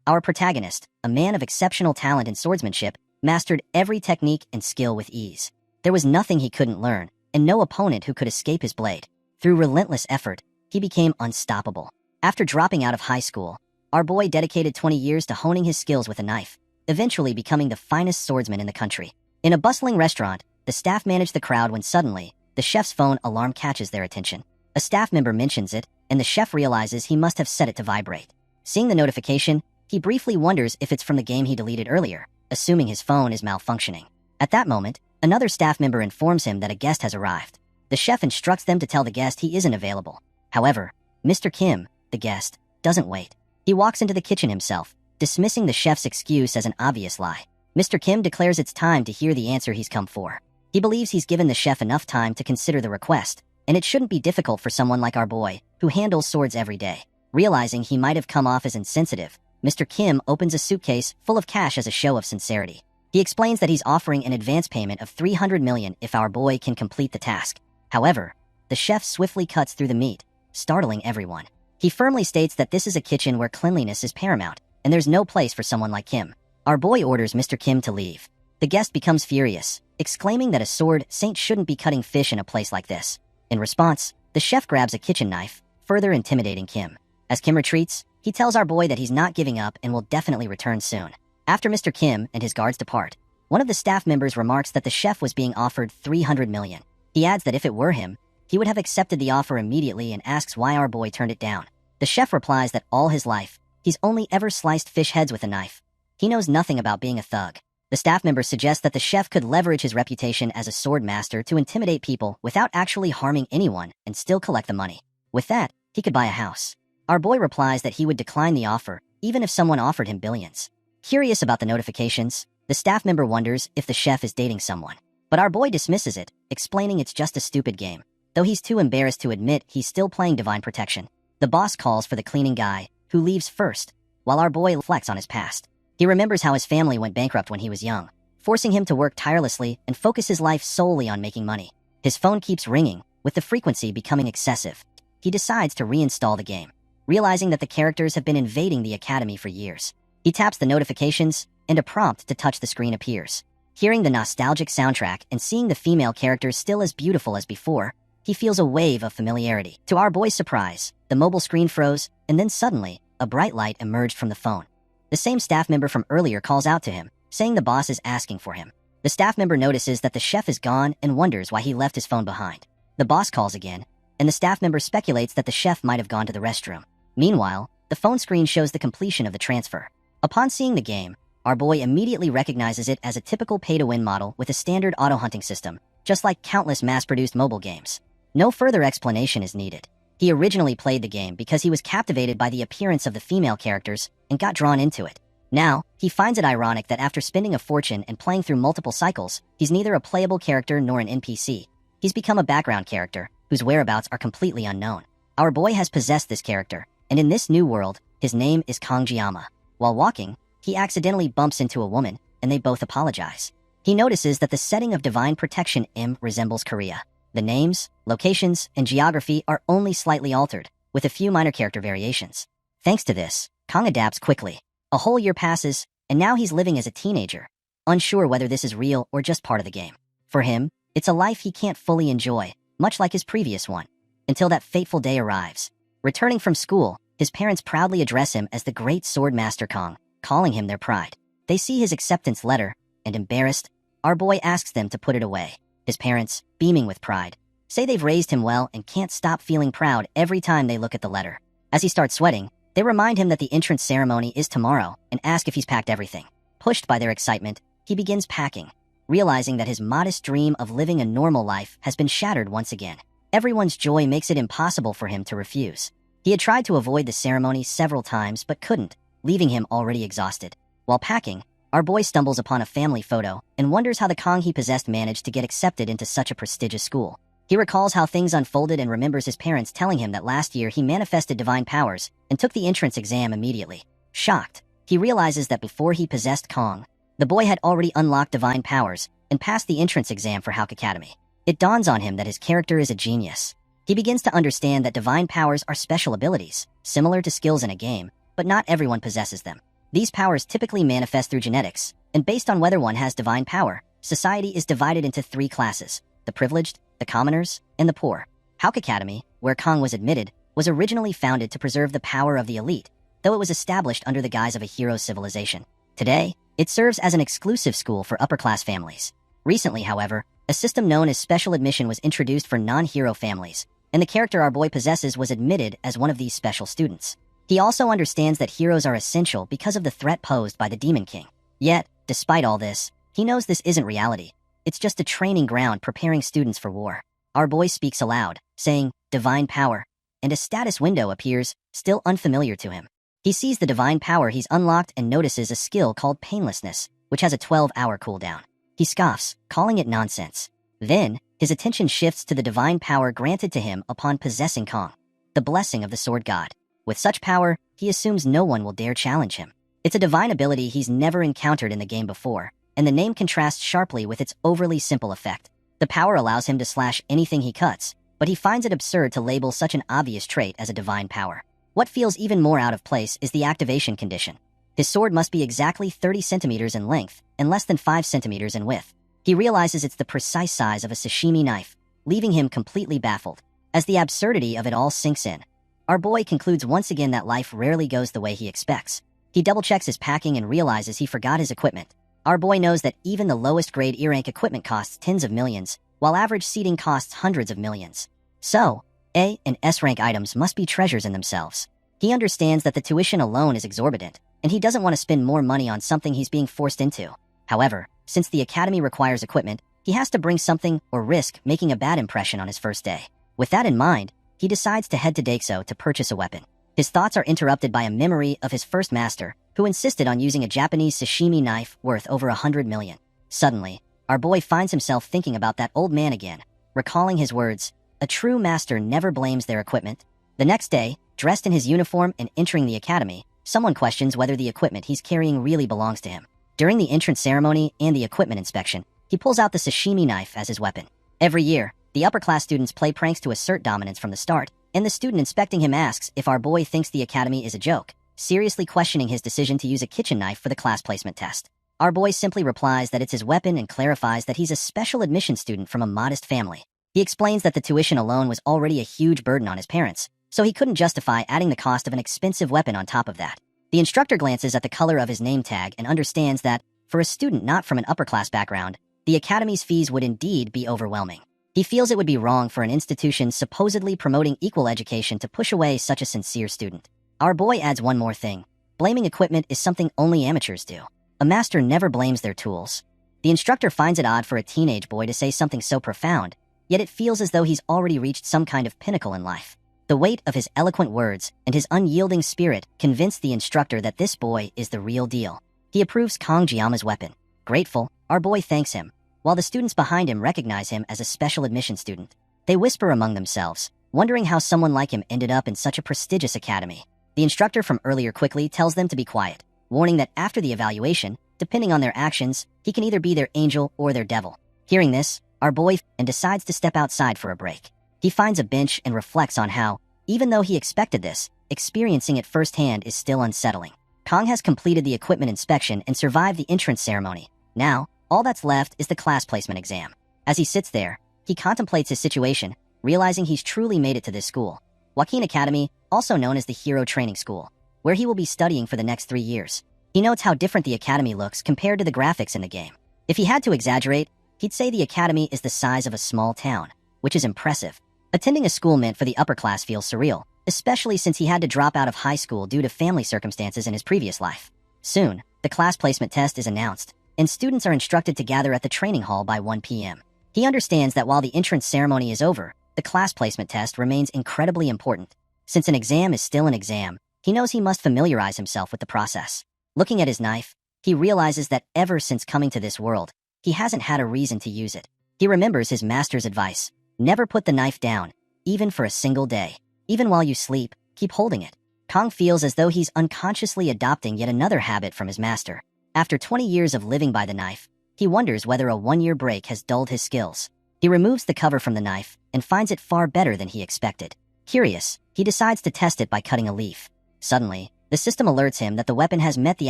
Our protagonist, a man of exceptional talent in swordsmanship, mastered every technique and skill with ease. There was nothing he couldn't learn, and no opponent who could escape his blade. Through relentless effort, he became unstoppable. After dropping out of high school, our boy dedicated 20 years to honing his skills with a knife, eventually becoming the finest swordsman in the country. In a bustling restaurant, the staff managed the crowd when suddenly, the chef's phone alarm catches their attention. A staff member mentions it, and the chef realizes he must have set it to vibrate. Seeing the notification, he briefly wonders if it's from the game he deleted earlier, assuming his phone is malfunctioning. At that moment, another staff member informs him that a guest has arrived. The chef instructs them to tell the guest he isn't available. However, Mr. Kim, the guest, doesn't wait. He walks into the kitchen himself, dismissing the chef's excuse as an obvious lie. Mr. Kim declares it's time to hear the answer he's come for. He believes he's given the chef enough time to consider the request, and it shouldn't be difficult for someone like our boy, who handles swords every day. Realizing he might have come off as insensitive, Mr. Kim opens a suitcase full of cash as a show of sincerity. He explains that he's offering an advance payment of 300 million if our boy can complete the task. However, the chef swiftly cuts through the meat, startling everyone. He firmly states that this is a kitchen where cleanliness is paramount, and there's no place for someone like Kim. Our boy orders Mr. Kim to leave. The guest becomes furious, exclaiming that a sword saint shouldn't be cutting fish in a place like this. In response, the chef grabs a kitchen knife, further intimidating Kim. As Kim retreats, he tells our boy that he's not giving up and will definitely return soon. After Mr. Kim and his guards depart, one of the staff members remarks that the chef was being offered 300 million. He adds that if it were him, he would have accepted the offer immediately and asks why our boy turned it down. The chef replies that all his life, he's only ever sliced fish heads with a knife. He knows nothing about being a thug. The staff member suggests that the chef could leverage his reputation as a sword master to intimidate people without actually harming anyone and still collect the money. With that, he could buy a house. Our boy replies that he would decline the offer, even if someone offered him billions. Curious about the notifications, the staff member wonders if the chef is dating someone. But our boy dismisses it, explaining it's just a stupid game. Though he's too embarrassed to admit he's still playing Divine Protection. The boss calls for the cleaning guy, who leaves first, while our boy reflects on his past. He remembers how his family went bankrupt when he was young, forcing him to work tirelessly and focus his life solely on making money. His phone keeps ringing, with the frequency becoming excessive. He decides to reinstall the game, realizing that the characters have been invading the academy for years. He taps the notifications, and a prompt to touch the screen appears. Hearing the nostalgic soundtrack and seeing the female characters still as beautiful as before, he feels a wave of familiarity. To our boy's surprise, the mobile screen froze, and then suddenly, a bright light emerged from the phone. The same staff member from earlier calls out to him, saying the boss is asking for him. The staff member notices that the chef is gone and wonders why he left his phone behind. The boss calls again, and the staff member speculates that the chef might have gone to the restroom. Meanwhile, the phone screen shows the completion of the transfer. Upon seeing the game, our boy immediately recognizes it as a typical pay-to-win model with a standard auto-hunting system, just like countless mass-produced mobile games. No further explanation is needed. He originally played the game because he was captivated by the appearance of the female characters and got drawn into it. Now, he finds it ironic that after spending a fortune and playing through multiple cycles, he's neither a playable character nor an NPC. He's become a background character, whose whereabouts are completely unknown. Our boy has possessed this character, and in this new world, his name is Kangjiyama. While walking, he accidentally bumps into a woman, and they both apologize. He notices that the setting of Divine Protection M resembles Korea. The names, locations, and geography are only slightly altered, with a few minor character variations. Thanks to this, Kang adapts quickly. A whole year passes, and now he's living as a teenager, unsure whether this is real or just part of the game. For him, it's a life he can't fully enjoy, much like his previous one, until that fateful day arrives. Returning from school, his parents proudly address him as the great sword master Kang, calling him their pride. They see his acceptance letter, and embarrassed, our boy asks them to put it away. His parents, beaming with pride, say they've raised him well and can't stop feeling proud every time they look at the letter. As he starts sweating, they remind him that the entrance ceremony is tomorrow and ask if he's packed everything. Pushed by their excitement, he begins packing, realizing that his modest dream of living a normal life has been shattered once again. Everyone's joy makes it impossible for him to refuse. He had tried to avoid the ceremony several times but couldn't, leaving him already exhausted. While packing, our boy stumbles upon a family photo and wonders how the Kang he possessed managed to get accepted into such a prestigious school. He recalls how things unfolded and remembers his parents telling him that last year he manifested divine powers and took the entrance exam immediately. Shocked, he realizes that before he possessed Kang, the boy had already unlocked divine powers and passed the entrance exam for Hulk Academy. It dawns on him that his character is a genius. He begins to understand that divine powers are special abilities, similar to skills in a game, but not everyone possesses them. These powers typically manifest through genetics, and based on whether one has divine power, society is divided into three classes: the privileged, the commoners, and the poor. Hawk Academy, where Kong was admitted, was originally founded to preserve the power of the elite, though it was established under the guise of a hero civilization. Today, it serves as an exclusive school for upper-class families. Recently, however, a system known as special admission was introduced for non-hero families, and the character our boy possesses was admitted as one of these special students. He also understands that heroes are essential because of the threat posed by the Demon King. Yet, despite all this, he knows this isn't reality. It's just a training ground preparing students for war. Our boy speaks aloud, saying, "Divine power," and a status window appears, still unfamiliar to him. He sees the divine power he's unlocked and notices a skill called Painlessness, which has a 12-hour cooldown. He scoffs, calling it nonsense. Then, his attention shifts to the divine power granted to him upon possessing Kong, the blessing of the Sword God. With such power, he assumes no one will dare challenge him. It's a divine ability he's never encountered in the game before, and the name contrasts sharply with its overly simple effect. The power allows him to slash anything he cuts, but he finds it absurd to label such an obvious trait as a divine power. What feels even more out of place is the activation condition. His sword must be exactly 30 centimeters in length and less than 5 centimeters in width. He realizes it's the precise size of a sashimi knife, leaving him completely baffled. As the absurdity of it all sinks in, our boy concludes once again that life rarely goes the way he expects. He double-checks his packing and realizes he forgot his equipment. Our boy knows that even the lowest-grade E-rank equipment costs tens of millions, while average seating costs hundreds of millions. So, A and S-rank items must be treasures in themselves. He understands that the tuition alone is exorbitant, and he doesn't want to spend more money on something he's being forced into. However, since the academy requires equipment, he has to bring something or risk making a bad impression on his first day. With that in mind, he decides to head to Daexo to purchase a weapon. His thoughts are interrupted by a memory of his first master, who insisted on using a Japanese sashimi knife worth over 100 million. Suddenly, our boy finds himself thinking about that old man again, recalling his words, "A true master never blames their equipment." The next day, dressed in his uniform and entering the academy, someone questions whether the equipment he's carrying really belongs to him. During the entrance ceremony and the equipment inspection, he pulls out the sashimi knife as his weapon. Every year, the upper-class students play pranks to assert dominance from the start, and the student inspecting him asks if our boy thinks the academy is a joke, seriously questioning his decision to use a kitchen knife for the class placement test. Our boy simply replies that it's his weapon and clarifies that he's a special admission student from a modest family. He explains that the tuition alone was already a huge burden on his parents, so he couldn't justify adding the cost of an expensive weapon on top of that. The instructor glances at the color of his name tag and understands that, for a student not from an upper-class background, the academy's fees would indeed be overwhelming. He feels it would be wrong for an institution supposedly promoting equal education to push away such a sincere student. Our boy adds one more thing. Blaming equipment is something only amateurs do. A master never blames their tools. The instructor finds it odd for a teenage boy to say something so profound, yet it feels as though he's already reached some kind of pinnacle in life. The weight of his eloquent words and his unyielding spirit convince the instructor that this boy is the real deal. He approves Kong Jiama's weapon. Grateful, our boy thanks him, while the students behind him recognize him as a special admission student. They whisper among themselves, wondering how someone like him ended up in such a prestigious academy. The instructor from earlier quickly tells them to be quiet, warning that after the evaluation, depending on their actions, he can either be their angel or their devil. Hearing this, our boy and decides to step outside for a break. He finds a bench and reflects on how, even though he expected this, experiencing it firsthand is still unsettling. Kong has completed the equipment inspection and survived the entrance ceremony. Now, all that's left is the class placement exam. As he sits there, he contemplates his situation, realizing he's truly made it to this school. Joaquin Academy, also known as the Hero Training School, where he will be studying for the next 3 years. He notes how different the academy looks compared to the graphics in the game. If he had to exaggerate, he'd say the academy is the size of a small town, which is impressive. Attending a school meant for the upper class feels surreal, especially since he had to drop out of high school due to family circumstances in his previous life. Soon, the class placement test is announced, and students are instructed to gather at the training hall by 1 p.m. He understands that while the entrance ceremony is over, the class placement test remains incredibly important. Since an exam is still an exam, he knows he must familiarize himself with the process. Looking at his knife, he realizes that ever since coming to this world, he hasn't had a reason to use it. He remembers his master's advice: never put the knife down, even for a single day. Even while you sleep, keep holding it. Kong feels as though he's unconsciously adopting yet another habit from his master. After 20 years of living by the knife, he wonders whether a 1-year break has dulled his skills. He removes the cover from the knife and finds it far better than he expected. Curious, he decides to test it by cutting a leaf. Suddenly, The system alerts him that the weapon has met the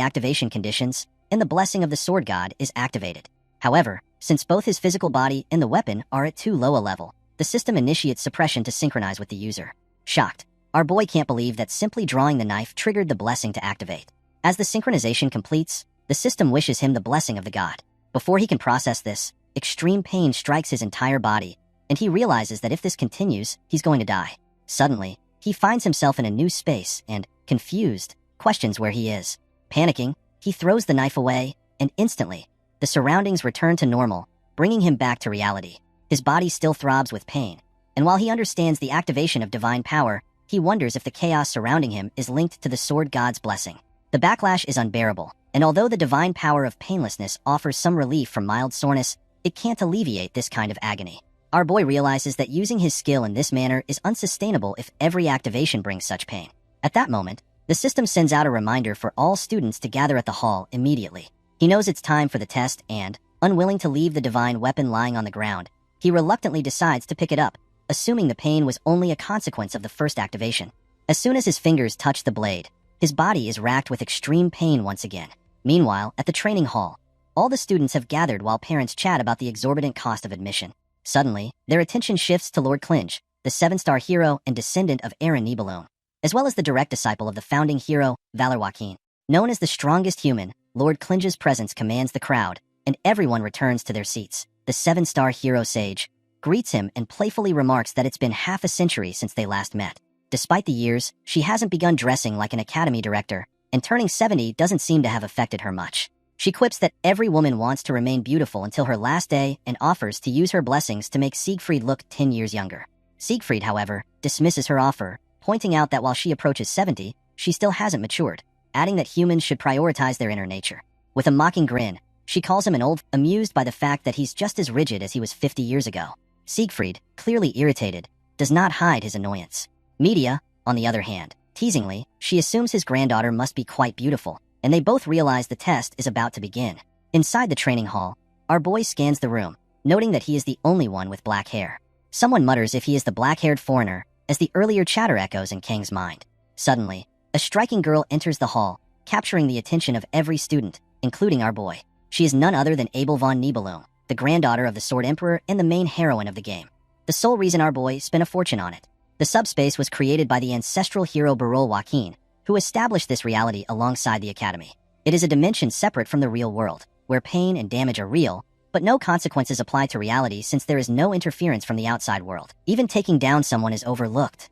activation conditions, and the blessing of the sword god is activated. However, since both his physical body and the weapon are at too low a level, the system initiates suppression to synchronize with the user. Shocked, our boy can't believe that simply drawing the knife triggered the blessing to activate. As the synchronization completes, the system wishes him the blessing of the god. Before he can process this, extreme pain strikes his entire body, and he realizes that if this continues, he's going to die. Suddenly, he finds himself in a new space and, confused, questions where he is. Panicking, he throws the knife away, and instantly, the surroundings return to normal, bringing him back to reality. His body still throbs with pain, and while he understands the activation of divine power, he wonders if the chaos surrounding him is linked to the sword god's blessing. The backlash is unbearable, and although the divine power of painlessness offers some relief from mild soreness, it can't alleviate this kind of agony. Our boy realizes that using his skill in this manner is unsustainable if every activation brings such pain. At that moment, the system sends out a reminder for all students to gather at the hall immediately. He knows it's time for the test and, unwilling to leave the divine weapon lying on the ground, he reluctantly decides to pick it up, assuming the pain was only a consequence of the first activation. As soon as his fingers touch the blade, his body is racked with extreme pain once again. Meanwhile, at the training hall, all the students have gathered while parents chat about the exorbitant cost of admission. Suddenly, their attention shifts to Lord Clinge, the 7-star hero and descendant of Aaron Nibelung, as well as the direct disciple of the founding hero, Valor Joaquin. Known as the strongest human, Lord Clinge's presence commands the crowd, and everyone returns to their seats. The 7-star hero sage greets him and playfully remarks that it's been half a century since they last met. Despite the years, she hasn't begun dressing like an academy director, and turning 70 doesn't seem to have affected her much. She quips that every woman wants to remain beautiful until her last day and offers to use her blessings to make Siegfried look 10 years younger. Siegfried, however, dismisses her offer, pointing out that while she approaches 70, she still hasn't matured, adding that humans should prioritize their inner nature. With a mocking grin, she calls him an old, amused by the fact that he's just as rigid as he was 50 years ago. Siegfried, clearly irritated, does not hide his annoyance. Media, on the other hand, teasingly, she assumes his granddaughter must be quite beautiful, and they both realize the test is about to begin. Inside the training hall, our boy scans the room, noting that he is the only one with black hair. Someone mutters if he is the black-haired foreigner, as the earlier chatter echoes in Kang's mind. Suddenly, a striking girl enters the hall, capturing the attention of every student, including our boy. She is none other than Abel von Nibelung, the granddaughter of the Sword Emperor and the main heroine of the game. The sole reason our boy spent a fortune on it. The subspace was created by the ancestral hero Barol Joaquin, who established this reality alongside the academy. It is a dimension separate from the real world, where pain and damage are real, but no consequences apply to reality since there is no interference from the outside world. Even taking down someone is overlooked.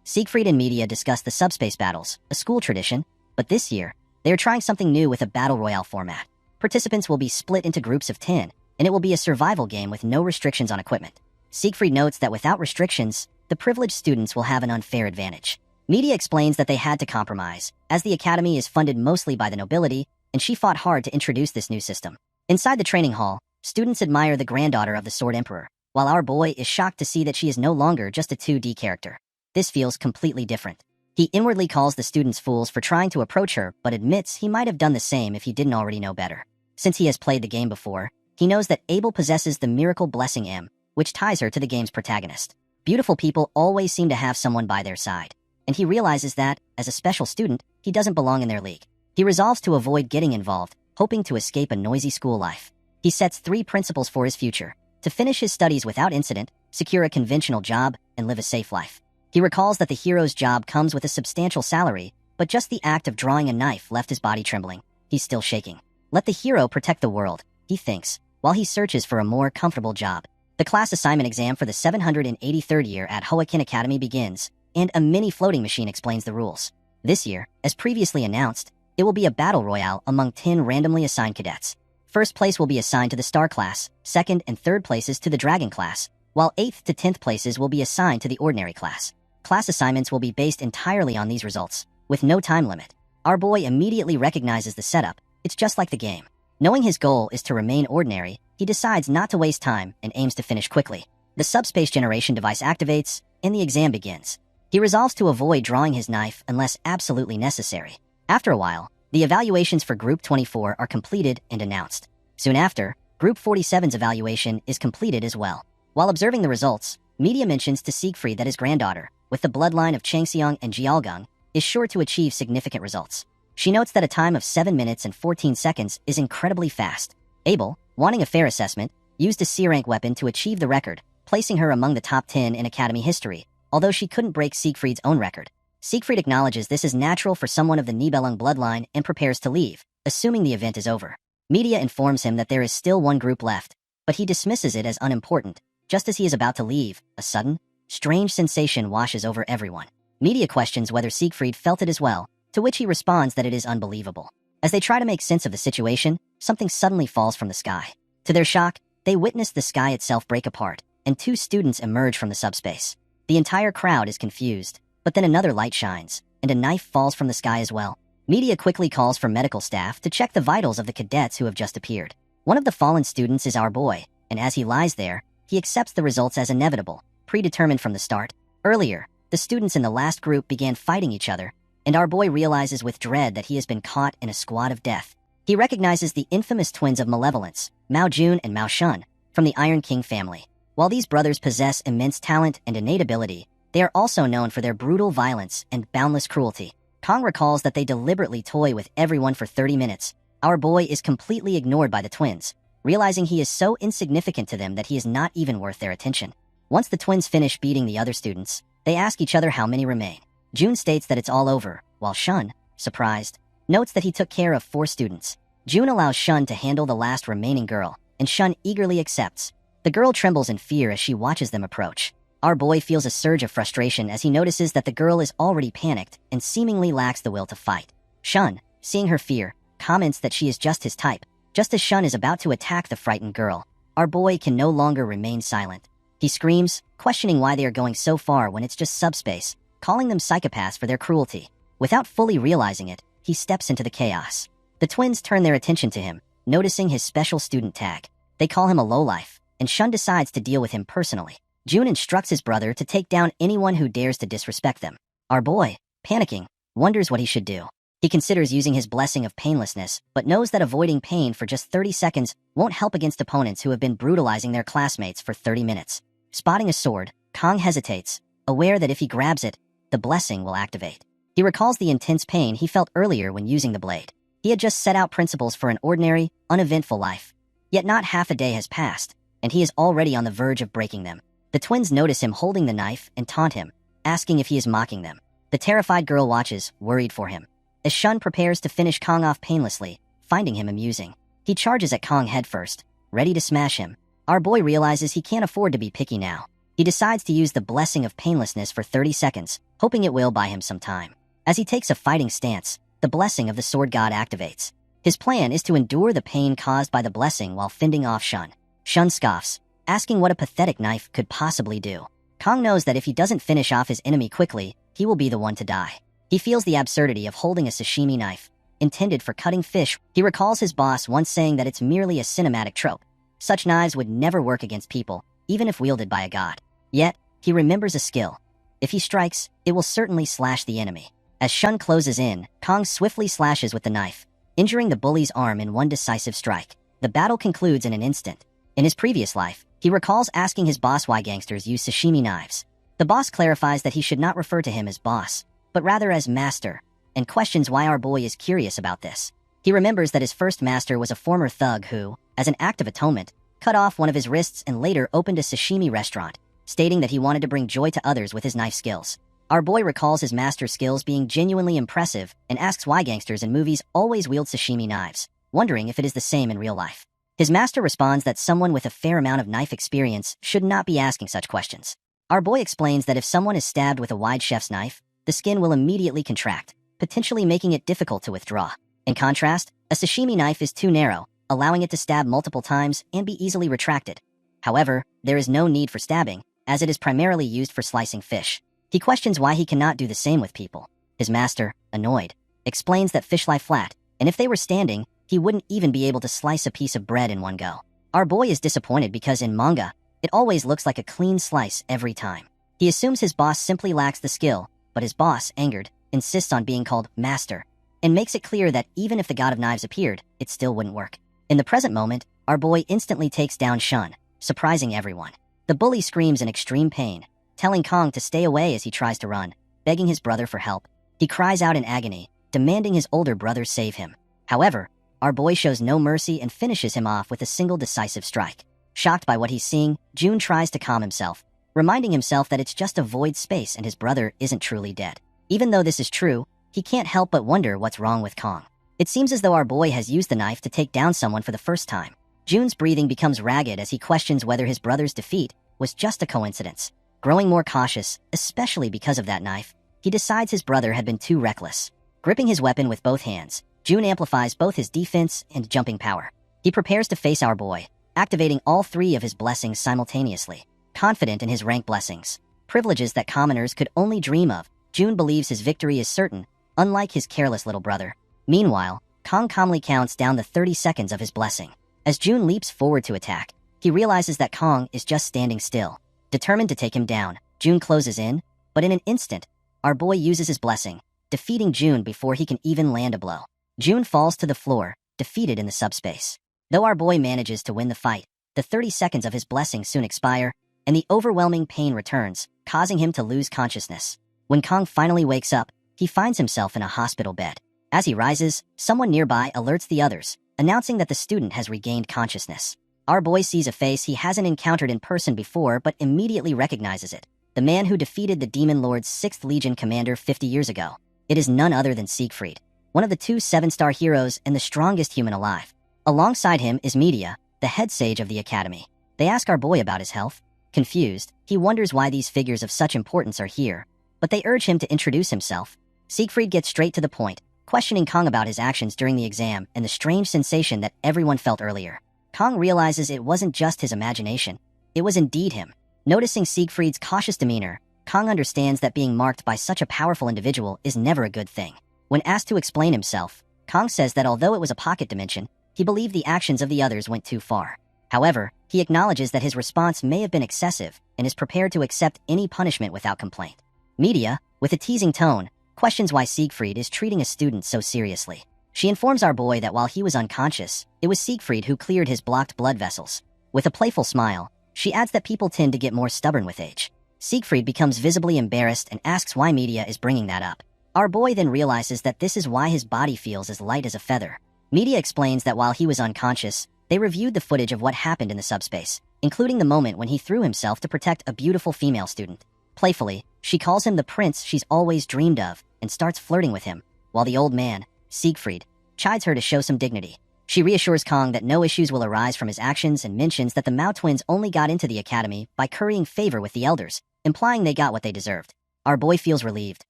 Siegfried and Media discuss the subspace battles, a school tradition, but this year, they are trying something new with a battle royale format. Participants will be split into groups of 10, and it will be a survival game with no restrictions on equipment. Siegfried notes that without restrictions, the privileged students will have an unfair advantage. Media explains that they had to compromise, as the academy is funded mostly by the nobility, and she fought hard to introduce this new system. Inside the training hall, students admire the granddaughter of the Sword Emperor, while our boy is shocked to see that she is no longer just a 2D character. This feels completely different. He inwardly calls the students fools for trying to approach her, but admits he might have done the same if he didn't already know better. Since he has played the game before, he knows that Abel possesses the miracle blessing M, which ties her to the game's protagonist. Beautiful people always seem to have someone by their side, and he realizes that, as a special student, he doesn't belong in their league. He resolves to avoid getting involved, hoping to escape a noisy school life. He sets 3 principles for his future: to finish his studies without incident, secure a conventional job, and live a safe life. He recalls that the hero's job comes with a substantial salary, but just the act of drawing a knife left his body trembling. He's still shaking. Let the hero protect the world, he thinks, while he searches for a more comfortable job. The class assignment exam for the 783rd year at Joaquin Academy begins, and a mini floating machine explains the rules. This year, as previously announced, it will be a battle royale among 10 randomly assigned cadets. First place will be assigned to the Star class, second and third places to the Dragon class, while 8th to 10th places will be assigned to the Ordinary class. Class assignments will be based entirely on these results, with no time limit. Our boy immediately recognizes the setup. It's just like the game. Knowing his goal is to remain ordinary, he decides not to waste time and aims to finish quickly. The subspace generation device activates, and the exam begins. He resolves to avoid drawing his knife unless absolutely necessary. After a while, the evaluations for Group 24 are completed and announced. Soon after, Group 47's evaluation is completed as well. While observing the results, Media mentions to Siegfried that his granddaughter, with the bloodline of Changxiang and Jialgung, is sure to achieve significant results. She notes that a time of 7 minutes and 14 seconds is incredibly fast. Abel, wanting a fair assessment, used a C-rank weapon to achieve the record, placing her among the top 10 in Academy history, although she couldn't break Siegfried's own record. Siegfried acknowledges this is natural for someone of the Nibelung bloodline and prepares to leave, assuming the event is over. Media informs him that there is still one group left, but he dismisses it as unimportant. Just as he is about to leave, a sudden, strange sensation washes over everyone. Media questions whether Siegfried felt it as well, to which he responds that it is unbelievable. As they try to make sense of the situation, something suddenly falls from the sky. To their shock, they witness the sky itself break apart, and 2 students emerge from the subspace. The entire crowd is confused, but then another light shines, and a knife falls from the sky as well. Media quickly calls for medical staff to check the vitals of the cadets who have just appeared. One of the fallen students is our boy, and as he lies there, he accepts the results as inevitable, predetermined from the start. Earlier, the students in the last group began fighting each other, and our boy realizes with dread that he has been caught in a squad of death. He recognizes the infamous twins of malevolence, Mao Jun and Mao Shun, from the Iron King family. While these brothers possess immense talent and innate ability, they are also known for their brutal violence and boundless cruelty. Kong recalls that they deliberately toy with everyone for 30 minutes. Our boy is completely ignored by the twins, realizing he is so insignificant to them that he is not even worth their attention. Once the twins finish beating the other students, they ask each other how many remain. Jun states that it's all over, while Shun, surprised, notes that he took care of 4 students. Jun allows Shun to handle the last remaining girl, and Shun eagerly accepts. The girl trembles in fear as she watches them approach. Our boy feels a surge of frustration as he notices that the girl is already panicked and seemingly lacks the will to fight. Shun, seeing her fear, comments that she is just his type. Just as Shun is about to attack the frightened girl, our boy can no longer remain silent. He screams, questioning why they are going so far when it's just subspace, calling them psychopaths for their cruelty. Without fully realizing it, he steps into the chaos. The twins turn their attention to him, noticing his special student tag. They call him a lowlife, and Shun decides to deal with him personally. Jun instructs his brother to take down anyone who dares to disrespect them. Our boy, panicking, wonders what he should do. He considers using his blessing of painlessness, but knows that avoiding pain for just 30 seconds won't help against opponents who have been brutalizing their classmates for 30 minutes. Spotting a sword, Kong hesitates, aware that if he grabs it, the blessing will activate. He recalls the intense pain he felt earlier when using the blade. He had just set out principles for an ordinary, uneventful life. Yet not half a day has passed, and he is already on the verge of breaking them. The twins notice him holding the knife and taunt him, asking if he is mocking them. The terrified girl watches, worried for him. As Shun prepares to finish Kong off painlessly, finding him amusing, he charges at Kong headfirst, ready to smash him. Our boy realizes he can't afford to be picky now. He decides to use the blessing of painlessness for 30 seconds, hoping it will buy him some time. As he takes a fighting stance, the blessing of the sword god activates. His plan is to endure the pain caused by the blessing while fending off Shun. Shun scoffs, asking what a pathetic knife could possibly do. Kong knows that if he doesn't finish off his enemy quickly, he will be the one to die. He feels the absurdity of holding a sashimi knife, intended for cutting fish. He recalls his boss once saying that it's merely a cinematic trope. Such knives would never work against people, even if wielded by a god. Yet, he remembers a skill. If he strikes, it will certainly slash the enemy. As Shun closes in, Kong swiftly slashes with the knife, injuring the bully's arm in one decisive strike. The battle concludes in an instant. In his previous life, he recalls asking his boss why gangsters use sashimi knives. The boss clarifies that he should not refer to him as boss, but rather as master, and questions why our boy is curious about this. He remembers that his first master was a former thug who, as an act of atonement, cut off one of his wrists and later opened a sashimi restaurant, stating that he wanted to bring joy to others with his knife skills. Our boy recalls his master's skills being genuinely impressive and asks why gangsters in movies always wield sashimi knives, wondering if it is the same in real life. His master responds that someone with a fair amount of knife experience should not be asking such questions. Our boy explains that if someone is stabbed with a wide chef's knife, the skin will immediately contract, potentially making it difficult to withdraw. In contrast, a sashimi knife is too narrow, allowing it to stab multiple times and be easily retracted. However, there is no need for stabbing, as it is primarily used for slicing fish. He questions why he cannot do the same with people. His master, annoyed, explains that fish lie flat, and if they were standing, he wouldn't even be able to slice a piece of bread in one go. Our boy is disappointed because in manga, it always looks like a clean slice every time. He assumes his boss simply lacks the skill, but his boss, angered, insists on being called master, and makes it clear that even if the god of knives appeared, it still wouldn't work. In the present moment, our boy instantly takes down Shun, surprising everyone. The bully screams in extreme pain, telling Kong to stay away as he tries to run, begging his brother for help. He cries out in agony, demanding his older brother save him. However, our boy shows no mercy and finishes him off with a single decisive strike. Shocked by what he's seeing, Jun tries to calm himself, reminding himself that it's just a void space and his brother isn't truly dead. Even though this is true, he can't help but wonder what's wrong with Kong. It seems as though our boy has used the knife to take down someone for the first time. Jun's breathing becomes ragged as he questions whether his brother's defeat was just a coincidence. Growing more cautious, especially because of that knife, he decides his brother had been too reckless. Gripping his weapon with both hands, Jun amplifies both his defense and jumping power. He prepares to face our boy, activating all three of his blessings simultaneously. Confident in his rank blessings, privileges that commoners could only dream of, Jun believes his victory is certain, unlike his careless little brother. Meanwhile, Kong calmly counts down the 30 seconds of his blessing. As Jun leaps forward to attack, he realizes that Kong is just standing still. Determined to take him down, Jun closes in, but in an instant, our boy uses his blessing, defeating Jun before he can even land a blow. Jun falls to the floor, defeated in the subspace. Though our boy manages to win the fight, the 30 seconds of his blessing soon expire, and the overwhelming pain returns, causing him to lose consciousness. When Kong finally wakes up, he finds himself in a hospital bed. As he rises, someone nearby alerts the others, announcing that the student has regained consciousness. Our boy sees a face he hasn't encountered in person before but immediately recognizes it. The man who defeated the Demon Lord's 6th Legion commander 50 years ago. It is none other than Isekai'd, one of the 2 7-star heroes and the strongest human alive. Alongside him is Media, the head sage of the academy. They ask our boy about his health. Confused, he wonders why these figures of such importance are here, but they urge him to introduce himself. Isekai'd gets straight to the point, questioning Kong about his actions during the exam and the strange sensation that everyone felt earlier. Kong realizes it wasn't just his imagination, it was indeed him. Noticing Isekai'd's cautious demeanor, Kong understands that being marked by such a powerful individual is never a good thing. When asked to explain himself, Kong says that although it was a pocket dimension, he believed the actions of the others went too far. However, he acknowledges that his response may have been excessive and is prepared to accept any punishment without complaint. Media, with a teasing tone, questions why Isekai'd is treating a student so seriously. She informs our boy that while he was unconscious, it was Isekai'd who cleared his blocked blood vessels. With a playful smile, she adds that people tend to get more stubborn with age. Isekai'd becomes visibly embarrassed and asks why Media is bringing that up. Our boy then realizes that this is why his body feels as light as a feather. Media explains that while he was unconscious, they reviewed the footage of what happened in the subspace, including the moment when he threw himself to protect a beautiful female student. Playfully, she calls him the prince she's always dreamed of and starts flirting with him, while the old man, Isekai'd, chides her to show some dignity. She reassures Kong that no issues will arise from his actions and mentions that the Mao twins only got into the academy by currying favor with the elders, implying they got what they deserved. Our boy feels relieved,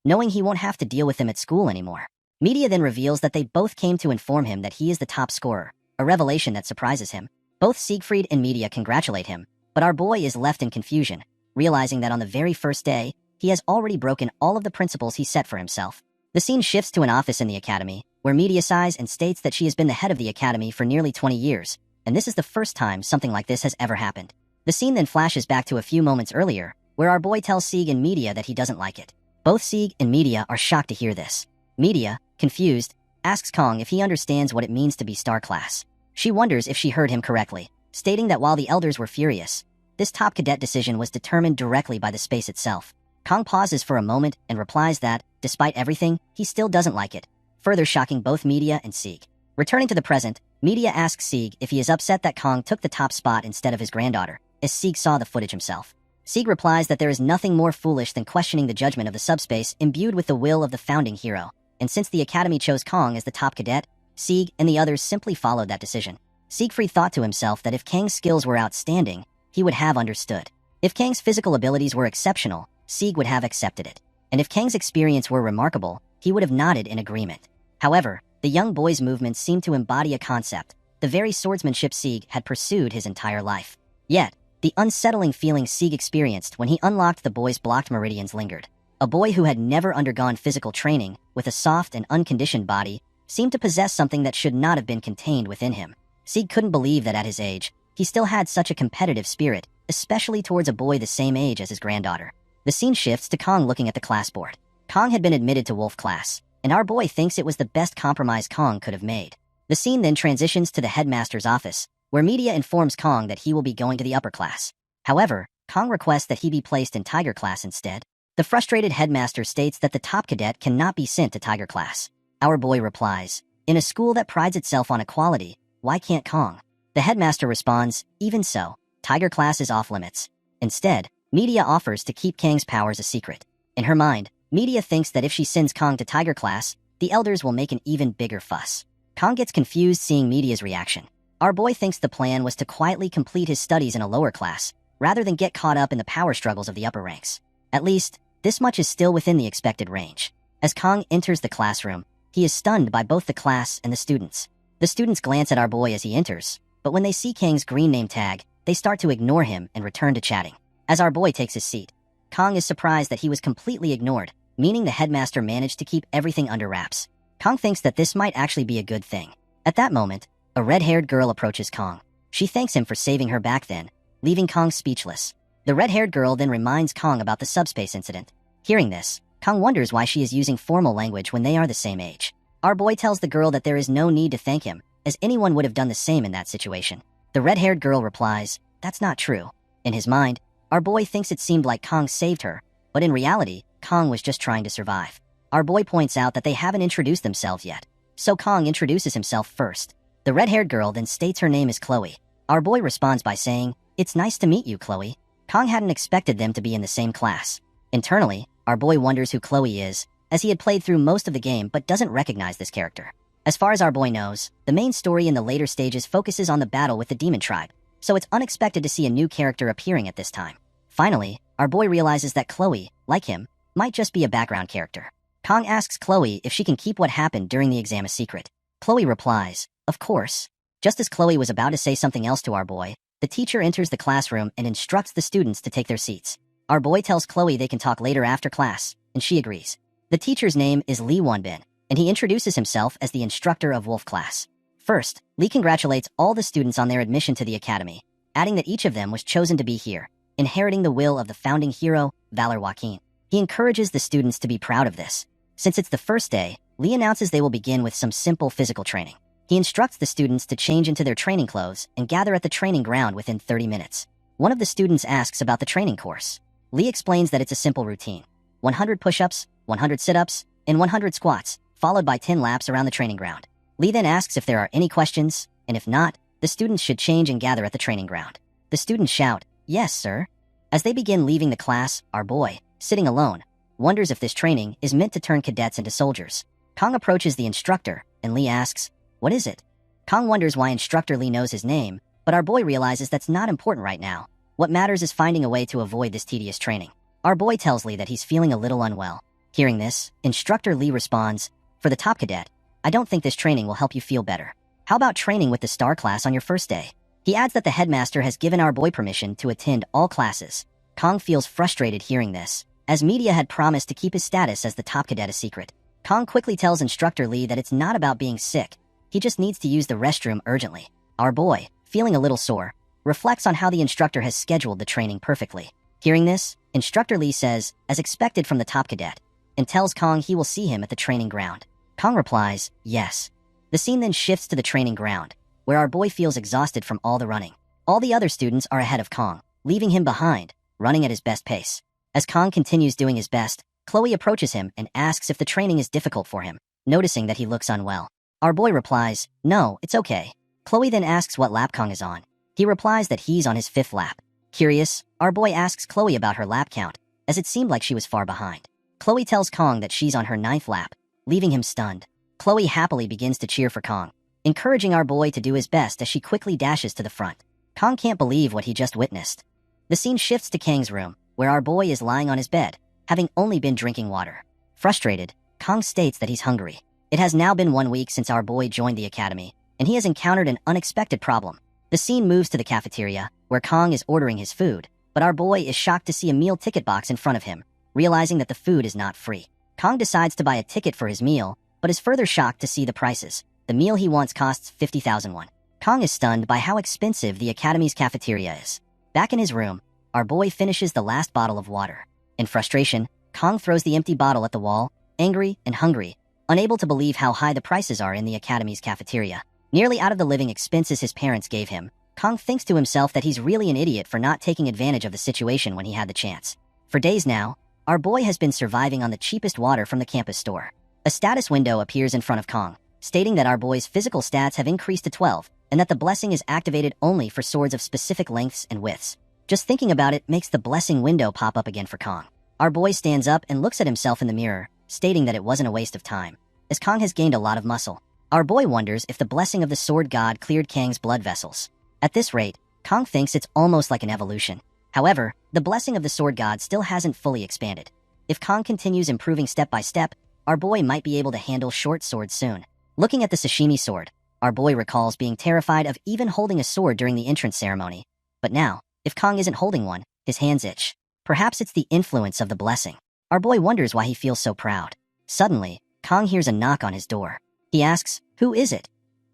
knowing he won't have to deal with them at school anymore. Media then reveals that they both came to inform him that he is the top scorer, a revelation that surprises him. Both Isekai'd and Media congratulate him, but our boy is left in confusion, realizing that on the very first day, he has already broken all of the principles he set for himself. The scene shifts to an office in the academy, where Media sighs and states that she has been the head of the academy for nearly 20 years, and this is the first time something like this has ever happened. The scene then flashes back to a few moments earlier, where our boy tells Isekai'd and Media that he doesn't like it. Both Isekai'd and Media are shocked to hear this. Media, confused, asks Kong if he understands what it means to be star class. She wonders if she heard him correctly, stating that while the elders were furious, this top cadet decision was determined directly by the space itself. Kong pauses for a moment and replies that, despite everything, he still doesn't like it, further shocking both Media and Isekai'd. Returning to the present, Media asks Isekai'd if he is upset that Kong took the top spot instead of his granddaughter, as Isekai'd saw the footage himself. Isekai'd replies that there is nothing more foolish than questioning the judgment of the subspace imbued with the will of the founding hero, and since the academy chose Kong as the top cadet, Isekai'd and the others simply followed that decision. Isekai'd thought to himself that if Kang's skills were outstanding, he would have understood. If Kang's physical abilities were exceptional, Isekai'd would have accepted it. And if Kang's experience were remarkable, he would have nodded in agreement. However, the young boy's movements seemed to embody a concept, the very swordsmanship Isekai'd had pursued his entire life. Yet, the unsettling feeling Isekai'd experienced when he unlocked the boy's blocked meridians lingered. A boy who had never undergone physical training, with a soft and unconditioned body, seemed to possess something that should not have been contained within him. Isekai'd couldn't believe that at his age, he still had such a competitive spirit, especially towards a boy the same age as his granddaughter. The scene shifts to Kong looking at the classboard. Kong had been admitted to Wolf class, and our boy thinks it was the best compromise Kong could have made. The scene then transitions to the headmaster's office, where Media informs Kong that he will be going to the upper class. However, Kong requests that he be placed in Tiger class instead. The frustrated headmaster states that the top cadet cannot be sent to Tiger class. Our boy replies, "In a school that prides itself on equality, why can't Kong?" The headmaster responds, "Even so, Tiger class is off limits." Instead, Media offers to keep Kang's powers a secret. In her mind, Media thinks that if she sends Kong to Tiger class, the elders will make an even bigger fuss. Kong gets confused seeing Media's reaction. Our boy thinks the plan was to quietly complete his studies in a lower class, rather than get caught up in the power struggles of the upper ranks. At least, this much is still within the expected range. As Kong enters the classroom, he is stunned by both the class and the students. The students glance at our boy as he enters, but when they see Kang's green name tag, they start to ignore him and return to chatting. As our boy takes his seat, Kong is surprised that he was completely ignored, meaning the headmaster managed to keep everything under wraps. Kong thinks that this might actually be a good thing. At that moment, a red-haired girl approaches Kong. She thanks him for saving her back then, leaving Kong speechless. The red-haired girl then reminds Kong about the subspace incident. Hearing this, Kong wonders why she is using formal language when they are the same age. Our boy tells the girl that there is no need to thank him, as anyone would have done the same in that situation. The red-haired girl replies, "That's not true." In his mind, our boy thinks it seemed like Kong saved her, but in reality, Kong was just trying to survive. Our boy points out that they haven't introduced themselves yet, so Kong introduces himself first. The red-haired girl then states her name is Chloe. Our boy responds by saying, "It's nice to meet you, Chloe." Kong hadn't expected them to be in the same class. Internally, our boy wonders who Chloe is, as he had played through most of the game but doesn't recognize this character. As far as our boy knows, the main story in the later stages focuses on the battle with the demon tribe, so it's unexpected to see a new character appearing at this time. Finally, our boy realizes that Chloe, like him, might just be a background character. Kong asks Chloe if she can keep what happened during the exam a secret. Chloe replies, "Of course." Just as Chloe was about to say something else to our boy, the teacher enters the classroom and instructs the students to take their seats. Our boy tells Chloe they can talk later after class, and she agrees. The teacher's name is Lee Wonbin, and he introduces himself as the instructor of Wolf class. First, Lee congratulates all the students on their admission to the academy, adding that each of them was chosen to be here, inheriting the will of the founding hero, Valor Joaquin. He encourages the students to be proud of this. Since it's the first day, Lee announces they will begin with some simple physical training. He instructs the students to change into their training clothes and gather at the training ground within 30 minutes. One of the students asks about the training course. Lee explains that it's a simple routine: 100 push-ups, 100 sit-ups, and 100 squats, followed by 10 laps around the training ground. Lee then asks if there are any questions, and if not, the students should change and gather at the training ground. The students shout, "Yes, sir." As they begin leaving the class, our boy, sitting alone, wonders if this training is meant to turn cadets into soldiers. Kong approaches the instructor, and Lee asks, "What is it?" Kong wonders why Instructor Lee knows his name, but our boy realizes that's not important right now. What matters is finding a way to avoid this tedious training. Our boy tells Lee that he's feeling a little unwell. Hearing this, Instructor Lee responds, "For the top cadet, I don't think this training will help you feel better. How about training with the star class on your first day?" He adds that the headmaster has given our boy permission to attend all classes. Kong feels frustrated hearing this, as Media had promised to keep his status as the top cadet a secret. Kong quickly tells Instructor Lee that it's not about being sick, he just needs to use the restroom urgently. Our boy, feeling a little sore, reflects on how the instructor has scheduled the training perfectly. Hearing this, Instructor Lee says, as expected from the top cadet, and tells Kong he will see him at the training ground. Kong replies, "Yes." The scene then shifts to the training ground, where our boy feels exhausted from all the running. All the other students are ahead of Kong, leaving him behind, running at his best pace. As Kong continues doing his best, Chloe approaches him and asks if the training is difficult for him, noticing that he looks unwell. Our boy replies, "No, it's okay." Chloe then asks what lap Kong is on. He replies that he's on his 5th lap. Curious, our boy asks Chloe about her lap count, as it seemed like she was far behind. Chloe tells Kong that she's on her 9th lap, leaving him stunned. Chloe happily begins to cheer for Kong, encouraging our boy to do his best as she quickly dashes to the front. Kong can't believe what he just witnessed. The scene shifts to Kang's room, where our boy is lying on his bed, having only been drinking water. Frustrated, Kong states that he's hungry. It has now been 1 week since our boy joined the academy, and he has encountered an unexpected problem. The scene moves to the cafeteria, where Kong is ordering his food, but our boy is shocked to see a meal ticket box in front of him, realizing that the food is not free. Kong decides to buy a ticket for his meal, but is further shocked to see the prices. The meal he wants costs 50,000 won. Kong is stunned by how expensive the academy's cafeteria is. Back in his room, our boy finishes the last bottle of water. In frustration, Kong throws the empty bottle at the wall, angry and hungry, unable to believe how high the prices are in the academy's cafeteria. Nearly out of the living expenses his parents gave him, Kong thinks to himself that he's really an idiot for not taking advantage of the situation when he had the chance. For days now, Our boy has been surviving on the cheapest water from the campus store. A status window appears in front of Kong, stating that our boy's physical stats have increased to 12, and that the blessing is activated only for swords of specific lengths and widths. Just thinking about it makes the blessing window pop up again for Kong. Our boy stands up and looks at himself in the mirror, stating that it wasn't a waste of time, as Kong has gained a lot of muscle. Our boy wonders if the blessing of the sword god cleared Kang's blood vessels. At this rate, Kong thinks it's almost like an evolution. However, the blessing of the sword god still hasn't fully expanded. If Kong continues improving step by step, our boy might be able to handle short swords soon. Looking at the Sashimi sword, our boy recalls being terrified of even holding a sword during the entrance ceremony. But now, if Kong isn't holding one, his hands itch. Perhaps it's the influence of the blessing. Our boy wonders why he feels so proud. Suddenly, Kong hears a knock on his door. He asks, "Who is it?"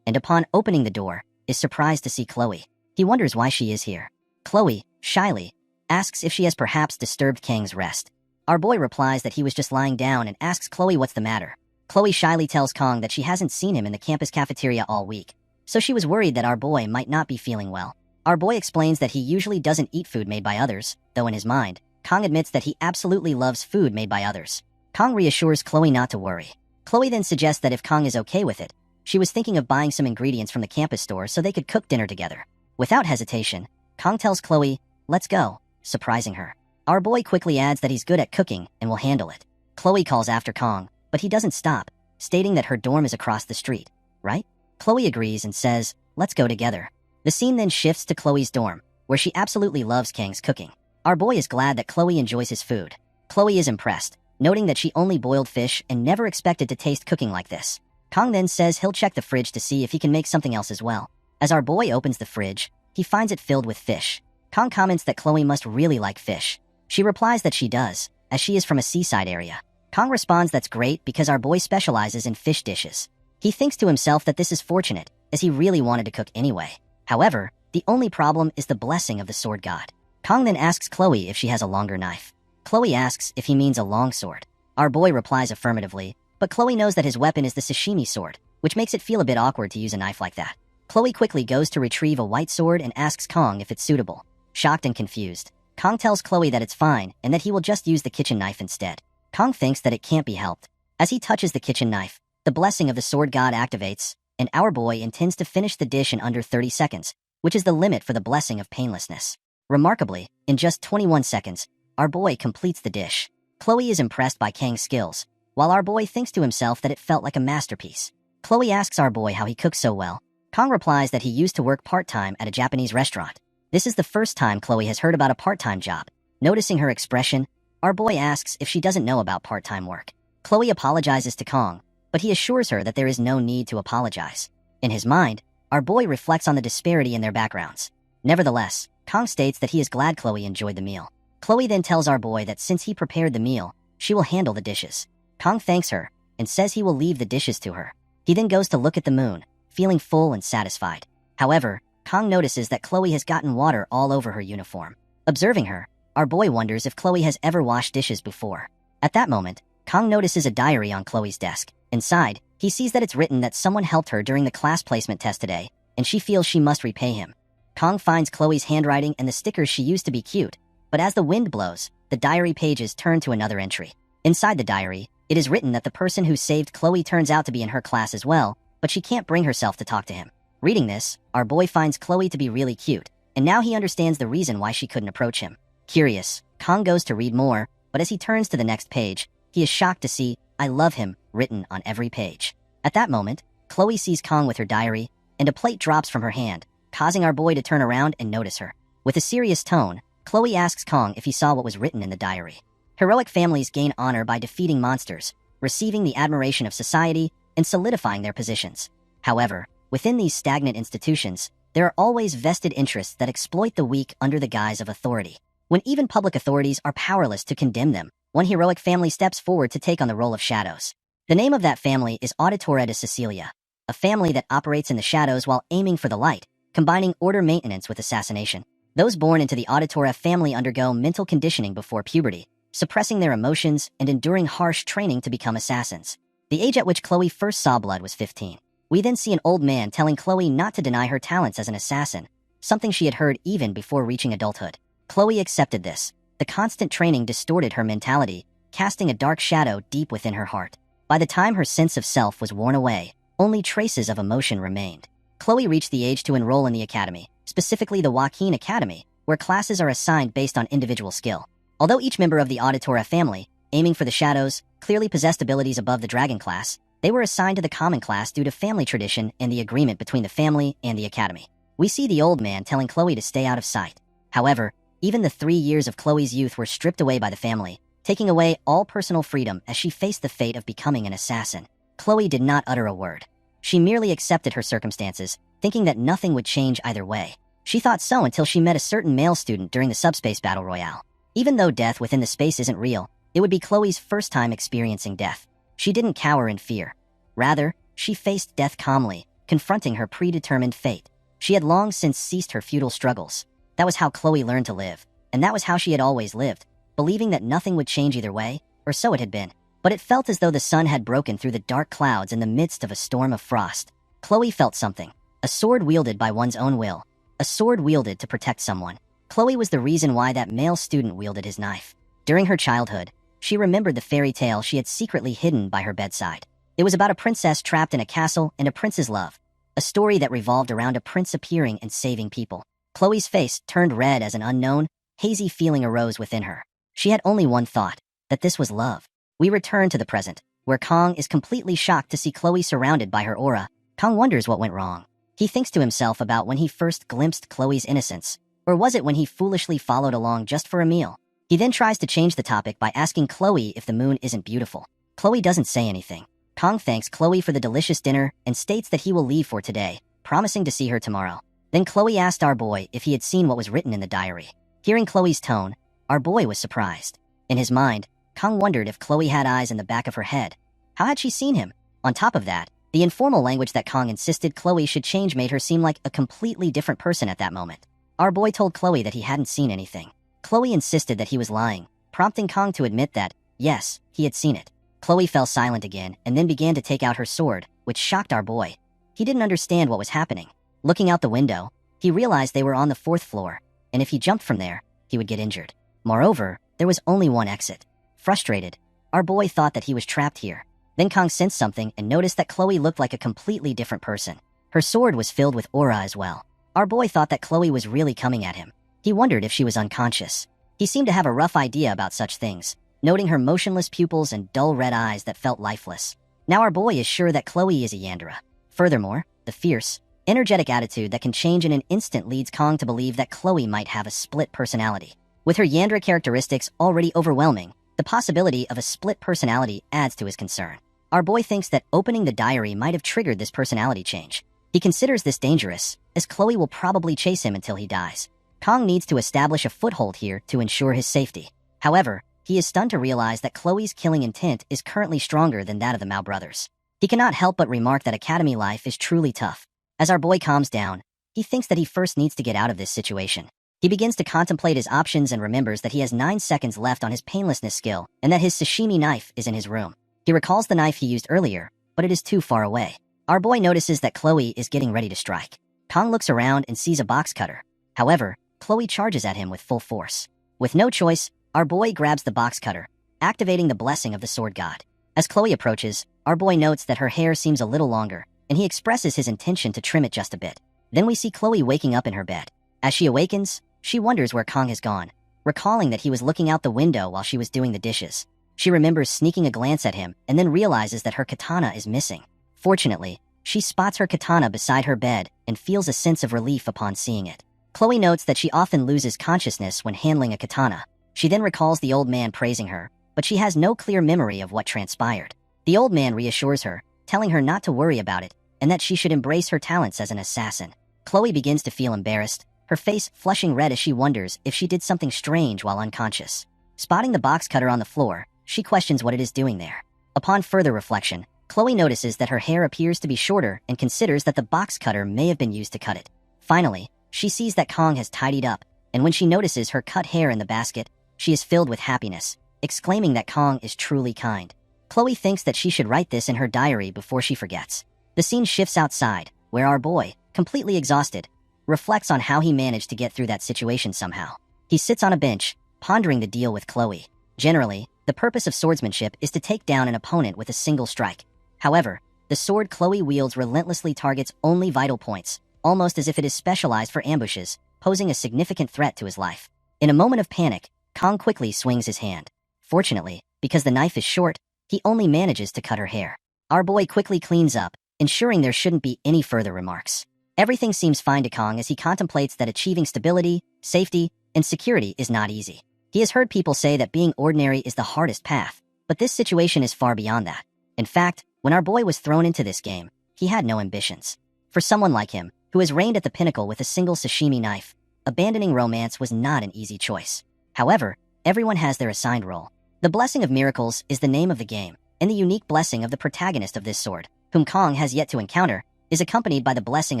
And upon opening the door, is surprised to see Chloe. He wonders why she is here. Chloe, shyly, asks if she has perhaps disturbed Kang's rest. Our boy replies that he was just lying down and asks Chloe what's the matter. Chloe shyly tells Kong that she hasn't seen him in the campus cafeteria all week, so she was worried that our boy might not be feeling well. Our boy explains that he usually doesn't eat food made by others, though in his mind, Kong admits that he absolutely loves food made by others. Kong reassures Chloe not to worry. Chloe then suggests that if Kong is okay with it, she was thinking of buying some ingredients from the campus store so they could cook dinner together. Without hesitation, Kong tells Chloe, "Let's go," surprising her. Our boy quickly adds that he's good at cooking and will handle it. Chloe calls after Kong, but he doesn't stop, stating that her dorm is across the street, right? Chloe agrees and says, "Let's go together." The scene then shifts to Chloe's dorm, where she absolutely loves Kang's cooking. Our boy is glad that Chloe enjoys his food. Chloe is impressed, noting that she only boiled fish and never expected to taste cooking like this. Kong then says he'll check the fridge to see if he can make something else as well. As our boy opens the fridge, he finds it filled with fish. Kong comments that Chloe must really like fish. She replies that she does, as she is from a seaside area. Kong responds that's great because our boy specializes in fish dishes. He thinks to himself that this is fortunate, as he really wanted to cook anyway. However, the only problem is the blessing of the sword god. Kong then asks Chloe if she has a longer knife. Chloe asks if he means a long sword. Our boy replies affirmatively, but Chloe knows that his weapon is the Sashimi sword, which makes it feel a bit awkward to use a knife like that. Chloe quickly goes to retrieve a white sword and asks Kong if it's suitable. Shocked and confused, Kong tells Chloe that it's fine and that he will just use the kitchen knife instead. Kong thinks that it can't be helped. As he touches the kitchen knife, the blessing of the sword god activates, and our boy intends to finish the dish in under 30 seconds, which is the limit for the blessing of painlessness. Remarkably, in just 21 seconds, our boy completes the dish. Chloe is impressed by Kang's skills, while our boy thinks to himself that it felt like a masterpiece. Chloe asks our boy how he cooks so well. Kong replies that he used to work part-time at a Japanese restaurant. This is the first time Chloe has heard about a part-time job. Noticing her expression, our boy asks if she doesn't know about part-time work. Chloe apologizes to Kong, but he assures her that there is no need to apologize. In his mind, our boy reflects on the disparity in their backgrounds. Nevertheless, Kong states that he is glad Chloe enjoyed the meal. Chloe then tells our boy that since he prepared the meal, she will handle the dishes. Kong thanks her and says he will leave the dishes to her. He then goes to look at the moon, feeling full and satisfied. However, Kong notices that Chloe has gotten water all over her uniform. Observing her, our boy wonders if Chloe has ever washed dishes before. At that moment, Kong notices a diary on Chloe's desk. Inside, he sees that it's written that someone helped her during the class placement test today, and she feels she must repay him. Kong finds Chloe's handwriting and the stickers she used to be cute, but as the wind blows, the diary pages turn to another entry. Inside the diary, it is written that the person who saved Chloe turns out to be in her class as well, but she can't bring herself to talk to him. Reading this, our boy finds Chloe to be really cute, and now he understands the reason why she couldn't approach him. Curious, Kong goes to read more, but as he turns to the next page, he is shocked to see, "I love him," written on every page. At that moment, Chloe sees Kong with her diary, and a plate drops from her hand, causing our boy to turn around and notice her. With a serious tone, Chloe asks Kong if he saw what was written in the diary. Heroic families gain honor by defeating monsters, receiving the admiration of society, and solidifying their positions. However, within these stagnant institutions, there are always vested interests that exploit the weak under the guise of authority. When even public authorities are powerless to condemn them, one heroic family steps forward to take on the role of shadows. The name of that family is Auditora de Sicilia, a family that operates in the shadows while aiming for the light, combining order maintenance with assassination. Those born into the Auditora family undergo mental conditioning before puberty, suppressing their emotions and enduring harsh training to become assassins. The age at which Chloe first saw blood was 15. We then see an old man telling Chloe not to deny her talents as an assassin, something she had heard even before reaching adulthood. Chloe accepted this, The constant training distorted her mentality, casting a dark shadow deep within her heart. By the time her sense of self was worn away, only traces of emotion remained. Chloe reached the age to enroll in the academy, specifically the Joaquin Academy, where classes are assigned based on individual skill. Although each member of the Auditora family, aiming for the shadows, clearly possessed abilities above the dragon class, they were assigned to the common class due to family tradition and the agreement between the family and the academy. We see the old man telling Chloe to stay out of sight. However, even the 3 years of Chloe's youth were stripped away by the family, taking away all personal freedom as she faced the fate of becoming an assassin. Chloe did not utter a word. She merely accepted her circumstances, thinking that nothing would change either way. She thought so until she met a certain male student during the subspace battle royale. Even though death within the space isn't real, it would be Chloe's first time experiencing death. She didn't cower in fear. Rather, she faced death calmly, confronting her predetermined fate. She had long since ceased her futile struggles. That was how Chloe learned to live, and that was how she had always lived, believing that nothing would change either way, or so it had been. But it felt as though the sun had broken through the dark clouds in the midst of a storm of frost. Chloe felt something. A sword wielded by one's own will. A sword wielded to protect someone. Chloe was the reason why that male student wielded his knife. During her childhood, she remembered the fairy tale she had secretly hidden by her bedside. It was about a princess trapped in a castle and a prince's love. A story that revolved around a prince appearing and saving people. Chloe's face turned red as an unknown, hazy feeling arose within her. She had only one thought, that this was love. We return to the present, where Kong is completely shocked to see Chloe surrounded by her aura. Kong wonders what went wrong. He thinks to himself about when he first glimpsed Chloe's innocence. Or was it when he foolishly followed along just for a meal? He then tries to change the topic by asking Chloe if the moon isn't beautiful. Chloe doesn't say anything. Kong thanks Chloe for the delicious dinner and states that he will leave for today, promising to see her tomorrow. Then Chloe asked our boy if he had seen what was written in the diary. Hearing Chloe's tone, our boy was surprised. In his mind, Kong wondered if Chloe had eyes in the back of her head. How had she seen him? On top of that, the informal language that Kong insisted Chloe should change made her seem like a completely different person at that moment. Our boy told Chloe that he hadn't seen anything. Chloe insisted that he was lying, prompting Kong to admit that, yes, he had seen it. Chloe fell silent again and then began to take out her sword, which shocked our boy. He didn't understand what was happening. Looking out the window, he realized they were on the 4th floor, and if he jumped from there, he would get injured. Moreover, there was only one exit. Frustrated, our boy thought that he was trapped here. Then Kong sensed something and noticed that Chloe looked like a completely different person. Her sword was filled with aura as well. Our boy thought that Chloe was really coming at him. He wondered if she was unconscious. He seemed to have a rough idea about such things, noting her motionless pupils and dull red eyes that felt lifeless. Now our boy is sure that Chloe is a Yandere. Furthermore, the fierce, energetic attitude that can change in an instant leads Kong to believe that Chloe might have a split personality. With her Yandere characteristics already overwhelming, the possibility of a split personality adds to his concern. Our boy thinks that opening the diary might have triggered this personality change. He considers this dangerous, as Chloe will probably chase him until he dies. Kong needs to establish a foothold here to ensure his safety. However, he is stunned to realize that Chloe's killing intent is currently stronger than that of the Mao brothers. He cannot help but remark that academy life is truly tough. As our boy calms down, he thinks that he first needs to get out of this situation. He begins to contemplate his options and remembers that he has 9 seconds left on his painlessness skill and that his sashimi knife is in his room. He recalls the knife he used earlier, but it is too far away. Our boy notices that Chloe is getting ready to strike. Kong looks around and sees a box cutter. However, Chloe charges at him with full force. With no choice, our boy grabs the box cutter, activating the blessing of the sword god. As Chloe approaches, our boy notes that her hair seems a little longer, and he expresses his intention to trim it just a bit. Then we see Chloe waking up in her bed. As she awakens, she wonders where Kong has gone, recalling that he was looking out the window while she was doing the dishes. She remembers sneaking a glance at him and then realizes that her katana is missing. Fortunately, she spots her katana beside her bed and feels a sense of relief upon seeing it. Chloe notes that she often loses consciousness when handling a katana. She then recalls the old man praising her, but she has no clear memory of what transpired. The old man reassures her, telling her not to worry about it and that she should embrace her talents as an assassin. Chloe begins to feel embarrassed, her face flushing red as she wonders if she did something strange while unconscious. Spotting the box cutter on the floor, she questions what it is doing there. Upon further reflection, Chloe notices that her hair appears to be shorter and considers that the box cutter may have been used to cut it. Finally, she sees that Kong has tidied up, and when she notices her cut hair in the basket, she is filled with happiness, exclaiming that Kong is truly kind. Chloe thinks that she should write this in her diary before she forgets. The scene shifts outside, where our boy, completely exhausted, reflects on how he managed to get through that situation somehow. He sits on a bench, pondering the deal with Chloe. Generally, the purpose of swordsmanship is to take down an opponent with a single strike. However, the sword Chloe wields relentlessly targets only vital points, almost as if it is specialized for ambushes, posing a significant threat to his life. In a moment of panic, Kong quickly swings his hand. Fortunately, because the knife is short, he only manages to cut her hair. Our boy quickly cleans up, ensuring there shouldn't be any further remarks. Everything seems fine to Kong as he contemplates that achieving stability, safety, and security is not easy. He has heard people say that being ordinary is the hardest path, but this situation is far beyond that. In fact, when our boy was thrown into this game, he had no ambitions. For someone like him, who has reigned at the pinnacle with a single sashimi knife, abandoning romance was not an easy choice. However, everyone has their assigned role. The Blessing of Miracles is the name of the game, and the unique blessing of the protagonist of this sword, whom Kong has yet to encounter, is accompanied by the Blessing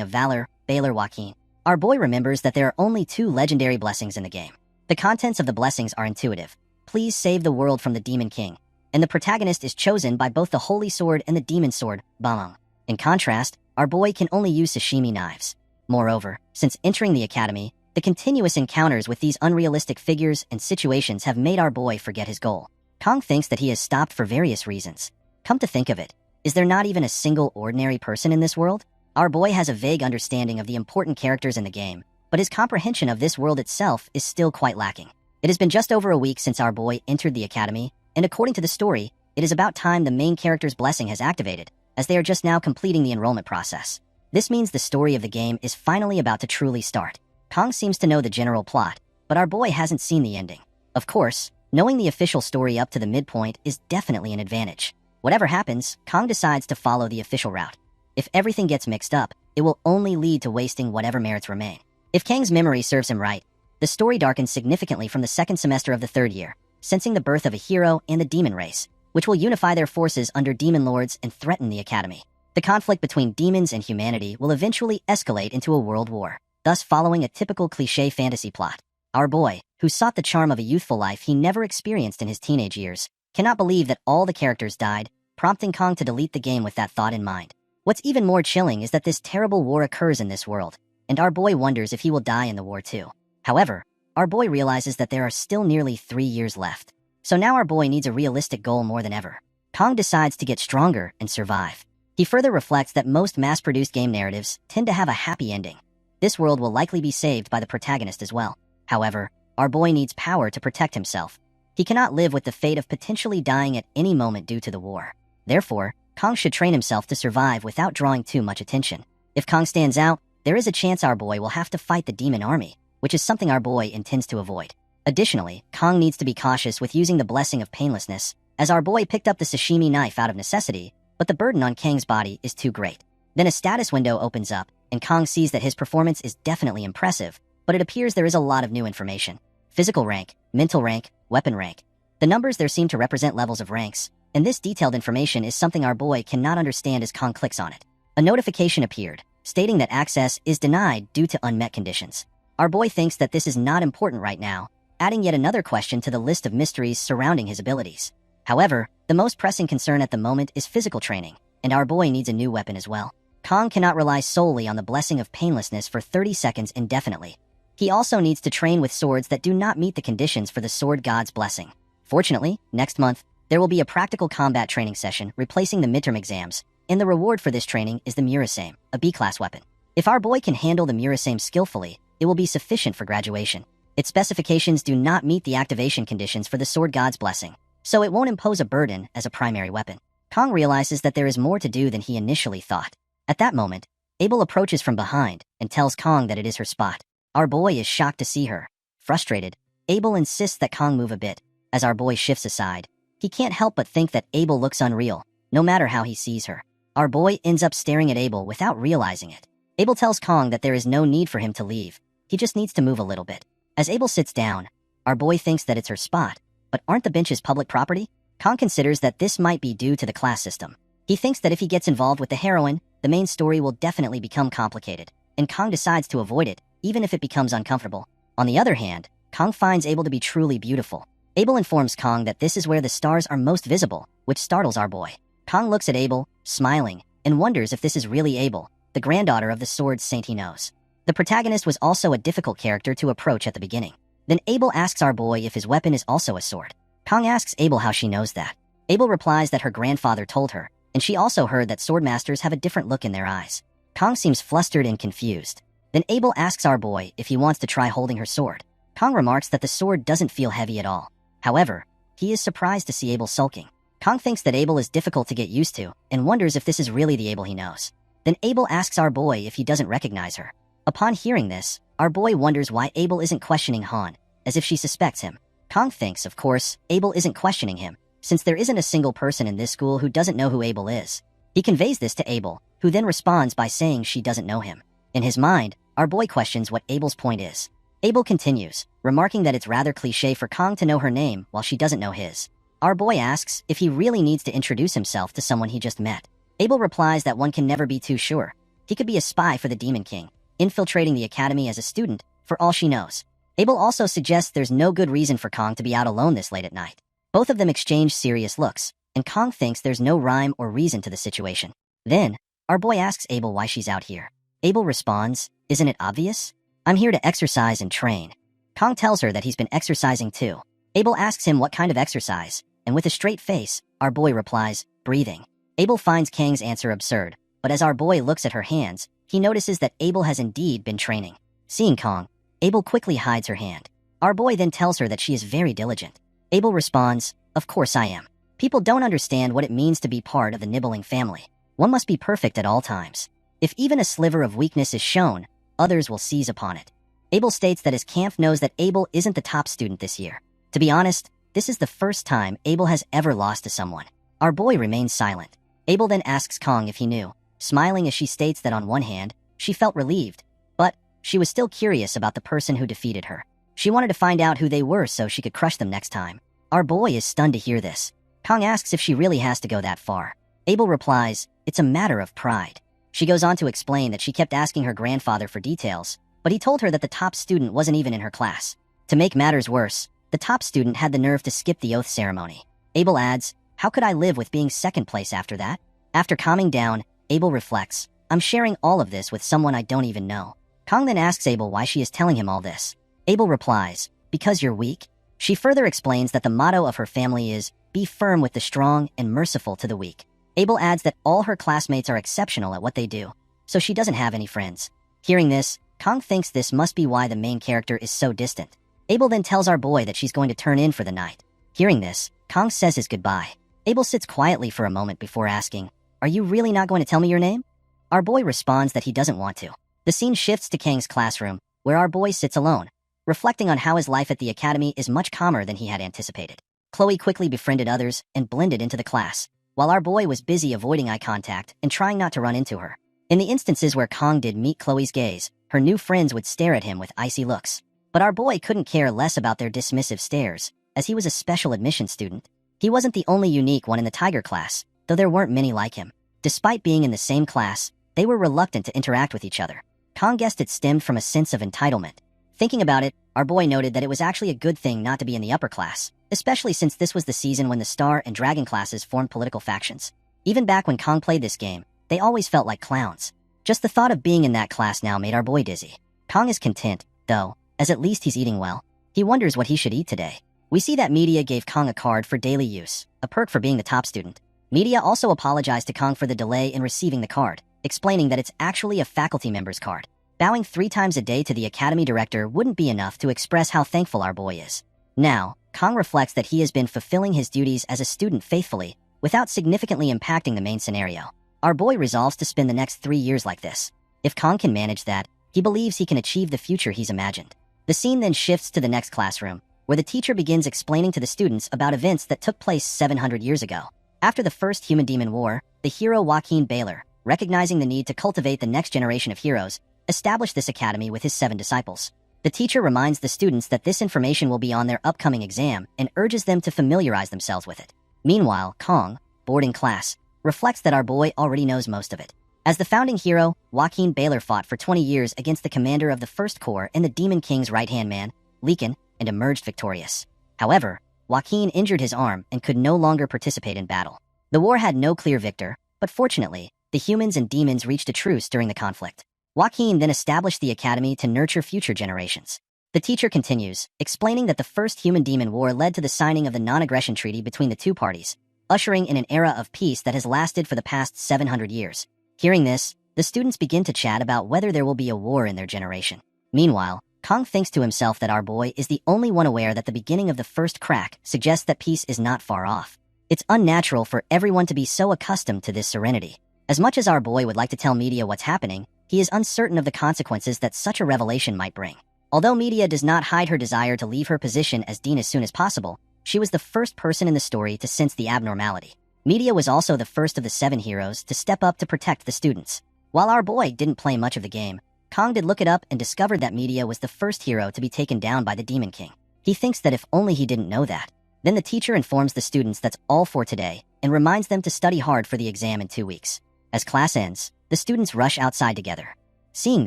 of Valor, Baylor Joaquin. Our boy remembers that there are only 2 legendary blessings in the game. The contents of the blessings are intuitive. Please save the world from the Demon King. And the protagonist is chosen by both the Holy Sword and the Demon Sword, Bamang. In contrast, our boy can only use sashimi knives. Moreover, since entering the academy, the continuous encounters with these unrealistic figures and situations have made our boy forget his goal. Kong thinks that he has stopped for various reasons. Come to think of it, is there not even a single ordinary person in this world? Our boy has a vague understanding of the important characters in the game, but his comprehension of this world itself is still quite lacking. It has been just over a week since our boy entered the academy, and according to the story, it is about time the main character's blessing has activated, as they are just now completing the enrollment process. This means the story of the game is finally about to truly start. Kong seems to know the general plot, but our boy hasn't seen the ending. Of course, knowing the official story up to the midpoint is definitely an advantage. Whatever happens, Kong decides to follow the official route. If everything gets mixed up, it will only lead to wasting whatever merits remain. If Kang's memory serves him right, the story darkens significantly from the second semester of the 3rd year, sensing the birth of a hero and the demon race, which will unify their forces under demon lords and threaten the academy. The conflict between demons and humanity will eventually escalate into a world war, thus following a typical cliché fantasy plot. Our boy, who sought the charm of a youthful life he never experienced in his teenage years, cannot believe that all the characters died, prompting Kong to delete the game with that thought in mind. What's even more chilling is that this terrible war occurs in this world, and our boy wonders if he will die in the war too. However, our boy realizes that there are still nearly 3 years left. So now our boy needs a realistic goal more than ever. Kong decides to get stronger and survive. He further reflects that most mass-produced game narratives tend to have a happy ending. This world will likely be saved by the protagonist as well. However, our boy needs power to protect himself. He cannot live with the fate of potentially dying at any moment due to the war. Therefore, Kong should train himself to survive without drawing too much attention. If Kong stands out, there is a chance our boy will have to fight the demon army, which is something our boy intends to avoid. Additionally, Kong needs to be cautious with using the Blessing of Painlessness, as our boy picked up the sashimi knife out of necessity, but the burden on Kang's body is too great. Then a status window opens up, and Kong sees that his performance is definitely impressive, but it appears there is a lot of new information. Physical rank, mental rank, weapon rank. The numbers there seem to represent levels of ranks, and this detailed information is something our boy cannot understand as Kong clicks on it. A notification appeared, stating that access is denied due to unmet conditions. Our boy thinks that this is not important right now, adding yet another question to the list of mysteries surrounding his abilities. However, the most pressing concern at the moment is physical training, and our boy needs a new weapon as well. Kong cannot rely solely on the Blessing of Painlessness for 30 seconds indefinitely. He also needs to train with swords that do not meet the conditions for the Sword God's Blessing. Fortunately, next month, there will be a practical combat training session replacing the midterm exams, and the reward for this training is the Murasame, a B-class weapon. If our boy can handle the Murasame skillfully, it will be sufficient for graduation. Its specifications do not meet the activation conditions for the Sword God's Blessing, so it won't impose a burden as a primary weapon. Kong realizes that there is more to do than he initially thought. At that moment, Abel approaches from behind and tells Kong that it is her spot. Our boy is shocked to see her. Frustrated, Abel insists that Kong move a bit. As our boy shifts aside, he can't help but think that Abel looks unreal, no matter how he sees her. Our boy ends up staring at Abel without realizing it. Abel tells Kong that there is no need for him to leave. He just needs to move a little bit. As Abel sits down, our boy thinks that it's her spot, but aren't the benches public property? Kong considers that this might be due to the class system. He thinks that if he gets involved with the heroine, the main story will definitely become complicated, and Kong decides to avoid it, even if it becomes uncomfortable. On the other hand, Kong finds Abel to be truly beautiful. Abel informs Kong that this is where the stars are most visible, which startles our boy. Kong looks at Abel, smiling, and wonders if this is really Abel, the granddaughter of the sword saint he knows. The protagonist was also a difficult character to approach at the beginning. Then Abel asks our boy if his weapon is also a sword. Kong asks Abel how she knows that. Abel replies that her grandfather told her, and she also heard that swordmasters have a different look in their eyes. Kong seems flustered and confused. Then Abel asks our boy if he wants to try holding her sword. Kong remarks that the sword doesn't feel heavy at all. However, he is surprised to see Abel sulking. Kong thinks that Abel is difficult to get used to and wonders if this is really the Abel he knows. Then Abel asks our boy if he doesn't recognize her. Upon hearing this, our boy wonders why Abel isn't questioning Han, as if she suspects him. Kong thinks, of course, Abel isn't questioning him, since there isn't a single person in this school who doesn't know who Abel is. He conveys this to Abel, who then responds by saying she doesn't know him. In his mind, our boy questions what Abel's point is. Abel continues, remarking that it's rather cliché for Kong to know her name while she doesn't know his. Our boy asks if he really needs to introduce himself to someone he just met. Abel replies that one can never be too sure. He could be a spy for the Demon King, infiltrating the academy as a student, for all she knows. Abel also suggests there's no good reason for Kong to be out alone this late at night. Both of them exchange serious looks, and Kong thinks there's no rhyme or reason to the situation. Then, our boy asks Abel why she's out here. Abel responds, "Isn't it obvious? I'm here to exercise and train." Kong tells her that he's been exercising too. Abel asks him what kind of exercise, and with a straight face, our boy replies, "Breathing." Abel finds Kang's answer absurd, but as our boy looks at her hands, he notices that Abel has indeed been training. Seeing Kong, Abel quickly hides her hand. Our boy then tells her that she is very diligent. Abel responds, "Of course I am. People don't understand what it means to be part of the nibbling family. One must be perfect at all times. If even a sliver of weakness is shown, others will seize upon it." Abel states that his camp knows that Abel isn't the top student this year. To be honest, this is the first time Abel has ever lost to someone. Our boy remains silent. Abel then asks Kong if he knew, smiling as she states that on one hand, she felt relieved, but she was still curious about the person who defeated her. She wanted to find out who they were so she could crush them next time. Our boy is stunned to hear this. Kong asks if she really has to go that far. Abel replies, "It's a matter of pride." She goes on to explain that she kept asking her grandfather for details, but he told her that the top student wasn't even in her class. To make matters worse, the top student had the nerve to skip the oath ceremony. Abel adds, "How could I live with being second place after that?" After calming down, Abel reflects, "I'm sharing all of this with someone I don't even know." Kong then asks Abel why she is telling him all this. Abel replies, "Because you're weak." She further explains that the motto of her family is, "Be firm with the strong and merciful to the weak." Abel adds that all her classmates are exceptional at what they do, so she doesn't have any friends. Hearing this, Kong thinks this must be why the main character is so distant. Abel then tells our boy that she's going to turn in for the night. Hearing this, Kong says his goodbye. Abel sits quietly for a moment before asking, "Are you really not going to tell me your name?" Our boy responds that he doesn't want to. The scene shifts to Kang's classroom, where our boy sits alone, reflecting on how his life at the academy is much calmer than he had anticipated. Chloe quickly befriended others and blended into the class, while our boy was busy avoiding eye contact and trying not to run into her. In the instances where Kong did meet Chloe's gaze, her new friends would stare at him with icy looks. But our boy couldn't care less about their dismissive stares, as he was a special admission student. He wasn't the only unique one in the Tiger class, though there weren't many like him. Despite being in the same class, they were reluctant to interact with each other. Kong guessed it stemmed from a sense of entitlement. Thinking about it, our boy noted that it was actually a good thing not to be in the upper class, especially since this was the season when the Star and Dragon classes formed political factions. Even back when Kong played this game, they always felt like clowns. Just the thought of being in that class now made our boy dizzy. Kong is content, though, as at least he's eating well. He wonders what he should eat today. We see that Media gave Kong a card for daily use, a perk for being the top student. Media also apologized to Kong for the delay in receiving the card, explaining that it's actually a faculty member's card. Bowing 3 times a day to the academy director wouldn't be enough to express how thankful our boy is. Now, Kong reflects that he has been fulfilling his duties as a student faithfully, without significantly impacting the main scenario. Our boy resolves to spend the next 3 years like this. If Kong can manage that, he believes he can achieve the future he's imagined. The scene then shifts to the next classroom, where the teacher begins explaining to the students about events that took place 700 years ago. After the first Human-Demon War, the hero Joaquin Baylor, recognizing the need to cultivate the next generation of heroes, established this academy with his 7 disciples. The teacher reminds the students that this information will be on their upcoming exam and urges them to familiarize themselves with it. Meanwhile, Kong, bored in class, reflects that our boy already knows most of it. As the founding hero, Joaquin Baylor fought for 20 years against the commander of the First Corps and the Demon King's right-hand man, Leekin, and emerged victorious. However, Joaquin injured his arm and could no longer participate in battle. The war had no clear victor, but fortunately, the humans and demons reached a truce during the conflict. Joaquin then established the academy to nurture future generations. The teacher continues, explaining that the first human-demon war led to the signing of the non-aggression treaty between the two parties, ushering in an era of peace that has lasted for the past 700 years. Hearing this, the students begin to chat about whether there will be a war in their generation. Meanwhile, Kong thinks to himself that our boy is the only one aware that the beginning of the first crack suggests that peace is not far off. It's unnatural for everyone to be so accustomed to this serenity. As much as our boy would like to tell media what's happening, he is uncertain of the consequences that such a revelation might bring. Although media does not hide her desire to leave her position as dean as soon as possible, she was the first person in the story to sense the abnormality. Media was also the first of the 7 heroes to step up to protect the students. While our boy didn't play much of the game, Kong did look it up and discovered that Media was the first hero to be taken down by the Demon King. He thinks that if only he didn't know that. Then the teacher informs the students that's all for today and reminds them to study hard for the exam in 2 weeks. As class ends, the students rush outside together. Seeing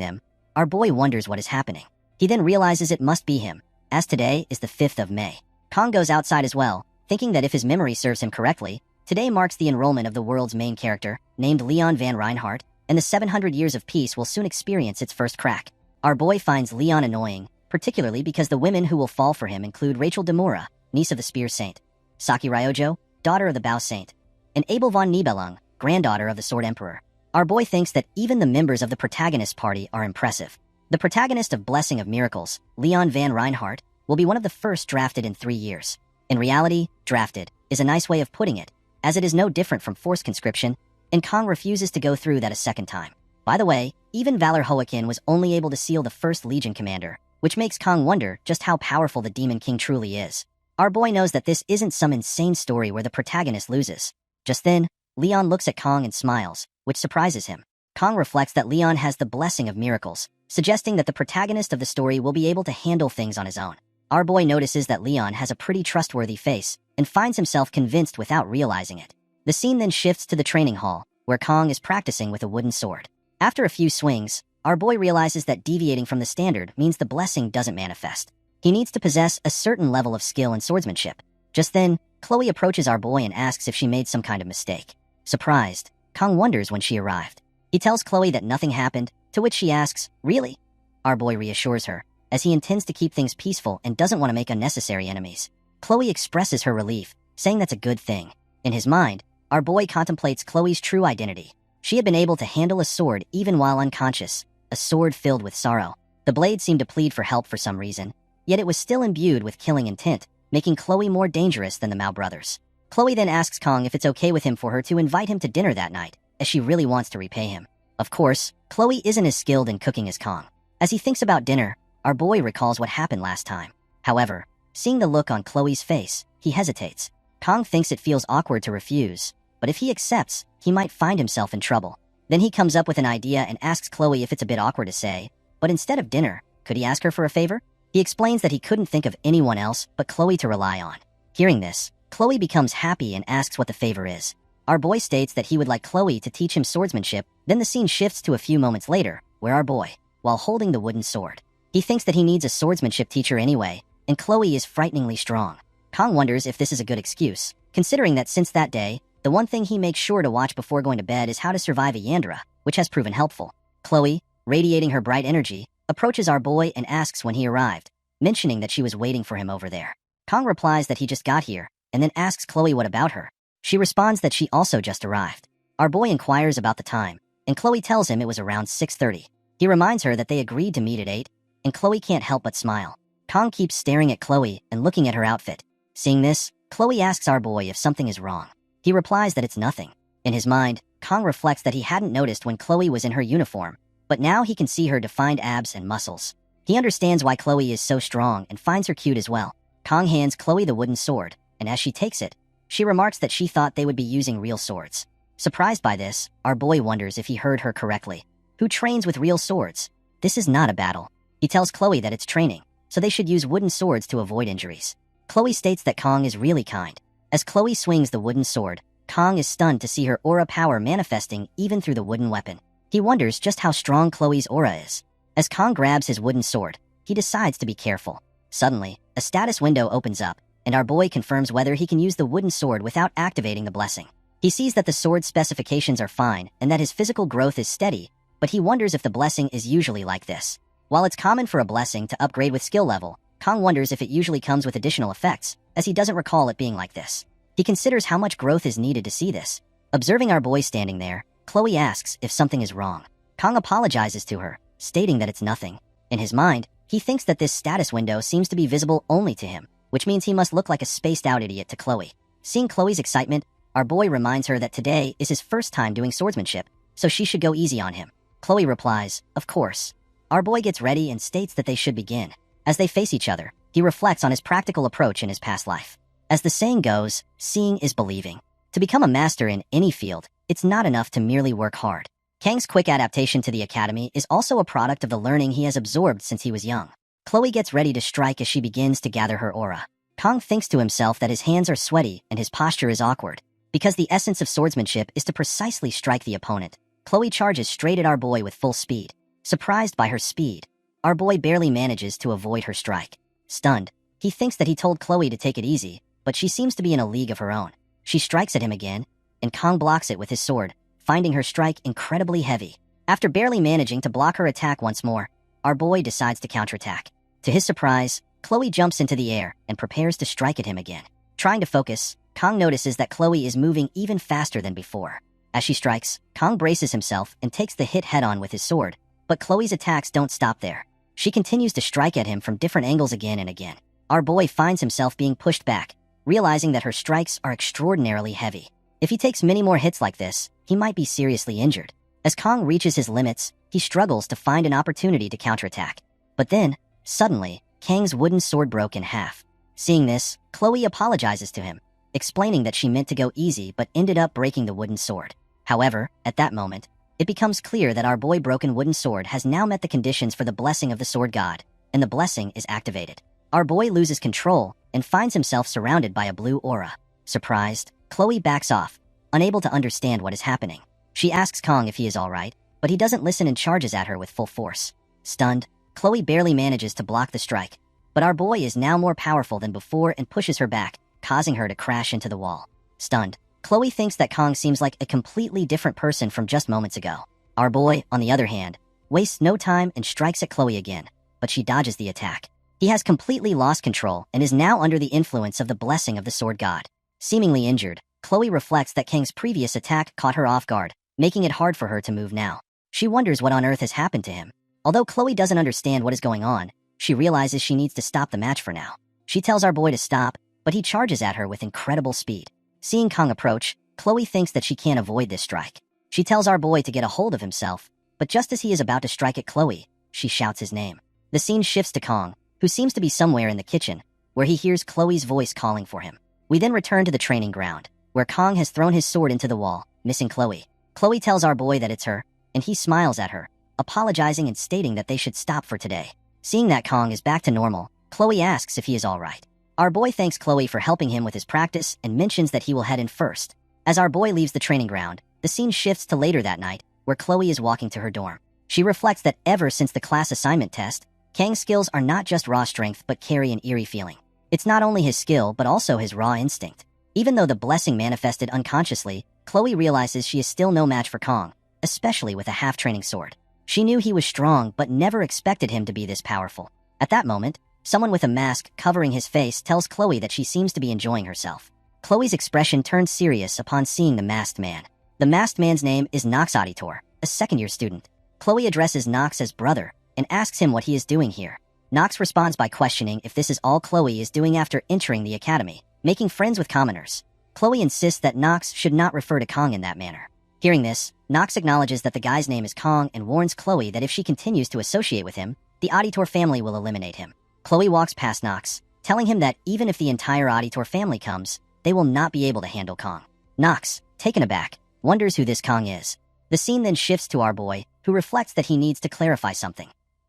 them, our boy wonders what is happening. He then realizes it must be him, as today is the 5th of May. Kong goes outside as well, thinking that if his memory serves him correctly, today marks the enrollment of the world's main character, named Leon Van Reinhardt, and the 700 years of peace will soon experience its first crack. Our boy finds Leon annoying, particularly because the women who will fall for him include Rachel Demura, niece of the Spear Saint, Saki Ryojo, daughter of the Bow Saint, and Abel von Nibelung, granddaughter of the Sword Emperor. Our boy thinks that even the members of the protagonist party are impressive. The protagonist of Blessing of Miracles, Leon Van Reinhardt, will be one of the first drafted in 3 years. In reality, drafted is a nice way of putting it, as it is no different from forced conscription, and Kong refuses to go through that a second time. By the way, even Valor Hoakin was only able to seal the first Legion commander, which makes Kong wonder just how powerful the Demon King truly is. Our boy knows that this isn't some insane story where the protagonist loses. Just then, Leon looks at Kong and smiles, which surprises him. Kong reflects that Leon has the Blessing of Miracles, suggesting that the protagonist of the story will be able to handle things on his own. Our boy notices that Leon has a pretty trustworthy face and finds himself convinced without realizing it. The scene then shifts to the training hall, where Kong is practicing with a wooden sword. After a few swings, our boy realizes that deviating from the standard means the blessing doesn't manifest. He needs to possess a certain level of skill and swordsmanship. Just then, Chloe approaches our boy and asks if she made some kind of mistake. Surprised, Kong wonders when she arrived. He tells Chloe that nothing happened, to which she asks, "Really?" Our boy reassures her, as he intends to keep things peaceful and doesn't want to make unnecessary enemies. Chloe expresses her relief, saying that's a good thing. In his mind, our boy contemplates Chloe's true identity. She had been able to handle a sword even while unconscious, a sword filled with sorrow. The blade seemed to plead for help for some reason, yet it was still imbued with killing intent, making Chloe more dangerous than the Mao brothers. Chloe then asks Kong if it's okay with him for her to invite him to dinner that night, as she really wants to repay him. Of course, Chloe isn't as skilled in cooking as Kong. As he thinks about dinner, our boy recalls what happened last time. However, seeing the look on Chloe's face, he hesitates. Kong thinks it feels awkward to refuse, but if he accepts, he might find himself in trouble. Then he comes up with an idea and asks Chloe if it's a bit awkward to say, but instead of dinner, could he ask her for a favor? He explains that he couldn't think of anyone else but Chloe to rely on. Hearing this, Chloe becomes happy and asks what the favor is. Our boy states that he would like Chloe to teach him swordsmanship, then the scene shifts to a few moments later, where our boy, while holding the wooden sword. He thinks that he needs a swordsmanship teacher anyway, and Chloe is frighteningly strong. Kong wonders if this is a good excuse, considering that since that day, the one thing he makes sure to watch before going to bed is how to survive a Yandra, which has proven helpful. Chloe, radiating her bright energy, approaches our boy and asks when he arrived, mentioning that she was waiting for him over there. Kong replies that he just got here, and then asks Chloe what about her. She responds that she also just arrived. Our boy inquires about the time, and Chloe tells him it was around 6:30. He reminds her that they agreed to meet at 8, and Chloe can't help but smile. Kong keeps staring at Chloe and looking at her outfit. Seeing this, Chloe asks our boy if something is wrong. He replies that it's nothing. In his mind, Kong reflects that he hadn't noticed when Chloe was in her uniform, but now he can see her defined abs and muscles. He understands why Chloe is so strong and finds her cute as well. Kong hands Chloe the wooden sword, and as she takes it, she remarks that she thought they would be using real swords. Surprised by this, our boy wonders if he heard her correctly. Who trains with real swords? This is not a battle. He tells Chloe that it's training, so they should use wooden swords to avoid injuries. Chloe states that Kong is really kind. As Chloe swings the wooden sword, Kong is stunned to see her aura power manifesting even through the wooden weapon. He wonders just how strong Chloe's aura is. As Kong grabs his wooden sword, he decides to be careful. Suddenly, a status window opens up, and our boy confirms whether he can use the wooden sword without activating the blessing. He sees that the sword's specifications are fine and that his physical growth is steady, but he wonders if the blessing is usually like this. While it's common for a blessing to upgrade with skill level, Kong wonders if it usually comes with additional effects, as he doesn't recall it being like this. He considers how much growth is needed to see this. Observing our boy standing there, Chloe asks if something is wrong. Kong apologizes to her, stating that it's nothing. In his mind, he thinks that this status window seems to be visible only to him, which means he must look like a spaced-out idiot to Chloe. Seeing Chloe's excitement, our boy reminds her that today is his first time doing swordsmanship, so she should go easy on him. Chloe replies, "Of course." Our boy gets ready and states that they should begin. As they face each other, he reflects on his practical approach in his past life. As the saying goes, seeing is believing. To become a master in any field, it's not enough to merely work hard. Kang's quick adaptation to the academy is also a product of the learning he has absorbed since he was young. Chloe gets ready to strike as she begins to gather her aura. Kong thinks to himself that his hands are sweaty and his posture is awkward, because the essence of swordsmanship is to precisely strike the opponent. Chloe charges straight at our boy with full speed. Surprised by her speed, our boy barely manages to avoid her strike. Stunned, he thinks that he told Chloe to take it easy, but she seems to be in a league of her own. She strikes at him again, and Kong blocks it with his sword, finding her strike incredibly heavy. After barely managing to block her attack once more, our boy decides to counterattack. To his surprise, Chloe jumps into the air and prepares to strike at him again. Trying to focus, Kong notices that Chloe is moving even faster than before. As she strikes, Kong braces himself and takes the hit head-on with his sword, but Chloe's attacks don't stop there. She continues to strike at him from different angles again and again. Our boy finds himself being pushed back, realizing that her strikes are extraordinarily heavy. If he takes many more hits like this, he might be seriously injured. As Kong reaches his limits, he struggles to find an opportunity to counterattack. But then, suddenly, Kang's wooden sword broke in half. Seeing this, Chloe apologizes to him, explaining that she meant to go easy but ended up breaking the wooden sword. However, at that moment, it becomes clear that our boy's broken wooden sword has now met the conditions for the blessing of the sword god, and the blessing is activated. Our boy loses control and finds himself surrounded by a blue aura. Surprised, Chloe backs off, unable to understand what is happening. She asks Kong if he is alright, but he doesn't listen and charges at her with full force. Stunned, Chloe barely manages to block the strike, but our boy is now more powerful than before and pushes her back, causing her to crash into the wall. Stunned, Chloe thinks that Kong seems like a completely different person from just moments ago. Our boy, on the other hand, wastes no time and strikes at Chloe again, but she dodges the attack. He has completely lost control and is now under the influence of the blessing of the sword god. Seemingly injured, Chloe reflects that Kang's previous attack caught her off guard, making it hard for her to move now. She wonders what on earth has happened to him. Although Chloe doesn't understand what is going on, she realizes she needs to stop the match for now. She tells our boy to stop, but he charges at her with incredible speed. Seeing Kong approach, Chloe thinks that she can't avoid this strike. She tells our boy to get a hold of himself, but just as he is about to strike at Chloe, she shouts his name. The scene shifts to Kong, who seems to be somewhere in the kitchen, where he hears Chloe's voice calling for him. We then return to the training ground, where Kong has thrown his sword into the wall, missing Chloe. Chloe tells our boy that it's her, and he smiles at her, apologizing and stating that they should stop for today. Seeing that Kong is back to normal, Chloe asks if he is alright. Our boy thanks Chloe for helping him with his practice and mentions that he will head in first. As our boy leaves the training ground, the scene shifts to later that night, where Chloe is walking to her dorm. She reflects that ever since the class assignment test, Kang's skills are not just raw strength but carry an eerie feeling. It's not only his skill but also his raw instinct. Even though the blessing manifested unconsciously, Chloe realizes she is still no match for Kong, especially with a half-training sword. She knew he was strong but never expected him to be this powerful. At that moment, someone with a mask covering his face tells Chloe that she seems to be enjoying herself. Chloe's expression turns serious upon seeing the masked man. The masked man's name is Nox Auditor, a second-year student. Chloe addresses Nox as brother and asks him what he is doing here. Nox responds by questioning if this is all Chloe is doing after entering the academy, making friends with commoners. Chloe insists that Nox should not refer to Kong in that manner. Hearing this, Nox acknowledges that the guy's name is Kong and warns Chloe that if she continues to associate with him, the Auditor family will eliminate him. Chloe walks past Nox, telling him that even if the entire Auditor family comes, they will not be able to handle Kong. Nox, taken aback, wonders who this Kong is. The scene then shifts to our boy, who reflects that he needs to clarify something.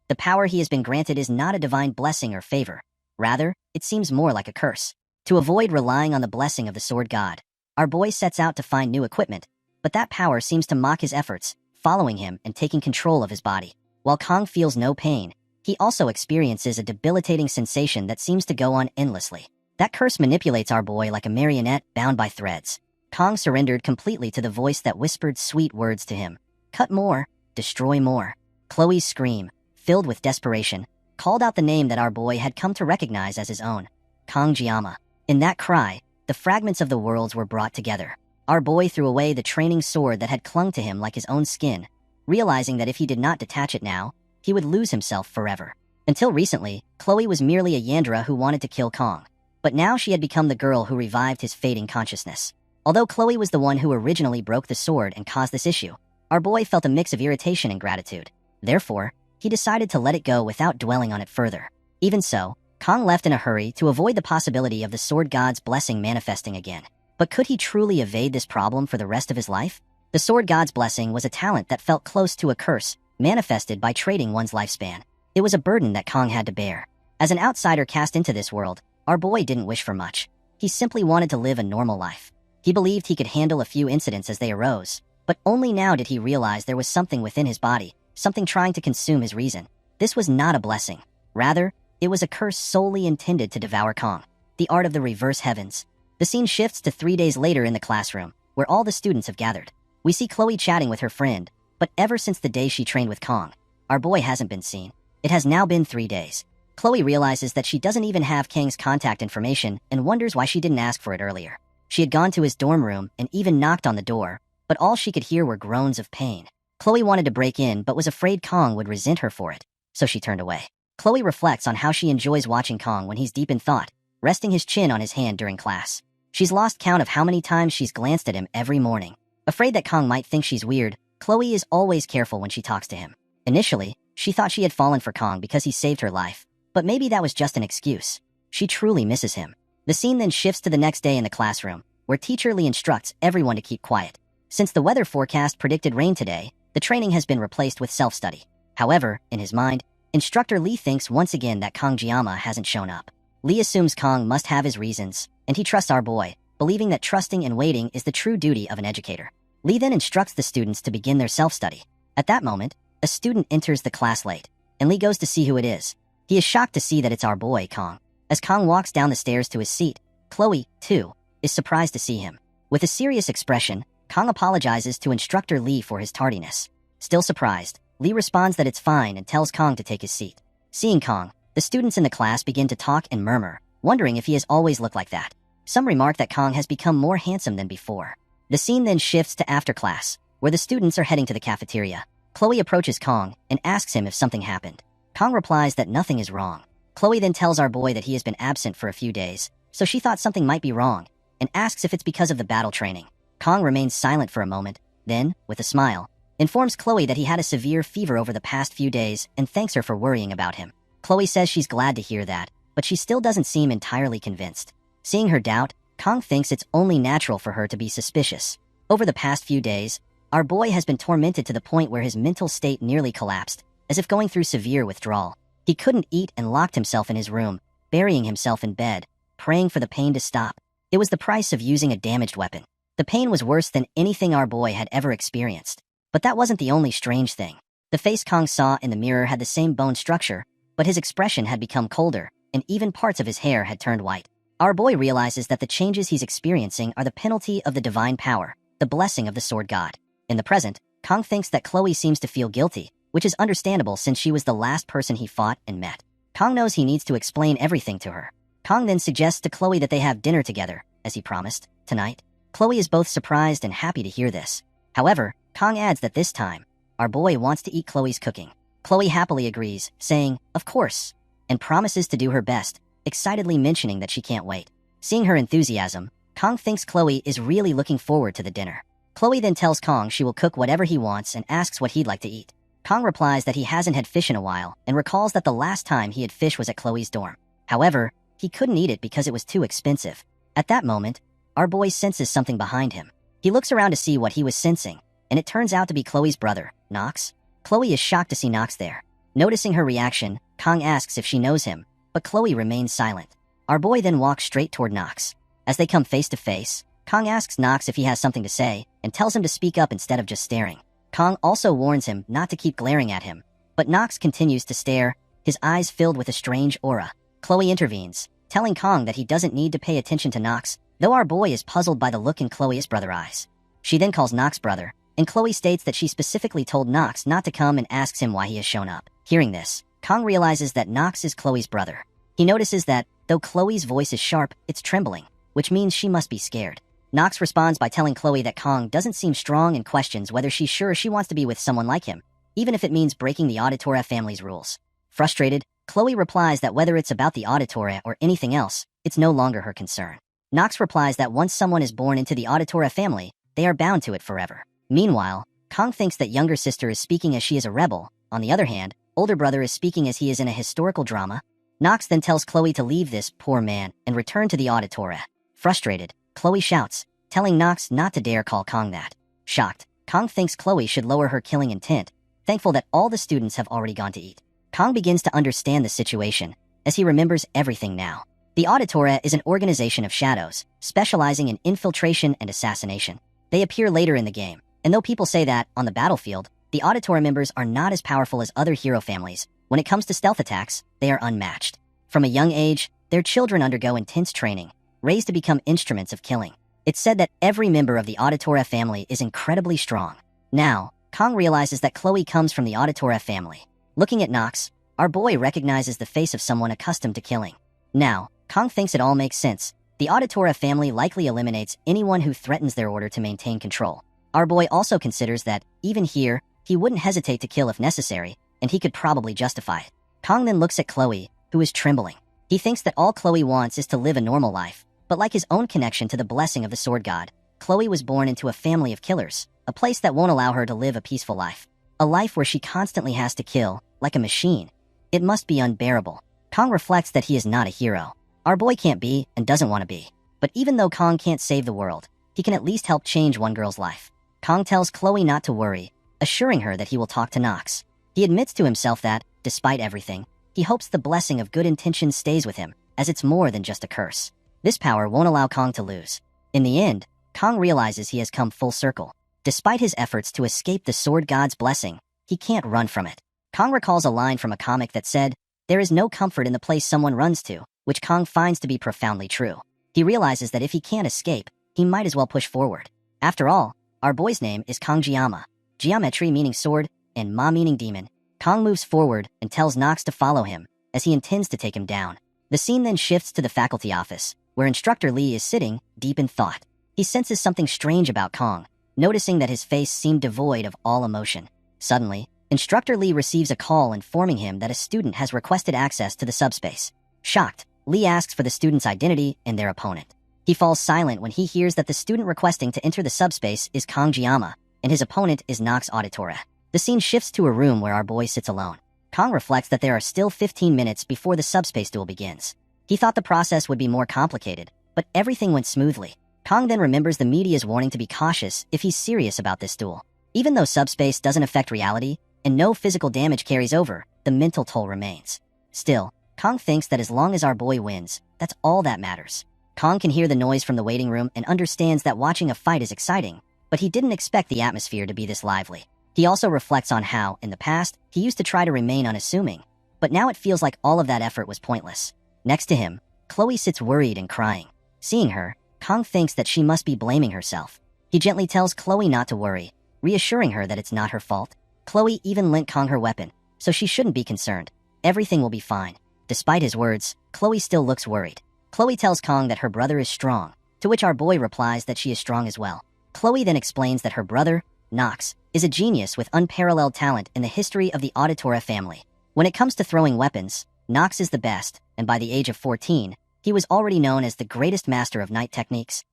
The power he has been granted is not a divine blessing or favor. Rather, it seems more like a curse. To avoid relying on the blessing of the sword god, our boy sets out to find new equipment, but that power seems to mock his efforts, following him and taking control of his body. While Kong feels no pain, he also experiences a debilitating sensation that seems to go on endlessly. That curse manipulates our boy like a marionette bound by threads. Kong surrendered completely to the voice that whispered sweet words to him. Cut more, destroy more. Chloe's scream, filled with desperation, called out the name that our boy had come to recognize as his own, Kong Jiama. In that cry, the fragments of the worlds were brought together. Our boy threw away the training sword that had clung to him like his own skin, realizing that if he did not detach it now, he would lose himself forever. Until recently, Chloe was merely a Yandra who wanted to kill Kong. But now she had become the girl who revived his fading consciousness. Although Chloe was the one who originally broke the sword and caused this issue, our boy felt a mix of irritation and gratitude. Therefore, he decided to let it go without dwelling on it further. Even so, Kong left in a hurry to avoid the possibility of the sword god's blessing manifesting again. But could he truly evade this problem for the rest of his life? The sword god's blessing was a talent that felt close to a curse, manifested by trading one's lifespan. It was a burden that Kong had to bear. As an outsider cast into this world, our boy didn't wish for much. He simply wanted to live a normal life. He believed he could handle a few incidents as they arose, but only now did he realize there was something within his body, something trying to consume his reason. This was not a blessing. Rather, it was a curse solely intended to devour Kong. The art of the reverse heavens. The scene shifts to 3 days later in the classroom, where all the students have gathered. We see Chloe chatting with her friend, but ever since the day she trained with Kong, our boy hasn't been seen. It has now been 3 days. Chloe realizes that she doesn't even have Kang's contact information and wonders why she didn't ask for it earlier. She had gone to his dorm room and even knocked on the door, but all she could hear were groans of pain. Chloe wanted to break in but was afraid Kong would resent her for it, so she turned away. Chloe reflects on how she enjoys watching Kong when he's deep in thought, resting his chin on his hand during class. She's lost count of how many times she's glanced at him every morning. Afraid that Kong might think she's weird, Chloe is always careful when she talks to him. Initially, she thought she had fallen for Kong because he saved her life, but maybe that was just an excuse. She truly misses him. The scene then shifts to the next day in the classroom, where Teacher Lee instructs everyone to keep quiet. Since the weather forecast predicted rain today, the training has been replaced with self-study. However, in his mind, Instructor Lee thinks once again that Kong Jiama hasn't shown up. Lee assumes Kong must have his reasons, and he trusts our boy, believing that trusting and waiting is the true duty of an educator. Lee then instructs the students to begin their self-study. At that moment, a student enters the class late, and Lee goes to see who it is. He is shocked to see that it's our boy, Kong. As Kong walks down the stairs to his seat, Chloe, too, is surprised to see him. With a serious expression, Kong apologizes to Instructor Lee for his tardiness. Still surprised, Lee responds that it's fine and tells Kong to take his seat. Seeing Kong, the students in the class begin to talk and murmur, wondering if he has always looked like that. Some remark that Kong has become more handsome than before. The scene then shifts to after class, where the students are heading to the cafeteria. Chloe approaches Kong and asks him if something happened. Kong replies that nothing is wrong. Chloe then tells our boy that he has been absent for a few days, so she thought something might be wrong, and asks if it's because of the battle training. Kong remains silent for a moment, then, with a smile, informs Chloe that he had a severe fever over the past few days and thanks her for worrying about him. Chloe says she's glad to hear that, but she still doesn't seem entirely convinced. Seeing her doubt, Kong thinks it's only natural for her to be suspicious. Over the past few days, our boy has been tormented to the point where his mental state nearly collapsed, as if going through severe withdrawal. He couldn't eat and locked himself in his room, burying himself in bed, praying for the pain to stop. It was the price of using a damaged weapon. The pain was worse than anything our boy had ever experienced. But that wasn't the only strange thing. The face Kong saw in the mirror had the same bone structure, but his expression had become colder, and even parts of his hair had turned white. Our boy realizes that the changes he's experiencing are the penalty of the divine power, the blessing of the sword god. In the present, Kong thinks that Chloe seems to feel guilty, which is understandable since she was the last person he fought and met. Kong knows he needs to explain everything to her. Kong then suggests to Chloe that they have dinner together, as he promised, tonight. Chloe is both surprised and happy to hear this. However, Kong adds that this time, our boy wants to eat Chloe's cooking. Chloe happily agrees, saying, "Of course," and promises to do her best, excitedly mentioning that she can't wait. Seeing her enthusiasm, Kong thinks Chloe is really looking forward to the dinner. Chloe then tells Kong she will cook whatever he wants and asks what he'd like to eat. Kong replies that he hasn't had fish in a while and recalls that the last time he had fish was at Chloe's dorm. However, he couldn't eat it because it was too expensive. At that moment, our boy senses something behind him. He looks around to see what he was sensing, and it turns out to be Chloe's brother, Nox. Chloe is shocked to see Nox there. Noticing her reaction, Kong asks if she knows him, but Chloe remains silent. Our boy then walks straight toward Nox. As they come face to face, Kong asks Nox if he has something to say, and tells him to speak up instead of just staring. Kong also warns him not to keep glaring at him, but Nox continues to stare, his eyes filled with a strange aura. Chloe intervenes, telling Kong that he doesn't need to pay attention to Nox, though our boy is puzzled by the look in Chloe's brother's eyes. She then calls Nox brother, and Chloe states that she specifically told Nox not to come and asks him why he has shown up. Hearing this, Kong realizes that Nox is Chloe's brother. He notices that, though Chloe's voice is sharp, it's trembling, which means she must be scared. Nox responds by telling Chloe that Kong doesn't seem strong and questions whether she's sure she wants to be with someone like him, even if it means breaking the Auditora family's rules. Frustrated, Chloe replies that whether it's about the Auditora or anything else, it's no longer her concern. Nox replies that once someone is born into the Auditora family, they are bound to it forever. Meanwhile, Kong thinks that younger sister is speaking as she is a rebel. On the other hand, older brother is speaking as he is in a historical drama. Nox then tells Chloe to leave this poor man and return to the Auditora. Frustrated, Chloe shouts, telling Nox not to dare call Kong that. Shocked, Kong thinks Chloe should lower her killing intent, thankful that all the students have already gone to eat. Kong begins to understand the situation, as he remembers everything now. The Auditora is an organization of shadows, specializing in infiltration and assassination. They appear later in the game, and though people say that, on the battlefield, the Auditora members are not as powerful as other hero families, when it comes to stealth attacks, they are unmatched. From a young age, their children undergo intense training, raised to become instruments of killing. It's said that every member of the Auditora family is incredibly strong. Now, Kong realizes that Chloe comes from the Auditora family. Looking at Nox, our boy recognizes the face of someone accustomed to killing. Now, Kong thinks it all makes sense. The Auditora family likely eliminates anyone who threatens their order to maintain control. Our boy also considers that, even here, he wouldn't hesitate to kill if necessary, and he could probably justify it. Kong then looks at Chloe, who is trembling. He thinks that all Chloe wants is to live a normal life, but like his own connection to the blessing of the Sword God, Chloe was born into a family of killers, a place that won't allow her to live a peaceful life. A life where she constantly has to kill, like a machine. It must be unbearable. Kong reflects that he is not a hero. Our boy can't be, and doesn't want to be. But even though Kong can't save the world, he can at least help change one girl's life. Kong tells Chloe not to worry, assuring her that he will talk to Nox. He admits to himself that, despite everything, he hopes the blessing of good intentions stays with him, as it's more than just a curse. This power won't allow Kong to lose. In the end, Kong realizes he has come full circle. Despite his efforts to escape the Sword God's blessing, he can't run from it. Kong recalls a line from a comic that said, "There is no comfort in the place someone runs to," which Kong finds to be profoundly true. He realizes that if he can't escape, he might as well push forward. After all, our boy's name is Kongjiyama, geometry meaning sword, and Ma meaning demon. Kong moves forward and tells Nox to follow him, as he intends to take him down. The scene then shifts to the faculty office, where Instructor Lee is sitting, deep in thought. He senses something strange about Kong, noticing that his face seemed devoid of all emotion. Suddenly, Instructor Lee receives a call informing him that a student has requested access to the subspace. Shocked, Lee asks for the student's identity and their opponent. He falls silent when he hears that the student requesting to enter the subspace is Kongjiyama, and his opponent is Nox Auditora. The scene shifts to a room where our boy sits alone. Kong reflects that there are still 15 minutes before the subspace duel begins. He thought the process would be more complicated, but everything went smoothly. Kong then remembers the media's warning to be cautious if he's serious about this duel. Even though subspace doesn't affect reality, and no physical damage carries over, the mental toll remains. Still, Kong thinks that as long as our boy wins, that's all that matters. Kong can hear the noise from the waiting room and understands that watching a fight is exciting, but he didn't expect the atmosphere to be this lively. He also reflects on how, in the past, he used to try to remain unassuming, but now it feels like all of that effort was pointless. Next to him, Chloe sits worried and crying. Seeing her, Kong thinks that she must be blaming herself. He gently tells Chloe not to worry, reassuring her that it's not her fault. Chloe even lent Kong her weapon, so she shouldn't be concerned. Everything will be fine. Despite his words, Chloe still looks worried. Chloe tells Kong that her brother is strong, to which our boy replies that she is strong as well. Chloe then explains that her brother, Nox, is a genius with unparalleled talent in the history of the Auditora family. When it comes to throwing weapons, Nox is the best, and by the age of 14, he was already known as the greatest master of night techniques.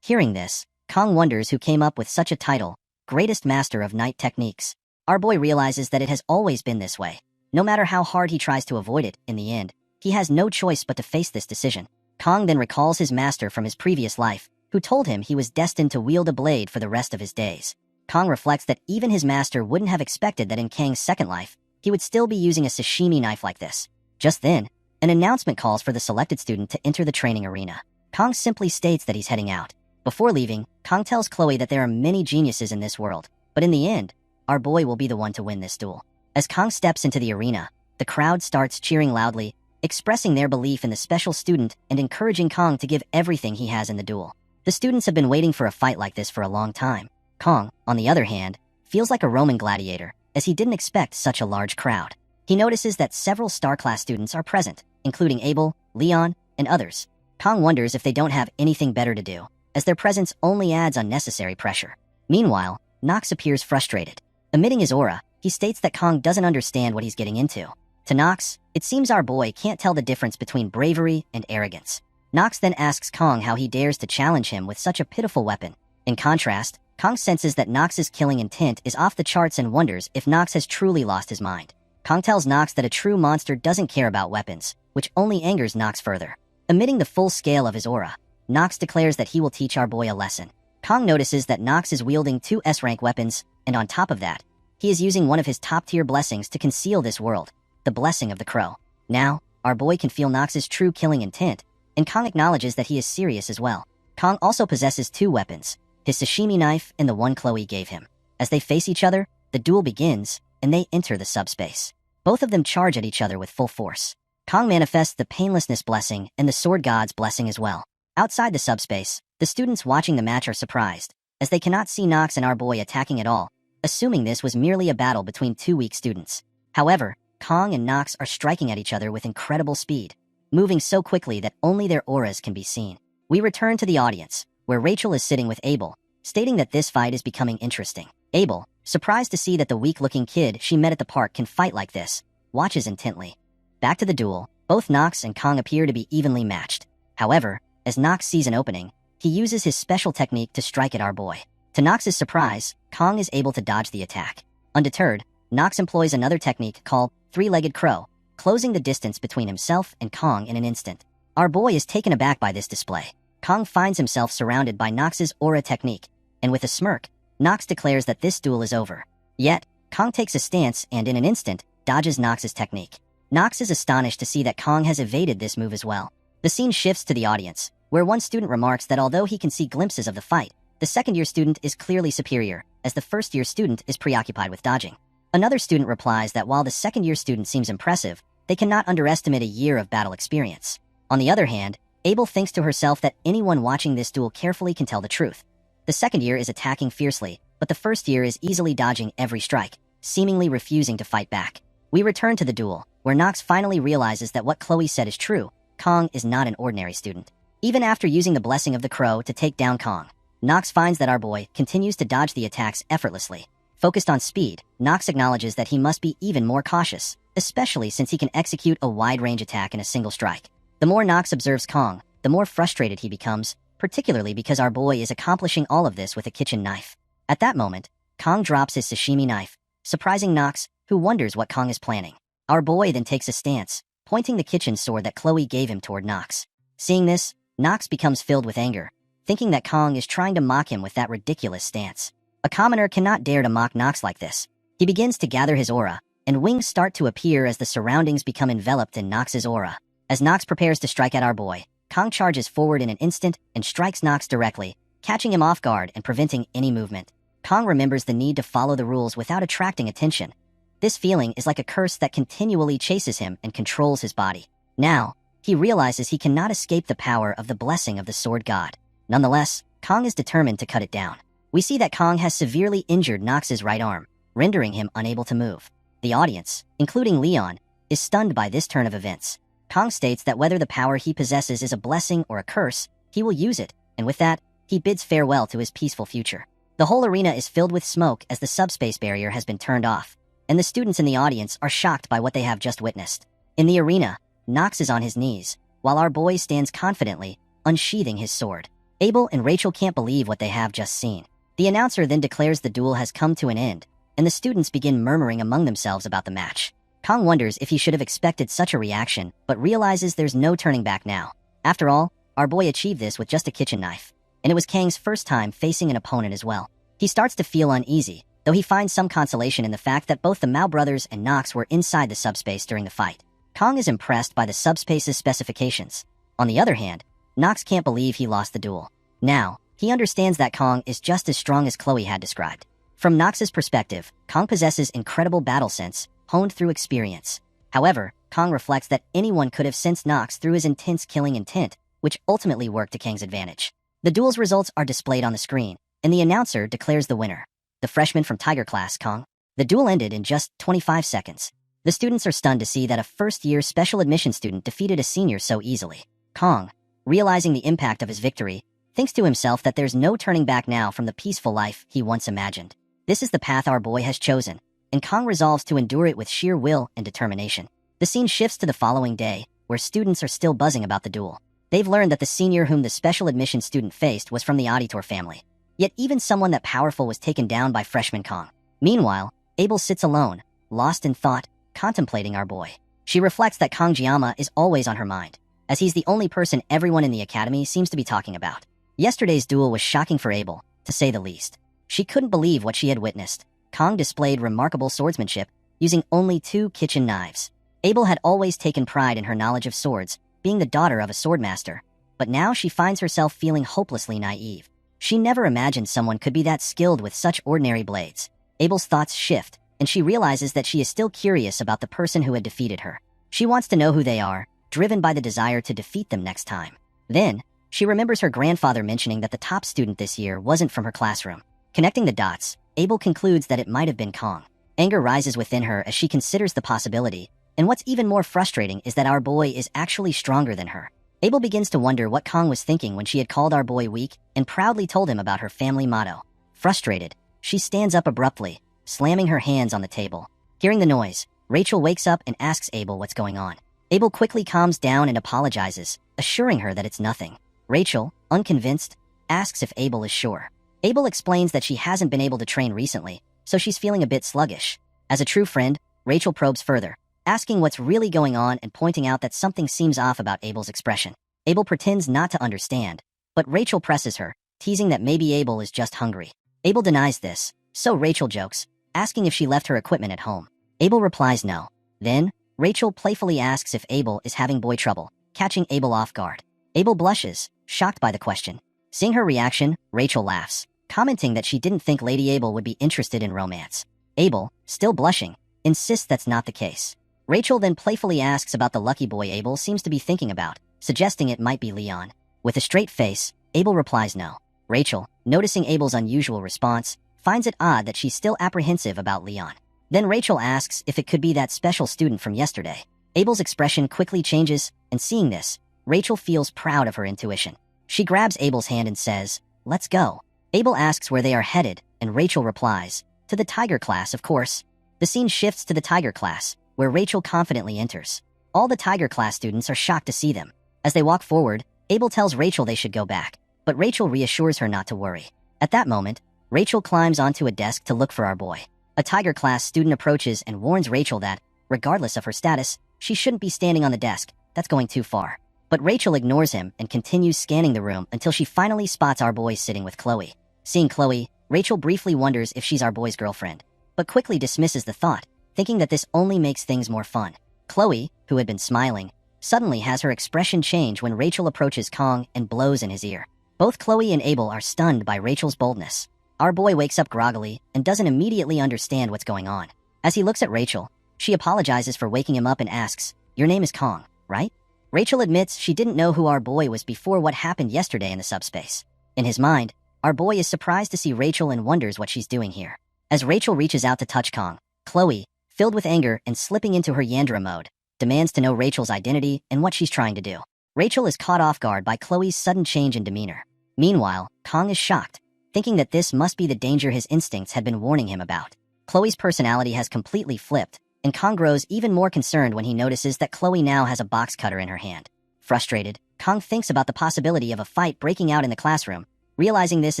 Hearing this, Kong wonders who came up with such a title, Greatest Master of Night Techniques. Our boy realizes that it has always been this way. No matter how hard he tries to avoid it, in the end, he has no choice but to face this decision. Kong then recalls his master from his previous life, who told him he was destined to wield a blade for the rest of his days. Kong reflects that even his master wouldn't have expected that in Kang's second life, he would still be using a sashimi knife like this. Just then, an announcement calls for the selected student to enter the training arena. Kong simply states that he's heading out. Before leaving, Kong tells Chloe that there are many geniuses in this world, but in the end, our boy will be the one to win this duel. As Kong steps into the arena, the crowd starts cheering loudly, expressing their belief in the special student and encouraging Kong to give everything he has in the duel. The students have been waiting for a fight like this for a long time. Kong, on the other hand, feels like a Roman gladiator, as he didn't expect such a large crowd. He notices that several star class students are present, including Abel, Leon, and others. Kong wonders if they don't have anything better to do, as their presence only adds unnecessary pressure. Meanwhile, Nox appears frustrated. Emitting his aura, he states that Kong doesn't understand what he's getting into. To Nox, it seems our boy can't tell the difference between bravery and arrogance. Nox then asks Kong how he dares to challenge him with such a pitiful weapon. In contrast, Kong senses that Nox's killing intent is off the charts and wonders if Nox has truly lost his mind. Kong tells Nox that a true monster doesn't care about weapons, which only angers Nox further. Emitting the full scale of his aura, Nox declares that he will teach our boy a lesson. Kong notices that Nox is wielding 2 S-rank weapons, and on top of that, he is using one of his top-tier blessings to conceal this world, the Blessing of the Crow. Now, our boy can feel Nox's true killing intent, and Kong acknowledges that he is serious as well. Kong also possesses 2 weapons, his Sashimi knife and the one Chloe gave him. As they face each other, the duel begins, and they enter the subspace. Both of them charge at each other with full force. Kong manifests the Painlessness Blessing and the Sword God's Blessing as well. Outside the subspace, the students watching the match are surprised, as they cannot see Nox and our boy attacking at all, assuming this was merely a battle between 2 weak students. However, Kong and Nox are striking at each other with incredible speed, moving so quickly that only their auras can be seen. We return to the audience, where Rachel is sitting with Abel, stating that this fight is becoming interesting. Abel, surprised to see that the weak-looking kid she met at the park can fight like this, watches intently. Back to the duel, both Nox and Kong appear to be evenly matched. However, as Nox sees an opening, he uses his special technique to strike at our boy. To Nox's surprise, Kong is able to dodge the attack. Undeterred, Nox employs another technique called Three-Legged Crow, closing the distance between himself and Kong in an instant. Our boy is taken aback by this display. Kong finds himself surrounded by Nox's aura technique, and with a smirk, Nox declares that this duel is over. Yet, Kong takes a stance and in an instant, dodges Nox's technique. Nox is astonished to see that Kong has evaded this move as well. The scene shifts to the audience, where one student remarks that although he can see glimpses of the fight, the second-year student is clearly superior, as the first-year student is preoccupied with dodging. Another student replies that while the second-year student seems impressive, they cannot underestimate a year of battle experience. On the other hand, Abel thinks to herself that anyone watching this duel carefully can tell the truth. The second year is attacking fiercely, but the first year is easily dodging every strike, seemingly refusing to fight back. We return to the duel, where Nox finally realizes that what Chloe said is true. Kong is not an ordinary student. Even after using the Blessing of the Crow to take down Kong, Nox finds that our boy continues to dodge the attacks effortlessly. Focused on speed, Nox acknowledges that he must be even more cautious, especially since he can execute a wide-range attack in a single strike. The more Nox observes Kong, the more frustrated he becomes, particularly because our boy is accomplishing all of this with a kitchen knife. At that moment, Kong drops his Sashimi knife, surprising Nox, who wonders what Kong is planning. Our boy then takes a stance, pointing the kitchen sword that Chloe gave him toward Nox. Seeing this, Nox becomes filled with anger, thinking that Kong is trying to mock him with that ridiculous stance. A commoner cannot dare to mock Nox like this. He begins to gather his aura, and wings start to appear as the surroundings become enveloped in Nox's aura. As Nox prepares to strike at our boy, Kong charges forward in an instant and strikes Nox directly, catching him off guard and preventing any movement. Kong remembers the need to follow the rules without attracting attention. This feeling is like a curse that continually chases him and controls his body. Now, he realizes he cannot escape the power of the Blessing of the Sword God. Nonetheless, Kong is determined to cut it down. We see that Kong has severely injured Nox's right arm, rendering him unable to move. The audience, including Leon, is stunned by this turn of events. Kong states that whether the power he possesses is a blessing or a curse, he will use it, and with that, he bids farewell to his peaceful future. The whole arena is filled with smoke as the subspace barrier has been turned off, and the students in the audience are shocked by what they have just witnessed. In the arena, Nox is on his knees, while our boy stands confidently, unsheathing his sword. Abel and Rachel can't believe what they have just seen. The announcer then declares the duel has come to an end, and the students begin murmuring among themselves about the match. Kong wonders if he should have expected such a reaction, but realizes there's no turning back now. After all, our boy achieved this with just a kitchen knife, and it was Kang's first time facing an opponent as well. He starts to feel uneasy, though he finds some consolation in the fact that both the Mao brothers and Nox were inside the subspace during the fight. Kong is impressed by the subspace's specifications. On the other hand, Nox can't believe he lost the duel. Now, he understands that Kong is just as strong as Chloe had described. From Nox's perspective, Kong possesses incredible battle sense, honed through experience. However, Kong reflects that anyone could have sensed Nox through his intense killing intent, which ultimately worked to Kang's advantage. The duel's results are displayed on the screen, and the announcer declares the winner. The freshman from Tiger Class, Kong. The duel ended in just 25 seconds. The students are stunned to see that a first-year special admission student defeated a senior so easily. Kong, realizing the impact of his victory, thinks to himself that there's no turning back now from the peaceful life he once imagined. This is the path our boy has chosen, and Kong resolves to endure it with sheer will and determination. The scene shifts to the following day, where students are still buzzing about the duel. They've learned that the senior whom the special admission student faced was from the auditor family. Yet even someone that powerful was taken down by freshman Kong. Meanwhile, Abel sits alone, lost in thought, contemplating our boy. She reflects that Kong Jiama is always on her mind, as he's the only person everyone in the academy seems to be talking about. Yesterday's duel was shocking for Abel, to say the least. She couldn't believe what she had witnessed. Kong displayed remarkable swordsmanship, using only 2 kitchen knives. Abel had always taken pride in her knowledge of swords, being the daughter of a swordmaster, but now she finds herself feeling hopelessly naive. She never imagined someone could be that skilled with such ordinary blades. Abel's thoughts shift, and she realizes that she is still curious about the person who had defeated her. She wants to know who they are, driven by the desire to defeat them next time. Then, she remembers her grandfather mentioning that the top student this year wasn't from her classroom. Connecting the dots, Abel concludes that it might have been Kong. Anger rises within her as she considers the possibility, and what's even more frustrating is that our boy is actually stronger than her. Abel begins to wonder what Kong was thinking when she had called our boy weak and proudly told him about her family motto. Frustrated, she stands up abruptly, slamming her hands on the table. Hearing the noise, Rachel wakes up and asks Abel what's going on. Abel quickly calms down and apologizes, assuring her that it's nothing. Rachel, unconvinced, asks if Abel is sure. Abel explains that she hasn't been able to train recently, so she's feeling a bit sluggish. As a true friend, Rachel probes further, asking what's really going on and pointing out that something seems off about Abel's expression. Abel pretends not to understand, but Rachel presses her, teasing that maybe Abel is just hungry. Abel denies this, so Rachel jokes, asking if she left her equipment at home. Abel replies no. Then, Rachel playfully asks if Abel is having boy trouble, catching Abel off guard. Abel blushes, shocked by the question. Seeing her reaction, Rachel laughs, commenting that she didn't think Lady Abel would be interested in romance. Abel, still blushing, insists that's not the case. Rachel then playfully asks about the lucky boy Abel seems to be thinking about, suggesting it might be Leon. With a straight face, Abel replies no. Rachel, noticing Abel's unusual response, finds it odd that she's still apprehensive about Leon. Then Rachel asks if it could be that special student from yesterday. Abel's expression quickly changes, and seeing this, Rachel feels proud of her intuition. She grabs Abel's hand and says, "Let's go." Abel asks where they are headed, and Rachel replies, "To the Tiger class, of course." The scene shifts to the Tiger class, where Rachel confidently enters. All the Tiger class students are shocked to see them. As they walk forward, Abel tells Rachel they should go back, but Rachel reassures her not to worry. At that moment, Rachel climbs onto a desk to look for our boy. A Tiger class student approaches and warns Rachel that, regardless of her status, she shouldn't be standing on the desk. That's going too far. But Rachel ignores him and continues scanning the room until she finally spots our boy sitting with Chloe. Seeing Chloe, Rachel briefly wonders if she's our boy's girlfriend, but quickly dismisses the thought, thinking that this only makes things more fun. Chloe, who had been smiling, suddenly has her expression change when Rachel approaches Kong and blows in his ear. Both Chloe and Abel are stunned by Rachel's boldness. Our boy wakes up groggily and doesn't immediately understand what's going on. As he looks at Rachel, she apologizes for waking him up and asks, "Your name is Kong, right?" Rachel admits she didn't know who our boy was before what happened yesterday in the subspace. In his mind, our boy is surprised to see Rachel and wonders what she's doing here. As Rachel reaches out to touch Kong, Chloe, filled with anger and slipping into her Yandra mode, demands to know Rachel's identity and what she's trying to do. Rachel is caught off guard by Chloe's sudden change in demeanor. Meanwhile, Kong is shocked, thinking that this must be the danger his instincts had been warning him about. Chloe's personality has completely flipped, and Kong grows even more concerned when he notices that Chloe now has a box cutter in her hand. Frustrated, Kong thinks about the possibility of a fight breaking out in the classroom, realizing this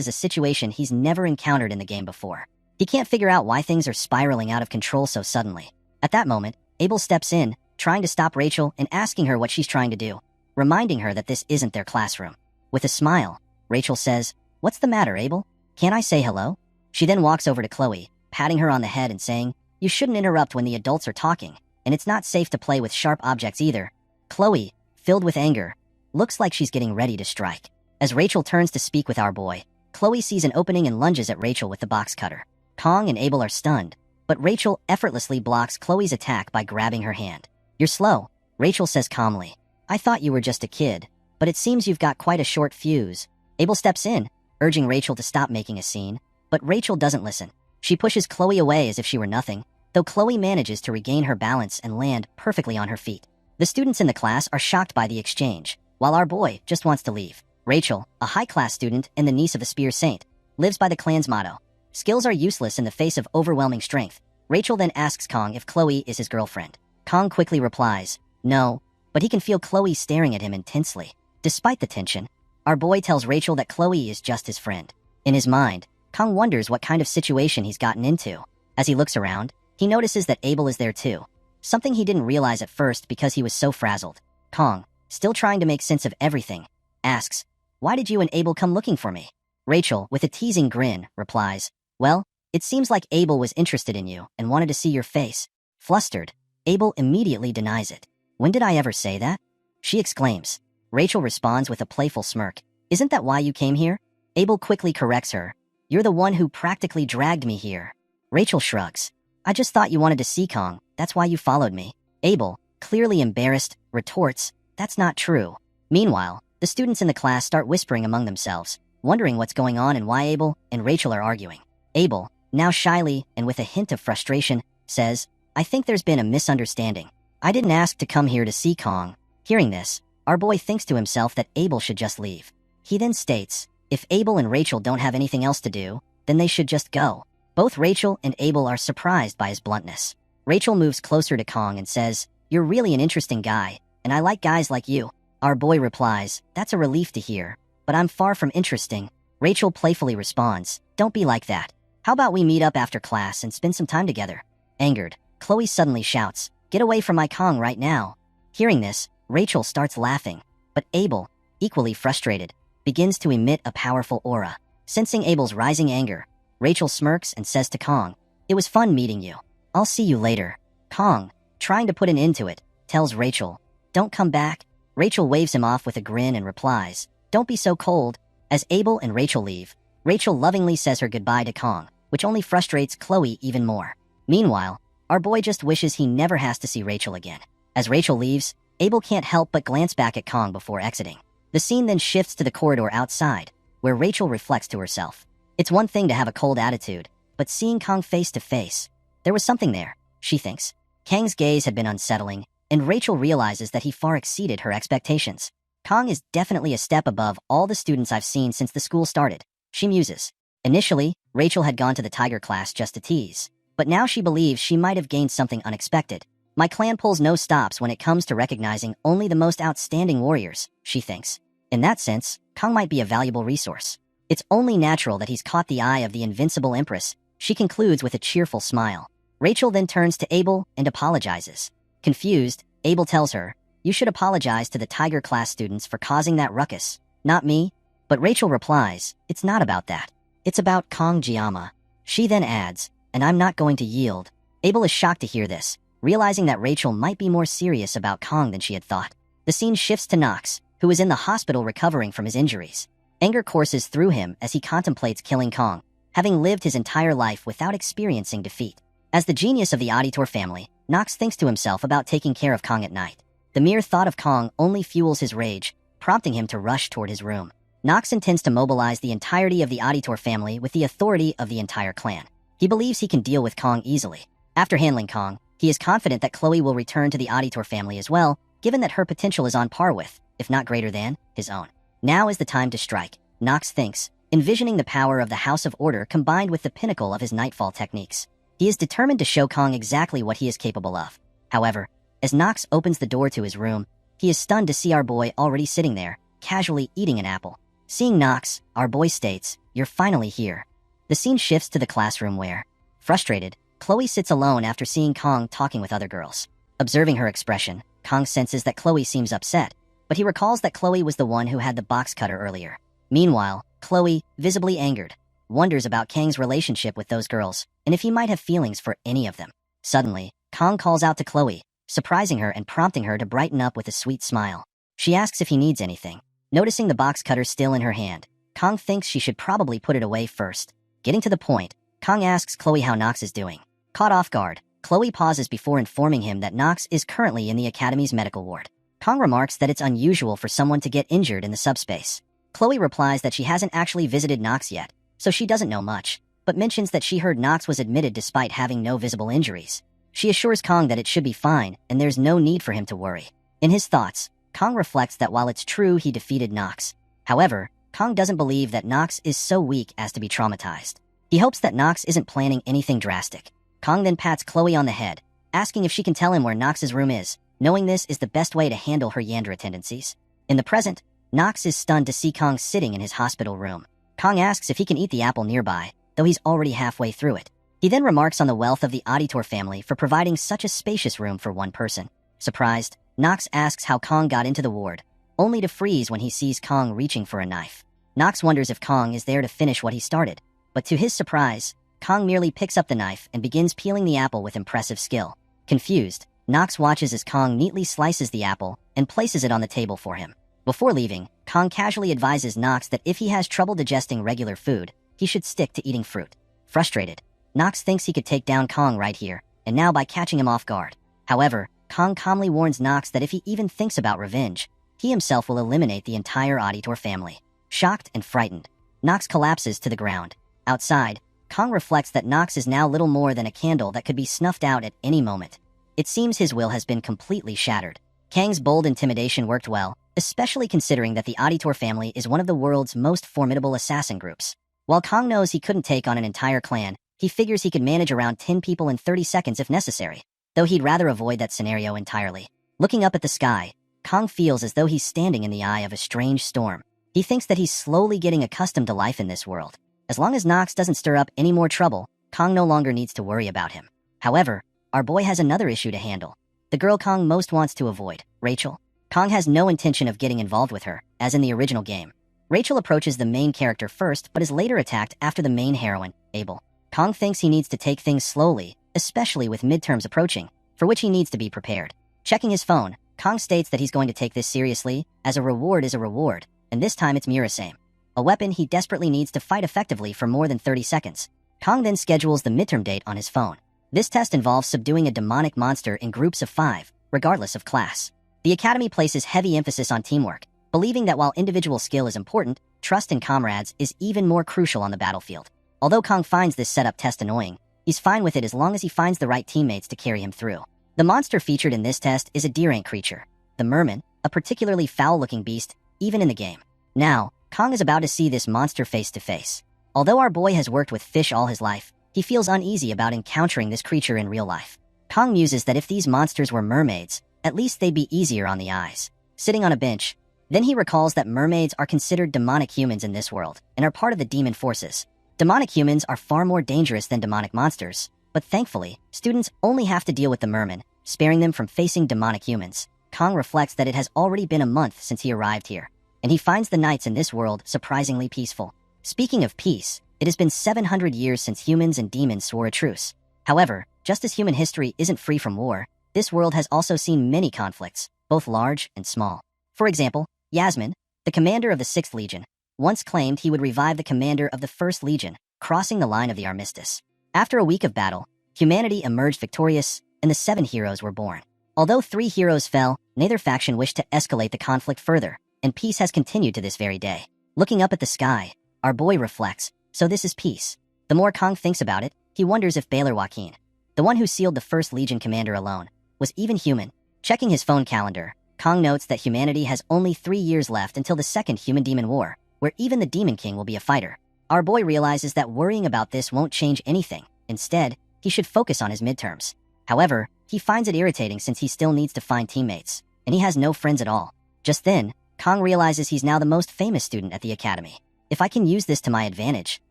is a situation he's never encountered in the game before. He can't figure out why things are spiraling out of control so suddenly. At that moment, Abel steps in, trying to stop Rachel and asking her what she's trying to do, reminding her that this isn't their classroom. With a smile, Rachel says, "What's the matter, Abel? Can't I say hello?" She then walks over to Chloe, patting her on the head and saying, "You shouldn't interrupt when the adults are talking, and it's not safe to play with sharp objects either." Chloe, filled with anger, looks like she's getting ready to strike. As Rachel turns to speak with our boy, Chloe sees an opening and lunges at Rachel with the box cutter. Kong and Abel are stunned, but Rachel effortlessly blocks Chloe's attack by grabbing her hand. "You're slow," Rachel says calmly. "I thought you were just a kid, but it seems you've got quite a short fuse." Abel steps in, urging Rachel to stop making a scene, but Rachel doesn't listen. She pushes Chloe away as if she were nothing, though Chloe manages to regain her balance and land perfectly on her feet. The students in the class are shocked by the exchange, while our boy just wants to leave. Rachel, a high-class student and the niece of a spear saint, lives by the clan's motto. Skills are useless in the face of overwhelming strength. Rachel then asks Kong if Chloe is his girlfriend. Kong quickly replies, no, but he can feel Chloe staring at him intensely. Despite the tension, our boy tells Rachel that Chloe is just his friend. In his mind, Kong wonders what kind of situation he's gotten into. As he looks around, he notices that Abel is there too, something he didn't realize at first because he was so frazzled. Kong, still trying to make sense of everything, asks, why did you and Abel come looking for me? Rachel, with a teasing grin, replies, well, it seems like Abel was interested in you and wanted to see your face. Flustered, Abel immediately denies it. When did I ever say that? She exclaims. Rachel responds with a playful smirk. Isn't that why you came here? Abel quickly corrects her. You're the one who practically dragged me here. Rachel shrugs. I just thought you wanted to see Kong, that's why you followed me. Abel, clearly embarrassed, retorts, that's not true. Meanwhile, the students in the class start whispering among themselves, wondering what's going on and why Abel and Rachel are arguing. Abel, now shyly and with a hint of frustration, says, I think there's been a misunderstanding. I didn't ask to come here to see Kong. Hearing this, our boy thinks to himself that Abel should just leave. He then states, if Abel and Rachel don't have anything else to do, then they should just go. Both Rachel and Abel are surprised by his bluntness. Rachel moves closer to Kong and says, you're really an interesting guy, and I like guys like you. Our boy replies, that's a relief to hear, but I'm far from interesting. Rachel playfully responds, don't be like that. How about we meet up after class and spend some time together? Angered, Chloe suddenly shouts, get away from my Kong right now. Hearing this, Rachel starts laughing, but Abel, equally frustrated, begins to emit a powerful aura. Sensing Abel's rising anger, Rachel smirks and says to Kong, it was fun meeting you. I'll see you later. Kong, trying to put an end to it, tells Rachel, don't come back. Rachel waves him off with a grin and replies, don't be so cold. As Abel and Rachel leave, Rachel lovingly says her goodbye to Kong, which only frustrates Chloe even more. Meanwhile, our boy just wishes he never has to see Rachel again. As Rachel leaves, Abel can't help but glance back at Kong before exiting. The scene then shifts to the corridor outside, where Rachel reflects to herself. It's one thing to have a cold attitude, but seeing Kong face to face, there was something there, she thinks. Kang's gaze had been unsettling, and Rachel realizes that he far exceeded her expectations. Kong is definitely a step above all the students I've seen since the school started, she muses. Initially, Rachel had gone to the tiger class just to tease, but now she believes she might have gained something unexpected. My clan pulls no stops when it comes to recognizing only the most outstanding warriors, she thinks. In that sense, Kong might be a valuable resource. It's only natural that he's caught the eye of the invincible empress, she concludes with a cheerful smile. Rachel then turns to Abel and apologizes. Confused, Abel tells her, you should apologize to the tiger class students for causing that ruckus, not me. But Rachel replies, it's not about that. It's about Kong Jiama. She then adds, and I'm not going to yield. Abel is shocked to hear this, realizing that Rachel might be more serious about Kong than she had thought. The scene shifts to Nox, who is in the hospital recovering from his injuries. Anger courses through him as he contemplates killing Kong, having lived his entire life without experiencing defeat. As the genius of the Auditor family, Nox thinks to himself about taking care of Kong at night. The mere thought of Kong only fuels his rage, prompting him to rush toward his room. Nox intends to mobilize the entirety of the Auditor family with the authority of the entire clan. He believes he can deal with Kong easily. After handling Kong, he is confident that Chloe will return to the Auditor family as well, given that her potential is on par with, if not greater than, his own. Now is the time to strike, Nox thinks, envisioning the power of the House of Order combined with the pinnacle of his Nightfall techniques. He is determined to show Kong exactly what he is capable of. However, as Nox opens the door to his room, he is stunned to see our boy already sitting there, casually eating an apple. Seeing Nox, our boy states, you're finally here. The scene shifts to the classroom where, frustrated, Chloe sits alone after seeing Kong talking with other girls. Observing her expression, Kong senses that Chloe seems upset, but he recalls that Chloe was the one who had the box cutter earlier. Meanwhile, Chloe, visibly angered, wonders about Kang's relationship with those girls, and if he might have feelings for any of them. Suddenly, Kong calls out to Chloe, surprising her and prompting her to brighten up with a sweet smile. She asks if he needs anything. Noticing the box cutter still in her hand, Kong thinks she should probably put it away first. Getting to the point, Kong asks Chloe how Nox is doing. Caught off guard, Chloe pauses before informing him that Nox is currently in the Academy's medical ward. Kong remarks that it's unusual for someone to get injured in the subspace. Chloe replies that she hasn't actually visited Nox yet, so she doesn't know much. but mentions that she heard Nox was admitted despite having no visible injuries. She assures Kong that it should be fine and there's no need for him to worry. In his thoughts, Kong reflects that while it's true he defeated Nox, however, Kong doesn't believe that Nox is so weak as to be traumatized. He hopes that Nox isn't planning anything drastic. Kong then pats Chloe on the head, asking if she can tell him where Nox's room is, knowing this is the best way to handle her Yandere tendencies. In the present, Nox is stunned to see Kong sitting in his hospital room. Kong asks if he can eat the apple nearby, though he's already halfway through it. He then remarks on the wealth of the Auditor family for providing such a spacious room for one person. Surprised, Nox asks how Kong got into the ward, only to freeze when he sees Kong reaching for a knife. Nox wonders if Kong is there to finish what he started, but to his surprise, Kong merely picks up the knife and begins peeling the apple with impressive skill. Confused, Nox watches as Kong neatly slices the apple and places it on the table for him. Before leaving, Kong casually advises Nox that if he has trouble digesting regular food, he should stick to eating fruit. Frustrated, Nox thinks he could take down Kong right here, and now by catching him off guard. However, Kong calmly warns Nox that if he even thinks about revenge, he himself will eliminate the entire Auditor family. Shocked and frightened, Nox collapses to the ground. Outside, Kong reflects that Nox is now little more than a candle that could be snuffed out at any moment. It seems his will has been completely shattered. Kang's bold intimidation worked well, especially considering that the Auditor family is one of the world's most formidable assassin groups. While Kong knows he couldn't take on an entire clan, he figures he could manage around 10 people in 30 seconds if necessary, though he'd rather avoid that scenario entirely. Looking up at the sky, Kong feels as though he's standing in the eye of a strange storm. He thinks that he's slowly getting accustomed to life in this world. As long as Nox doesn't stir up any more trouble, Kong no longer needs to worry about him. However, our boy has another issue to handle. The girl Kong most wants to avoid, Rachel. Kong has no intention of getting involved with her, as in the original game. Rachel approaches the main character first but is later attacked after the main heroine, Abel. Kong thinks he needs to take things slowly, especially with midterms approaching, for which he needs to be prepared. Checking his phone, Kong states that he's going to take this seriously, as a reward is a reward, and this time it's Murasame, a weapon he desperately needs to fight effectively for more than 30 seconds. Kong then schedules the midterm date on his phone. This test involves subduing a demonic monster in groups of 5, regardless of class. The Academy places heavy emphasis on teamwork, believing that while individual skill is important, trust in comrades is even more crucial on the battlefield. Although Kong finds this setup test annoying, he's fine with it as long as he finds the right teammates to carry him through. The monster featured in this test is a deer-ant creature, the merman, a particularly foul-looking beast, even in the game. Now, Kong is about to see this monster face to face. Although our boy has worked with fish all his life, he feels uneasy about encountering this creature in real life. Kong muses that if these monsters were mermaids, at least they'd be easier on the eyes. Sitting on a bench, then he recalls that mermaids are considered demonic humans in this world and are part of the demon forces. Demonic humans are far more dangerous than demonic monsters, but thankfully, students only have to deal with the merman, sparing them from facing demonic humans. Kong reflects that it has already been a month since he arrived here, and he finds the nights in this world surprisingly peaceful. Speaking of peace, it has been 700 years since humans and demons swore a truce. However, just as human history isn't free from war, this world has also seen many conflicts, both large and small. For example, Yasmin, the commander of the 6th Legion, once claimed he would revive the commander of the 1st Legion, crossing the line of the armistice. After a week of battle, humanity emerged victorious, and the 7 heroes were born. Although 3 heroes fell, neither faction wished to escalate the conflict further, and peace has continued to this very day. Looking up at the sky, our boy reflects, so this is peace. The more Kong thinks about it, he wonders if Baylor Joaquin, the one who sealed the 1st Legion commander alone, was even human. Checking his phone calendar, Kong notes that humanity has only 3 years left until the 2nd Human-Demon War, where even the Demon King will be a fighter. Our boy realizes that worrying about this won't change anything. Instead, he should focus on his midterms. However, he finds it irritating since he still needs to find teammates, and he has no friends at all. Just then, Kong realizes he's now the most famous student at the academy. If I can use this to my advantage,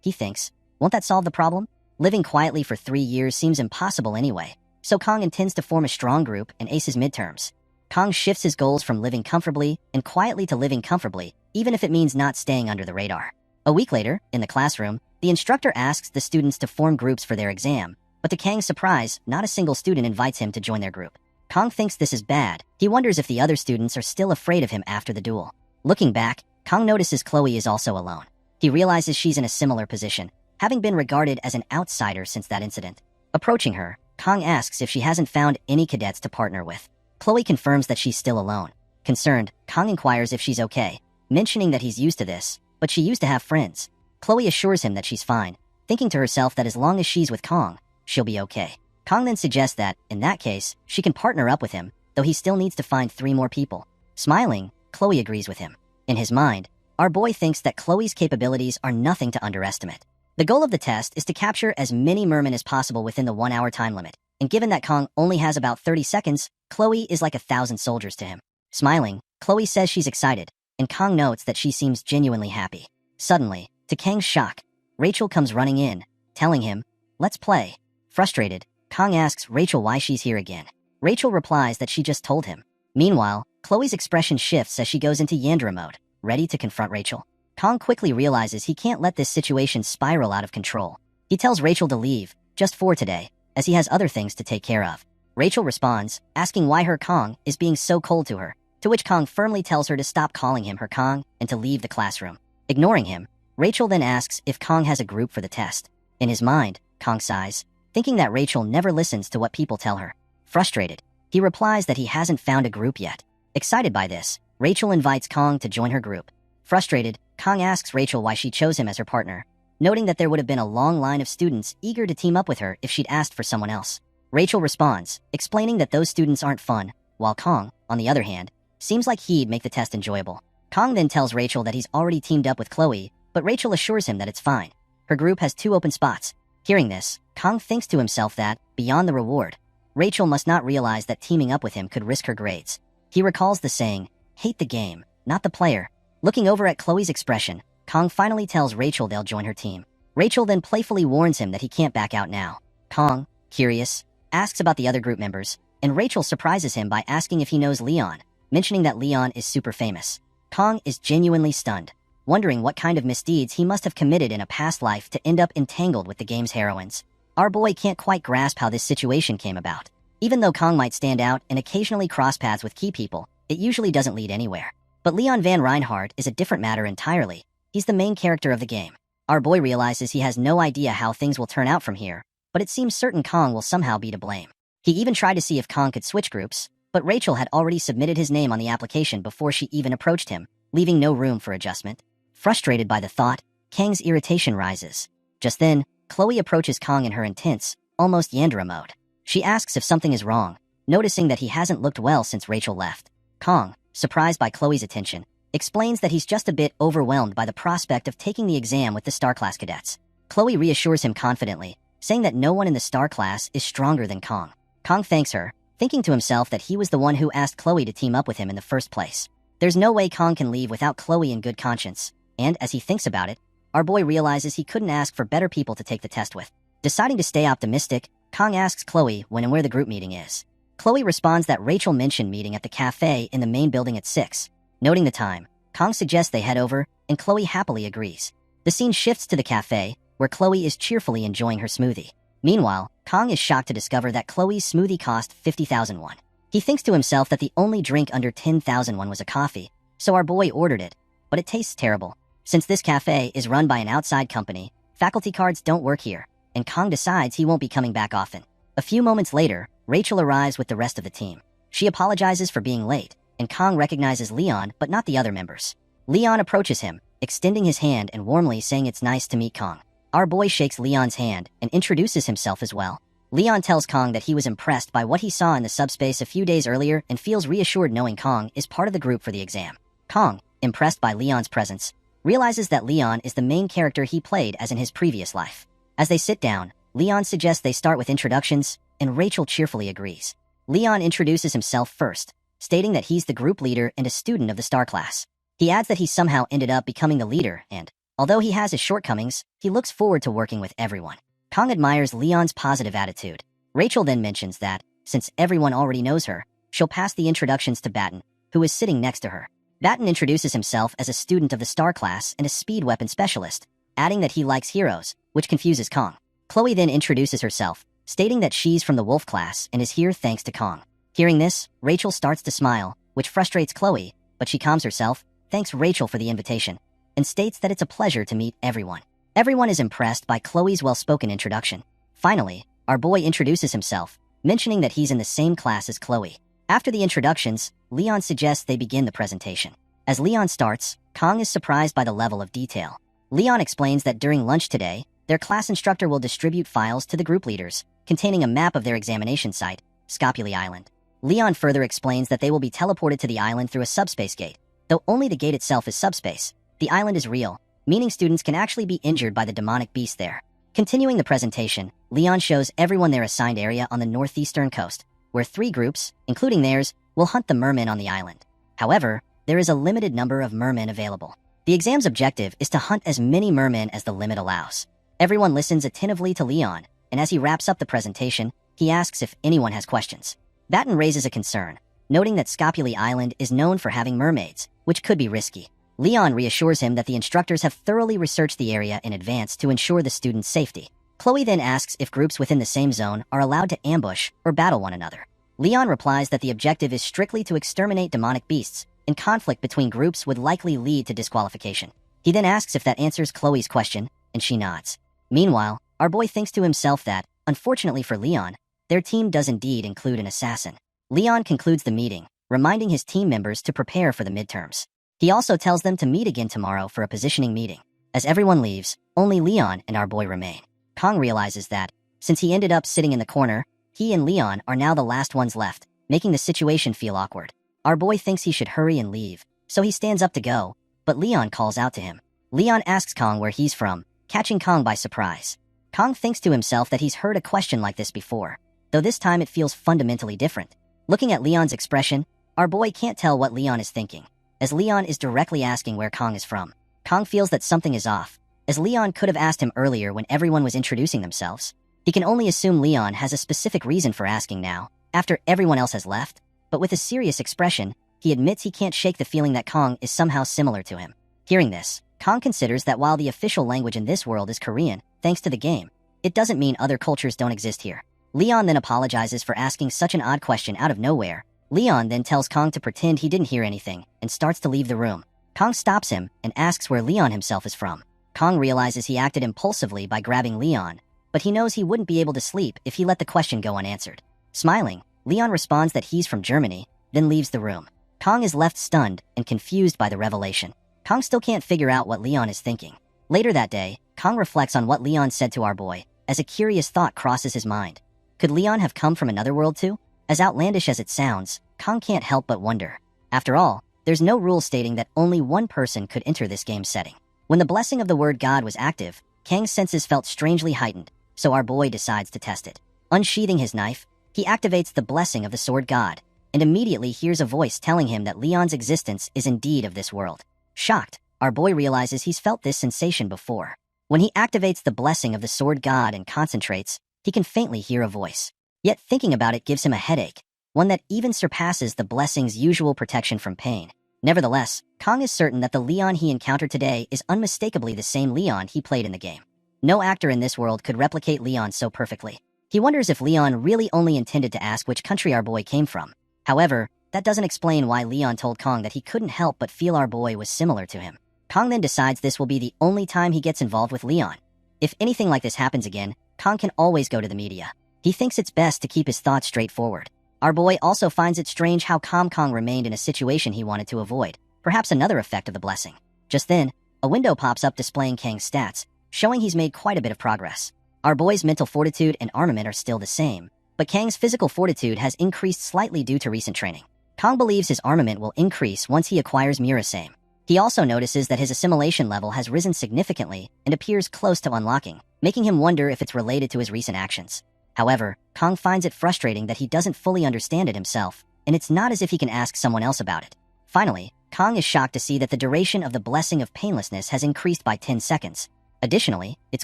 he thinks, won't that solve the problem? Living quietly for 3 years seems impossible anyway, so Kong intends to form a strong group and ace his midterms. Kong shifts his goals from living comfortably and quietly to living comfortably, even if it means not staying under the radar. A week later, in the classroom, the instructor asks the students to form groups for their exam, but to Kang's surprise, not a single student invites him to join their group. Kong thinks this is bad. He wonders if the other students are still afraid of him after the duel. Looking back, Kong notices Chloe is also alone. He realizes she's in a similar position, having been regarded as an outsider since that incident. Approaching her, Kong asks if she hasn't found any cadets to partner with. Chloe confirms that she's still alone. Concerned, Kong inquires if she's okay, mentioning that he's used to this, but she used to have friends. Chloe assures him that she's fine, thinking to herself that as long as she's with Kong, she'll be okay. Kong then suggests that, in that case, she can partner up with him, though he still needs to find 3 more people. Smiling, Chloe agrees with him. In his mind, our boy thinks that Chloe's capabilities are nothing to underestimate. The goal of the test is to capture as many mermen as possible within the 1-hour time limit, and given that Kong only has about 30 seconds, Chloe is like 1,000 soldiers to him. Smiling, Chloe says she's excited, and Kong notes that she seems genuinely happy. Suddenly, to Kang's shock, Rachel comes running in, telling him, "Let's play." Frustrated, Kong asks Rachel why she's here again. Rachel replies that she just told him. Meanwhile, Chloe's expression shifts as she goes into Yandere mode, ready to confront Rachel. Kong quickly realizes he can't let this situation spiral out of control. He tells Rachel to leave, just for today, as he has other things to take care of. Rachel responds, asking why her Kong is being so cold to her, to which Kong firmly tells her to stop calling him her Kong and to leave the classroom. Ignoring him, Rachel then asks if Kong has a group for the test. In his mind, Kong sighs, thinking that Rachel never listens to what people tell her. Frustrated, he replies that he hasn't found a group yet. Excited by this, Rachel invites Kong to join her group. Frustrated, Kong asks Rachel why she chose him as her partner, noting that there would have been a long line of students eager to team up with her if she'd asked for someone else. Rachel responds, explaining that those students aren't fun, while Kong, on the other hand, seems like he'd make the test enjoyable. Kong then tells Rachel that he's already teamed up with Chloe, but Rachel assures him that it's fine. Her group has 2 open spots. Hearing this, Kong thinks to himself that, beyond the reward, Rachel must not realize that teaming up with him could risk her grades. He recalls the saying, "Hate the game, not the player." Looking over at Chloe's expression, Kong finally tells Rachel they'll join her team. Rachel then playfully warns him that he can't back out now. Kong, curious, asks about the other group members, and Rachel surprises him by asking if he knows Leon, mentioning that Leon is super famous. Kong is genuinely stunned, wondering what kind of misdeeds he must have committed in a past life to end up entangled with the game's heroines. Our boy can't quite grasp how this situation came about. Even though Kong might stand out and occasionally cross paths with key people, it usually doesn't lead anywhere. But Leon Van Reinhardt is a different matter entirely. He's the main character of the game. Our boy realizes he has no idea how things will turn out from here, but it seems certain Kong will somehow be to blame. He even tried to see if Kong could switch groups, but Rachel had already submitted his name on the application before she even approached him, leaving no room for adjustment. Frustrated by the thought, Kang's irritation rises. Just then, Chloe approaches Kong in her intense, almost Yandere mode. She asks if something is wrong, noticing that he hasn't looked well since Rachel left. Kong, surprised by Chloe's attention, explains that he's just a bit overwhelmed by the prospect of taking the exam with the Star Class cadets. Chloe reassures him confidently, saying that no one in the Star Class is stronger than Kong. Kong thanks her, thinking to himself that he was the one who asked Chloe to team up with him in the first place. There's no way Kong can leave without Chloe in good conscience, and as he thinks about it, our boy realizes he couldn't ask for better people to take the test with. Deciding to stay optimistic, Kong asks Chloe when and where the group meeting is. Chloe responds that Rachel mentioned meeting at the cafe in the main building at 6. Noting the time, Kong suggests they head over, and Chloe happily agrees. The scene shifts to the cafe, where Chloe is cheerfully enjoying her smoothie. Meanwhile, Kong is shocked to discover that Chloe's smoothie cost 50,000 won. He thinks to himself that the only drink under 10,000 won was a coffee, so our boy ordered it, but it tastes terrible. Since this cafe is run by an outside company, faculty cards don't work here, and Kong decides he won't be coming back often. A few moments later, Rachel arrives with the rest of the team. She apologizes for being late, and Kong recognizes Leon but not the other members. Leon approaches him, extending his hand and warmly saying it's nice to meet Kong. Our boy shakes Leon's hand and introduces himself as well. Leon tells Kong that he was impressed by what he saw in the subspace a few days earlier and feels reassured knowing Kong is part of the group for the exam. Kong, impressed by Leon's presence, realizes that Leon is the main character he played as in his previous life. As they sit down, Leon suggests they start with introductions, and Rachel cheerfully agrees. Leon introduces himself first, stating that he's the group leader and a student of the Star Class. He adds that he somehow ended up becoming the leader and, although he has his shortcomings, he looks forward to working with everyone. Kong admires Leon's positive attitude. Rachel then mentions that, since everyone already knows her, she'll pass the introductions to Batten, who is sitting next to her. Batten introduces himself as a student of the Star Class and a speed weapon specialist, adding that he likes heroes, which confuses Kong. Chloe then introduces herself, stating that she's from the Wolf Class and is here thanks to Kong. Hearing this, Rachel starts to smile, which frustrates Chloe, but she calms herself, thanks Rachel for the invitation, and states that it's a pleasure to meet everyone. Everyone is impressed by Chloe's well-spoken introduction. Finally, our boy introduces himself, mentioning that he's in the same class as Chloe. After the introductions, Leon suggests they begin the presentation. As Leon starts, Kong is surprised by the level of detail. Leon explains that during lunch today, Their class instructor will distribute files to the group leaders, containing a map of their examination site, Sashimi Island. Leon further explains that they will be teleported to the island through a subspace gate. Though only the gate itself is subspace, the island is real, meaning students can actually be injured by the demonic beast there. Continuing the presentation, Leon shows everyone their assigned area on the northeastern coast, where 3 groups, including theirs, will hunt the mermen on the island. However, there is a limited number of mermen available. The exam's objective is to hunt as many mermen as the limit allows. Everyone listens attentively to Leon, and as he wraps up the presentation, he asks if anyone has questions. Batten raises a concern, noting that Sashimi Island is known for having mermaids, which could be risky. Leon reassures him that the instructors have thoroughly researched the area in advance to ensure the students' safety. Chloe then asks if groups within the same zone are allowed to ambush or battle one another. Leon replies that the objective is strictly to exterminate demonic beasts, and conflict between groups would likely lead to disqualification. He then asks if that answers Chloe's question, and she nods. Meanwhile, our boy thinks to himself that, unfortunately for Leon, their team does indeed include an assassin. Leon concludes the meeting, reminding his team members to prepare for the midterms. He also tells them to meet again tomorrow for a positioning meeting. As everyone leaves, only Leon and our boy remain. Kong realizes that, since he ended up sitting in the corner, he and Leon are now the last ones left, making the situation feel awkward. Our boy thinks he should hurry and leave, so he stands up to go, but Leon calls out to him. Leon asks Kong where he's from, catching Kong by surprise. Kong thinks to himself that he's heard a question like this before, though this time it feels fundamentally different. Looking at Leon's expression, our boy can't tell what Leon is thinking, as Leon is directly asking where Kong is from. Kong feels that something is off, as Leon could have asked him earlier when everyone was introducing themselves. He can only assume Leon has a specific reason for asking now, after everyone else has left, but with a serious expression, he admits he can't shake the feeling that Kong is somehow similar to him. Hearing this, Kong considers that while the official language in this world is Korean, thanks to the game, it doesn't mean other cultures don't exist here. Leon then apologizes for asking such an odd question out of nowhere. Leon then tells Kong to pretend he didn't hear anything and starts to leave the room. Kong stops him and asks where Leon himself is from. Kong realizes he acted impulsively by grabbing Leon, but he knows he wouldn't be able to sleep if he let the question go unanswered. Smiling, Leon responds that he's from Germany, then leaves the room. Kong is left stunned and confused by the revelation. Kong still can't figure out what Leon is thinking. Later that day, Kong reflects on what Leon said to our boy, as a curious thought crosses his mind. Could Leon have come from another world too? As outlandish as it sounds, Kong can't help but wonder. After all, there's no rule stating that only one person could enter this game setting. When the blessing of the word God was active, Kang's senses felt strangely heightened, so our boy decides to test it. Unsheathing his knife, he activates the blessing of the sword God, and immediately hears a voice telling him that Leon's existence is indeed of this world. Shocked, our boy realizes he's felt this sensation before. When he activates the blessing of the sword God and concentrates, he can faintly hear a voice. Yet thinking about it gives him a headache, one that even surpasses the blessing's usual protection from pain. Nevertheless, Kong is certain that the Leon he encountered today is unmistakably the same Leon he played in the game. No actor in this world could replicate Leon so perfectly. He wonders if Leon really only intended to ask which country our boy came from. However, that doesn't explain why Leon told Kong that he couldn't help but feel our boy was similar to him. Kong then decides this will be the only time he gets involved with Leon. If anything like this happens again, Kong can always go to the media. He thinks it's best to keep his thoughts straightforward. Our boy also finds it strange how calm Kong remained in a situation he wanted to avoid, perhaps another effect of the blessing. Just then, a window pops up displaying Kang's stats, showing he's made quite a bit of progress. Our boy's mental fortitude and armament are still the same, but Kang's physical fortitude has increased slightly due to recent training. Kong believes his armament will increase once he acquires Murasame. He also notices that his assimilation level has risen significantly and appears close to unlocking, making him wonder if it's related to his recent actions. However, Kong finds it frustrating that he doesn't fully understand it himself, and it's not as if he can ask someone else about it. Finally, Kong is shocked to see that the duration of the blessing of painlessness has increased by 10 seconds. Additionally, its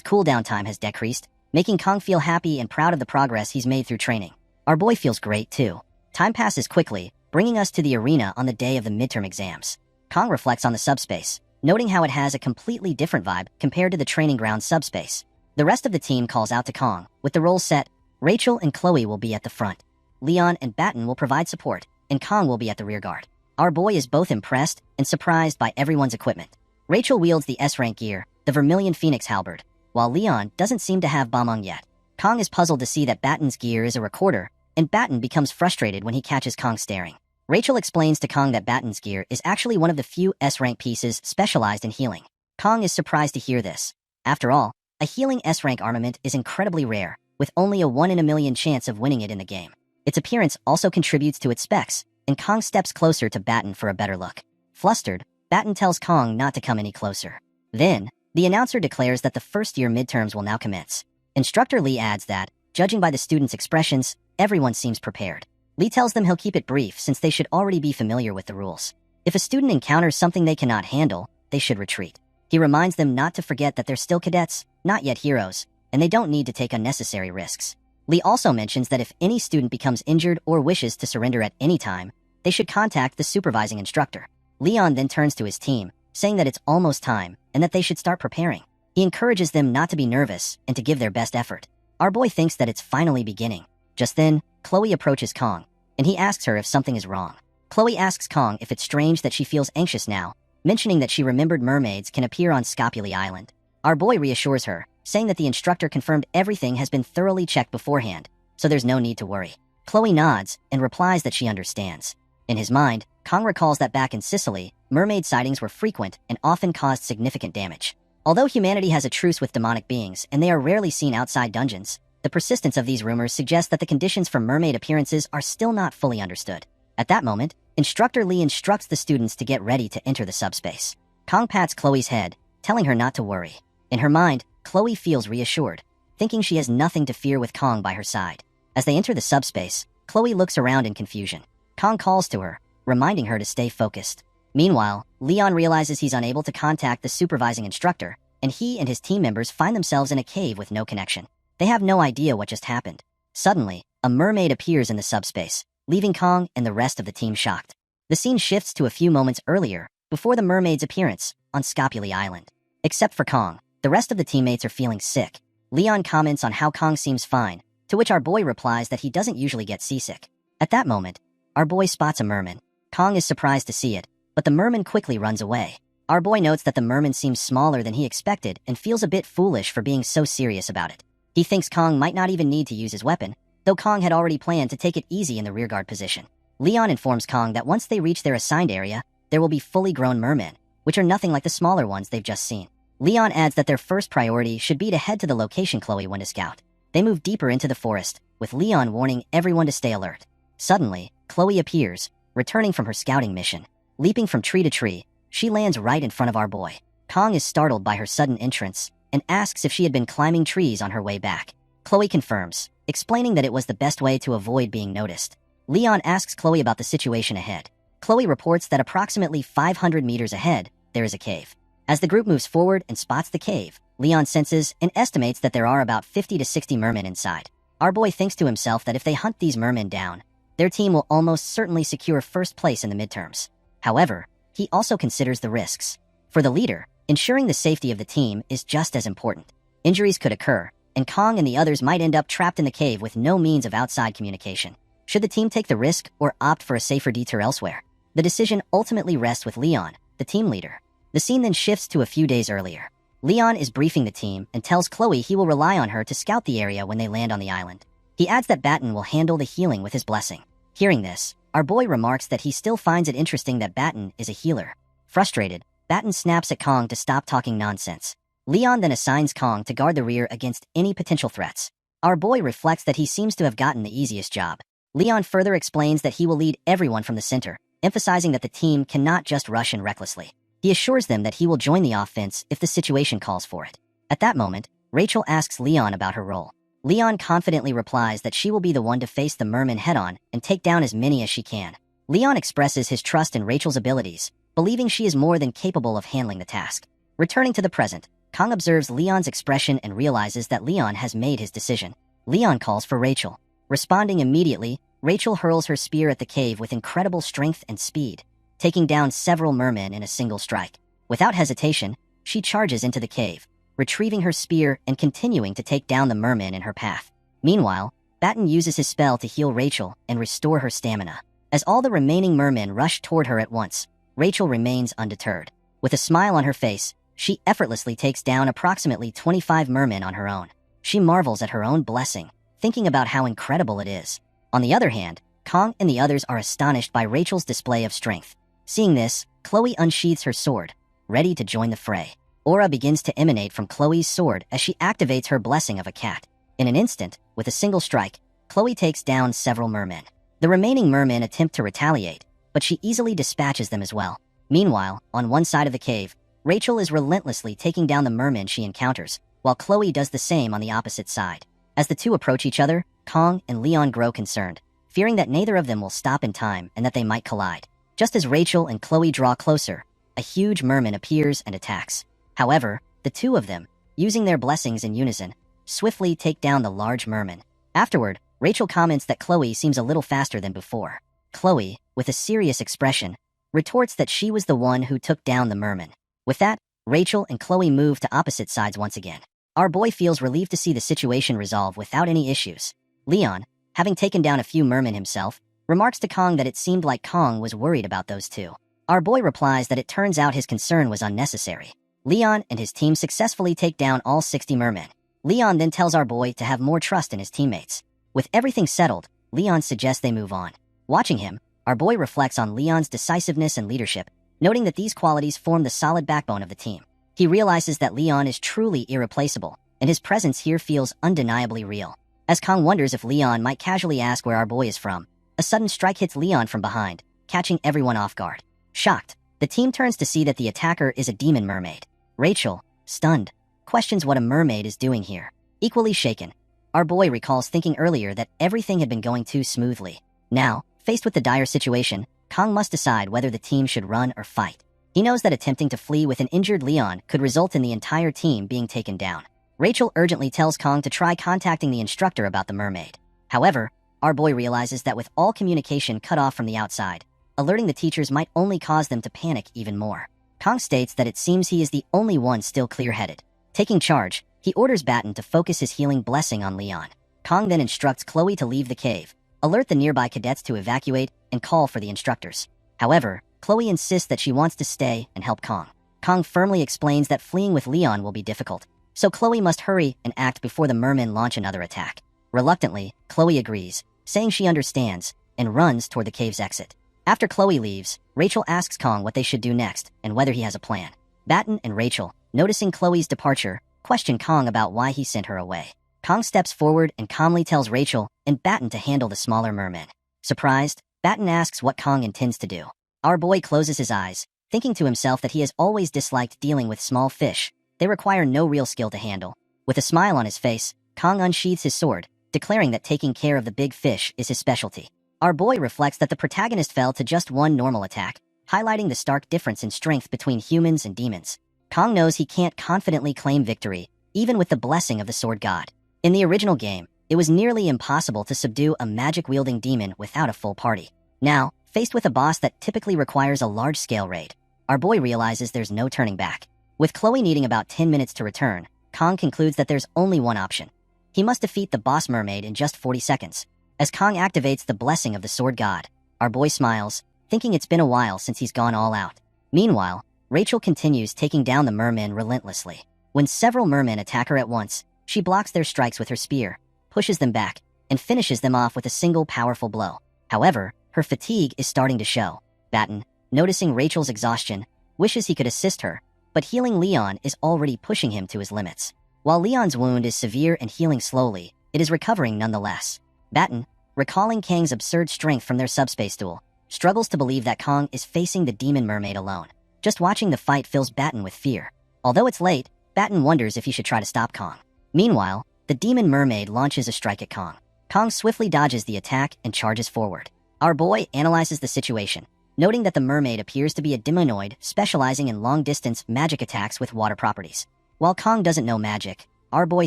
cooldown time has decreased, making Kong feel happy and proud of the progress he's made through training. Our boy feels great too. Time passes quickly, bringing us to the arena on the day of the midterm exams. Kong reflects on the subspace, noting how it has a completely different vibe compared to the training ground subspace. The rest of the team calls out to Kong. With the roles set, Rachel and Chloe will be at the front. Leon and Batten will provide support, and Kong will be at the rear guard. Our boy is both impressed and surprised by everyone's equipment. Rachel wields the S-rank gear, the Vermilion Phoenix halberd, while Leon doesn't seem to have Bamong yet. Kong is puzzled to see that Batten's gear is a recorder, and Batten becomes frustrated when he catches Kong staring. Rachel explains to Kong that Batten's gear is actually one of the few S-rank pieces specialized in healing. Kong is surprised to hear this. After all, A healing S-rank armament is incredibly rare, with only a 1 in a million chance of winning it in the game. Its appearance also contributes to its specs, and Kong steps closer to Batten for a better look. Flustered, Batten tells Kong not to come any closer. Then, the announcer declares that the first-year midterms will now commence. Instructor Lee adds that, judging by the students' expressions, everyone seems prepared. Lee tells them he'll keep it brief since they should already be familiar with the rules. If a student encounters something they cannot handle, they should retreat. He reminds them not to forget that they're still cadets, not yet heroes, and they don't need to take unnecessary risks. Lee also mentions that if any student becomes injured or wishes to surrender at any time, they should contact the supervising instructor. Leon then turns to his team, saying that it's almost time and that they should start preparing. He encourages them not to be nervous and to give their best effort. Our boy thinks that it's finally beginning. Just then, Chloe approaches Kong, and he asks her if something is wrong. Chloe asks Kong if it's strange that she feels anxious now, mentioning that she remembered mermaids can appear on Sashimi Island. Our boy reassures her, saying that the instructor confirmed everything has been thoroughly checked beforehand, so there's no need to worry. Chloe nods and replies that she understands. In his mind, Kong recalls that back in Sicily, mermaid sightings were frequent and often caused significant damage. Although humanity has a truce with demonic beings and they are rarely seen outside dungeons, the persistence of these rumors suggests that the conditions for mermaid appearances are still not fully understood. At that moment, Instructor Lee instructs the students to get ready to enter the subspace. Kong pats Chloe's head, telling her not to worry. In her mind, Chloe feels reassured, thinking she has nothing to fear with Kong by her side. As they enter the subspace, Chloe looks around in confusion. Kong calls to her, reminding her to stay focused. Meanwhile, Leon realizes he's unable to contact the supervising instructor, and he and his team members find themselves in a cave with no connection. They have no idea what just happened. Suddenly, a mermaid appears in the subspace, leaving Kong and the rest of the team shocked. The scene shifts to a few moments earlier, before the mermaid's appearance, on Sashimi Island. Except for Kong, the rest of the teammates are feeling sick. Leon comments on how Kong seems fine, to which our boy replies that he doesn't usually get seasick. At that moment, our boy spots a merman. Kong is surprised to see it, but the merman quickly runs away. Our boy notes that the merman seems smaller than he expected and feels a bit foolish for being so serious about it. He thinks Kong might not even need to use his weapon, though Kong had already planned to take it easy in the rearguard position. Leon informs Kong that once they reach their assigned area, there will be fully grown mermen, which are nothing like the smaller ones they've just seen. Leon adds that their first priority should be to head to the location Chloe went to scout. They move deeper into the forest, with Leon warning everyone to stay alert. Suddenly, Chloe appears, returning from her scouting mission. Leaping from tree to tree, she lands right in front of our boy. Kong is startled by her sudden entrance and asks if she had been climbing trees on her way back. Chloe confirms, explaining that it was the best way to avoid being noticed. Leon asks Chloe about the situation ahead. Chloe reports that approximately 500 meters ahead, there is a cave. As the group moves forward and spots the cave, Leon senses and estimates that there are about 50 to 60 mermen inside. Our boy thinks to himself that if they hunt these mermen down, their team will almost certainly secure first place in the midterms. However, he also considers the risks. For the leader, ensuring the safety of the team is just as important. Injuries could occur, and Kong and the others might end up trapped in the cave with no means of outside communication. Should the team take the risk or opt for a safer detour elsewhere? The decision ultimately rests with Leon, the team leader. The scene then shifts to a few days earlier. Leon is briefing the team and tells Chloe he will rely on her to scout the area when they land on the island. He adds that Batten will handle the healing with his blessing. Hearing this, our boy remarks that he still finds it interesting that Batten is a healer. Frustrated, Batten snaps at Kong to stop talking nonsense. Leon then assigns Kong to guard the rear against any potential threats. Our boy reflects that he seems to have gotten the easiest job. Leon further explains that he will lead everyone from the center, emphasizing that the team cannot just rush in recklessly. He assures them that he will join the offense if the situation calls for it. At that moment, Rachel asks Leon about her role. Leon confidently replies that she will be the one to face the mermen head-on and take down as many as she can. Leon expresses his trust in Rachel's abilities, believing she is more than capable of handling the task. Returning to the present, Kong observes Leon's expression and realizes that Leon has made his decision. Leon calls for Rachel. Responding immediately, Rachel hurls her spear at the cave with incredible strength and speed, taking down several mermen in a single strike. Without hesitation, she charges into the cave, retrieving her spear and continuing to take down the merman in her path. Meanwhile, Batten uses his spell to heal Rachel and restore her stamina. As all the remaining mermen rush toward her at once, Rachel remains undeterred. With a smile on her face, she effortlessly takes down approximately 25 mermen on her own. She marvels at her own blessing, thinking about how incredible it is. On the other hand, Kong and the others are astonished by Rachel's display of strength. Seeing this, Chloe unsheathes her sword, ready to join the fray. Aura begins to emanate from Chloe's sword as she activates her blessing of a cat. In an instant, with a single strike, Chloe takes down several mermen. The remaining mermen attempt to retaliate, but she easily dispatches them as well. Meanwhile, on one side of the cave, Rachel is relentlessly taking down the mermen she encounters, while Chloe does the same on the opposite side. As the two approach each other, Kong and Leon grow concerned, fearing that neither of them will stop in time and that they might collide. Just as Rachel and Chloe draw closer, a huge merman appears and attacks. However, the two of them, using their blessings in unison, swiftly take down the large merman. Afterward, Rachel comments that Chloe seems a little faster than before. Chloe, with a serious expression, retorts that she was the one who took down the merman. With that, Rachel and Chloe move to opposite sides once again. Our boy feels relieved to see the situation resolve without any issues. Leon, having taken down a few mermen himself, remarks to Kong that it seemed like Kong was worried about those two. Our boy replies that it turns out his concern was unnecessary. Leon and his team successfully take down all 60 mermen. Leon then tells our boy to have more trust in his teammates. With everything settled, Leon suggests they move on. Watching him, our boy reflects on Leon's decisiveness and leadership, noting that these qualities form the solid backbone of the team. He realizes that Leon is truly irreplaceable, and his presence here feels undeniably real. As Kong wonders if Leon might casually ask where our boy is from, a sudden strike hits Leon from behind, catching everyone off guard. Shocked, the team turns to see that the attacker is a demon mermaid. Rachel, stunned, questions what a mermaid is doing here. Equally shaken, our boy recalls thinking earlier that everything had been going too smoothly. Now, faced with the dire situation, Kong must decide whether the team should run or fight. He knows that attempting to flee with an injured Leon could result in the entire team being taken down. Rachel urgently tells Kong to try contacting the instructor about the mermaid. However, our boy realizes that with all communication cut off from the outside, alerting the teachers might only cause them to panic even more. Kong states that it seems he is the only one still clear-headed. Taking charge, he orders Batten to focus his healing blessing on Leon. Kong then instructs Chloe to leave the cave, alert the nearby cadets to evacuate, and call for the instructors. However, Chloe insists that she wants to stay and help Kong. Kong firmly explains that fleeing with Leon will be difficult, so Chloe must hurry and act before the mermen launch another attack. Reluctantly, Chloe agrees, saying she understands, and runs toward the cave's exit. After Chloe leaves, Rachel asks Kong what they should do next and whether he has a plan. Batten and Rachel, noticing Chloe's departure, question Kong about why he sent her away. Kong steps forward and calmly tells Rachel and Batten to handle the smaller mermen. Surprised, Batten asks what Kong intends to do. Our boy closes his eyes, thinking to himself that he has always disliked dealing with small fish. They require no real skill to handle. With a smile on his face, Kong unsheathes his sword, declaring that taking care of the big fish is his specialty. Our boy reflects that the protagonist fell to just one normal attack, highlighting the stark difference in strength between humans and demons. Kong knows he can't confidently claim victory, even with the blessing of the sword god. In the original game, it was nearly impossible to subdue a magic-wielding demon without a full party. Now, faced with a boss that typically requires a large-scale raid, our boy realizes there's no turning back. With Chloe needing about 10 minutes to return, Kong concludes that there's only one option. He must defeat the boss mermaid in just 40 seconds. As Kong activates the blessing of the sword god, our boy smiles, thinking it's been a while since he's gone all out. Meanwhile, Rachel continues taking down the mermen relentlessly. When several mermen attack her at once, she blocks their strikes with her spear, pushes them back, and finishes them off with a single powerful blow. However, her fatigue is starting to show. Batten, noticing Rachel's exhaustion, wishes he could assist her, but healing Leon is already pushing him to his limits. While Leon's wound is severe and healing slowly, it is recovering nonetheless. Batten, recalling Kang's absurd strength from their subspace duel, struggles to believe that Kong is facing the demon mermaid alone. Just watching the fight fills Batten with fear. Although it's late, Batten wonders if he should try to stop Kong. Meanwhile, the demon mermaid launches a strike at Kong. Kong swiftly dodges the attack and charges forward. Our boy analyzes the situation, noting that the mermaid appears to be a demonoid specializing in long-distance magic attacks with water properties. While Kong doesn't know magic, our boy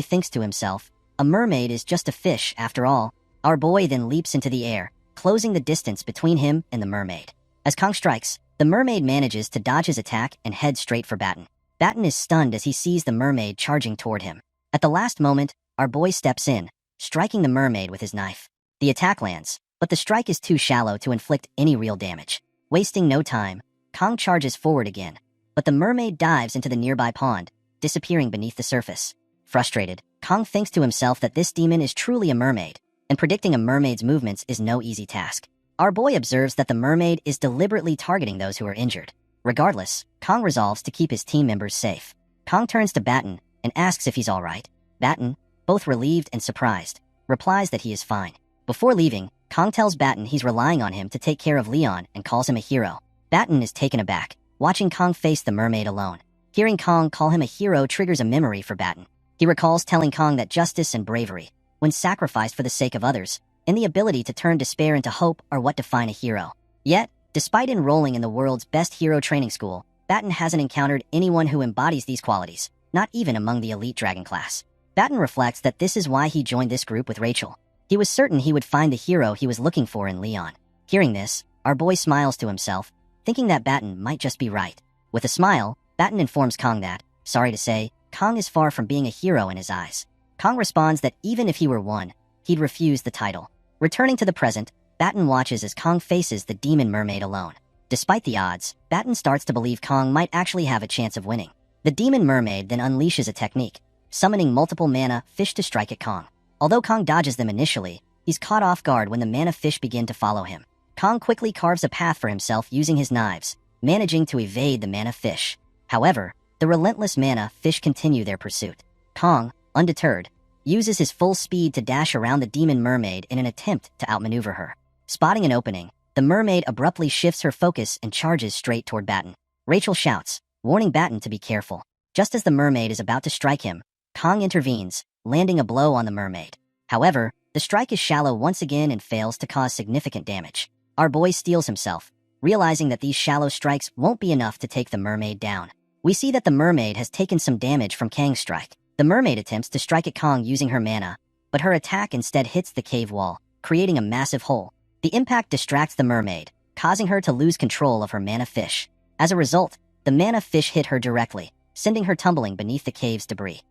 thinks to himself, a mermaid is just a fish after all. Our boy then leaps into the air, closing the distance between him and the mermaid. As Kong strikes, the mermaid manages to dodge his attack and head straight for Batten. Batten is stunned as he sees the mermaid charging toward him. At the last moment, our boy steps in, striking the mermaid with his knife. The attack lands, but the strike is too shallow to inflict any real damage. Wasting no time, Kong charges forward again, but the mermaid dives into the nearby pond, disappearing beneath the surface. Frustrated, Kong thinks to himself that this demon is truly a mermaid, and predicting a mermaid's movements is no easy task. Our boy observes that the mermaid is deliberately targeting those who are injured. Regardless, Kong resolves to keep his team members safe. Kong turns to Batten and asks if he's alright. Batten, both relieved and surprised, replies that he is fine. Before leaving, Kong tells Batten he's relying on him to take care of Leon and calls him a hero. Batten is taken aback, watching Kong face the mermaid alone. Hearing Kong call him a hero triggers a memory for Batten. He recalls telling Kong that justice and bravery, when sacrificed for the sake of others, and the ability to turn despair into hope are what define a hero. Yet, despite enrolling in the world's best hero training school, Batten hasn't encountered anyone who embodies these qualities, not even among the elite dragon class. Batten reflects that this is why he joined this group with Rachel. He was certain he would find the hero he was looking for in Leon. Hearing this, our boy smiles to himself, thinking that Batten might just be right. With a smile, Batten informs Kong that, sorry to say, Kong is far from being a hero in his eyes. Kong responds that even if he were one, he'd refuse the title. Returning to the present, Batten watches as Kong faces the demon mermaid alone. Despite the odds, Batten starts to believe Kong might actually have a chance of winning. The demon mermaid then unleashes a technique, summoning multiple mana fish to strike at Kong. Although Kong dodges them initially, he's caught off guard when the mana fish begin to follow him. Kong quickly carves a path for himself using his knives, managing to evade the mana fish. However, the relentless mana fish continue their pursuit. Kong, undeterred, uses his full speed to dash around the demon mermaid in an attempt to outmaneuver her. Spotting an opening, the mermaid abruptly shifts her focus and charges straight toward Batten. Rachel shouts, warning Batten to be careful. Just as the mermaid is about to strike him, Kong intervenes, landing a blow on the mermaid. However, the strike is shallow once again and fails to cause significant damage. Our boy steels himself, realizing that these shallow strikes won't be enough to take the mermaid down. We see that the mermaid has taken some damage from Kang's strike. The mermaid attempts to strike at Kong using her mana, but her attack instead hits the cave wall, creating a massive hole. The impact distracts the mermaid, causing her to lose control of her mana fish. As a result, the mana fish hit her directly, sending her tumbling beneath the cave's debris.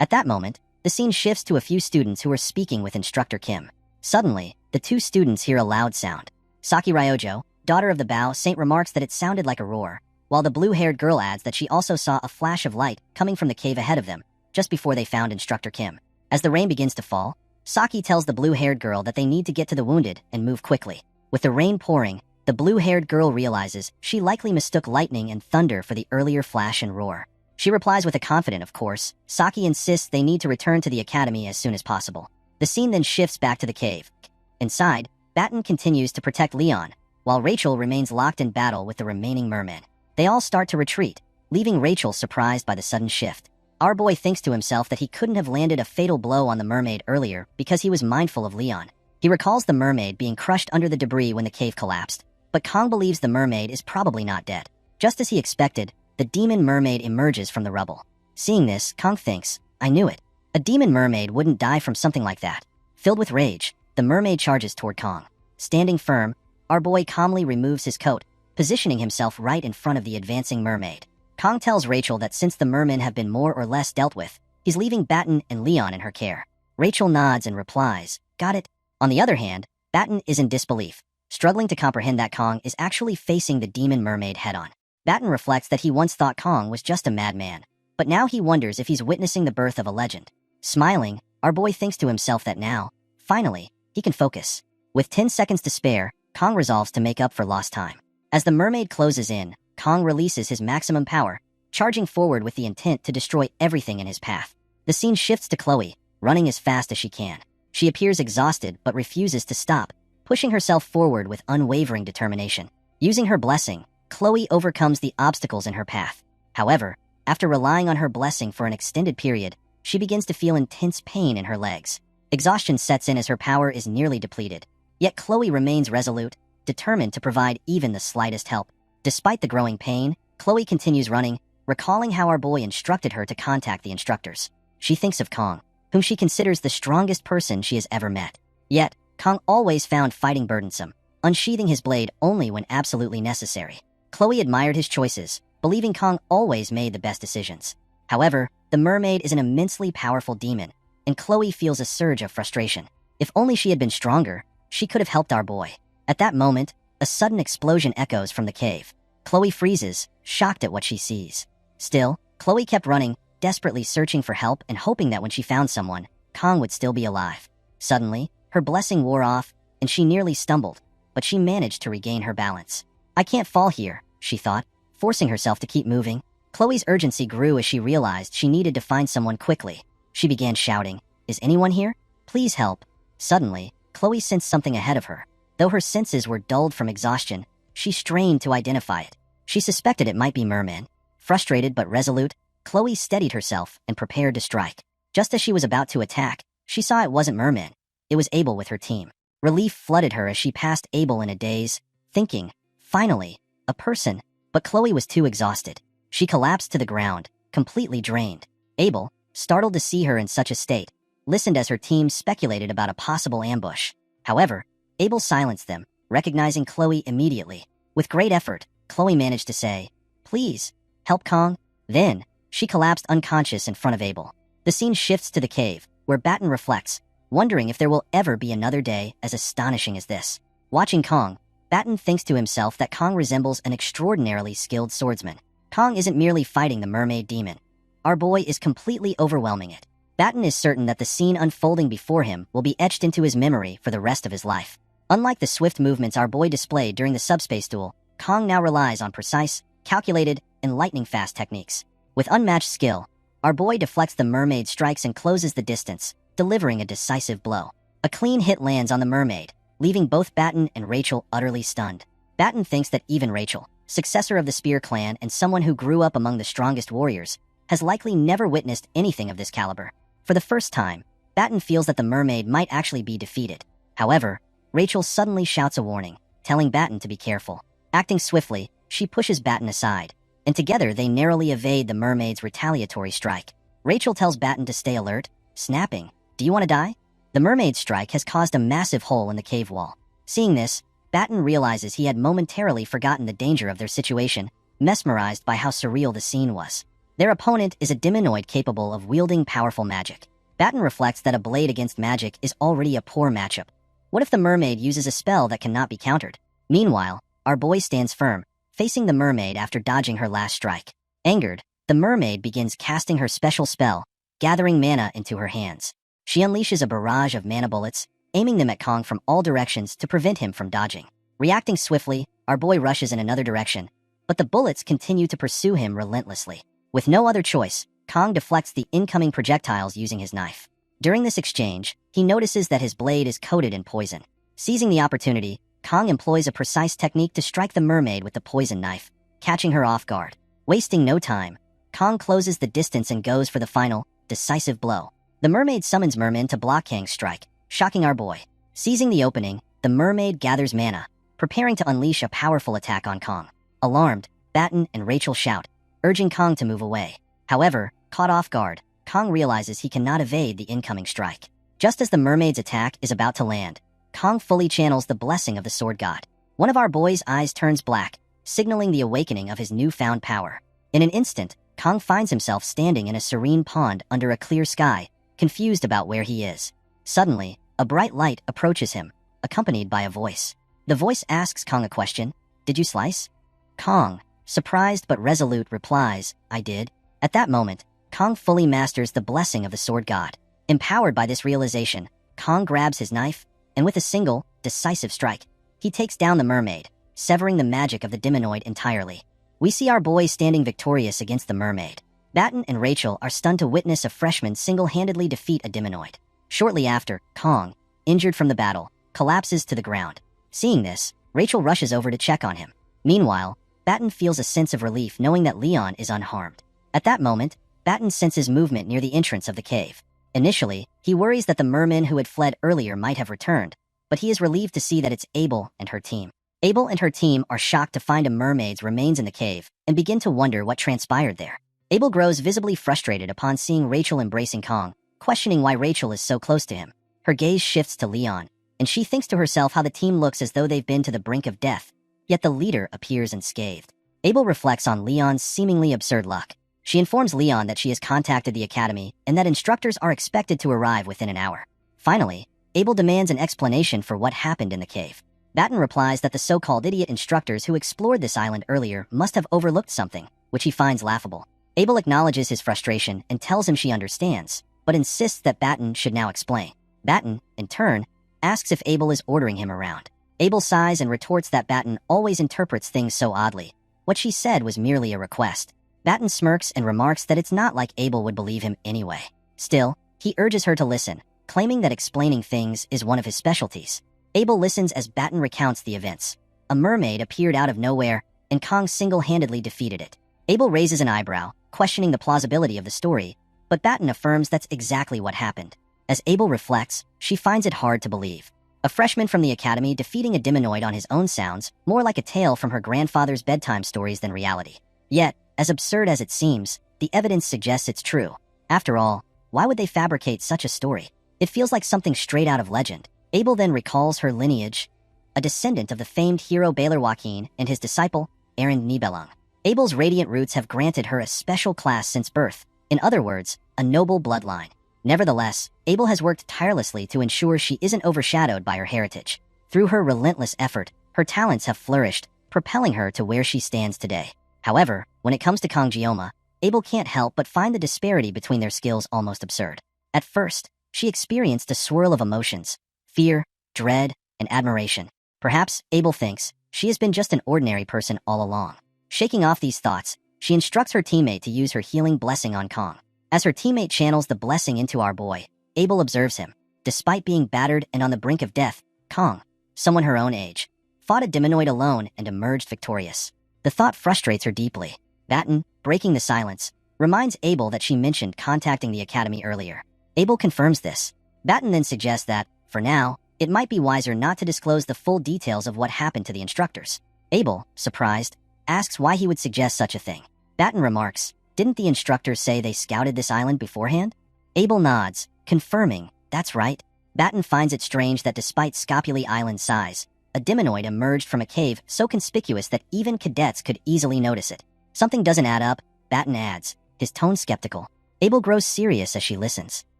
At that moment, the scene shifts to a few students who are speaking with Instructor Kim. Suddenly, the two students hear a loud sound. Saki Ryojo, daughter of the Bow Saint, remarks that it sounded like a roar, while the blue-haired girl adds that she also saw a flash of light coming from the cave ahead of them, just before they found Instructor Kim. As the rain begins to fall, Saki tells the blue-haired girl that they need to get to the wounded and move quickly. With the rain pouring, the blue-haired girl realizes she likely mistook lightning and thunder for the earlier flash and roar. She replies with a confident of course. Saki insists they need to return to the academy as soon as possible. The scene then shifts back to the cave. Inside, Batten continues to protect Leon, while Rachel remains locked in battle with the remaining mermen. They all start to retreat, leaving Rachel surprised by the sudden shift. Our boy thinks to himself that he couldn't have landed a fatal blow on the mermaid earlier because he was mindful of Leon. He recalls the mermaid being crushed under the debris when the cave collapsed, but Kong believes the mermaid is probably not dead. Just as he expected, the demon mermaid emerges from the rubble. Seeing this, Kong thinks, I knew it. A demon mermaid wouldn't die from something like that. Filled with rage, the mermaid charges toward Kong. Standing firm, our boy calmly removes his coat, positioning himself right in front of the advancing mermaid. Kong tells Rachel that since the mermen have been more or less dealt with, he's leaving Batten and Leon in her care. Rachel nods and replies, got it. On the other hand, Batten is in disbelief, struggling to comprehend that Kong is actually facing the demon mermaid head-on. Batten reflects that he once thought Kong was just a madman, but now he wonders if he's witnessing the birth of a legend. Smiling, our boy thinks to himself that now, finally, he can focus. With 10 seconds to spare, Kong resolves to make up for lost time. As the mermaid closes in, Kong releases his maximum power, charging forward with the intent to destroy everything in his path. The scene shifts to Chloe, running as fast as she can. She appears exhausted but refuses to stop, pushing herself forward with unwavering determination. Using her blessing, Chloe overcomes the obstacles in her path. However, after relying on her blessing for an extended period, she begins to feel intense pain in her legs. Exhaustion sets in as her power is nearly depleted. Yet Chloe remains resolute, determined to provide even the slightest help. Despite the growing pain, Chloe continues running, recalling how our boy instructed her to contact the instructors. She thinks of Kong, whom she considers the strongest person she has ever met. Yet, Kong always found fighting burdensome, unsheathing his blade only when absolutely necessary. Chloe admired his choices, believing Kong always made the best decisions. However, the mermaid is an immensely powerful demon, and Chloe feels a surge of frustration. If only she had been stronger, she could have helped our boy. At that moment, a sudden explosion echoes from the cave. Chloe freezes, shocked at what she sees. Still, Chloe kept running, desperately searching for help and hoping that when she found someone, Kong would still be alive. Suddenly, her blessing wore off, and she nearly stumbled, but she managed to regain her balance. I can't fall here, she thought, forcing herself to keep moving. Chloe's urgency grew as she realized she needed to find someone quickly. She began shouting, "Is anyone here? Please help." Suddenly, Chloe sensed something ahead of her. Though her senses were dulled from exhaustion, she strained to identify it. She suspected it might be Merman. Frustrated but resolute, Chloe steadied herself and prepared to strike. Just as she was about to attack, she saw it wasn't Merman. It was Abel with her team. Relief flooded her as she passed Abel in a daze, thinking, finally, a person. But Chloe was too exhausted. She collapsed to the ground, completely drained. Abel, startled to see her in such a state, listened as her team speculated about a possible ambush. However, Abel silenced them, recognizing Chloe immediately. With great effort, Chloe managed to say, "Please, help Kong." Then, she collapsed unconscious in front of Abel. The scene shifts to the cave, where Batten reflects, wondering if there will ever be another day as astonishing as this. Watching Kong, Batten thinks to himself that Kong resembles an extraordinarily skilled swordsman. Kong isn't merely fighting the mermaid demon. Our boy is completely overwhelming it. Batten is certain that the scene unfolding before him will be etched into his memory for the rest of his life. Unlike the swift movements our boy displayed during the subspace duel, Kong now relies on precise, calculated, and lightning-fast techniques. With unmatched skill, our boy deflects the mermaid strikes and closes the distance, delivering a decisive blow. A clean hit lands on the mermaid, leaving both Batten and Rachel utterly stunned. Batten thinks that even Rachel, successor of the Spear clan and someone who grew up among the strongest warriors, has likely never witnessed anything of this caliber. For the first time, Batten feels that the mermaid might actually be defeated. However, Rachel suddenly shouts a warning, telling Batten to be careful. Acting swiftly, she pushes Batten aside, and together they narrowly evade the mermaid's retaliatory strike. Rachel tells Batten to stay alert, snapping, "Do you want to die?" The mermaid's strike has caused a massive hole in the cave wall. Seeing this, Batten realizes he had momentarily forgotten the danger of their situation, mesmerized by how surreal the scene was. Their opponent is a demonoid capable of wielding powerful magic. Batten reflects that a blade against magic is already a poor matchup. What if the mermaid uses a spell that cannot be countered? Meanwhile, our boy stands firm, facing the mermaid after dodging her last strike. Angered, the mermaid begins casting her special spell, gathering mana into her hands. She unleashes a barrage of mana bullets, aiming them at Kong from all directions to prevent him from dodging. Reacting swiftly, our boy rushes in another direction, but the bullets continue to pursue him relentlessly. With no other choice, Kong deflects the incoming projectiles using his knife. During this exchange, he notices that his blade is coated in poison. Seizing the opportunity, Kong employs a precise technique to strike the mermaid with the poison knife, catching her off guard. Wasting no time, Kong closes the distance and goes for the final, decisive blow. The mermaid summons Merman to block Kang's strike, shocking our boy. Seizing the opening, the mermaid gathers mana, preparing to unleash a powerful attack on Kong. Alarmed, Batten and Rachel shout, urging Kong to move away. However, caught off guard, Kong realizes he cannot evade the incoming strike. Just as the mermaid's attack is about to land, Kong fully channels the blessing of the sword god. One of our boy's eyes turns black, signaling the awakening of his newfound power. In an instant, Kong finds himself standing in a serene pond under a clear sky, confused about where he is. Suddenly, a bright light approaches him, accompanied by a voice. The voice asks Kong a question. "Did you slice?" Kong, surprised but resolute, replies, "I did." At that moment, Kong fully masters the blessing of the sword god. Empowered by this realization, Kong grabs his knife, and with a single, decisive strike, he takes down the mermaid, severing the magic of the demonoid entirely. We see our boy standing victorious against the mermaid. Batten and Rachel are stunned to witness a freshman single-handedly defeat a demonoid. Shortly after, Kong, injured from the battle, collapses to the ground. Seeing this, Rachel rushes over to check on him. Meanwhile, Batten feels a sense of relief knowing that Leon is unharmed. At that moment, Batten senses movement near the entrance of the cave. Initially, he worries that the mermen who had fled earlier might have returned, but he is relieved to see that it's Abel and her team. Abel and her team are shocked to find a mermaid's remains in the cave and begin to wonder what transpired there. Abel grows visibly frustrated upon seeing Rachel embracing Kong, questioning why Rachel is so close to him. Her gaze shifts to Leon, and she thinks to herself how the team looks as though they've been to the brink of death, yet the leader appears unscathed. Abel reflects on Leon's seemingly absurd luck. She informs Leon that she has contacted the academy and that instructors are expected to arrive within an hour. Finally, Abel demands an explanation for what happened in the cave. Batten replies that the so-called idiot instructors who explored this island earlier must have overlooked something, which he finds laughable. Abel acknowledges his frustration and tells him she understands, but insists that Batten should now explain. Batten, in turn, asks if Abel is ordering him around. Abel sighs and retorts that Batten always interprets things so oddly. What she said was merely a request. Batten smirks and remarks that it's not like Abel would believe him anyway. Still, he urges her to listen, claiming that explaining things is one of his specialties. Abel listens as Batten recounts the events. A mermaid appeared out of nowhere, and Kong single-handedly defeated it. Abel raises an eyebrow, questioning the plausibility of the story, but Batten affirms that's exactly what happened. As Abel reflects, she finds it hard to believe. A freshman from the academy defeating a demonoid on his own sounds more like a tale from her grandfather's bedtime stories than reality. Yet, as absurd as it seems, the evidence suggests it's true. After all, why would they fabricate such a story? It feels like something straight out of legend. Abel then recalls her lineage, a descendant of the famed hero Baylor Joaquin and his disciple, Aaron Nibelung. Abel's radiant roots have granted her a special class since birth, in other words, a noble bloodline. Nevertheless, Abel has worked tirelessly to ensure she isn't overshadowed by her heritage. Through her relentless effort, her talents have flourished, propelling her to where she stands today. However, when it comes to Kongjioma, Abel can't help but find the disparity between their skills almost absurd. At first, she experienced a swirl of emotions: fear, dread, and admiration. Perhaps, Abel thinks, she has been just an ordinary person all along. Shaking off these thoughts, she instructs her teammate to use her healing blessing on Kong. As her teammate channels the blessing into our boy, Abel observes him. Despite being battered and on the brink of death, Kong, someone her own age, fought a demonoid alone and emerged victorious. The thought frustrates her deeply. Batten, breaking the silence, reminds Abel that she mentioned contacting the academy earlier. Abel confirms this. Batten then suggests that, for now, it might be wiser not to disclose the full details of what happened to the instructors. Abel, surprised, asks why he would suggest such a thing. Batten remarks, "Didn't the instructors say they scouted this island beforehand?" Abel nods, confirming, "That's right." Batten finds it strange that despite Scopuli Island's size, a demonoid emerged from a cave so conspicuous that even cadets could easily notice it. Something doesn't add up, Batten adds, his tone skeptical. Abel grows serious as she listens.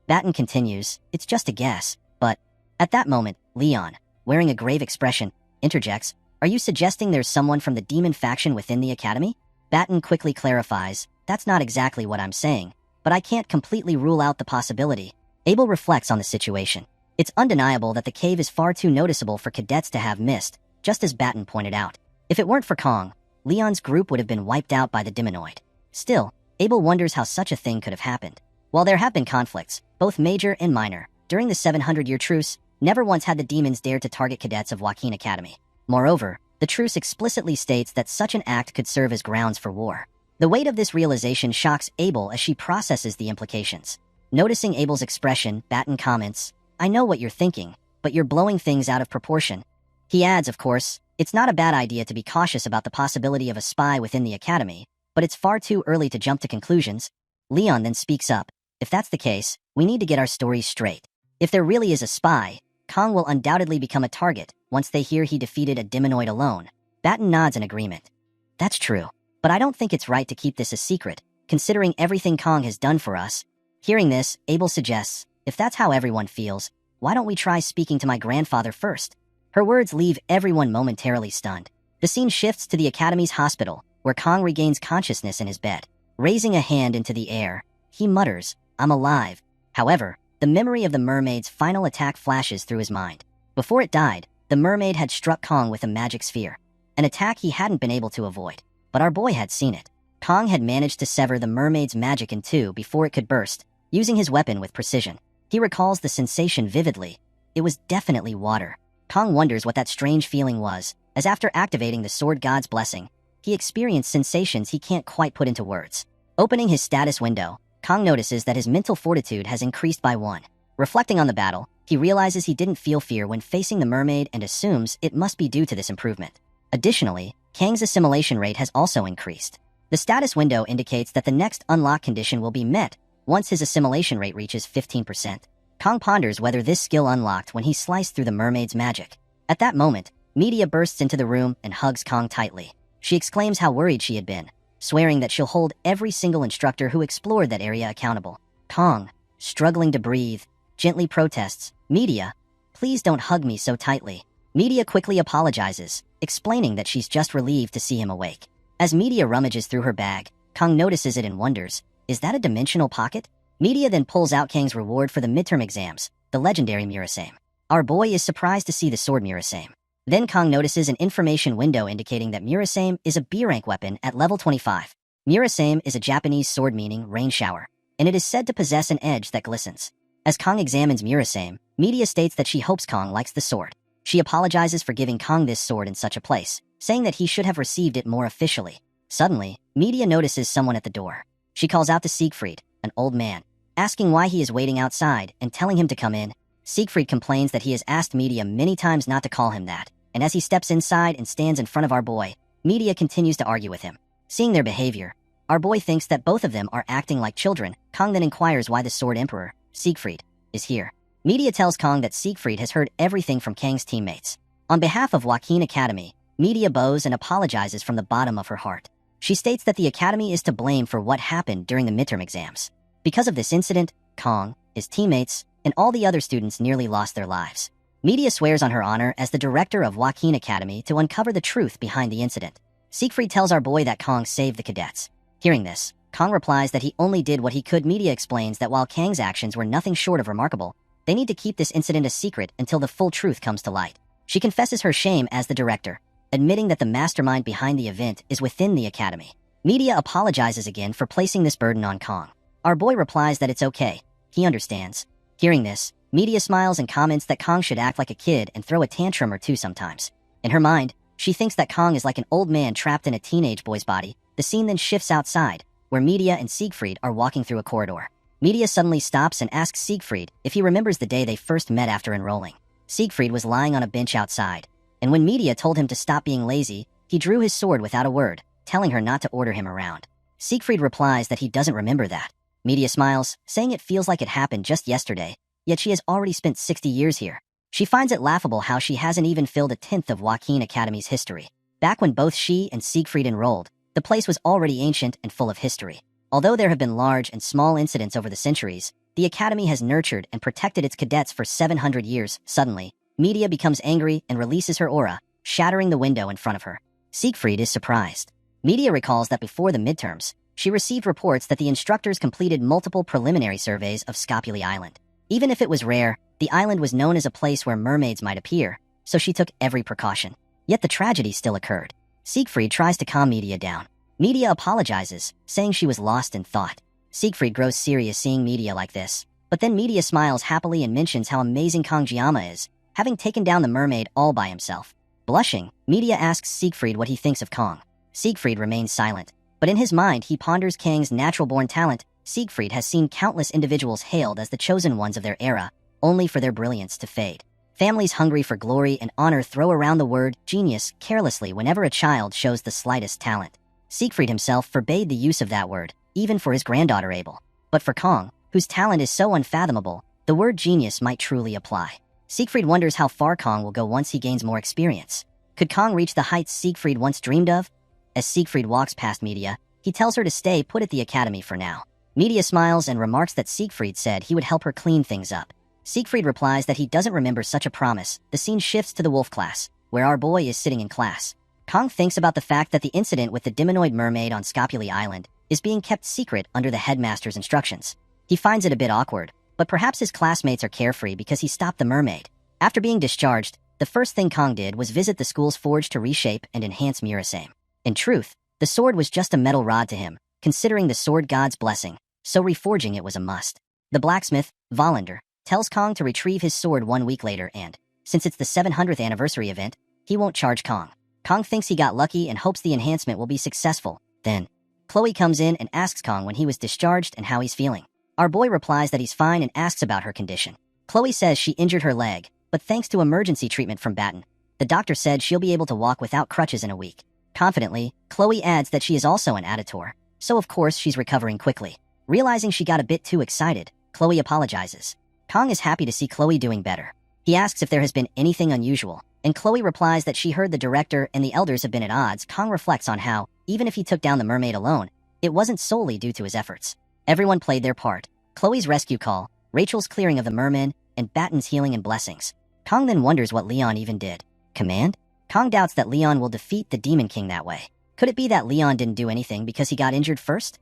Batten continues, "It's just a guess, but..." At that moment, Leon, wearing a grave expression, interjects, "Are you suggesting there's someone from the demon faction within the academy?" Batten quickly clarifies, "That's not exactly what I'm saying, but I can't completely rule out the possibility." Abel reflects on the situation. It's undeniable that the cave is far too noticeable for cadets to have missed, just as Batten pointed out. If it weren't for Kong, Leon's group would have been wiped out by the demonoid. Still, Abel wonders how such a thing could have happened. While there have been conflicts, both major and minor, during the 700-year truce, never once had the demons dared to target cadets of Joaquin Academy. Moreover, the truce explicitly states that such an act could serve as grounds for war. The weight of this realization shocks Abel as she processes the implications. Noticing Abel's expression, Batten comments, "I know what you're thinking, but you're blowing things out of proportion." He adds, of course, it's not a bad idea to be cautious about the possibility of a spy within the academy, but it's far too early to jump to conclusions. Leon then speaks up, "If that's the case, we need to get our stories straight. If there really is a spy, Kong will undoubtedly become a target once they hear he defeated a demonoid alone." Batten nods in agreement. "That's true, but I don't think it's right to keep this a secret, considering everything Kong has done for us." Hearing this, Abel suggests, "If that's how everyone feels, why don't we try speaking to my grandfather first?" Her words leave everyone momentarily stunned. The scene shifts to the academy's hospital, where Kong regains consciousness in his bed. Raising a hand into the air, he mutters, "I'm alive." However, the memory of the mermaid's final attack flashes through his mind. Before it died, the mermaid had struck Kong with a magic sphere, an attack he hadn't been able to avoid. But our boy had seen it. Kong had managed to sever the mermaid's magic in two before it could burst, using his weapon with precision. He recalls the sensation vividly. It was definitely water. Kong wonders what that strange feeling was, as after activating the sword god's blessing, he experienced sensations he can't quite put into words. Opening his status window, Kong notices that his mental fortitude has increased by 1. Reflecting on the battle, he realizes he didn't feel fear when facing the mermaid and assumes it must be due to this improvement. Additionally, Kang's assimilation rate has also increased. The status window indicates that the next unlock condition will be met once his assimilation rate reaches 15%. Kong ponders whether this skill unlocked when he sliced through the mermaid's magic. At that moment, Media bursts into the room and hugs Kong tightly. She exclaims how worried she had been, swearing that she'll hold every single instructor who explored that area accountable. Kong, struggling to breathe, gently protests, "Media, please don't hug me so tightly." Media quickly apologizes, explaining that she's just relieved to see him awake. As Media rummages through her bag, Kong notices it and wonders, is that a dimensional pocket? Media then pulls out Kang's reward for the midterm exams, the legendary Murasame. Our boy is surprised to see the sword Murasame. Then Kong notices an information window indicating that Murasame is a B rank weapon at level 25. Murasame is a Japanese sword meaning rain shower, and it is said to possess an edge that glistens. As Kong examines Murasame, media states that she hopes Kong likes the sword. She apologizes for giving Kong this sword in such a place, saying that he should have received it more officially. Suddenly, media notices someone at the door. She calls out to Siegfried, an old man, asking why he is waiting outside and telling him to come in. Siegfried complains that he has asked media many times not to call him that, and as he steps inside and stands in front of our boy, media continues to argue with him. Seeing their behavior, our boy thinks that both of them are acting like children. Kong then inquires why the Sword Emperor, Siegfried, is here. Media tells Kong that Siegfried has heard everything from Kang's teammates. On behalf of Joaquin Academy, media bows and apologizes from the bottom of her heart. She states that the Academy is to blame for what happened during the midterm exams. Because of this incident, Kong, his teammates, and all the other students nearly lost their lives. Media swears on her honor as the director of Joaquin Academy to uncover the truth behind the incident. Siegfried tells our boy that Kong saved the cadets. Hearing this, Kong replies that he only did what he could. Media explains that while Kang's actions were nothing short of remarkable, they need to keep this incident a secret until the full truth comes to light. She confesses her shame as the director, admitting that the mastermind behind the event is within the Academy. Media apologizes again for placing this burden on Kong. Our boy replies that it's okay, he understands. Hearing this, media smiles and comments that Kong should act like a kid and throw a tantrum or two sometimes. In her mind, she thinks that Kong is like an old man trapped in a teenage boy's body. The scene then shifts outside, where Media and Siegfried are walking through a corridor. Media suddenly stops and asks Siegfried if he remembers the day they first met after enrolling. Siegfried was lying on a bench outside, and when Media told him to stop being lazy, he drew his sword without a word, telling her not to order him around. Siegfried replies that he doesn't remember that. Media smiles, saying it feels like it happened just yesterday, yet she has already spent 60 years here. She finds it laughable how she hasn't even filled a tenth of Joaquin Academy's history. Back when both she and Siegfried enrolled, the place was already ancient and full of history. Although there have been large and small incidents over the centuries, the Academy has nurtured and protected its cadets for 700 years. Suddenly, Media becomes angry and releases her aura, shattering the window in front of her. Siegfried is surprised. Media recalls that before the midterms, she received reports that the instructors completed multiple preliminary surveys of Sashimi Island. Even if it was rare, the island was known as a place where mermaids might appear, so she took every precaution. Yet the tragedy still occurred. Siegfried tries to calm Media down. Media apologizes, saying she was lost in thought. Siegfried grows serious seeing Media like this, but then Media smiles happily and mentions how amazing Kongjiyama is, having taken down the mermaid all by himself. Blushing, Media asks Siegfried what he thinks of Kong. Siegfried remains silent, but in his mind he ponders Kang's natural-born talent. Siegfried has seen countless individuals hailed as the chosen ones of their era, only for their brilliance to fade. Families hungry for glory and honor throw around the word genius carelessly whenever a child shows the slightest talent. Siegfried himself forbade the use of that word, even for his granddaughter Abel. But for Kong, whose talent is so unfathomable, the word genius might truly apply. Siegfried wonders how far Kong will go once he gains more experience. Could Kong reach the heights Siegfried once dreamed of? As Siegfried walks past Media, he tells her to stay put at the Academy for now. Media smiles and remarks that Siegfried said he would help her clean things up. Siegfried replies that he doesn't remember such a promise. The scene shifts to the wolf class, where our boy is sitting in class. Kong thinks about the fact that the incident with the demonoid mermaid on Sashimi Island is being kept secret under the headmaster's instructions. He finds it a bit awkward, but perhaps his classmates are carefree because he stopped the mermaid. After being discharged, the first thing Kong did was visit the school's forge to reshape and enhance Murasame. In truth, the sword was just a metal rod to him, considering the sword god's blessing, so reforging it was a must. The blacksmith, Volander, tells Kong to retrieve his sword 1 week later and, since it's the 700th anniversary event, he won't charge Kong. Kong thinks he got lucky and hopes the enhancement will be successful. Then, Chloe comes in and asks Kong when he was discharged and how he's feeling. Our boy replies that he's fine and asks about her condition. Chloe says she injured her leg, but thanks to emergency treatment from Batten, the doctor said she'll be able to walk without crutches in a week. Confidently, Chloe adds that she is also an auditor, so of course she's recovering quickly. Realizing she got a bit too excited, Chloe apologizes. Kong is happy to see Chloe doing better. He asks if there has been anything unusual, and Chloe replies that she heard the director and the elders have been at odds. Kong reflects on how, even if he took down the mermaid alone, it wasn't solely due to his efforts. Everyone played their part. Chloe's rescue call, Rachel's clearing of the mermen, and Batten's healing and blessings. Kong then wonders what Leon even did. Command? Kong doubts that Leon will defeat the Demon King that way. Could it be that Leon didn't do anything because he got injured first?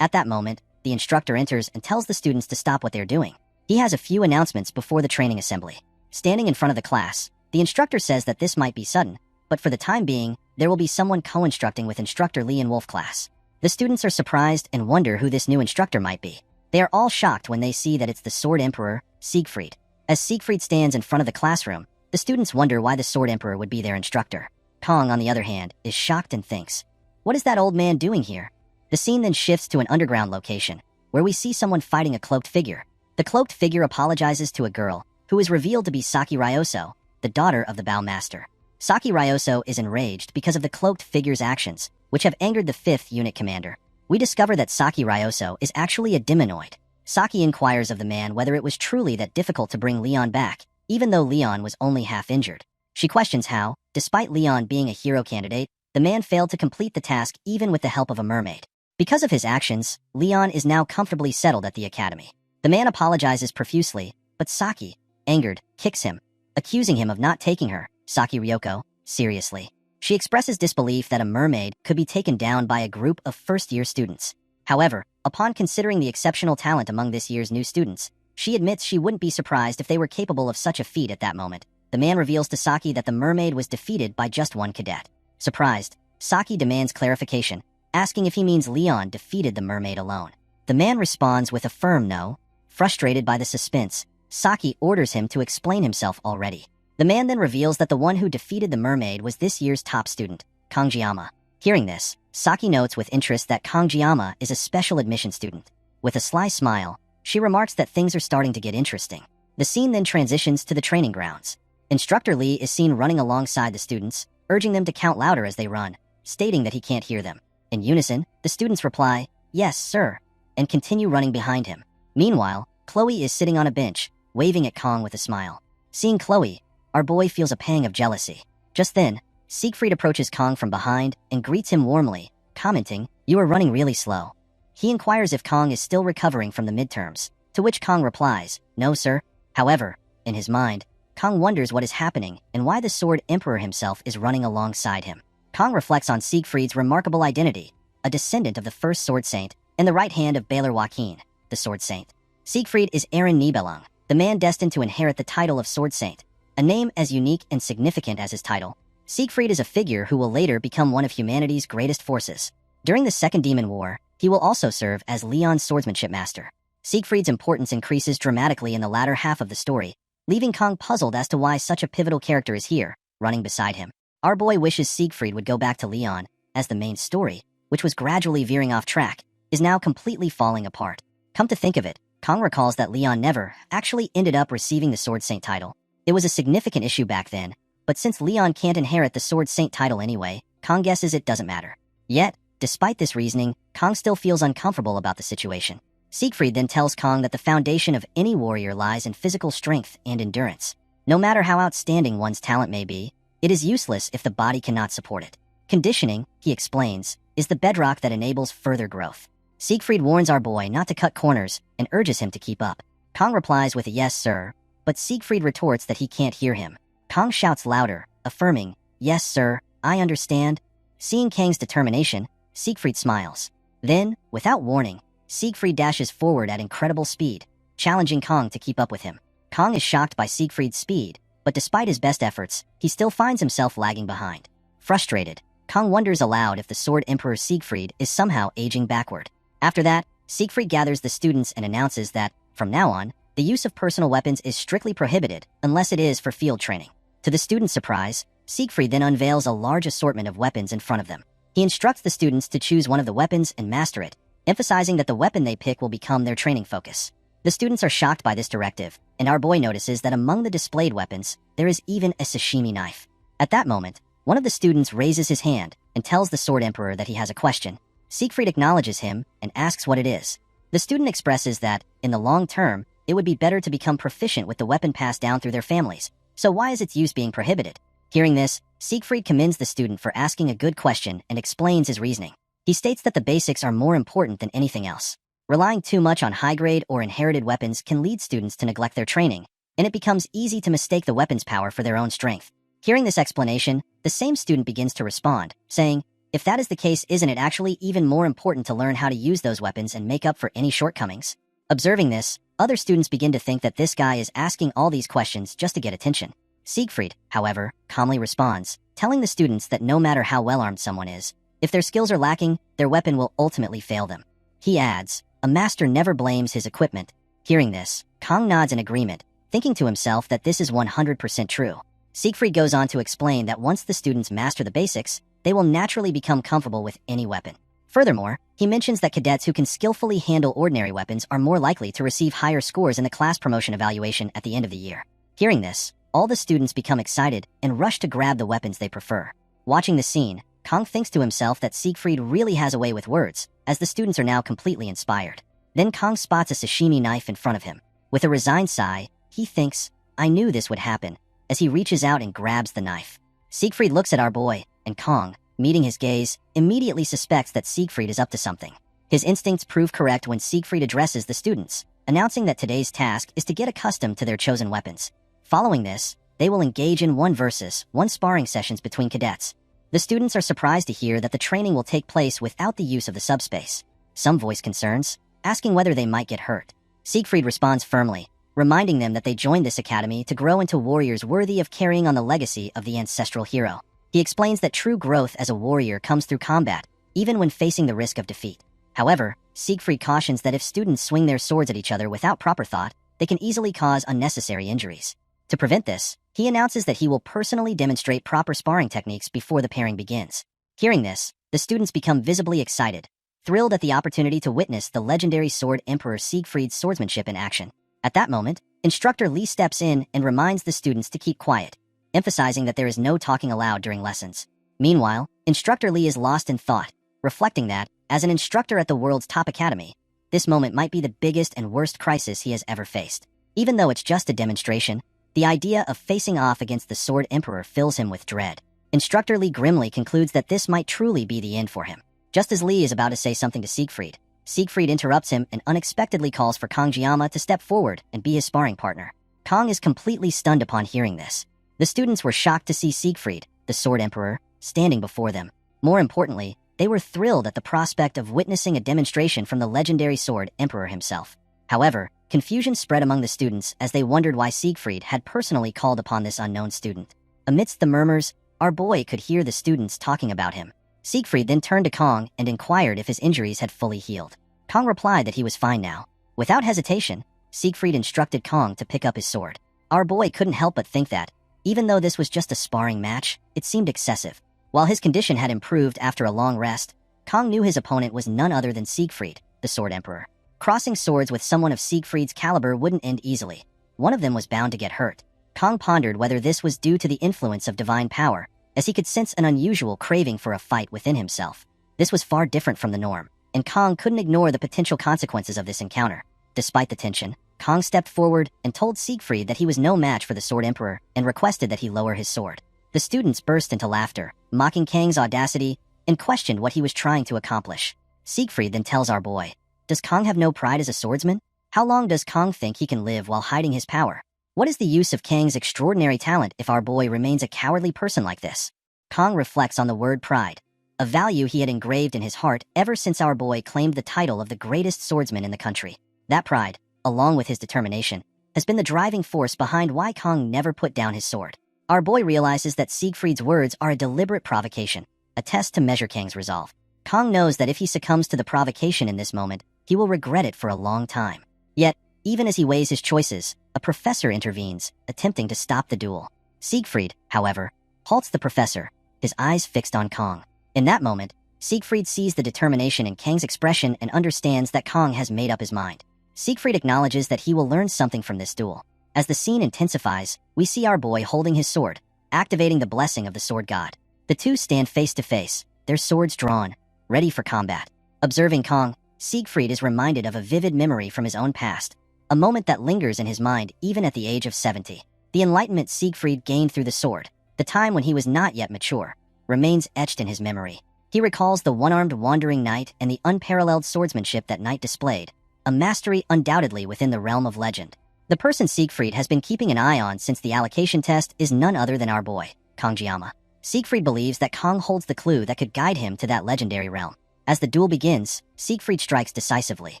At that moment, the instructor enters and tells the students to stop what they're doing. He has a few announcements before the training assembly. Standing in front of the class, the instructor says that this might be sudden, but for the time being, there will be someone co-instructing with Instructor Lee in Wolf class. The students are surprised and wonder who this new instructor might be. They are all shocked when they see that it's the Sword Emperor, Isekai'd. As Isekai'd stands in front of the classroom, the students wonder why the Sword Emperor would be their instructor. Kong, on the other hand, is shocked and thinks, "What is that old man doing here?" The scene then shifts to an underground location, where we see someone fighting a cloaked figure. The cloaked figure apologizes to a girl, who is revealed to be Saki Ryoso, the daughter of the Bao Master. Saki Ryoso is enraged because of the cloaked figure's actions, which have angered the 5th Unit Commander. We discover that Saki Ryoso is actually a demonoid. Saki inquires of the man whether it was truly that difficult to bring Leon back, even though Leon was only half injured. She questions how, despite Leon being a hero candidate, the man failed to complete the task even with the help of a mermaid. Because of his actions, Leon is now comfortably settled at the academy. The man apologizes profusely, but Saki, angered, kicks him, accusing him of not taking her, Saki Ryoko, seriously. She expresses disbelief that a mermaid could be taken down by a group of first-year students. However, upon considering the exceptional talent among this year's new students, she admits she wouldn't be surprised if they were capable of such a feat at that moment. The man reveals to Saki that the mermaid was defeated by just one cadet. Surprised, Saki demands clarification, asking if he means Leon defeated the mermaid alone. The man responds with a firm no. Frustrated by the suspense, Saki orders him to explain himself already. The man then reveals that the one who defeated the mermaid was this year's top student, Kangjiyama. Hearing this, Saki notes with interest that Kangjiyama is a special admission student. With a sly smile, she remarks that things are starting to get interesting. The scene then transitions to the training grounds. Instructor Lee is seen running alongside the students, urging them to count louder as they run, stating that he can't hear them. In unison, the students reply, "Yes, sir," and continue running behind him. Meanwhile, Chloe is sitting on a bench, waving at Kong with a smile. Seeing Chloe, our boy feels a pang of jealousy. Just then, Isekai'd approaches Kong from behind and greets him warmly, commenting, "You are running really slow." He inquires if Kong is still recovering from the midterms, to which Kong replies, "No, sir." However, in his mind, Kong wonders what is happening and why the Sword Emperor himself is running alongside him. Kong reflects on Isekai'd's remarkable identity, a descendant of the first Sword Saint and the right hand of Baylor Joaquin, the Sword Saint. Isekai'd is Aaron Nibelung, the man destined to inherit the title of Sword Saint, a name as unique and significant as his title. Isekai'd is a figure who will later become one of humanity's greatest forces. During the Second Demon War, he will also serve as Leon's swordsmanship master. Isekai'd's importance increases dramatically in the latter half of the story, leaving Kong puzzled as to why such a pivotal character is here, running beside him. Our boy wishes Isekai'd would go back to Leon, as the main story, which was gradually veering off track, is now completely falling apart. Come to think of it, Kong recalls that Leon never actually ended up receiving the Sword Saint title. It was a significant issue back then, but since Leon can't inherit the Sword Saint title anyway, Kong guesses it doesn't matter. Yet, despite this reasoning, Kong still feels uncomfortable about the situation. Isekai'd then tells Kong that the foundation of any warrior lies in physical strength and endurance. No matter how outstanding one's talent may be, it is useless if the body cannot support it. Conditioning, he explains, is the bedrock that enables further growth. Isekai'd warns our boy not to cut corners and urges him to keep up. Kong replies with a "yes, sir," but Isekai'd retorts that he can't hear him. Kong shouts louder, affirming, "Yes, sir, I understand." Seeing Kang's determination, Isekai'd smiles. Then, without warning, Isekai'd dashes forward at incredible speed, challenging Kong to keep up with him. Kong is shocked by Isekai'd's speed, but despite his best efforts, he still finds himself lagging behind. Frustrated, Kong wonders aloud if the Sword Emperor Isekai'd is somehow aging backward. After that, Isekai'd gathers the students and announces that, from now on, the use of personal weapons is strictly prohibited unless it is for field training. To the students' surprise, Isekai'd then unveils a large assortment of weapons in front of them. He instructs the students to choose one of the weapons and master it, emphasizing that the weapon they pick will become their training focus. The students are shocked by this directive, and our boy notices that among the displayed weapons, there is even a sashimi knife. At that moment, one of the students raises his hand and tells the Sword Emperor that he has a question. Isekai'd acknowledges him and asks what it is. The student expresses that, in the long term, it would be better to become proficient with the weapon passed down through their families, so why is its use being prohibited? Hearing this, Isekai'd commends the student for asking a good question and explains his reasoning. He states that the basics are more important than anything else. Relying too much on high-grade or inherited weapons can lead students to neglect their training, and it becomes easy to mistake the weapon's power for their own strength. Hearing this explanation, the same student begins to respond, saying, "If that is the case, isn't it actually even more important to learn how to use those weapons and make up for any shortcomings?" Observing this, other students begin to think that this guy is asking all these questions just to get attention. Isekai'd, however, calmly responds, telling the students that no matter how well-armed someone is, If their skills are lacking, their weapon will ultimately fail them. He adds, a master never blames his equipment. Hearing this, Kong nods in agreement, thinking to himself that this is 100% true. Siegfried goes on to explain that once the students master the basics, they will naturally become comfortable with any weapon. Furthermore, he mentions that cadets who can skillfully handle ordinary weapons are more likely to receive higher scores in the class promotion evaluation at the end of the year. Hearing this, all the students become excited and rush to grab the weapons they prefer. Watching the scene, Kong thinks to himself that Siegfried really has a way with words, as the students are now completely inspired. Then Kong spots a sashimi knife in front of him. With a resigned sigh, he thinks, I knew this would happen, as he reaches out and grabs the knife. Siegfried looks at our boy, and Kong, meeting his gaze, immediately suspects that Siegfried is up to something. His instincts prove correct when Siegfried addresses the students, announcing that today's task is to get accustomed to their chosen weapons. Following this, they will engage in 1-versus-1 sparring sessions between cadets. The students are surprised to hear that the training will take place without the use of the subspace. Some voice concerns, asking whether they might get hurt. Siegfried responds firmly, reminding them that they joined this academy to grow into warriors worthy of carrying on the legacy of the ancestral hero. He explains that true growth as a warrior comes through combat, even when facing the risk of defeat. However, Siegfried cautions that if students swing their swords at each other without proper thought, they can easily cause unnecessary injuries. To prevent this, he announces that he will personally demonstrate proper sparring techniques before the pairing begins. Hearing this, the students become visibly excited, thrilled at the opportunity to witness the legendary sword Emperor Siegfried's swordsmanship in action. At that moment, Instructor Lee steps in and reminds the students to keep quiet, emphasizing that there is no talking aloud during lessons. Meanwhile, Instructor Lee is lost in thought, reflecting that, as an instructor at the world's top academy, this moment might be the biggest and worst crisis he has ever faced. Even though it's just a demonstration, the idea of facing off against the Sword Emperor fills him with dread. Instructor Lee grimly concludes that this might truly be the end for him. Just as Lee is about to say something to Siegfried, Siegfried interrupts him and unexpectedly calls for Kong Jiyama to step forward and be his sparring partner. Kong is completely stunned upon hearing this. The students were shocked to see Siegfried, the Sword Emperor, standing before them. More importantly, they were thrilled at the prospect of witnessing a demonstration from the legendary Sword Emperor himself. However, confusion spread among the students as they wondered why Siegfried had personally called upon this unknown student. Amidst the murmurs, our boy could hear the students talking about him. Siegfried then turned to Kong and inquired if his injuries had fully healed. Kong replied that he was fine now. Without hesitation, Siegfried instructed Kong to pick up his sword. Our boy couldn't help but think that, even though this was just a sparring match, it seemed excessive. While his condition had improved after a long rest, Kong knew his opponent was none other than Siegfried, the Sword Emperor. Crossing swords with someone of Siegfried's caliber wouldn't end easily. One of them was bound to get hurt. Kong pondered whether this was due to the influence of divine power, as he could sense an unusual craving for a fight within himself. This was far different from the norm, and Kong couldn't ignore the potential consequences of this encounter. Despite the tension, Kong stepped forward and told Siegfried that he was no match for the Sword Emperor and requested that he lower his sword. The students burst into laughter, mocking Kang's audacity, and questioned what he was trying to accomplish. Siegfried then tells our boy, does Kong have no pride as a swordsman? How long does Kong think he can live while hiding his power? What is the use of Kang's extraordinary talent if our boy remains a cowardly person like this? Kong reflects on the word pride, a value he had engraved in his heart ever since our boy claimed the title of the greatest swordsman in the country. That pride, along with his determination, has been the driving force behind why Kong never put down his sword. Our boy realizes that Siegfried's words are a deliberate provocation, a test to measure Kang's resolve. Kong knows that if he succumbs to the provocation in this moment, he will regret it for a long time. Yet, even as he weighs his choices, a professor intervenes, attempting to stop the duel. Siegfried, however, halts the professor, his eyes fixed on Kong. In that moment, Siegfried sees the determination in Kang's expression and understands that Kong has made up his mind. Siegfried acknowledges that he will learn something from this duel. As the scene intensifies, we see our boy holding his sword, activating the blessing of the sword god. The two stand face to face, their swords drawn, ready for combat. Observing Kong, Siegfried is reminded of a vivid memory from his own past, a moment that lingers in his mind even at the age of 70. The enlightenment Siegfried gained through the sword, the time when he was not yet mature, remains etched in his memory. He recalls the one-armed wandering knight and the unparalleled swordsmanship that knight displayed, a mastery undoubtedly within the realm of legend. The person Siegfried has been keeping an eye on since the allocation test is none other than our boy, Kong Jiyama. Siegfried believes that Kong holds the clue that could guide him to that legendary realm. As the duel begins, Siegfried strikes decisively.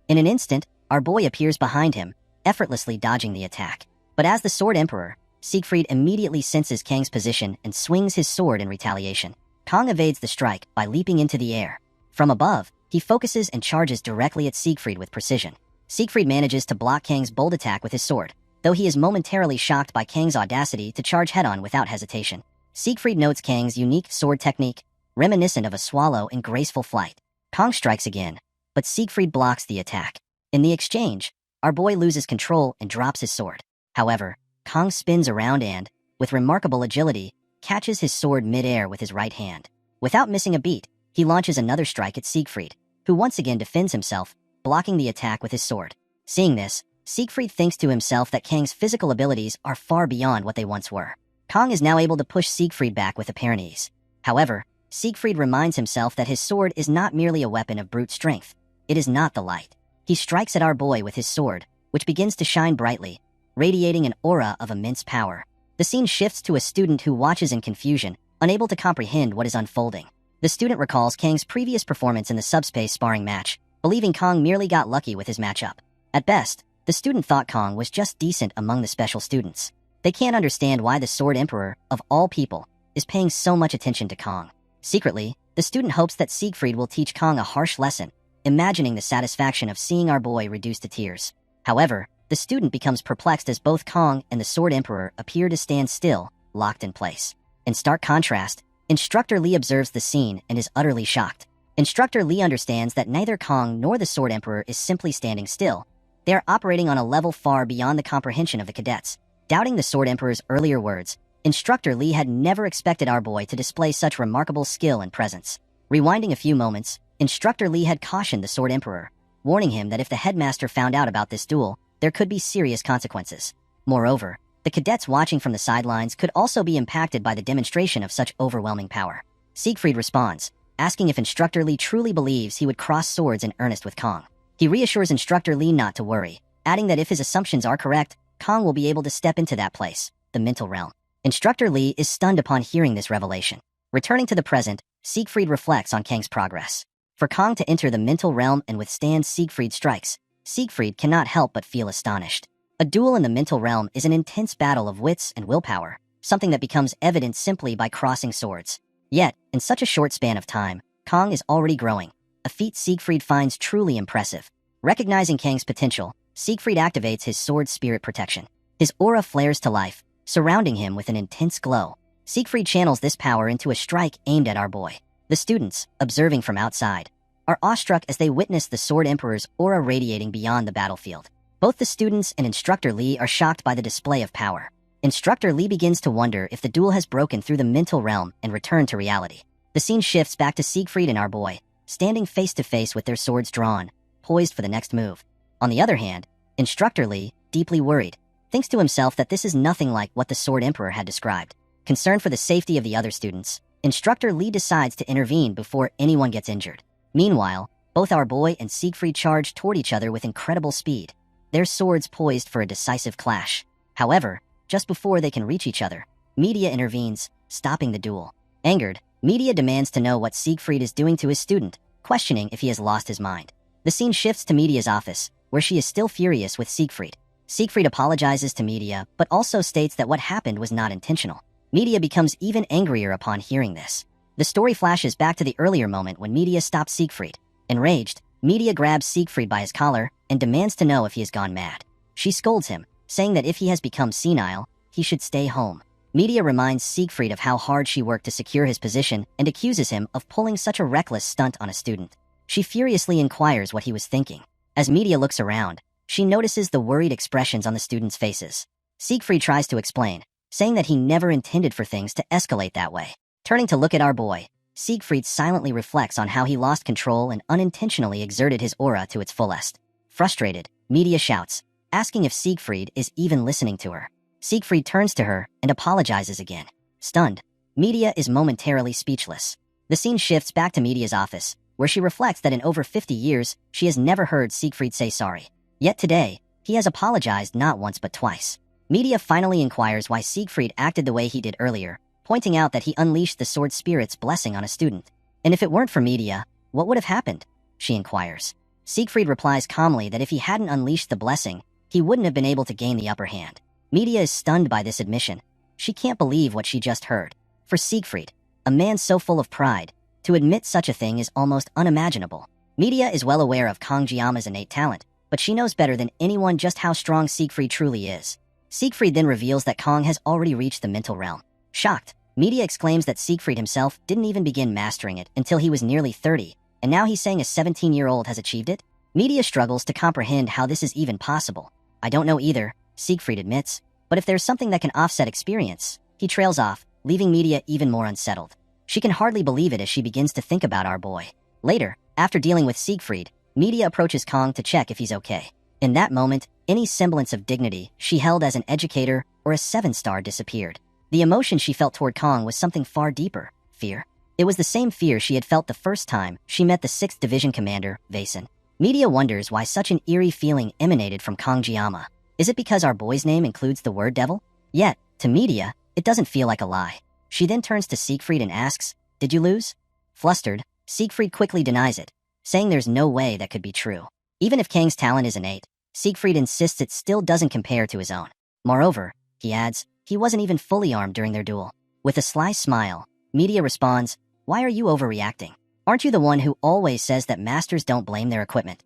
In an instant, our boy appears behind him, effortlessly dodging the attack. But as the Sword Emperor, Siegfried immediately senses Kang's position and swings his sword in retaliation. Kong evades the strike by leaping into the air. From above, he focuses and charges directly at Isekai'd with precision. Isekai'd manages to block Kang's bold attack with his sword, though he is momentarily shocked by Kang's audacity to charge head-on without hesitation. Isekai'd notes Kang's unique sword technique, reminiscent of a swallow in graceful flight. Kong strikes again, but Isekai'd blocks the attack. In the exchange, our boy loses control and drops his sword. However, Kong spins around and, with remarkable agility, catches his sword mid-air with his right hand. Without missing a beat, he launches another strike at Isekai'd, who once again defends himself, blocking the attack with his sword. Seeing this, Isekai'd thinks to himself that Kang's physical abilities are far beyond what they once were. Kong is now able to push Isekai'd back with apparent ease. However, Isekai'd reminds himself that his sword is not merely a weapon of brute strength. It is not the light. He strikes at our boy with his sword, which begins to shine brightly, radiating an aura of immense power. The scene shifts to a student who watches in confusion, unable to comprehend what is unfolding. The student recalls Kang's previous performance in the subspace sparring match, believing Kong merely got lucky with his matchup. At best, the student thought Kong was just decent among the special students. They can't understand why the Sword Emperor, of all people, is paying so much attention to Kong. Secretly, the student hopes that Isekai'd will teach Kong a harsh lesson, imagining the satisfaction of seeing our boy reduced to tears. However, the student becomes perplexed as both Kong and the Sword Emperor appear to stand still, locked in place. In stark contrast, Instructor Lee observes the scene and is utterly shocked. Instructor Lee understands that neither Kong nor the Sword Emperor is simply standing still. They are operating on a level far beyond the comprehension of the cadets. Doubting the Sword Emperor's earlier words, Instructor Lee had never expected our boy to display such remarkable skill and presence. Rewinding a few moments, Instructor Lee had cautioned the Sword Emperor, warning him that if the headmaster found out about this duel, there could be serious consequences. Moreover, the cadets watching from the sidelines could also be impacted by the demonstration of such overwhelming power. Isekai'd responds, asking if Instructor Lee truly believes he would cross swords in earnest with Kong. He reassures Instructor Lee not to worry, adding that if his assumptions are correct, Kong will be able to step into that place, the mental realm. Instructor Lee is stunned upon hearing this revelation. Returning to the present, Isekai'd reflects on Kang's progress. For Kong to enter the mental realm and withstand Isekai'd's strikes, Isekai'd cannot help but feel astonished. A duel in the mental realm is an intense battle of wits and willpower, something that becomes evident simply by crossing swords. Yet, in such a short span of time, Kong is already growing, a feat Isekai'd finds truly impressive. Recognizing Kang's potential, Isekai'd activates his sword spirit protection. His aura flares to life, surrounding him with an intense glow. Isekai'd channels this power into a strike aimed at our boy. The students, observing from outside, are awestruck as they witness the Sword Emperor's aura radiating beyond the battlefield. Both the students and Instructor Lee are shocked by the display of power. Instructor Lee begins to wonder if the duel has broken through the mental realm and returned to reality. The scene shifts back to Isekai'd and our boy, standing face to face with their swords drawn, poised for the next move. On the other hand, Instructor Lee, deeply worried, thinks to himself that this is nothing like what the Sword Emperor had described. Concerned for the safety of the other students, Instructor Lee decides to intervene before anyone gets injured. Meanwhile, both our boy and Isekai'd charge toward each other with incredible speed, their swords poised for a decisive clash. However, just before they can reach each other, Media intervenes, stopping the duel. Angered, Media demands to know what Isekai'd is doing to his student, questioning if he has lost his mind. The scene shifts to Media's office, where she is still furious with Isekai'd. Isekai'd apologizes to Media, but also states that what happened was not intentional. Media becomes even angrier upon hearing this. The story flashes back to the earlier moment when Media stopped Isekai'd. Enraged, Media grabs Isekai'd by his collar and demands to know if he has gone mad. She scolds him, saying that if he has become senile, he should stay home. Media reminds Isekai'd of how hard she worked to secure his position and accuses him of pulling such a reckless stunt on a student. She furiously inquires what he was thinking. As Media looks around, she notices the worried expressions on the students' faces. Isekai'd tries to explain, saying that he never intended for things to escalate that way. Turning to look at our boy, Isekai'd silently reflects on how he lost control and unintentionally exerted his aura to its fullest. Frustrated, Media shouts, asking if Isekai'd is even listening to her. Isekai'd turns to her and apologizes again. Stunned, Media is momentarily speechless. The scene shifts back to Media's office, where she reflects that in over 50 years, she has never heard Isekai'd say sorry. Yet today, he has apologized not once but twice. Media finally inquires why Isekai'd acted the way he did earlier, pointing out that he unleashed the sword spirit's blessing on a student. And if it weren't for Media, what would have happened? She inquires. Isekai'd replies calmly that if he hadn't unleashed the blessing, he wouldn't have been able to gain the upper hand. Media is stunned by this admission. She can't believe what she just heard. For Isekai'd, A man so full of pride. To admit such a thing is almost unimaginable. Media is well aware of Kang Jiama's innate talent, but she knows better than anyone just how strong Isekai'd truly is. Isekai'd then reveals that Kang has already reached the mental realm. Shocked, Media exclaims that Isekai'd himself didn't even begin mastering it until he was nearly 30, and now he's saying a 17-year-old has achieved it? Media struggles to comprehend how this is even possible. I don't know either, Isekai'd admits, but if there's something that can offset experience, he trails off, leaving Media even more unsettled. She can hardly believe it as she begins to think about our boy. Later, after dealing with Isekai'd, Media approaches Kang to check if he's okay. In that moment, any semblance of dignity she held as an educator or a 7-star disappeared. The emotion she felt toward Kang was something far deeper, fear. It was the same fear she had felt the first time she met the 6th Division Commander, Vason. Media wonders why such an eerie feeling emanated from Kang Jiyama. Is it because our boy's name includes the word devil? Yet, to Media, it doesn't feel like a lie. She then turns to Isekai'd and asks, "Did you lose?" Flustered, Isekai'd quickly denies it, saying there's no way that could be true. Even if Kang's talent is innate, Isekai'd insists it still doesn't compare to his own. Moreover, he adds, he wasn't even fully armed during their duel. With a sly smile, Media responds, "Why are you overreacting? Aren't you the one who always says that masters don't blame their equipment?"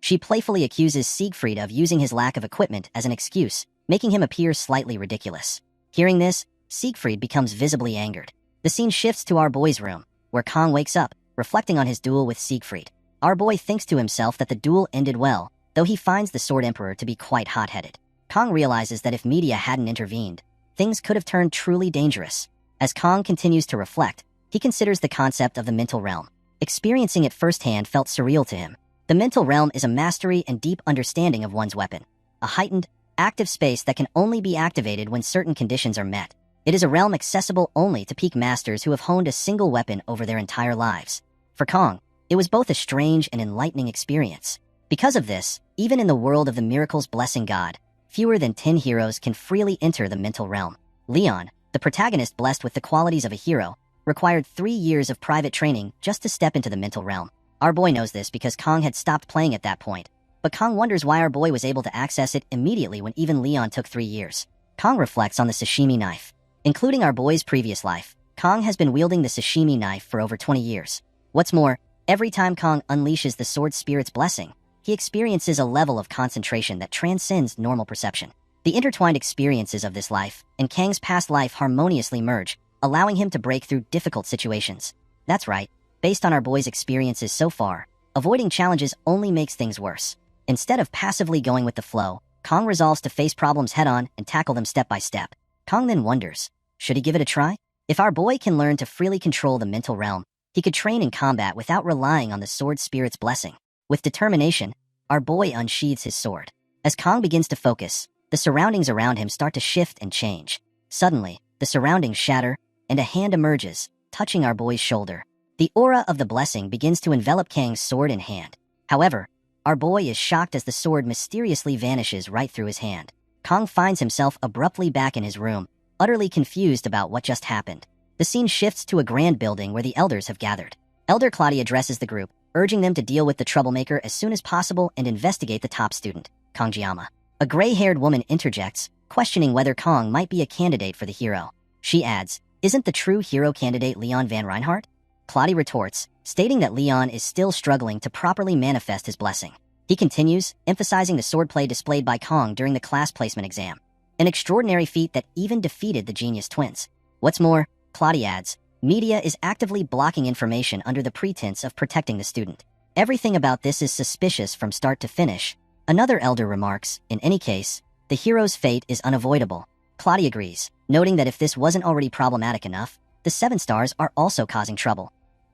She playfully accuses Isekai'd of using his lack of equipment as an excuse, making him appear slightly ridiculous. Hearing this, Isekai'd becomes visibly angered. The scene shifts to our boy's room, where Kang wakes up, reflecting on his duel with Isekai'd. Our boy thinks to himself that the duel ended well, though he finds the Sword Emperor to be quite hot-headed. Kang realizes that if Media hadn't intervened, things could have turned truly dangerous. As Kang continues to reflect, he considers the concept of the mental realm. Experiencing it firsthand felt surreal to him. The mental realm is a mastery and deep understanding of one's weapon. A heightened, active space that can only be activated when certain conditions are met. It is a realm accessible only to peak masters who have honed a single weapon over their entire lives. For Kang, it was both a strange and enlightening experience. Because of this, even in the world of the miracles blessing God, fewer than 10 heroes can freely enter the mental realm. Leon, the protagonist blessed with the qualities of a hero, required 3 years of private training just to step into the mental realm. Our boy knows this because Kang had stopped playing at that point, but Kang wonders why our boy was able to access it immediately when even Leon took 3 years. Kang reflects on the Sashimi knife. Including our boy's previous life, Kang has been wielding the Sashimi knife for over 20 years. What's more, every time Kang unleashes the sword spirit's blessing, he experiences a level of concentration that transcends normal perception. The intertwined experiences of this life and Kang's past life harmoniously merge, allowing him to break through difficult situations. That's right, based on our boy's experiences so far, avoiding challenges only makes things worse. Instead of passively going with the flow, Kang resolves to face problems head-on and tackle them step by step. Kang then wonders, should he give it a try? If our boy can learn to freely control the mental realm, he could train in combat without relying on the sword spirit's blessing. With determination, our boy unsheathes his sword. As Kang begins to focus, the surroundings around him start to shift and change. Suddenly, the surroundings shatter, and a hand emerges, touching our boy's shoulder. The aura of the blessing begins to envelop Kang's sword in hand. However, our boy is shocked as the sword mysteriously vanishes right through his hand. Kang finds himself abruptly back in his room, utterly confused about what just happened. The scene shifts to a grand building where the elders have gathered. Elder Claudia addresses the group, urging them to deal with the troublemaker as soon as possible and investigate the top student, Kang Jiyama. A gray-haired woman interjects, questioning whether Kang might be a candidate for the hero. She adds, "Isn't the true hero candidate Leon Van Reinhardt?" Claudia retorts, stating that Leon is still struggling to properly manifest his blessing. He continues, emphasizing the swordplay displayed by Kang during the class placement exam. An extraordinary feat that even defeated the genius twins. What's more, Claudia adds, Media is actively blocking information under the pretense of protecting the student. Everything about this is suspicious from start to finish. Another elder remarks, in any case, the hero's fate is unavoidable. Claudia agrees, noting that if this wasn't already problematic enough, the 7 stars are also causing trouble.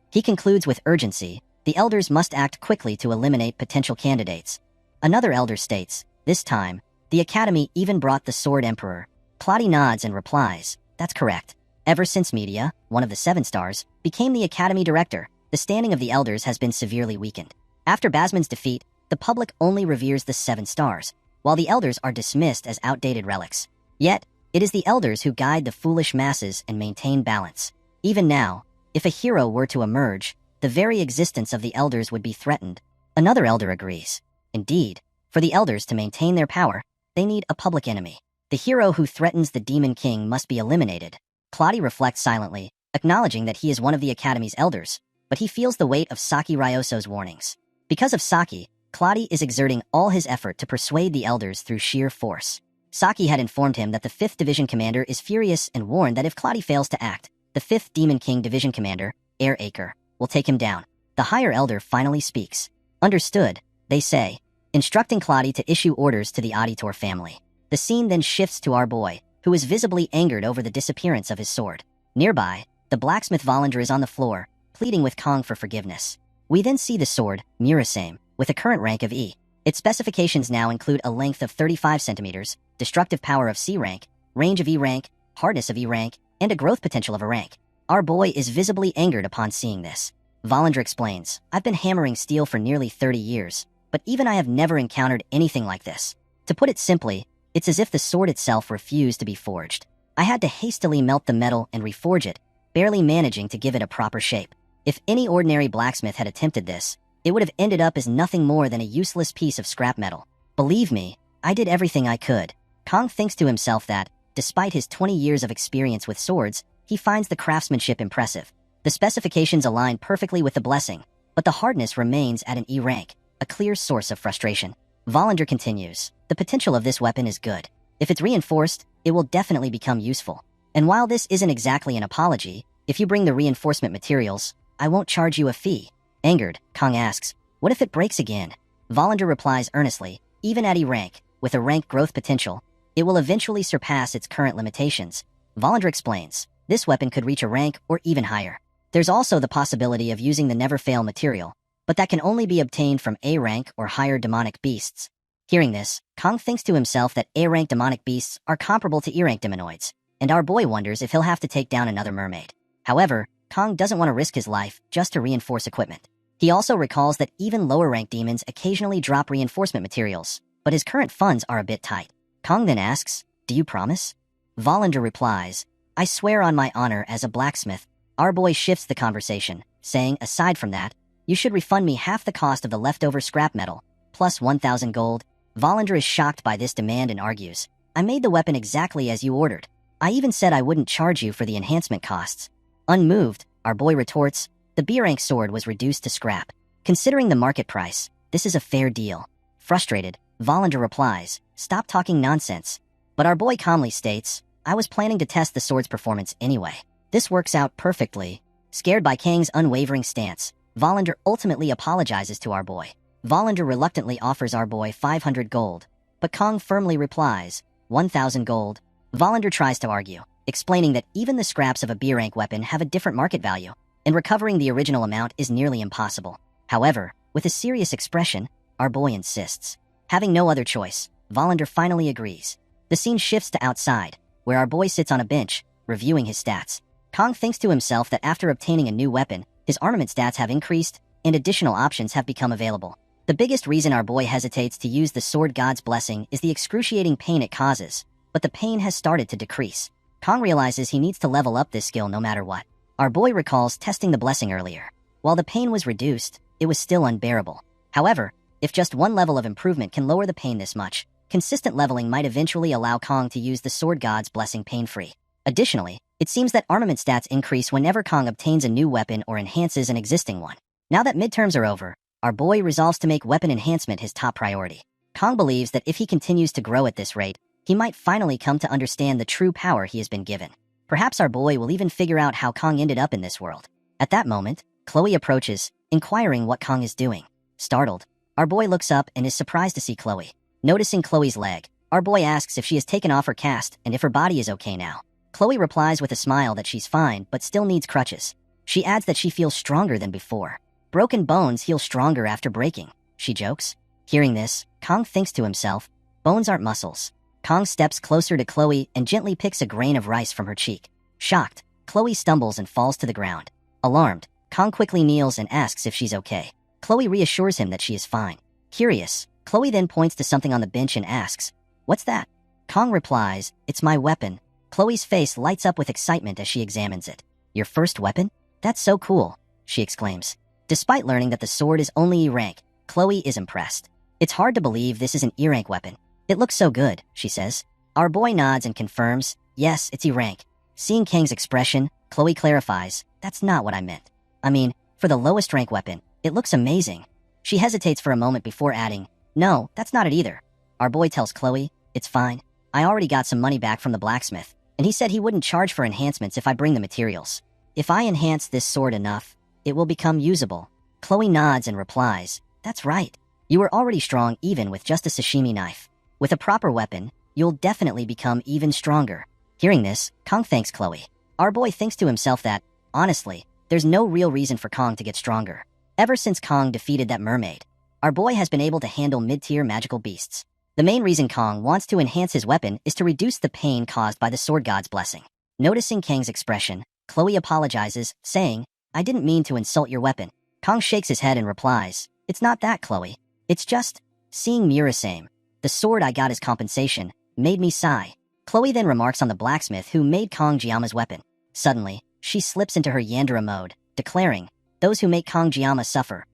He concludes with urgency, the elders must act quickly to eliminate potential candidates. Another elder states, this time, the Academy even brought the Sword Emperor. Claudia nods and replies, that's correct. Ever since Media, one of the 7 stars, became the Academy director, the standing of the elders has been severely weakened. After Basman's defeat, the public only reveres the 7 stars, while the elders are dismissed as outdated relics. Yet, it is the elders who guide the foolish masses and maintain balance. Even now, if a hero were to emerge, the very existence of the elders would be threatened. Another elder agrees. Indeed, for the elders to maintain their power, they need a public enemy. The hero who threatens the Demon King must be eliminated. Claudia reflects silently, acknowledging that he is one of the Academy's elders, but he feels the weight of Saki Ryoso's warnings. Because of Saki, Claude is exerting all his effort to persuade the elders through sheer force. Saki had informed him that the 5th Division Commander is furious and warned that if Claude fails to act, the 5th Demon King Division Commander, Air Acre, will take him down. The higher elder finally speaks. Understood, they say, instructing Claude to issue orders to the Auditor family. The scene then shifts to our boy, who is visibly angered over the disappearance of his sword. Nearby, the blacksmith Vollinger is on the floor, pleading with Kong for forgiveness. We then see the sword, Murasame, with a current rank of E. Its specifications now include a length of 35 centimeters, destructive power of C rank, range of E rank, hardness of E rank, and a growth potential of a rank. Our boy is visibly angered upon seeing this. Vollinger explains, I've been hammering steel for nearly 30 years, but even I have never encountered anything like this. To put it simply, it's as if the sword itself refused to be forged. I had to hastily melt the metal and reforge it, barely managing to give it a proper shape. If any ordinary blacksmith had attempted this, it would have ended up as nothing more than a useless piece of scrap metal. Believe me, I did everything I could. Kong thinks to himself that, despite his 20 years of experience with swords, he finds the craftsmanship impressive. The specifications align perfectly with the blessing, but the hardness remains at an E rank, a clear source of frustration. Vollinger continues, the potential of this weapon is good. If it's reinforced, it will definitely become useful. And while this isn't exactly an apology, if you bring the reinforcement materials, I won't charge you a fee. Angered, Kong asks, what if it breaks again? Vollinger replies earnestly, even at E rank, with a rank growth potential, it will eventually surpass its current limitations. Vollinger explains, this weapon could reach a rank or even higher. There's also the possibility of using the Never Fail material, but that can only be obtained from A rank or higher demonic beasts. Hearing this, Kong thinks to himself that A rank demonic beasts are comparable to E rank demonoids, and our boy wonders if he'll have to take down another mermaid. However, Kong doesn't want to risk his life just to reinforce equipment. He also recalls that even lower-ranked demons occasionally drop reinforcement materials, but his current funds are a bit tight. Kong then asks, do you promise? Vollinger replies, I swear on my honor as a blacksmith. Our boy shifts the conversation, saying, aside from that, you should refund me half the cost of the leftover scrap metal, plus 1,000 gold. Vollinger is shocked by this demand and argues, I made the weapon exactly as you ordered. I even said I wouldn't charge you for the enhancement costs. Unmoved, our boy retorts, the B-rank sword was reduced to scrap. Considering the market price, this is a fair deal. Frustrated, Vollinger replies, stop talking nonsense. But our boy calmly states, I was planning to test the sword's performance anyway. This works out perfectly. Scared by Kang's unwavering stance, Vollinger ultimately apologizes to our boy. Vollinger reluctantly offers our boy 500 gold, but Kong firmly replies, 1,000 gold. Vollinger tries to argue, explaining that even the scraps of a B-rank weapon have a different market value, and recovering the original amount is nearly impossible. However, with a serious expression, our boy insists. Having no other choice, Vollinger finally agrees. The scene shifts to outside, where our boy sits on a bench, reviewing his stats. Kong thinks to himself that after obtaining a new weapon, his armament stats have increased, and additional options have become available. The biggest reason our boy hesitates to use the Sword God's Blessing is the excruciating pain it causes, but the pain has started to decrease. Kong realizes he needs to level up this skill no matter what. Our boy recalls testing the blessing earlier. While the pain was reduced, it was still unbearable. However, if just one level of improvement can lower the pain this much, consistent leveling might eventually allow Kong to use the Sword God's Blessing pain-free. Additionally, it seems that armament stats increase whenever Kong obtains a new weapon or enhances an existing one. Now that midterms are over, our boy resolves to make weapon enhancement his top priority. Kong believes that if he continues to grow at this rate, he might finally come to understand the true power he has been given. Perhaps our boy will even figure out how Kong ended up in this world. At that moment, Chloe approaches, inquiring what Kong is doing. Startled, our boy looks up and is surprised to see Chloe. Noticing Chloe's leg, our boy asks if she has taken off her cast and if her body is okay now. Chloe replies with a smile that she's fine but still needs crutches. She adds that she feels stronger than before. Broken bones heal stronger after breaking, she jokes. Hearing this, Kong thinks to himself, bones aren't muscles. Kong steps closer to Chloe and gently picks a grain of rice from her cheek. Shocked, Chloe stumbles and falls to the ground. Alarmed, Kong quickly kneels and asks if she's okay. Chloe reassures him that she is fine. Curious, Chloe then points to something on the bench and asks, what's that? Kong replies, it's my weapon. Chloe's face lights up with excitement as she examines it. Your first weapon? That's so cool, she exclaims. Despite learning that the sword is only E rank, Chloe is impressed. It's hard to believe this is an E rank weapon. It looks so good, she says. Our boy nods and confirms, yes, it's E rank. Seeing Kang's expression, Chloe clarifies, that's not what I meant. I mean, for the lowest rank weapon, it looks amazing. She hesitates for a moment before adding, no, that's not it either. Our boy tells Chloe, it's fine. I already got some money back from the blacksmith, and he said he wouldn't charge for enhancements if I bring the materials. If I enhance this sword enough, it will become usable. Chloe nods and replies, that's right. You were already strong even with just a sashimi knife. With a proper weapon, you'll definitely become even stronger. Hearing this, Kong thanks Chloe. Our boy thinks to himself that, honestly, there's no real reason for Kong to get stronger. Ever since Kong defeated that mermaid, our boy has been able to handle mid-tier magical beasts. The main reason Kong wants to enhance his weapon is to reduce the pain caused by the sword god's blessing. Noticing Kang's expression, Chloe apologizes, saying, I didn't mean to insult your weapon. Kong shakes his head and replies, it's not that, Chloe. It's just, seeing Murasame, the sword I got as compensation, made me sigh. Chloe then remarks on the blacksmith who made Kong Jiama's weapon. Suddenly, she slips into her Yandere mode, declaring, those who make Kong Jiama suffer.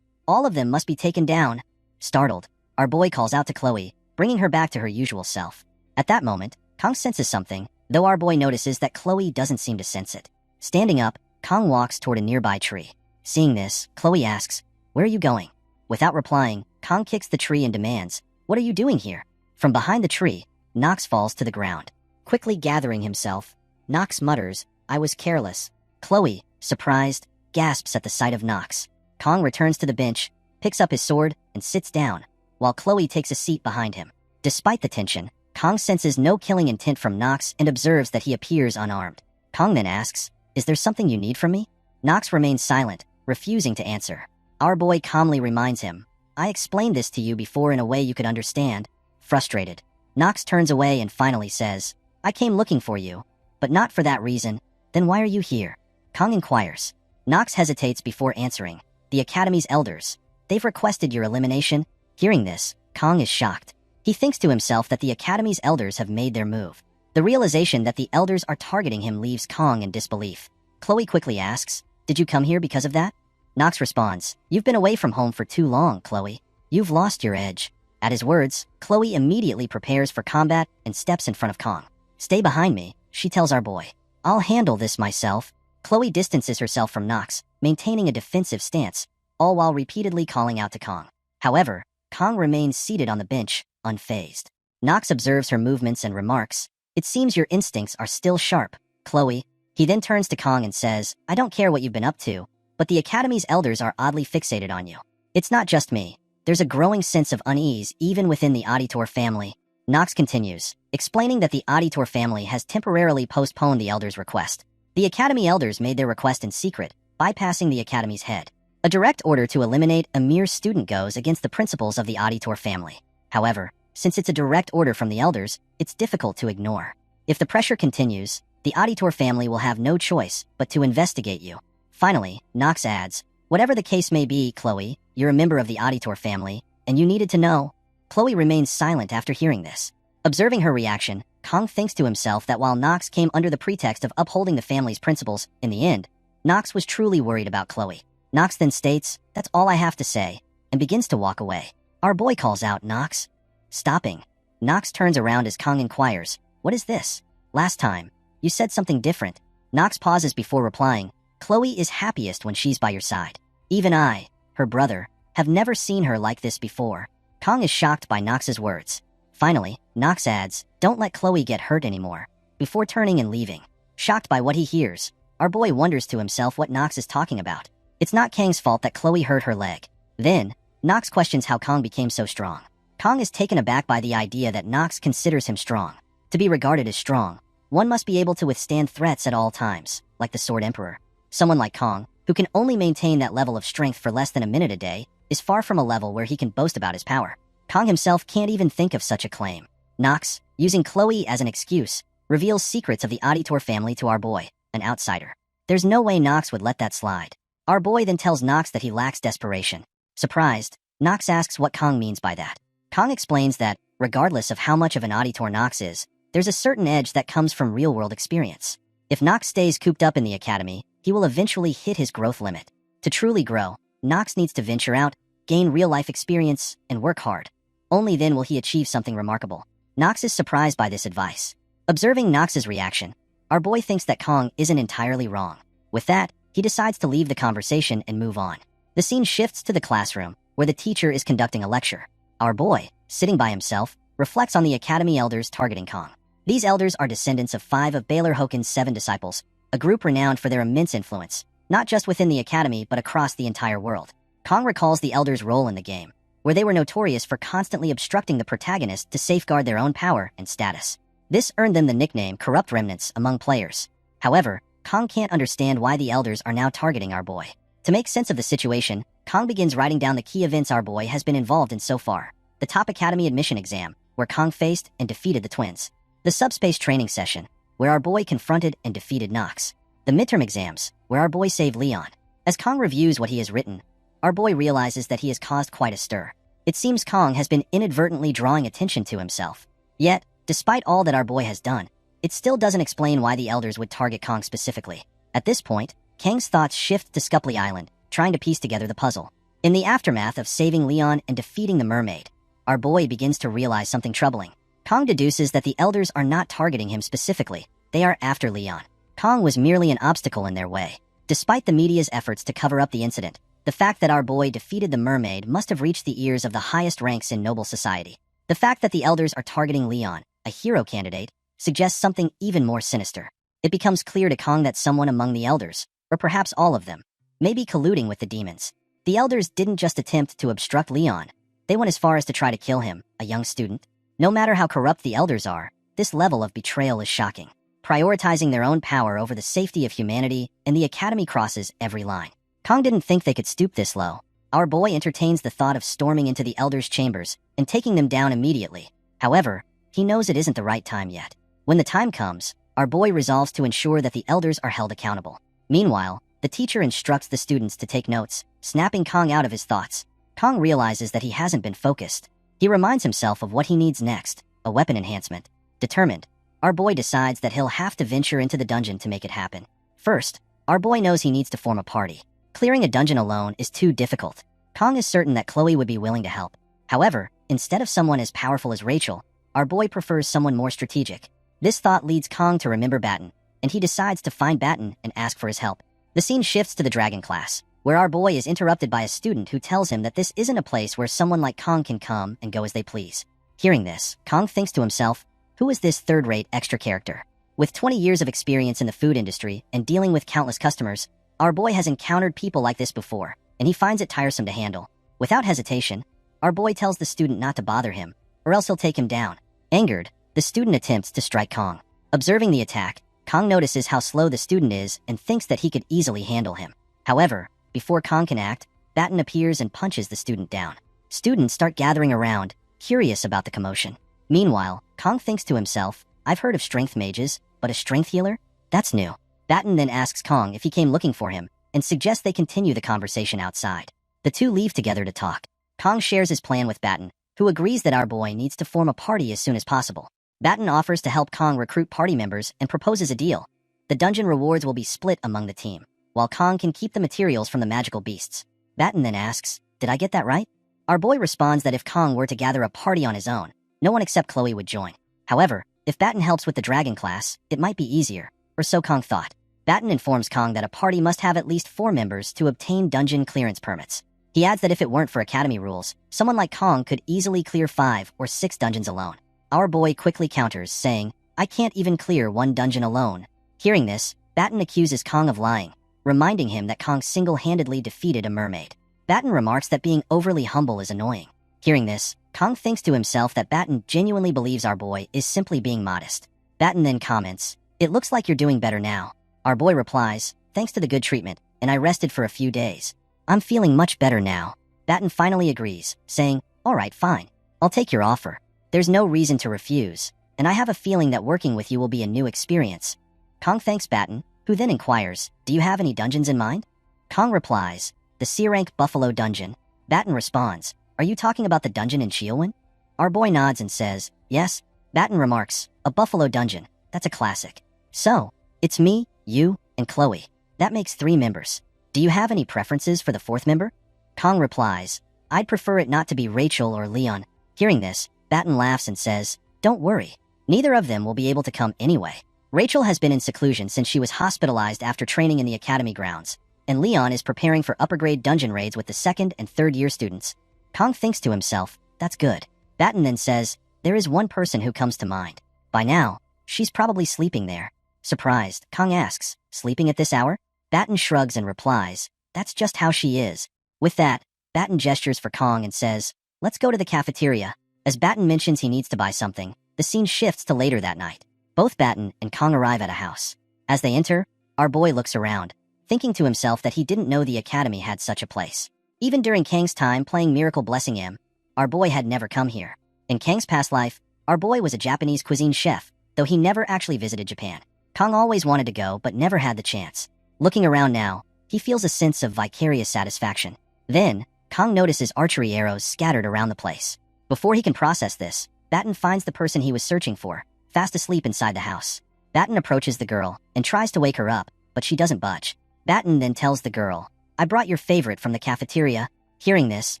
All of them must be taken down. Startled, our boy calls out to Chloe, bringing her back to her usual self. At that moment, Kong senses something, though our boy notices that Chloe doesn't seem to sense it. Standing up, Kong walks toward a nearby tree. Seeing this, Chloe asks, where are you going? Without replying, Kong kicks the tree and demands, what are you doing here? From behind the tree, Nox falls to the ground. Quickly gathering himself, Nox mutters, I was careless. Chloe, surprised, gasps at the sight of Nox. Kong returns to the bench, picks up his sword, and sits down, while Chloe takes a seat behind him. Despite the tension, Kong senses no killing intent from Nox and observes that he appears unarmed. Kong then asks, is there something you need from me? Nox remains silent, refusing to answer. Our boy calmly reminds him, I explained this to you before in a way you could understand. Frustrated, Nox turns away and finally says, I came looking for you, but not for that reason. Then why are you here? Kong inquires. Nox hesitates before answering, the Academy's elders. They've requested your elimination. Hearing this, Kong is shocked. He thinks to himself that the Academy's elders have made their move. The realization that the elders are targeting him leaves Kong in disbelief. Chloe quickly asks, did you come here because of that? Nox responds, you've been away from home for too long, Chloe. You've lost your edge. At his words, Chloe immediately prepares for combat and steps in front of Kong. Stay behind me, she tells our boy. I'll handle this myself. Chloe distances herself from Nox, maintaining a defensive stance, all while repeatedly calling out to Kong. However, Kong remains seated on the bench, unfazed. Nox observes her movements and remarks, it seems your instincts are still sharp, Chloe. He then turns to Kong and says, I don't care what you've been up to, but the Academy's elders are oddly fixated on you. It's not just me. There's a growing sense of unease even within the Auditor family. Nox continues, explaining that the Auditor family has temporarily postponed the elders' request. The Academy elders made their request in secret, bypassing the Academy's head. A direct order to eliminate a mere student goes against the principles of the Auditor family. However, since it's a direct order from the elders, it's difficult to ignore. If the pressure continues, the Auditor family will have no choice but to investigate you. Finally, Nox adds, whatever the case may be, Chloe, you're a member of the Auditor family, and you needed to know. Chloe remains silent after hearing this. Observing her reaction, Kong thinks to himself that while Nox came under the pretext of upholding the family's principles, in the end, Nox was truly worried about Chloe. Nox then states, that's all I have to say, and begins to walk away. Our boy calls out, Nox. Stopping. Nox turns around as Kong inquires, what is this? Last time, you said something different. Nox pauses before replying, Chloe is happiest when she's by your side. Even I, her brother, have never seen her like this before. Kong is shocked by Nox's words. Finally, Nox adds, don't let Chloe get hurt anymore, before turning and leaving. Shocked by what he hears, our boy wonders to himself what Nox is talking about. It's not Kang's fault that Chloe hurt her leg. Then, Nox questions how Kong became so strong. Kong is taken aback by the idea that Nox considers him strong. To be regarded as strong, one must be able to withstand threats at all times, like the Sword Emperor. Someone like Kong, who can only maintain that level of strength for less than a minute a day, is far from a level where he can boast about his power. Kong himself can't even think of such a claim. Nox, using Chloe as an excuse, reveals secrets of the Auditor family to our boy, an outsider. There's no way Nox would let that slide. Our boy then tells Nox that he lacks desperation. Surprised, Nox asks what Kong means by that. Kong explains that, regardless of how much of an Auditor Nox is, there's a certain edge that comes from real-world experience. If Nox stays cooped up in the Academy, he will eventually hit his growth limit. To truly grow, Nox needs to venture out, gain real-life experience, and work hard. Only then will he achieve something remarkable. Nox is surprised by this advice. Observing Nox's reaction, Our boy thinks that Kong isn't entirely wrong. With that, he decides to leave the conversation and move on. The scene shifts to the classroom, where the teacher is conducting a lecture. Our boy, sitting by himself, reflects on the Academy elders targeting Kong. These elders are descendants of 5 of Baylor Hoken's 7 disciples, a group renowned for their immense influence, not just within the Academy but across the entire world. Kong recalls the elders' role in the game, where they were notorious for constantly obstructing the protagonist to safeguard their own power and status. This earned them the nickname Corrupt Remnants among players. However, Kong can't understand why the elders are now targeting our boy. To make sense of the situation, Kong begins writing down the key events our boy has been involved in so far. The top Academy admission exam, where Kong faced and defeated the twins. The subspace training session, where our boy confronted and defeated Nox. The midterm exams, where our boy saved Leon. As Kong reviews what he has written, our boy realizes that he has caused quite a stir. It seems Kong has been inadvertently drawing attention to himself. Yet, despite all that our boy has done, it still doesn't explain why the elders would target Kong specifically. At this point, Kang's thoughts shift to Scupley Island, trying to piece together the puzzle. In the aftermath of saving Leon and defeating the mermaid, our boy begins to realize something troubling. Kong deduces that the elders are not targeting him specifically. They are after Leon. Kong was merely an obstacle in their way. Despite the media's efforts to cover up the incident, the fact that our boy defeated the mermaid must have reached the ears of the highest ranks in noble society. The fact that the elders are targeting Leon, a hero candidate, suggests something even more sinister. It becomes clear to Kong that someone among the elders, or perhaps all of them, may be colluding with the demons. The elders didn't just attempt to obstruct Leon. They went as far as to try to kill him, a young student. No matter how corrupt the elders are, this level of betrayal is shocking. Prioritizing their own power over the safety of humanity, and the Academy crosses every line. Kong didn't think they could stoop this low. Our boy entertains the thought of storming into the elders' chambers and taking them down immediately. However, he knows it isn't the right time yet. When the time comes, our boy resolves to ensure that the elders are held accountable. Meanwhile, the teacher instructs the students to take notes, snapping Kong out of his thoughts. Kong realizes that he hasn't been focused. He reminds himself of what he needs next, a weapon enhancement. Determined, our boy decides that he'll have to venture into the dungeon to make it happen. First, our boy knows he needs to form a party. Clearing a dungeon alone is too difficult. Kong is certain that Chloe would be willing to help. However, instead of someone as powerful as Rachel, our boy prefers someone more strategic. This thought leads Kong to remember Batten, and he decides to find Batten and ask for his help. The scene shifts to the dragon class, where our boy is interrupted by a student who tells him that this isn't a place where someone like Kong can come and go as they please. Hearing this, Kong thinks to himself, who is this third-rate extra character? With 20 years of experience in the food industry and dealing with countless customers, our boy has encountered people like this before, and he finds it tiresome to handle. Without hesitation, our boy tells the student not to bother him, or else he'll take him down. Angered, the student attempts to strike Kong. Observing the attack, Kong notices how slow the student is and thinks that he could easily handle him. However, before Kong can act, Batten appears and punches the student down. Students start gathering around, curious about the commotion. Meanwhile, Kong thinks to himself, I've heard of strength mages, but a strength healer? That's new. Batten then asks Kong if he came looking for him, and suggests they continue the conversation outside. The two leave together to talk. Kong shares his plan with Batten, who agrees that our boy needs to form a party as soon as possible. Batten offers to help Kong recruit party members and proposes a deal. The dungeon rewards will be split among the team, while Kong can keep the materials from the magical beasts. Batten then asks, did I get that right? Our boy responds that if Kong were to gather a party on his own, no one except Chloe would join. However, if Batten helps with the dragon class, it might be easier, or so Kong thought. Batten informs Kong that a party must have at least 4 members to obtain dungeon clearance permits. He adds that if it weren't for Academy rules, someone like Kong could easily clear 5 or 6 dungeons alone. Our boy quickly counters, saying, I can't even clear 1 dungeon alone. Hearing this, Batten accuses Kong of lying, reminding him that Kong single-handedly defeated a mermaid. Batten remarks that being overly humble is annoying. Hearing this, Kong thinks to himself that Batten genuinely believes our boy is simply being modest. Batten then comments, it looks like you're doing better now. Our boy replies, thanks to the good treatment, and I rested for a few days. I'm feeling much better now. Batten finally agrees, saying, all right, fine. I'll take your offer. There's no reason to refuse, and I have a feeling that working with you will be a new experience. Kong thanks Batten, who then inquires, do you have any dungeons in mind? Kong replies, the C-rank Buffalo Dungeon. Batten responds, are you talking about the dungeon in Chiowin? Our boy nods and says, yes. Batten remarks, a Buffalo Dungeon, that's a classic. So, it's me, you, and Chloe. That makes 3 members. Do you have any preferences for the 4th member? Kong replies, I'd prefer it not to be Rachel or Leon. Hearing this, Batten laughs and says, don't worry. Neither of them will be able to come anyway. Rachel has been in seclusion since she was hospitalized after training in the academy grounds, and Leon is preparing for upper-grade dungeon raids with the second and third-year students. Kong thinks to himself, that's good. Batten then says, there is one person who comes to mind. By now, she's probably sleeping there. Surprised, Kong asks, sleeping at this hour? Batten shrugs and replies, that's just how she is. With that, Batten gestures for Kong and says, let's go to the cafeteria. As Batten mentions he needs to buy something, the scene shifts to later that night. Both Batten and Kong arrive at a house. As they enter, our boy looks around, thinking to himself that he didn't know the academy had such a place. Even during Kang's time playing Miracle Blessing M, our boy had never come here. In Kang's past life, our boy was a Japanese cuisine chef, though he never actually visited Japan. Kong always wanted to go but never had the chance. Looking around now, he feels a sense of vicarious satisfaction. Then, Kong notices archery arrows scattered around the place. Before he can process this, Batten finds the person he was searching for, fast asleep inside the house. Batten approaches the girl and tries to wake her up, but she doesn't budge. Batten then tells the girl, I brought your favorite from the cafeteria. Hearing this,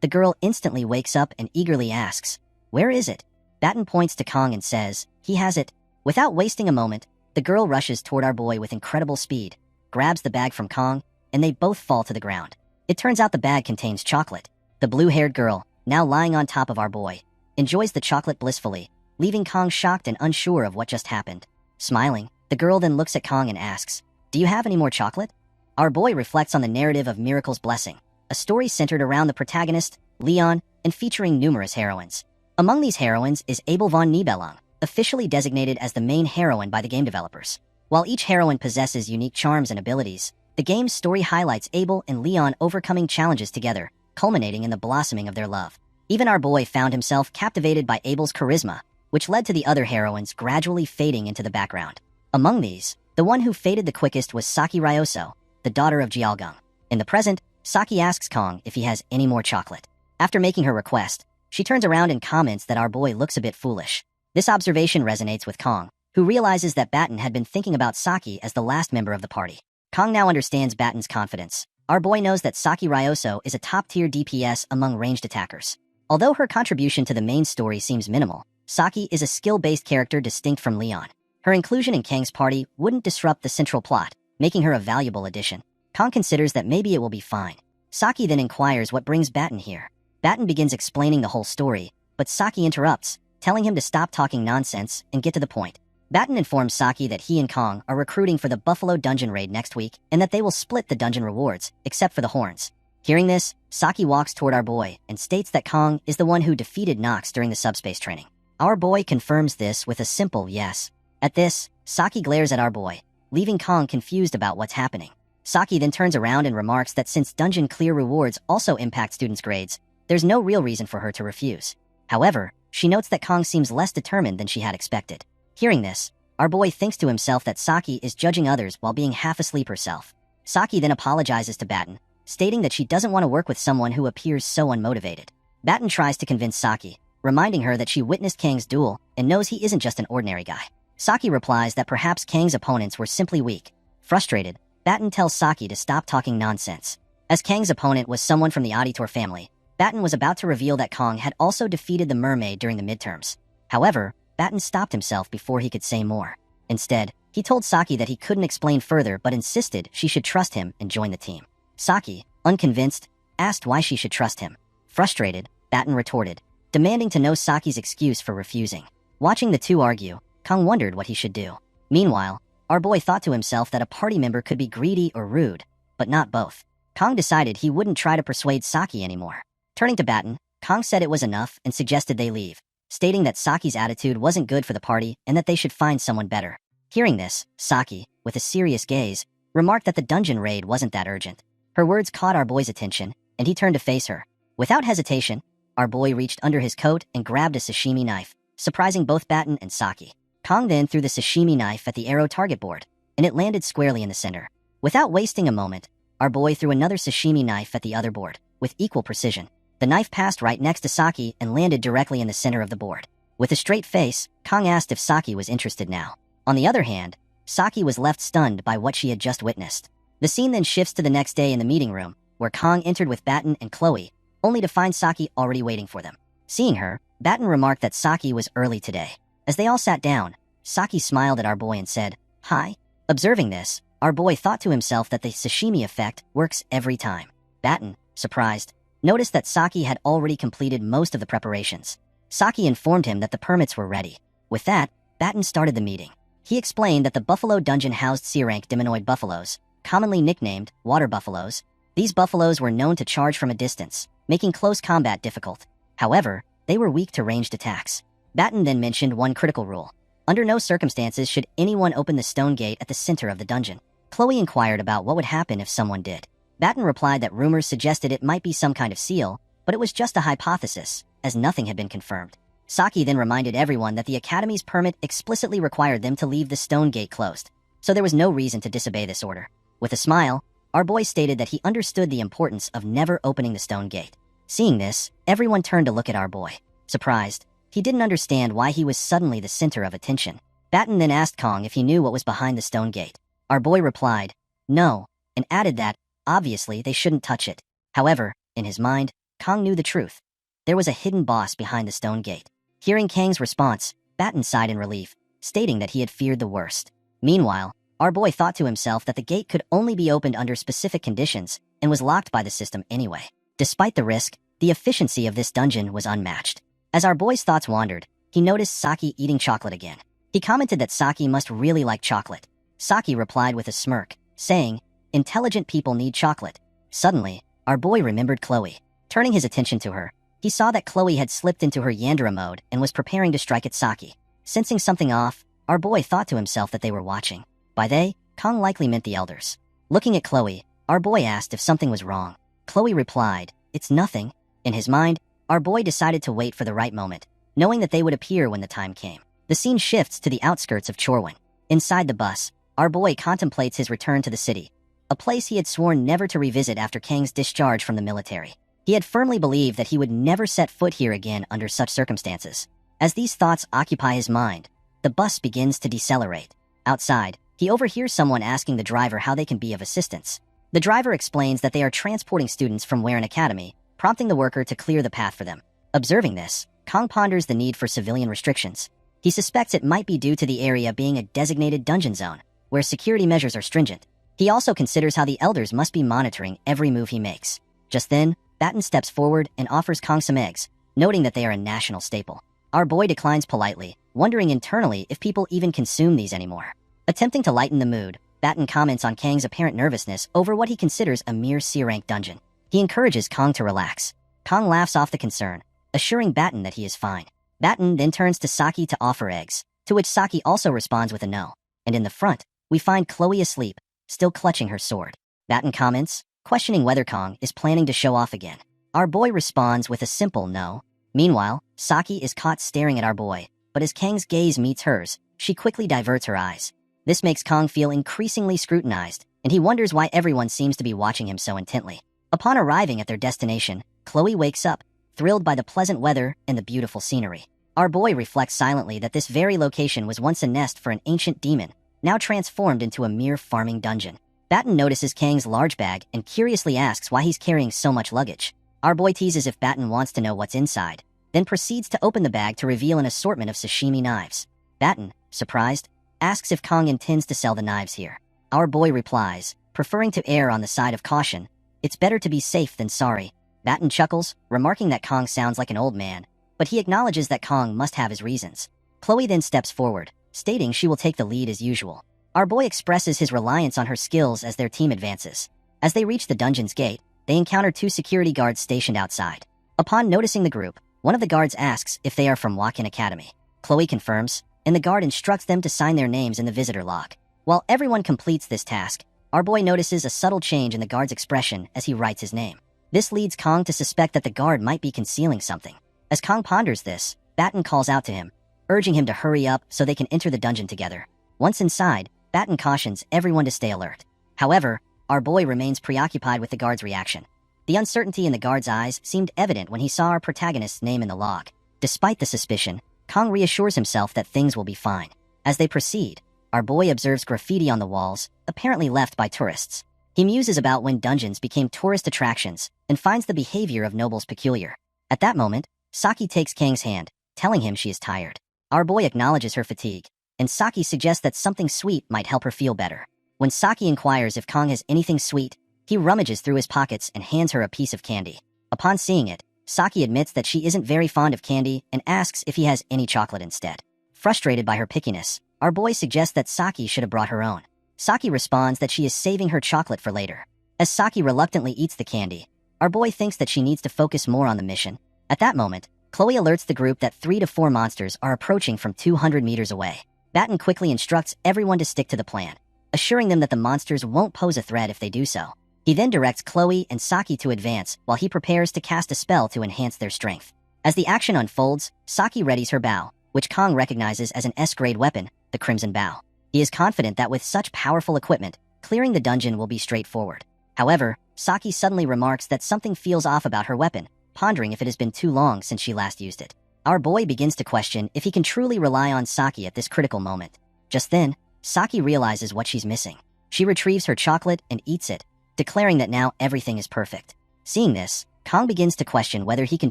the girl instantly wakes up and eagerly asks, where is it? Batten points to Kong and says, he has it. Without wasting a moment, the girl rushes toward our boy with incredible speed, grabs the bag from Kong, and they both fall to the ground. It turns out the bag contains chocolate. The blue-haired girl, now lying on top of our boy, enjoys the chocolate blissfully, leaving Kong shocked and unsure of what just happened. Smiling, the girl then looks at Kong and asks, do you have any more chocolate? Our boy reflects on the narrative of Miracle's Blessing, a story centered around the protagonist, Leon, and featuring numerous heroines. Among these heroines is Abel von Nibelung, officially designated as the main heroine by the game developers. While each heroine possesses unique charms and abilities, the game's story highlights Abel and Leon overcoming challenges together, culminating in the blossoming of their love. Even our boy found himself captivated by Abel's charisma, which led to the other heroines gradually fading into the background. Among these, the one who faded the quickest was Saki Ryoso, the daughter of Jialgung. In the present, Saki asks Kong if he has any more chocolate. After making her request, she turns around and comments that our boy looks a bit foolish. This observation resonates with Kong, who realizes that Batten had been thinking about Saki as the last member of the party. Kong now understands Batten's confidence. Our boy knows that Saki Ryoso is a top-tier DPS among ranged attackers. Although her contribution to the main story seems minimal, Saki is a skill-based character distinct from Leon. Her inclusion in Kang's party wouldn't disrupt the central plot, making her a valuable addition. Kong considers that maybe it will be fine. Saki then inquires what brings Batten here. Batten begins explaining the whole story, but Saki interrupts, telling him to stop talking nonsense and get to the point. Batten informs Saki that he and Kong are recruiting for the Buffalo Dungeon Raid next week and that they will split the dungeon rewards, except for the horns. Hearing this, Saki walks toward our boy and states that Kong is the one who defeated Nox during the subspace training. Our boy confirms this with a simple yes. At this, Saki glares at our boy, leaving Kong confused about what's happening. Saki then turns around and remarks that since dungeon clear rewards also impact students' grades, there's no real reason for her to refuse. However, she notes that Kong seems less determined than she had expected. Hearing this, our boy thinks to himself that Saki is judging others while being half asleep herself. Saki then apologizes to Batten, stating that she doesn't want to work with someone who appears so unmotivated. Batten tries to convince Saki, reminding her that she witnessed Kang's duel and knows he isn't just an ordinary guy. Saki replies that perhaps Kang's opponents were simply weak. Frustrated, Batten tells Saki to stop talking nonsense. As Kang's opponent was someone from the Auditor family, Batten was about to reveal that Kong had also defeated the mermaid during the midterms. However, Batten stopped himself before he could say more. Instead, he told Saki that he couldn't explain further but insisted she should trust him and join the team. Saki, unconvinced, asked why she should trust him. Frustrated, Batten retorted, demanding to know Saki's excuse for refusing. Watching the two argue, Kong wondered what he should do. Meanwhile, our boy thought to himself that a party member could be greedy or rude, but not both. Kong decided he wouldn't try to persuade Saki anymore. Turning to Batten, Kong said it was enough and suggested they leave, stating that Saki's attitude wasn't good for the party and that they should find someone better. Hearing this, Saki, with a serious gaze, remarked that the dungeon raid wasn't that urgent. Her words caught our boy's attention, and he turned to face her. Without hesitation, our boy reached under his coat and grabbed a sashimi knife, surprising both Batten and Saki. Kong then threw the sashimi knife at the arrow target board, and it landed squarely in the center. Without wasting a moment, our boy threw another sashimi knife at the other board, with equal precision. The knife passed right next to Saki and landed directly in the center of the board. With a straight face, Kong asked if Saki was interested now. On the other hand, Saki was left stunned by what she had just witnessed. The scene then shifts to the next day in the meeting room, where Kong entered with Batten and Chloe, only to find Saki already waiting for them. Seeing her, Batten remarked that Saki was early today. As they all sat down, Saki smiled at our boy and said, Hi. Observing this, our boy thought to himself that the sashimi effect works every time. Batten, surprised, noticed that Saki had already completed most of the preparations. Saki informed him that the permits were ready. With that, Batten started the meeting. He explained that the buffalo dungeon housed C-rank Demonoid buffaloes, commonly nicknamed water buffaloes. These buffaloes were known to charge from a distance, making close combat difficult. However, they were weak to ranged attacks. Batten then mentioned one critical rule. Under no circumstances should anyone open the stone gate at the center of the dungeon. Chloe inquired about what would happen if someone did. Batten replied that rumors suggested it might be some kind of seal, but it was just a hypothesis, as nothing had been confirmed. Saki then reminded everyone that the Academy's permit explicitly required them to leave the stone gate closed, so there was no reason to disobey this order. With a smile, our boy stated that he understood the importance of never opening the stone gate. Seeing this, everyone turned to look at our boy. Surprised, he didn't understand why he was suddenly the center of attention. Batten then asked Kong if he knew what was behind the stone gate. Our boy replied, no, and added that, obviously, they shouldn't touch it. However, in his mind, Kong knew the truth. There was a hidden boss behind the stone gate. Hearing Kang's response, Batten sighed in relief, stating that he had feared the worst. Meanwhile, our boy thought to himself that the gate could only be opened under specific conditions and was locked by the system anyway. Despite the risk, the efficiency of this dungeon was unmatched. As our boy's thoughts wandered, he noticed Saki eating chocolate again. He commented that Saki must really like chocolate. Saki replied with a smirk, saying, intelligent people need chocolate. Suddenly, our boy remembered Chloe. Turning his attention to her, he saw that Chloe had slipped into her Yandere mode and was preparing to strike at Saki. Sensing something off, our boy thought to himself that they were watching. By they, Kong likely meant the elders. Looking at Chloe, our boy asked if something was wrong. Chloe replied, it's nothing. In his mind, our boy decided to wait for the right moment, knowing that they would appear when the time came. The scene shifts to the outskirts of Chorwon. Inside the bus, our boy contemplates his return to the city, a place he had sworn never to revisit after Kang's discharge from the military. He had firmly believed that he would never set foot here again under such circumstances. As these thoughts occupy his mind, the bus begins to decelerate. Outside, he overhears someone asking the driver how they can be of assistance. The driver explains that they are transporting students from Waren Academy, prompting the worker to clear the path for them. Observing this, Kong ponders the need for civilian restrictions. He suspects it might be due to the area being a designated dungeon zone, where security measures are stringent. He also considers how the elders must be monitoring every move he makes. Just then, Batten steps forward and offers Kong some eggs, noting that they are a national staple. Our boy declines politely, wondering internally if people even consume these anymore. Attempting to lighten the mood, Batten comments on Kang's apparent nervousness over what he considers a mere C-rank dungeon. He encourages Kong to relax. Kong laughs off the concern, assuring Batten that he is fine. Batten then turns to Saki to offer eggs, to which Saki also responds with a no. And in the front, we find Chloe asleep, still clutching her sword. Batten comments, questioning whether Kong is planning to show off again. Our boy responds with a simple no. Meanwhile, Saki is caught staring at our boy, but as Kang's gaze meets hers, she quickly diverts her eyes. This makes Kong feel increasingly scrutinized, and he wonders why everyone seems to be watching him so intently. Upon arriving at their destination, Chloe wakes up, thrilled by the pleasant weather and the beautiful scenery. Our boy reflects silently that this very location was once a nest for an ancient demon, now transformed into a mere farming dungeon. Batten notices Kang's large bag and curiously asks why he's carrying so much luggage. Our boy teases if Batten wants to know what's inside, then proceeds to open the bag to reveal an assortment of sashimi knives. Batten, surprised, asks if Kong intends to sell the knives here. Our boy replies, preferring to err on the side of caution, it's better to be safe than sorry. Batten chuckles, remarking that Kong sounds like an old man, but he acknowledges that Kong must have his reasons. Chloe then steps forward, stating she will take the lead as usual. Our boy expresses his reliance on her skills as their team advances. As they reach the dungeon's gate, they encounter two security guards stationed outside. Upon noticing the group, one of the guards asks if they are from Waren Academy. Chloe confirms, and the guard instructs them to sign their names in the visitor log. While everyone completes this task, our boy notices a subtle change in the guard's expression as he writes his name. This leads Kong to suspect that the guard might be concealing something. As Kong ponders this, Batten calls out to him, urging him to hurry up so they can enter the dungeon together. Once inside, Batten cautions everyone to stay alert. However, our boy remains preoccupied with the guard's reaction. The uncertainty in the guard's eyes seemed evident when he saw our protagonist's name in the log. Despite the suspicion, Kong reassures himself that things will be fine. As they proceed, our boy observes graffiti on the walls, apparently left by tourists. He muses about when dungeons became tourist attractions and finds the behavior of nobles peculiar. At that moment, Saki takes Kang's hand, telling him she is tired. Our boy acknowledges her fatigue and Saki suggests that something sweet might help her feel better. When Saki inquires if Kong has anything sweet, he rummages through his pockets and hands her a piece of candy. Upon seeing it, Saki admits that she isn't very fond of candy and asks if he has any chocolate instead. Frustrated by her pickiness, our boy suggests that Saki should have brought her own. Saki responds that she is saving her chocolate for later. As Saki reluctantly eats the candy, our boy thinks that she needs to focus more on the mission. At that moment, Chloe alerts the group that 3 to 4 monsters are approaching from 200 meters away. Batten quickly instructs everyone to stick to the plan, assuring them that the monsters won't pose a threat if they do so. He then directs Chloe and Saki to advance while he prepares to cast a spell to enhance their strength. As the action unfolds, Saki readies her bow, which Kong recognizes as an S-grade weapon, the Crimson Bow. He is confident that with such powerful equipment, clearing the dungeon will be straightforward. However, Saki suddenly remarks that something feels off about her weapon, pondering if it has been too long since she last used it. Our boy begins to question if he can truly rely on Saki at this critical moment. Just then, Saki realizes what she's missing. She retrieves her chocolate and eats it, declaring that now everything is perfect. Seeing this, Kong begins to question whether he can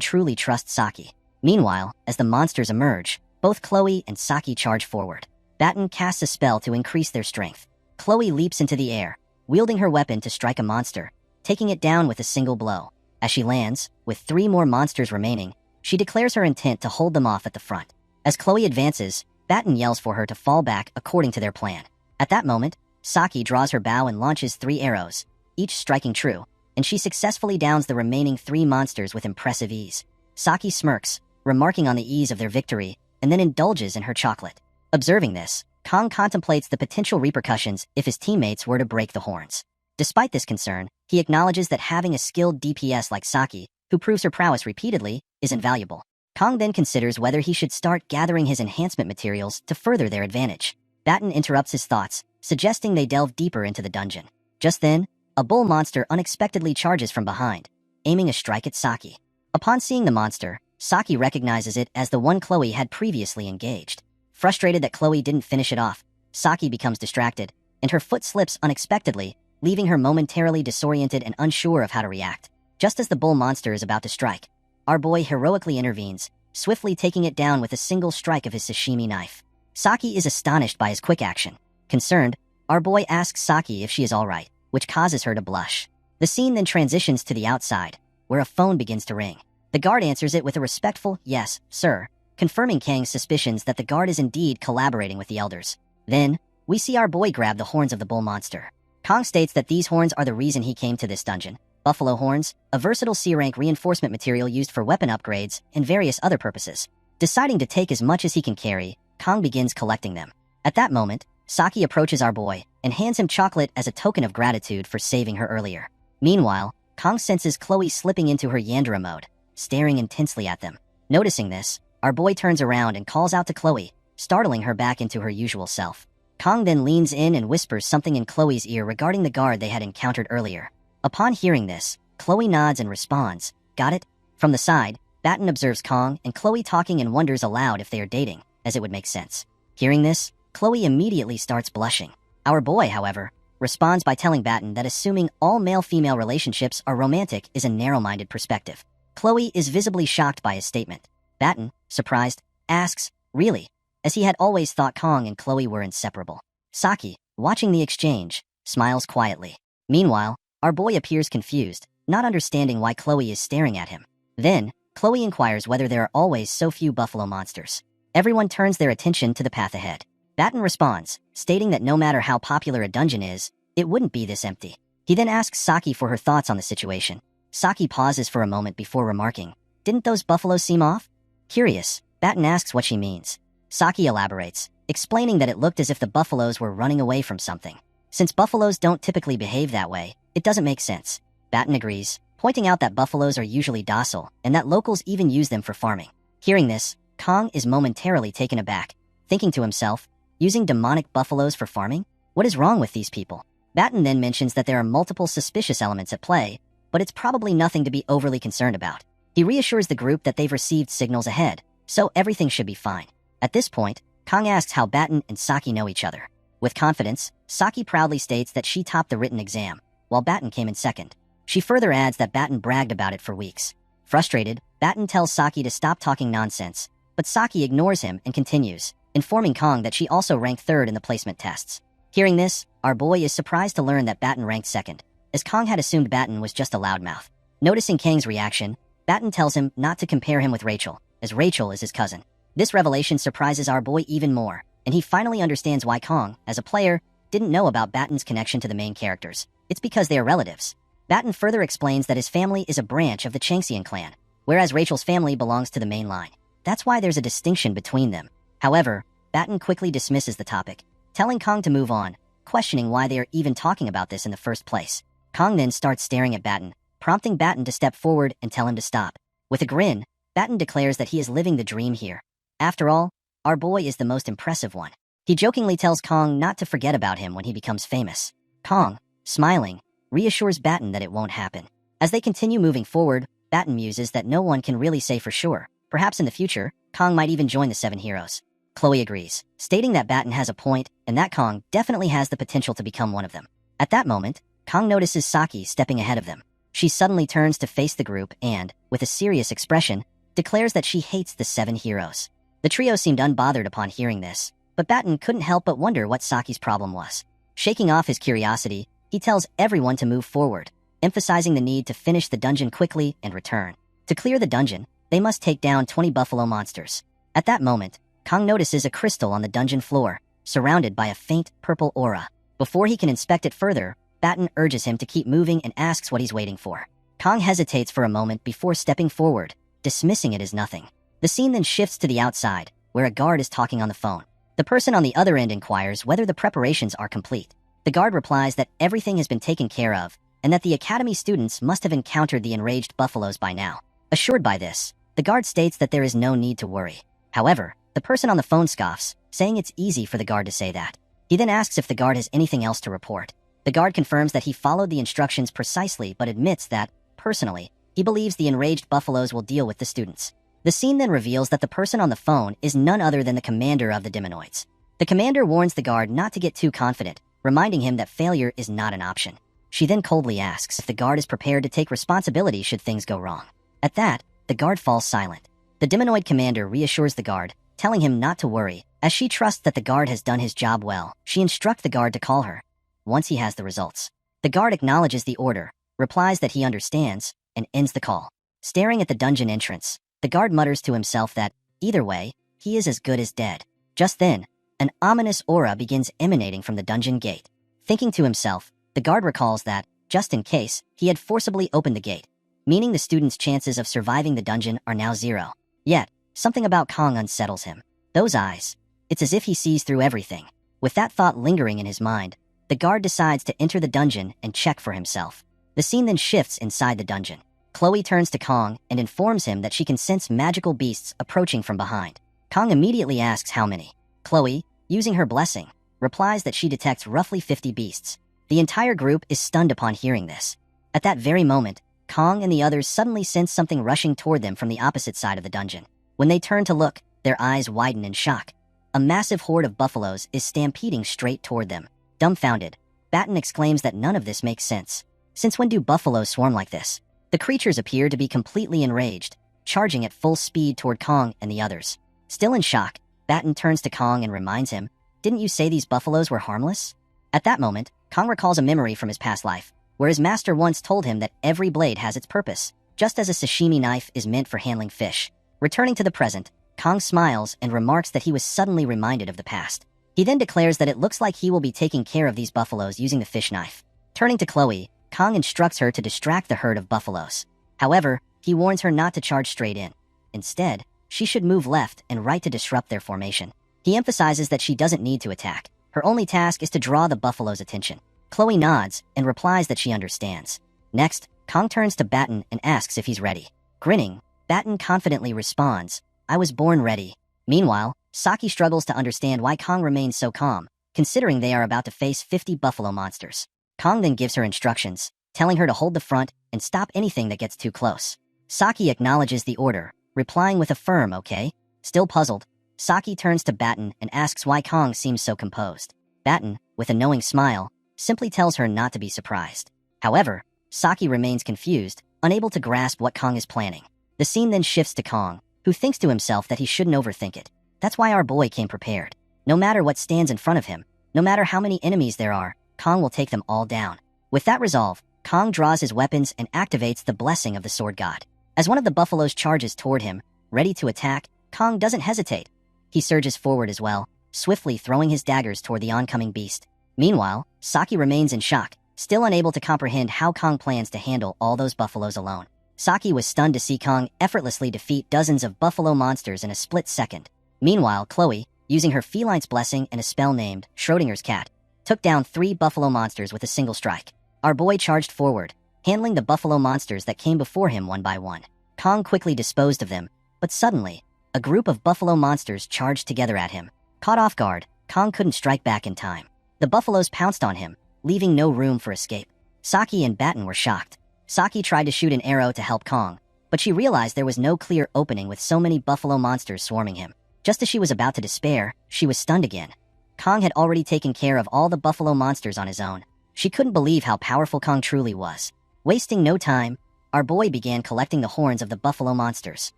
truly trust Saki. Meanwhile, as the monsters emerge, both Chloe and Saki charge forward. Batten casts a spell to increase their strength. Chloe leaps into the air, wielding her weapon to strike a monster, taking it down with a single blow. As she lands, with 3 more monsters remaining, she declares her intent to hold them off at the front. As Chloe advances, Batten yells for her to fall back according to their plan. At that moment, Saki draws her bow and launches 3 arrows, each striking true, and she successfully downs the remaining 3 monsters with impressive ease. Saki smirks, remarking on the ease of their victory, and then indulges in her chocolate. Observing this, Kong contemplates the potential repercussions if his teammates were to break the horns. Despite this concern, he acknowledges that having a skilled DPS like Saki, who proves her prowess repeatedly, is invaluable. Kong then considers whether he should start gathering his enhancement materials to further their advantage. Batten interrupts his thoughts, suggesting they delve deeper into the dungeon. Just then, a bull monster unexpectedly charges from behind, aiming a strike at Saki. Upon seeing the monster, Saki recognizes it as the one Chloe had previously engaged. Frustrated that Chloe didn't finish it off, Saki becomes distracted, and her foot slips unexpectedly, leaving her momentarily disoriented and unsure of how to react. Just as the bull monster is about to strike, our boy heroically intervenes, swiftly taking it down with a single strike of his sashimi knife. Saki is astonished by his quick action. Concerned, our boy asks Saki if she is alright, which causes her to blush. The scene then transitions to the outside, where a phone begins to ring. The guard answers it with a respectful, "Yes, sir," confirming Kang's suspicions that the guard is indeed collaborating with the elders. Then, we see our boy grab the horns of the bull monster. Kong states that these horns are the reason he came to this dungeon. Buffalo horns, a versatile C-rank reinforcement material used for weapon upgrades and various other purposes. Deciding to take as much as he can carry, Kong begins collecting them. At that moment, Saki approaches our boy and hands him chocolate as a token of gratitude for saving her earlier. Meanwhile, Kong senses Chloe slipping into her Yandere mode, staring intensely at them. Noticing this, our boy turns around and calls out to Chloe, startling her back into her usual self. Kong then leans in and whispers something in Chloe's ear regarding the guard they had encountered earlier. Upon hearing this, Chloe nods and responds, "Got it?" From the side, Batten observes Kong and Chloe talking and wonders aloud if they are dating, as it would make sense. Hearing this, Chloe immediately starts blushing. Our boy, however, responds by telling Batten that assuming all male-female relationships are romantic is a narrow-minded perspective. Chloe is visibly shocked by his statement. Batten, surprised, asks, "Really?" as he had always thought Kong and Chloe were inseparable. Saki, watching the exchange, smiles quietly. Meanwhile, our boy appears confused, not understanding why Chloe is staring at him. Then, Chloe inquires whether there are always so few buffalo monsters. Everyone turns their attention to the path ahead. Batten responds, stating that no matter how popular a dungeon is, it wouldn't be this empty. He then asks Saki for her thoughts on the situation. Saki pauses for a moment before remarking, "Didn't those buffaloes seem off?" Curious, Batten asks what she means. Saki elaborates, explaining that it looked as if the buffaloes were running away from something. Since buffaloes don't typically behave that way, it doesn't make sense. Batten agrees, pointing out that buffaloes are usually docile and that locals even use them for farming. Hearing this, Kong is momentarily taken aback, thinking to himself, using demonic buffaloes for farming? What is wrong with these people? Batten then mentions that there are multiple suspicious elements at play, but it's probably nothing to be overly concerned about. He reassures the group that they've received signals ahead, so everything should be fine. At this point, Kong asks how Batten and Saki know each other. With confidence, Saki proudly states that she topped the written exam, while Batten came in second. She further adds that Batten bragged about it for weeks. Frustrated, Batten tells Saki to stop talking nonsense, but Saki ignores him and continues, informing Kong that she also ranked third in the placement tests. Hearing this, our boy is surprised to learn that Batten ranked second, as Kong had assumed Batten was just a loudmouth. Noticing Kang's reaction, Batten tells him not to compare him with Rachel, as Rachel is his cousin. This revelation surprises our boy even more, and he finally understands why Kong, as a player, didn't know about Batten's connection to the main characters. It's because they are relatives. Batten further explains that his family is a branch of the Changxian clan, whereas Rachel's family belongs to the main line. That's why there's a distinction between them. However, Batten quickly dismisses the topic, telling Kong to move on, questioning why they are even talking about this in the first place. Kong then starts staring at Batten, prompting Batten to step forward and tell him to stop. With a grin, Batten declares that he is living the dream here. After all, our boy is the most impressive one. He jokingly tells Kong not to forget about him when he becomes famous. Kong, smiling, reassures Batten that it won't happen. As they continue moving forward, Batten muses that no one can really say for sure. Perhaps in the future, Kong might even join the Seven Heroes. Chloe agrees, stating that Batten has a point and that Kong definitely has the potential to become one of them. At that moment, Kong notices Saki stepping ahead of them. She suddenly turns to face the group and, with a serious expression, declares that she hates the Seven Heroes. The trio seemed unbothered upon hearing this, but Batten couldn't help but wonder what Saki's problem was. Shaking off his curiosity, he tells everyone to move forward, emphasizing the need to finish the dungeon quickly and return. To clear the dungeon, they must take down 20 buffalo monsters. At that moment, Kong notices a crystal on the dungeon floor, surrounded by a faint purple aura. Before he can inspect it further, Batten urges him to keep moving and asks what he's waiting for. Kong hesitates for a moment before stepping forward, dismissing it as nothing. The scene then shifts to the outside, where a guard is talking on the phone. The person on the other end inquires whether the preparations are complete. The guard replies that everything has been taken care of, and that the academy students must have encountered the enraged buffaloes by now. Assured by this, the guard states that there is no need to worry. However, the person on the phone scoffs, saying it's easy for the guard to say that. He then asks if the guard has anything else to report. The guard confirms that he followed the instructions precisely but admits that, personally, he believes the enraged buffaloes will deal with the students. The scene then reveals that the person on the phone is none other than the commander of the Demonoids. The commander warns the guard not to get too confident, reminding him that failure is not an option. She then coldly asks if the guard is prepared to take responsibility should things go wrong. At that, the guard falls silent. The Demonoid commander reassures the guard, telling him not to worry, as she trusts that the guard has done his job well. She instructs the guard to call her once he has the results. The guard acknowledges the order, replies that he understands, and ends the call. Staring at the dungeon entrance, the guard mutters to himself that, either way, he is as good as dead. Just then, an ominous aura begins emanating from the dungeon gate. Thinking to himself, the guard recalls that, just in case, he had forcibly opened the gate, meaning the student's chances of surviving the dungeon are now 0. Yet, something about Kong unsettles him. Those eyes. It's as if he sees through everything. With that thought lingering in his mind, the guard decides to enter the dungeon and check for himself. The scene then shifts inside the dungeon. Chloe turns to Kong and informs him that she can sense magical beasts approaching from behind. Kong immediately asks how many. Chloe, using her blessing, replies that she detects roughly 50 beasts. The entire group is stunned upon hearing this. At that very moment, Kong and the others suddenly sense something rushing toward them from the opposite side of the dungeon. When they turn to look, their eyes widen in shock. A massive horde of buffaloes is stampeding straight toward them. Dumbfounded, Batten exclaims that none of this makes sense. Since when do buffaloes swarm like this? The creatures appear to be completely enraged, charging at full speed toward Kong and the others. Still in shock, Batten turns to Kong and reminds him, "Didn't you say these buffaloes were harmless?" At that moment, Kong recalls a memory from his past life, where his master once told him that every blade has its purpose, just as a sashimi knife is meant for handling fish. Returning to the present, Kong smiles and remarks that he was suddenly reminded of the past. He then declares that it looks like he will be taking care of these buffaloes using the fish knife. Turning to Chloe, Kong instructs her to distract the herd of buffaloes. However, he warns her not to charge straight in. Instead, she should move left and right to disrupt their formation. He emphasizes that she doesn't need to attack. Her only task is to draw the buffalo's attention. Chloe nods and replies that she understands. Next, Kong turns to Batten and asks if he's ready. Grinning, Batten confidently responds, "I was born ready." Meanwhile, Saki struggles to understand why Kong remains so calm, considering they are about to face 50 buffalo monsters. Kong then gives her instructions, telling her to hold the front and stop anything that gets too close. Saki acknowledges the order, replying with a firm okay. Still puzzled, Saki turns to Batten and asks why Kong seems so composed. Batten, with a knowing smile, simply tells her not to be surprised. However, Saki remains confused, unable to grasp what Kong is planning. The scene then shifts to Kong, who thinks to himself that he shouldn't overthink it. That's why our boy came prepared. No matter what stands in front of him, no matter how many enemies there are, Kong will take them all down. With that resolve, Kong draws his weapons and activates the blessing of the sword god. As one of the buffaloes charges toward him, ready to attack, Kong doesn't hesitate. He surges forward as well, swiftly throwing his daggers toward the oncoming beast. Meanwhile, Saki remains in shock, still unable to comprehend how Kong plans to handle all those buffaloes alone. Saki was stunned to see Kong effortlessly defeat dozens of buffalo monsters in a split second. Meanwhile, Chloe, using her feline's blessing and a spell named Schrodinger's cat, took down 3 buffalo monsters with a single strike. Our boy charged forward, handling the buffalo monsters that came before him one by one. Kong quickly disposed of them, but suddenly, a group of buffalo monsters charged together at him. Caught off guard, Kong couldn't strike back in time. The buffaloes pounced on him, leaving no room for escape. Saki and Batten were shocked. Saki tried to shoot an arrow to help Kong, but she realized there was no clear opening with so many buffalo monsters swarming him. Just as she was about to despair, she was stunned again. Kong had already taken care of all the buffalo monsters on his own. She couldn't believe how powerful Kong truly was. Wasting no time, our boy began collecting the horns of the buffalo monsters.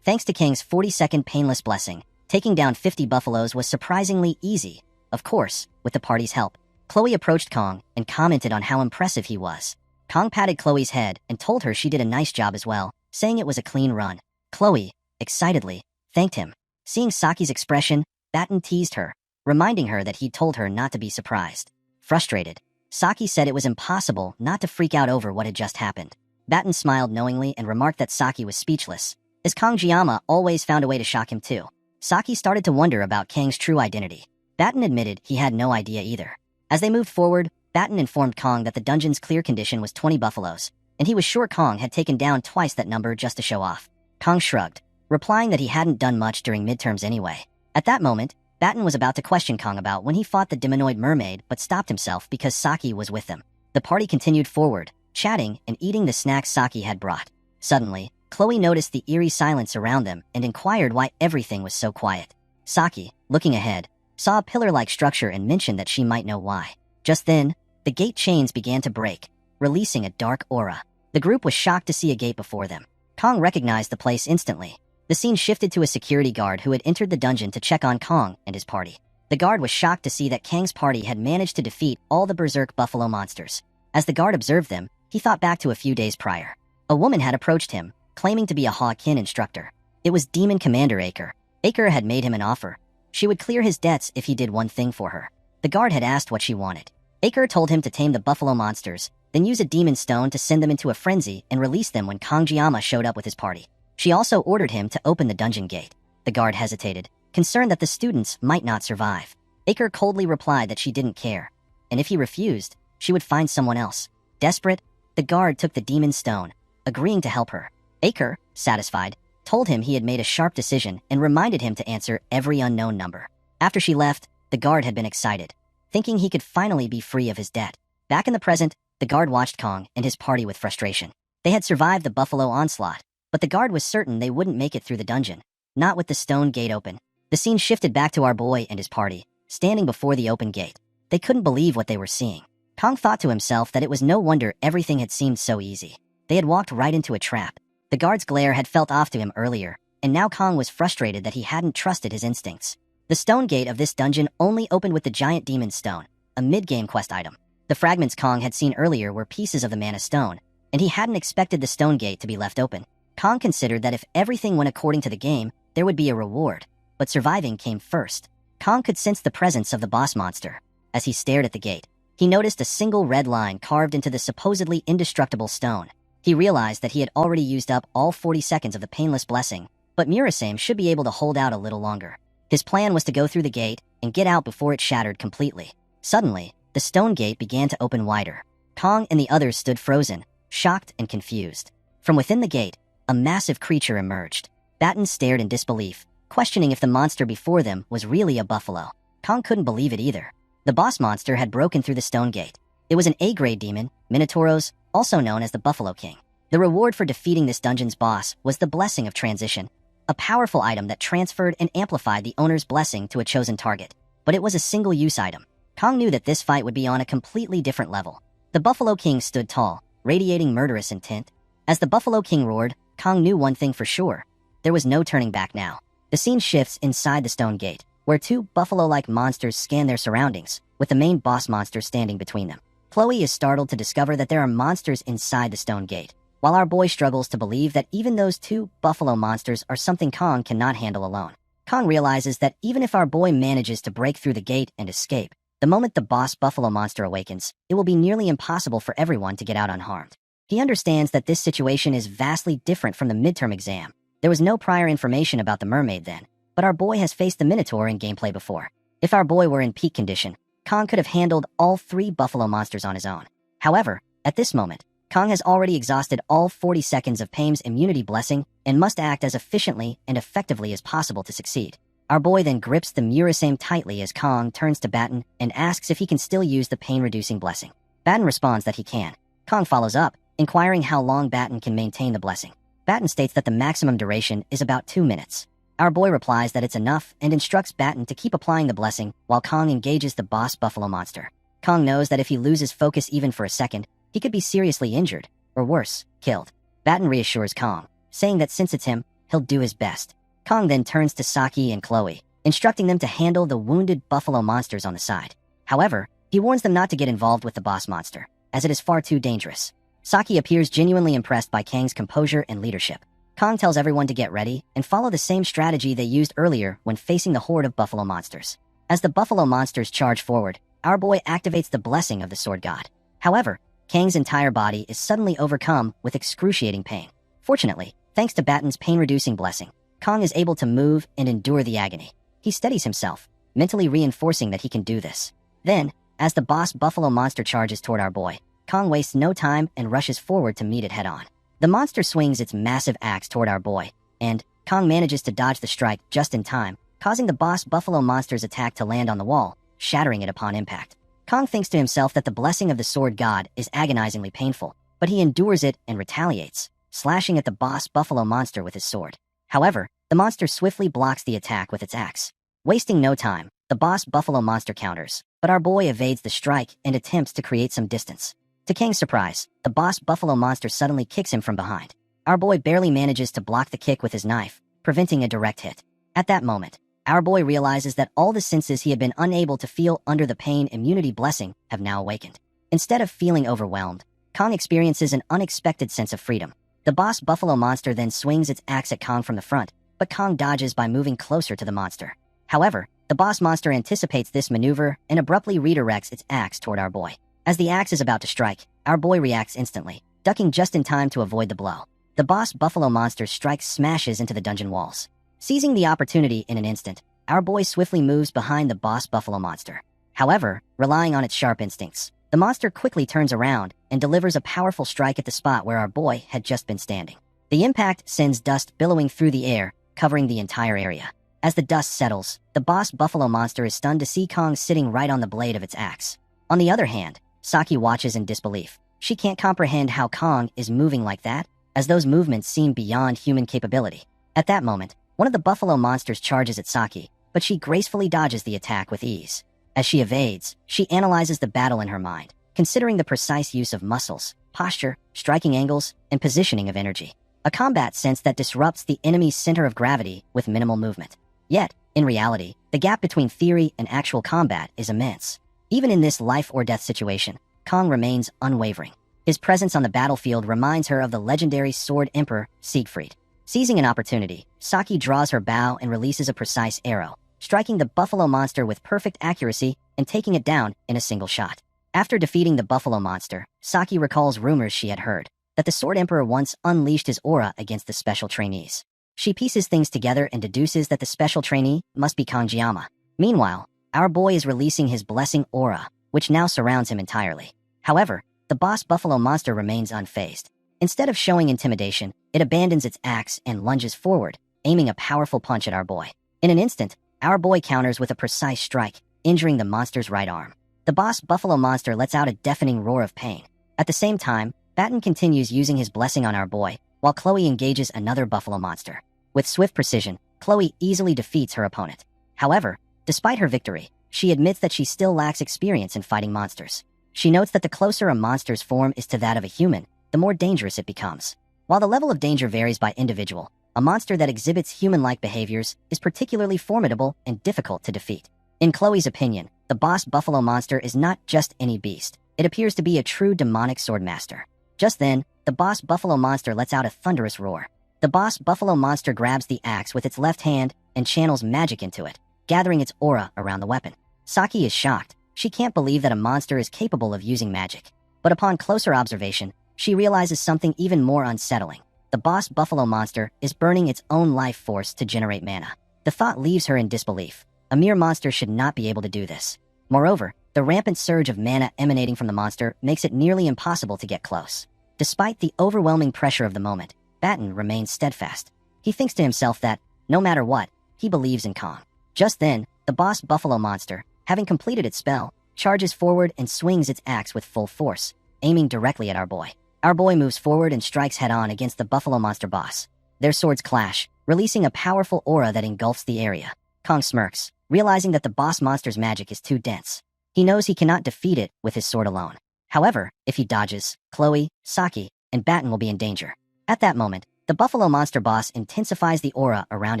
Thanks to Kang's 40-second painless blessing, taking down 50 buffaloes was surprisingly easy. Of course, with the party's help. Chloe approached Kong and commented on how impressive he was. Kong patted Chloe's head and told her she did a nice job as well, saying it was a clean run. Chloe, excitedly, thanked him. Seeing Saki's expression, Batten teased her, reminding her that he'd told her not to be surprised. Frustrated, Saki said it was impossible not to freak out over what had just happened. Batten smiled knowingly and remarked that Saki was speechless, as Kong always found a way to shock him too. Saki started to wonder about Kang's true identity. Batten admitted he had no idea either. As they moved forward, Batten informed Kong that the dungeon's clear condition was 20 buffaloes, and he was sure Kong had taken down twice that number just to show off. Kong shrugged, replying that he hadn't done much during midterms anyway. At that moment, Batten was about to question Kong about when he fought the Demonoid mermaid but stopped himself because Saki was with them. The party continued forward, chatting and eating the snacks Saki had brought. Suddenly, Chloe noticed the eerie silence around them and inquired why everything was so quiet. Saki, looking ahead, saw a pillar-like structure and mentioned that she might know why. Just then, the gate chains began to break, releasing a dark aura. The group was shocked to see a gate before them. Kong recognized the place instantly. The scene shifted to a security guard who had entered the dungeon to check on Kong and his party. The guard was shocked to see that Kang's party had managed to defeat all the berserk buffalo monsters. As the guard observed them, he thought back to a few days prior. A woman had approached him, claiming to be a Hawkin instructor. It was Demon Commander Aker. Aker had made him an offer. She would clear his debts if he did one thing for her. The guard had asked what she wanted. Aker told him to tame the buffalo monsters, then use a demon stone to send them into a frenzy and release them when Kong showed up with his party. She also ordered him to open the dungeon gate. The guard hesitated, concerned that the students might not survive. Aker coldly replied that she didn't care, and if he refused, she would find someone else. Desperate, the guard took the demon stone, agreeing to help her. Aker, satisfied, told him he had made a sharp decision and reminded him to answer every unknown number. After she left, the guard had been excited, thinking he could finally be free of his debt. Back in the present, the guard watched Kong and his party with frustration. They had survived the buffalo onslaught, but the guard was certain they wouldn't make it through the dungeon, not with the stone gate open. The scene shifted back to our boy and his party, standing before the open gate. They couldn't believe what they were seeing. Kong thought to himself that it was no wonder everything had seemed so easy. They had walked right into a trap. The guard's glare had felt off to him earlier, and now Kong was frustrated that he hadn't trusted his instincts. The stone gate of this dungeon only opened with the giant demon stone, a mid-game quest item. The fragments Kong had seen earlier were pieces of the mana stone, and he hadn't expected the stone gate to be left open. Kong considered that if everything went according to the game, there would be a reward, but surviving came first. Kong could sense the presence of the boss monster. As he stared at the gate, he noticed a single red line carved into the supposedly indestructible stone. He realized that he had already used up all 40 seconds of the painless blessing, but Murasame should be able to hold out a little longer. His plan was to go through the gate and get out before it shattered completely. Suddenly, the stone gate began to open wider. Kong and the others stood frozen, shocked and confused. From within the gate, a massive creature emerged. Batten stared in disbelief, questioning if the monster before them was really a buffalo. Kong couldn't believe it either. The boss monster had broken through the stone gate. It was an A-grade demon, Minotauros, also known as the Buffalo King. The reward for defeating this dungeon's boss was the Blessing of Transition, a powerful item that transferred and amplified the owner's blessing to a chosen target. But it was a single-use item. Kong knew that this fight would be on a completely different level. The Buffalo King stood tall, radiating murderous intent. As the Buffalo King roared, Kong knew one thing for sure. There was no turning back now. The scene shifts inside the stone gate, where two buffalo-like monsters scan their surroundings, with the main boss monster standing between them. Chloe is startled to discover that there are monsters inside the stone gate, while our boy struggles to believe that even those two buffalo monsters are something Kong cannot handle alone. Kong realizes that even if our boy manages to break through the gate and escape, the moment the boss buffalo monster awakens, it will be nearly impossible for everyone to get out unharmed. He understands that this situation is vastly different from the midterm exam. There was no prior information about the mermaid then, but our boy has faced the Minotaur in gameplay before. If our boy were in peak condition, Kong could have handled all three buffalo monsters on his own. However, at this moment, Kong has already exhausted all 40 seconds of Paim's immunity blessing and must act as efficiently and effectively as possible to succeed. Our boy then grips the Murasame tightly as Kong turns to Batten and asks if he can still use the pain-reducing blessing. Batten responds that he can. Kong follows up, inquiring how long Batten can maintain the blessing. Batten states that the maximum duration is about 2 minutes. Our boy replies that it's enough and instructs Batten to keep applying the blessing while Kong engages the boss buffalo monster. Kong knows that if he loses focus even for a second, he could be seriously injured, or worse, killed. Batten reassures Kong, saying that since it's him, he'll do his best. Kong then turns to Saki and Chloe, instructing them to handle the wounded buffalo monsters on the side. However, he warns them not to get involved with the boss monster, as it is far too dangerous. Saki appears genuinely impressed by Kang's composure and leadership. Kong tells everyone to get ready and follow the same strategy they used earlier when facing the horde of buffalo monsters. As the buffalo monsters charge forward, our boy activates the blessing of the sword god. However, Kang's entire body is suddenly overcome with excruciating pain. Fortunately, thanks to Batten's pain-reducing blessing, Kong is able to move and endure the agony. He steadies himself, mentally reinforcing that he can do this. Then, as the boss buffalo monster charges toward our boy, Kong wastes no time and rushes forward to meet it head-on. The monster swings its massive axe toward our boy, and Kong manages to dodge the strike just in time, causing the boss buffalo monster's attack to land on the wall, shattering it upon impact. Kong thinks to himself that the blessing of the sword god is agonizingly painful, but he endures it and retaliates, slashing at the boss buffalo monster with his sword. However, the monster swiftly blocks the attack with its axe. Wasting no time, the boss buffalo monster counters, but our boy evades the strike and attempts to create some distance. To Kang's surprise, the boss buffalo monster suddenly kicks him from behind. Our boy barely manages to block the kick with his knife, preventing a direct hit. At that moment, our boy realizes that all the senses he had been unable to feel under the pain immunity blessing have now awakened. Instead of feeling overwhelmed, Kong experiences an unexpected sense of freedom. The boss buffalo monster then swings its axe at Kong from the front, but Kong dodges by moving closer to the monster. However, the boss monster anticipates this maneuver and abruptly redirects its axe toward our boy. As the axe is about to strike, our boy reacts instantly, ducking just in time to avoid the blow. The boss buffalo monster's strike smashes into the dungeon walls. Seizing the opportunity in an instant, our boy swiftly moves behind the boss buffalo monster. However, relying on its sharp instincts, the monster quickly turns around and delivers a powerful strike at the spot where our boy had just been standing. The impact sends dust billowing through the air, covering the entire area. As the dust settles, the boss buffalo monster is stunned to see Kong sitting right on the blade of its axe. On the other hand, Saki watches in disbelief. She can't comprehend how Kong is moving like that, as those movements seem beyond human capability. At that moment, one of the buffalo monsters charges at Saki, but she gracefully dodges the attack with ease. As she evades, she analyzes the battle in her mind, considering the precise use of muscles, posture, striking angles, and positioning of energy. A combat sense that disrupts the enemy's center of gravity with minimal movement. Yet, in reality, the gap between theory and actual combat is immense. Even in this life-or-death situation, Kong remains unwavering. His presence on the battlefield reminds her of the legendary sword emperor, Siegfried. Seizing an opportunity, Saki draws her bow and releases a precise arrow, striking the buffalo monster with perfect accuracy and taking it down in a single shot. After defeating the buffalo monster, Saki recalls rumors she had heard, that the sword emperor once unleashed his aura against the special trainees. She pieces things together and deduces that the special trainee must be Kanjiyama. Meanwhile, our boy is releasing his blessing aura, which now surrounds him entirely. However, the boss buffalo monster remains unfazed. Instead of showing intimidation, it abandons its axe and lunges forward, aiming a powerful punch at our boy. In an instant, our boy counters with a precise strike, injuring the monster's right arm. The boss buffalo monster lets out a deafening roar of pain. At the same time, Batten continues using his blessing on our boy, while Chloe engages another buffalo monster. With swift precision, Chloe easily defeats her opponent. However, despite her victory, she admits that she still lacks experience in fighting monsters. She notes that the closer a monster's form is to that of a human, the more dangerous it becomes. While the level of danger varies by individual, a monster that exhibits human-like behaviors, is particularly formidable and difficult to defeat. In Chloe's opinion, the boss buffalo monster is not just any beast. It appears to be a true demonic sword master. Just then, the boss buffalo monster lets out a thunderous roar. The boss buffalo monster grabs the axe with its left hand and channels magic into it, gathering its aura around the weapon. Saki is shocked. She can't believe that a monster is capable of using magic. But upon closer observation, she realizes something even more unsettling. The boss buffalo monster is burning its own life force to generate mana. The thought leaves her in disbelief. A mere monster should not be able to do this. Moreover, the rampant surge of mana emanating from the monster makes it nearly impossible to get close. Despite the overwhelming pressure of the moment, Batten remains steadfast. He thinks to himself that, no matter what, he believes in Kong. Just then, the boss buffalo monster, having completed its spell, charges forward and swings its axe with full force, aiming directly at our boy. Our boy moves forward and strikes head-on against the buffalo monster boss. Their swords clash, releasing a powerful aura that engulfs the area. Kong smirks, realizing that the boss monster's magic is too dense. He knows he cannot defeat it with his sword alone. However, if he dodges, Chloe, Saki, and Batten will be in danger. At that moment, the buffalo monster boss intensifies the aura around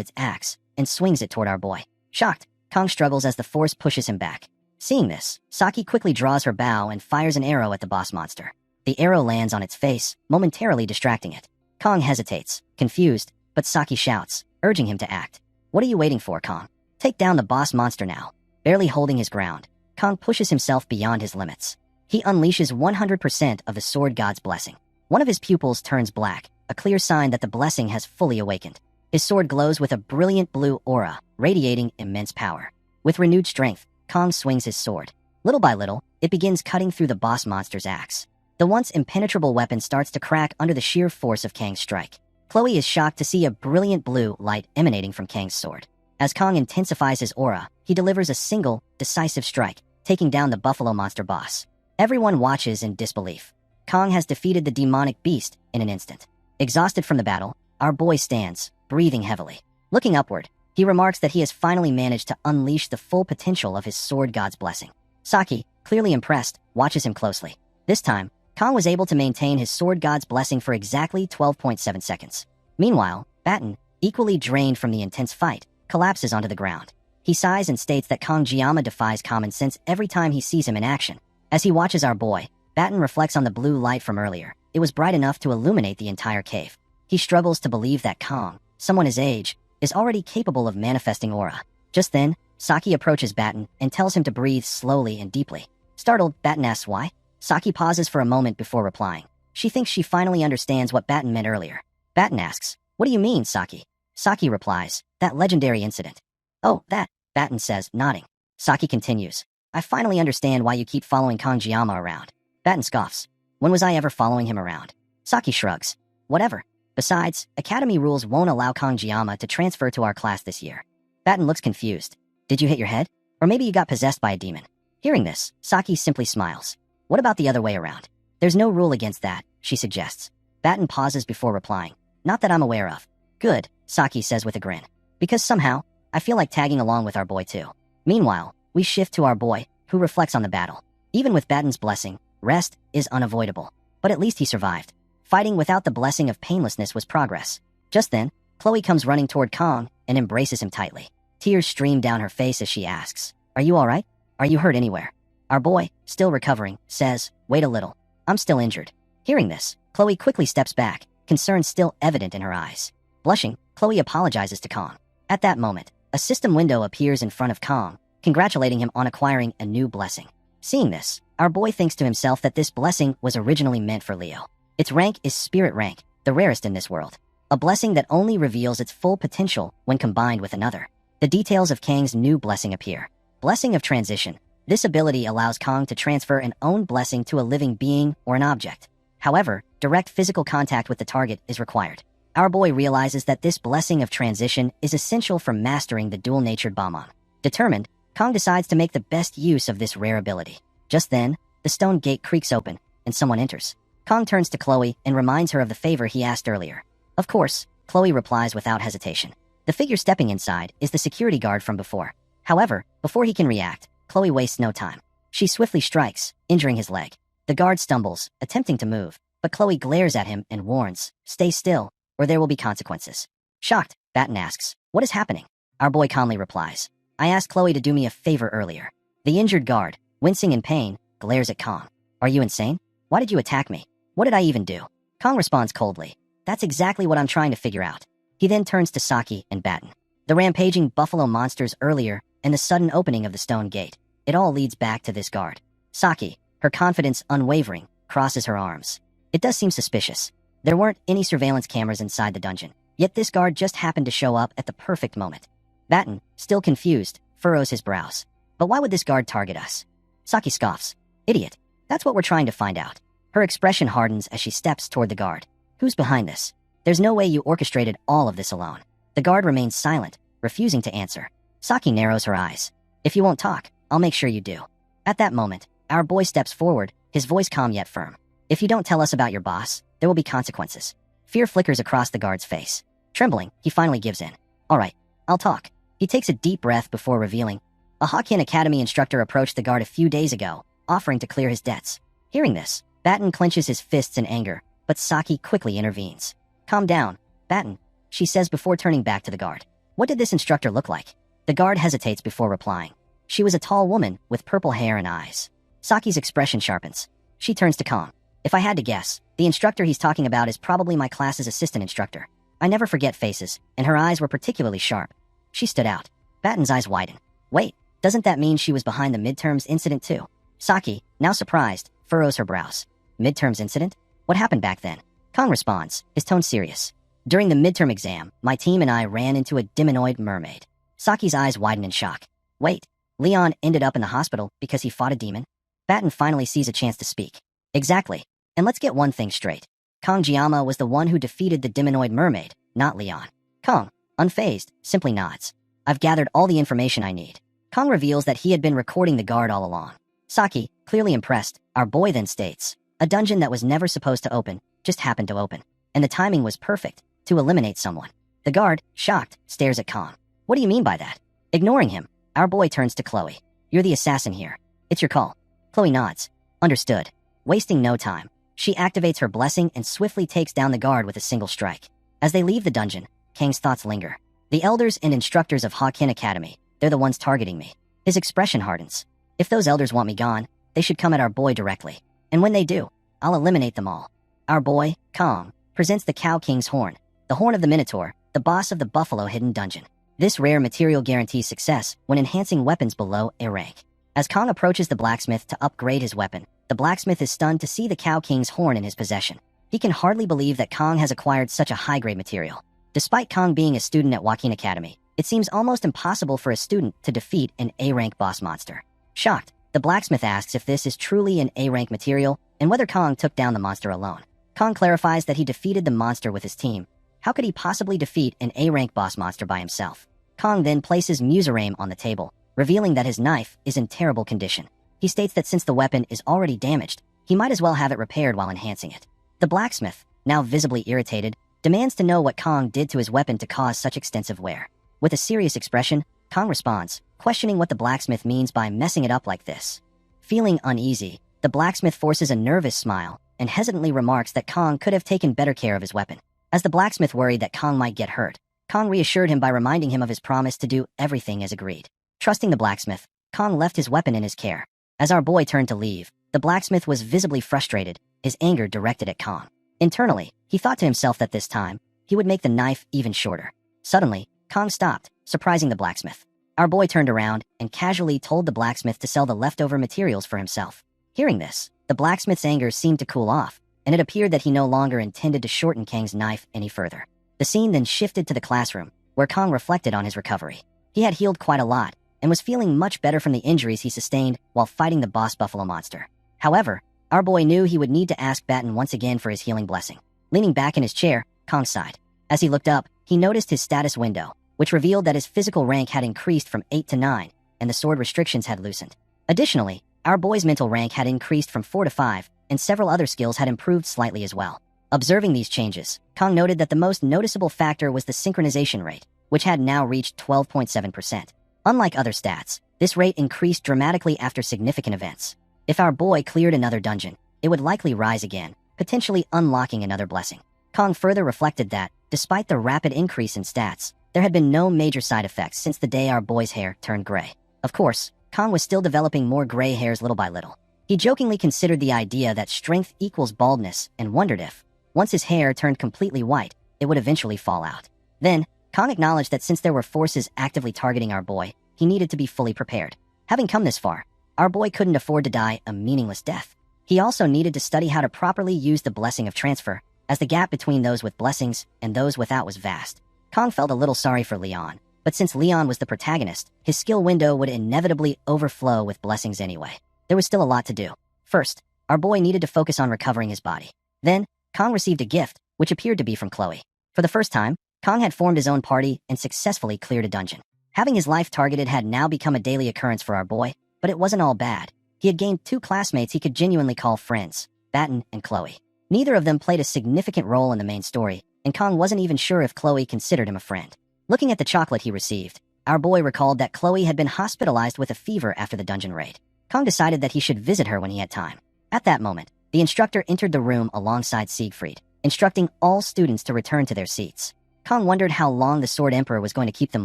its axe and swings it toward our boy. Shocked, Kong struggles as the force pushes him back. Seeing this, Saki quickly draws her bow and fires an arrow at the boss monster. The arrow lands on its face, momentarily distracting it. Kong hesitates, confused, but Saki shouts, urging him to act. What are you waiting for, Kong? Take down the boss monster now. Barely holding his ground, Kong pushes himself beyond his limits. He unleashes 100% of the sword god's blessing. One of his pupils turns black, a clear sign that the blessing has fully awakened. His sword glows with a brilliant blue aura, radiating immense power. With renewed strength, Kong swings his sword. Little by little, it begins cutting through the boss monster's axe. The once impenetrable weapon starts to crack under the sheer force of Kang's strike. Chloe is shocked to see a brilliant blue light emanating from Kang's sword. As Kong intensifies his aura, he delivers a single, decisive strike, taking down the buffalo monster boss. Everyone watches in disbelief. Kong has defeated the demonic beast in an instant. Exhausted from the battle, our boy stands, breathing heavily. Looking upward, he remarks that he has finally managed to unleash the full potential of his sword god's blessing. Saki, clearly impressed, watches him closely. This time, Kong was able to maintain his sword god's blessing for exactly 12.7 seconds. Meanwhile, Batten, equally drained from the intense fight, collapses onto the ground. He sighs and states that Kong Jiyama defies common sense every time he sees him in action. As he watches our boy, Batten reflects on the blue light from earlier. It was bright enough to illuminate the entire cave. He struggles to believe that Kong, someone his age, is already capable of manifesting aura. Just then, Saki approaches Batten and tells him to breathe slowly and deeply. Startled, Batten asks why. Saki pauses for a moment before replying. She thinks she finally understands what Batten meant earlier. Batten asks, "What do you mean, Saki?" Saki replies, "That legendary incident." "Oh, that," Batten says, nodding. Saki continues, "I finally understand why you keep following Kong Jiyama around." Batten scoffs. "When was I ever following him around?" Saki shrugs. "Whatever. Besides, Academy rules won't allow Kong Jiyama to transfer to our class this year." Batten looks confused. "Did you hit your head? Or maybe you got possessed by a demon?" Hearing this, Saki simply smiles. "What about the other way around?" "There's no rule against that," she suggests. Batten pauses before replying. "Not that I'm aware of." "Good," Saki says with a grin. "Because somehow, I feel like tagging along with our boy too." Meanwhile, we shift to our boy, who reflects on the battle. Even with Batten's blessing, rest is unavoidable. But at least he survived. Fighting without the blessing of painlessness was progress. Just then, Chloe comes running toward Kong and embraces him tightly. Tears stream down her face as she asks, "Are you alright? Are you hurt anywhere?" Our boy, still recovering, says, "Wait a little. I'm still injured." Hearing this, Chloe quickly steps back, concern still evident in her eyes. Blushing, Chloe apologizes to Kong. At that moment, a system window appears in front of Kong, congratulating him on acquiring a new blessing. Seeing this, our boy thinks to himself that this blessing was originally meant for Leo. Its rank is Spirit Rank, the rarest in this world. A blessing that only reveals its full potential when combined with another. The details of Kang's new blessing appear. Blessing of Transition. This ability allows Kong to transfer an own blessing to a living being or an object. However, direct physical contact with the target is required. Our boy realizes that this blessing of transition is essential for mastering the dual-natured Bamon. Determined, Kong decides to make the best use of this rare ability. Just then, the stone gate creaks open, and someone enters. Kong turns to Chloe and reminds her of the favor he asked earlier. Of course, Chloe replies without hesitation. The figure stepping inside is the security guard from before. However, before he can react, Chloe wastes no time. She swiftly strikes, injuring his leg. The guard stumbles, attempting to move, but Chloe glares at him and warns, "Stay still, or there will be consequences." Shocked, Batten asks, "What is happening?" Our boy calmly replies, "I asked Chloe to do me a favor earlier." The injured guard, wincing in pain, glares at Kong. "Are you insane? Why did you attack me? What did I even do?" Kong responds coldly, "That's exactly what I'm trying to figure out." He then turns to Saki and Batten. The rampaging buffalo monsters earlier and the sudden opening of the stone gate. It all leads back to this guard. Saki, her confidence unwavering, crosses her arms. It does seem suspicious. There weren't any surveillance cameras inside the dungeon, yet this guard just happened to show up at the perfect moment. Batten, still confused, furrows his brows. "But why would this guard target us?" Saki scoffs. "Idiot. That's what we're trying to find out." Her expression hardens as she steps toward the guard. "Who's behind this? There's no way you orchestrated all of this alone." The guard remains silent, refusing to answer. Saki narrows her eyes. "If you won't talk, I'll make sure you do." At that moment, our boy steps forward, his voice calm yet firm. "If you don't tell us about your boss, there will be consequences." Fear flickers across the guard's face. Trembling, he finally gives in. "All right, I'll talk." He takes a deep breath before revealing, "A Hokkien Academy instructor approached the guard a few days ago, offering to clear his debts." Hearing this, Batten clenches his fists in anger, but Saki quickly intervenes. "Calm down, Batten," she says before turning back to the guard. "What did this instructor look like?" The guard hesitates before replying. She was a tall woman with purple hair and eyes. Saki's expression sharpens. She turns to Kong. "If I had to guess, the instructor he's talking about is probably my class's assistant instructor. I never forget faces, and her eyes were particularly sharp." She stood out. Batten's eyes widen. "Wait, doesn't that mean she was behind the midterms incident too?" Saki, now surprised, furrows her brows. "Midterms incident? What happened back then?" Kong responds, his tone serious. "During the midterm exam, my team and I ran into a demonoid mermaid." Saki's eyes widen in shock. "Wait, Leon ended up in the hospital because he fought a demon?" Batten finally sees a chance to speak. "Exactly. And let's get one thing straight. Kong Jiama was the one who defeated the demonoid mermaid, not Leon." Kong, unfazed, simply nods. "I've gathered all the information I need." Kong reveals that he had been recording the guard all along. Saki, clearly impressed, our boy then states, "A dungeon that was never supposed to open, just happened to open. And the timing was perfect, to eliminate someone." The guard, shocked, stares at Kong. "What do you mean by that?" Ignoring him, our boy turns to Chloe. "You're the assassin here. It's your call." Chloe nods. "Understood." Wasting no time, she activates her blessing and swiftly takes down the guard with a single strike. As they leave the dungeon, Kang's thoughts linger. "The elders and instructors of Hokkien Academy, they're the ones targeting me." His expression hardens. "If those elders want me gone, they should come at our boy directly. And when they do, I'll eliminate them all." Our boy, Kong, presents the Cow King's horn, the horn of the Minotaur, the boss of the Buffalo Hidden Dungeon. This rare material guarantees success when enhancing weapons below A rank. As Kong approaches the blacksmith to upgrade his weapon, the blacksmith is stunned to see the Cow King's horn in his possession. He can hardly believe that Kong has acquired such a high-grade material. Despite Kong being a student at Joaquin Academy, it seems almost impossible for a student to defeat an A-rank boss monster. Shocked, the blacksmith asks if this is truly an A-rank material and whether Kong took down the monster alone. Kong clarifies that he defeated the monster with his team. How could he possibly defeat an A-rank boss monster by himself? Kong then places Musarame on the table, revealing that his knife is in terrible condition. He states that since the weapon is already damaged, he might as well have it repaired while enhancing it. The blacksmith, now visibly irritated, demands to know what Kong did to his weapon to cause such extensive wear. With a serious expression, Kong responds, questioning what the blacksmith means by messing it up like this. Feeling uneasy, the blacksmith forces a nervous smile and hesitantly remarks that Kong could have taken better care of his weapon. As the blacksmith worried that Kong might get hurt, Kong reassured him by reminding him of his promise to do everything as agreed. Trusting the blacksmith, Kong left his weapon in his care. As our boy turned to leave, the blacksmith was visibly frustrated, his anger directed at Kong. Internally, he thought to himself that this time, he would make the knife even shorter. Suddenly, Kong stopped, surprising the blacksmith. Our boy turned around and casually told the blacksmith to sell the leftover materials for himself. Hearing this, the blacksmith's anger seemed to cool off, and it appeared that he no longer intended to shorten Kang's knife any further. The scene then shifted to the classroom, where Kong reflected on his recovery. He had healed quite a lot, and was feeling much better from the injuries he sustained while fighting the boss buffalo monster. However, our boy knew he would need to ask Batten once again for his healing blessing. Leaning back in his chair, Kong sighed. As he looked up, he noticed his status window, which revealed that his physical rank had increased from 8 to 9, and the sword restrictions had loosened. Additionally, our boy's mental rank had increased from 4 to 5, and several other skills had improved slightly as well. Observing these changes, Kong noted that the most noticeable factor was the synchronization rate, which had now reached 12.7%. Unlike other stats, this rate increased dramatically after significant events. If our boy cleared another dungeon, it would likely rise again, potentially unlocking another blessing. Kong further reflected that, despite the rapid increase in stats, there had been no major side effects since the day our boy's hair turned gray. Of course, Kong was still developing more gray hairs little by little. He jokingly considered the idea that strength equals baldness and wondered if, once his hair turned completely white, it would eventually fall out. Then, Kong acknowledged that since there were forces actively targeting our boy, he needed to be fully prepared. Having come this far, our boy couldn't afford to die a meaningless death. He also needed to study how to properly use the blessing of transfer, as the gap between those with blessings and those without was vast. Kong felt a little sorry for Leon, but since Leon was the protagonist, his skill window would inevitably overflow with blessings anyway. There was still a lot to do. First, our boy needed to focus on recovering his body. Then, Kong received a gift, which appeared to be from Chloe. For the first time, Kong had formed his own party and successfully cleared a dungeon. Having his life targeted had now become a daily occurrence for our boy, but it wasn't all bad. He had gained 2 classmates he could genuinely call friends, Batten and Chloe. Neither of them played a significant role in the main story, and Kong wasn't even sure if Chloe considered him a friend. Looking at the chocolate he received, our boy recalled that Chloe had been hospitalized with a fever after the dungeon raid. Kong decided that he should visit her when he had time. At that moment, the instructor entered the room alongside Isekai'd, instructing all students to return to their seats. Kong wondered how long the Sword Emperor was going to keep them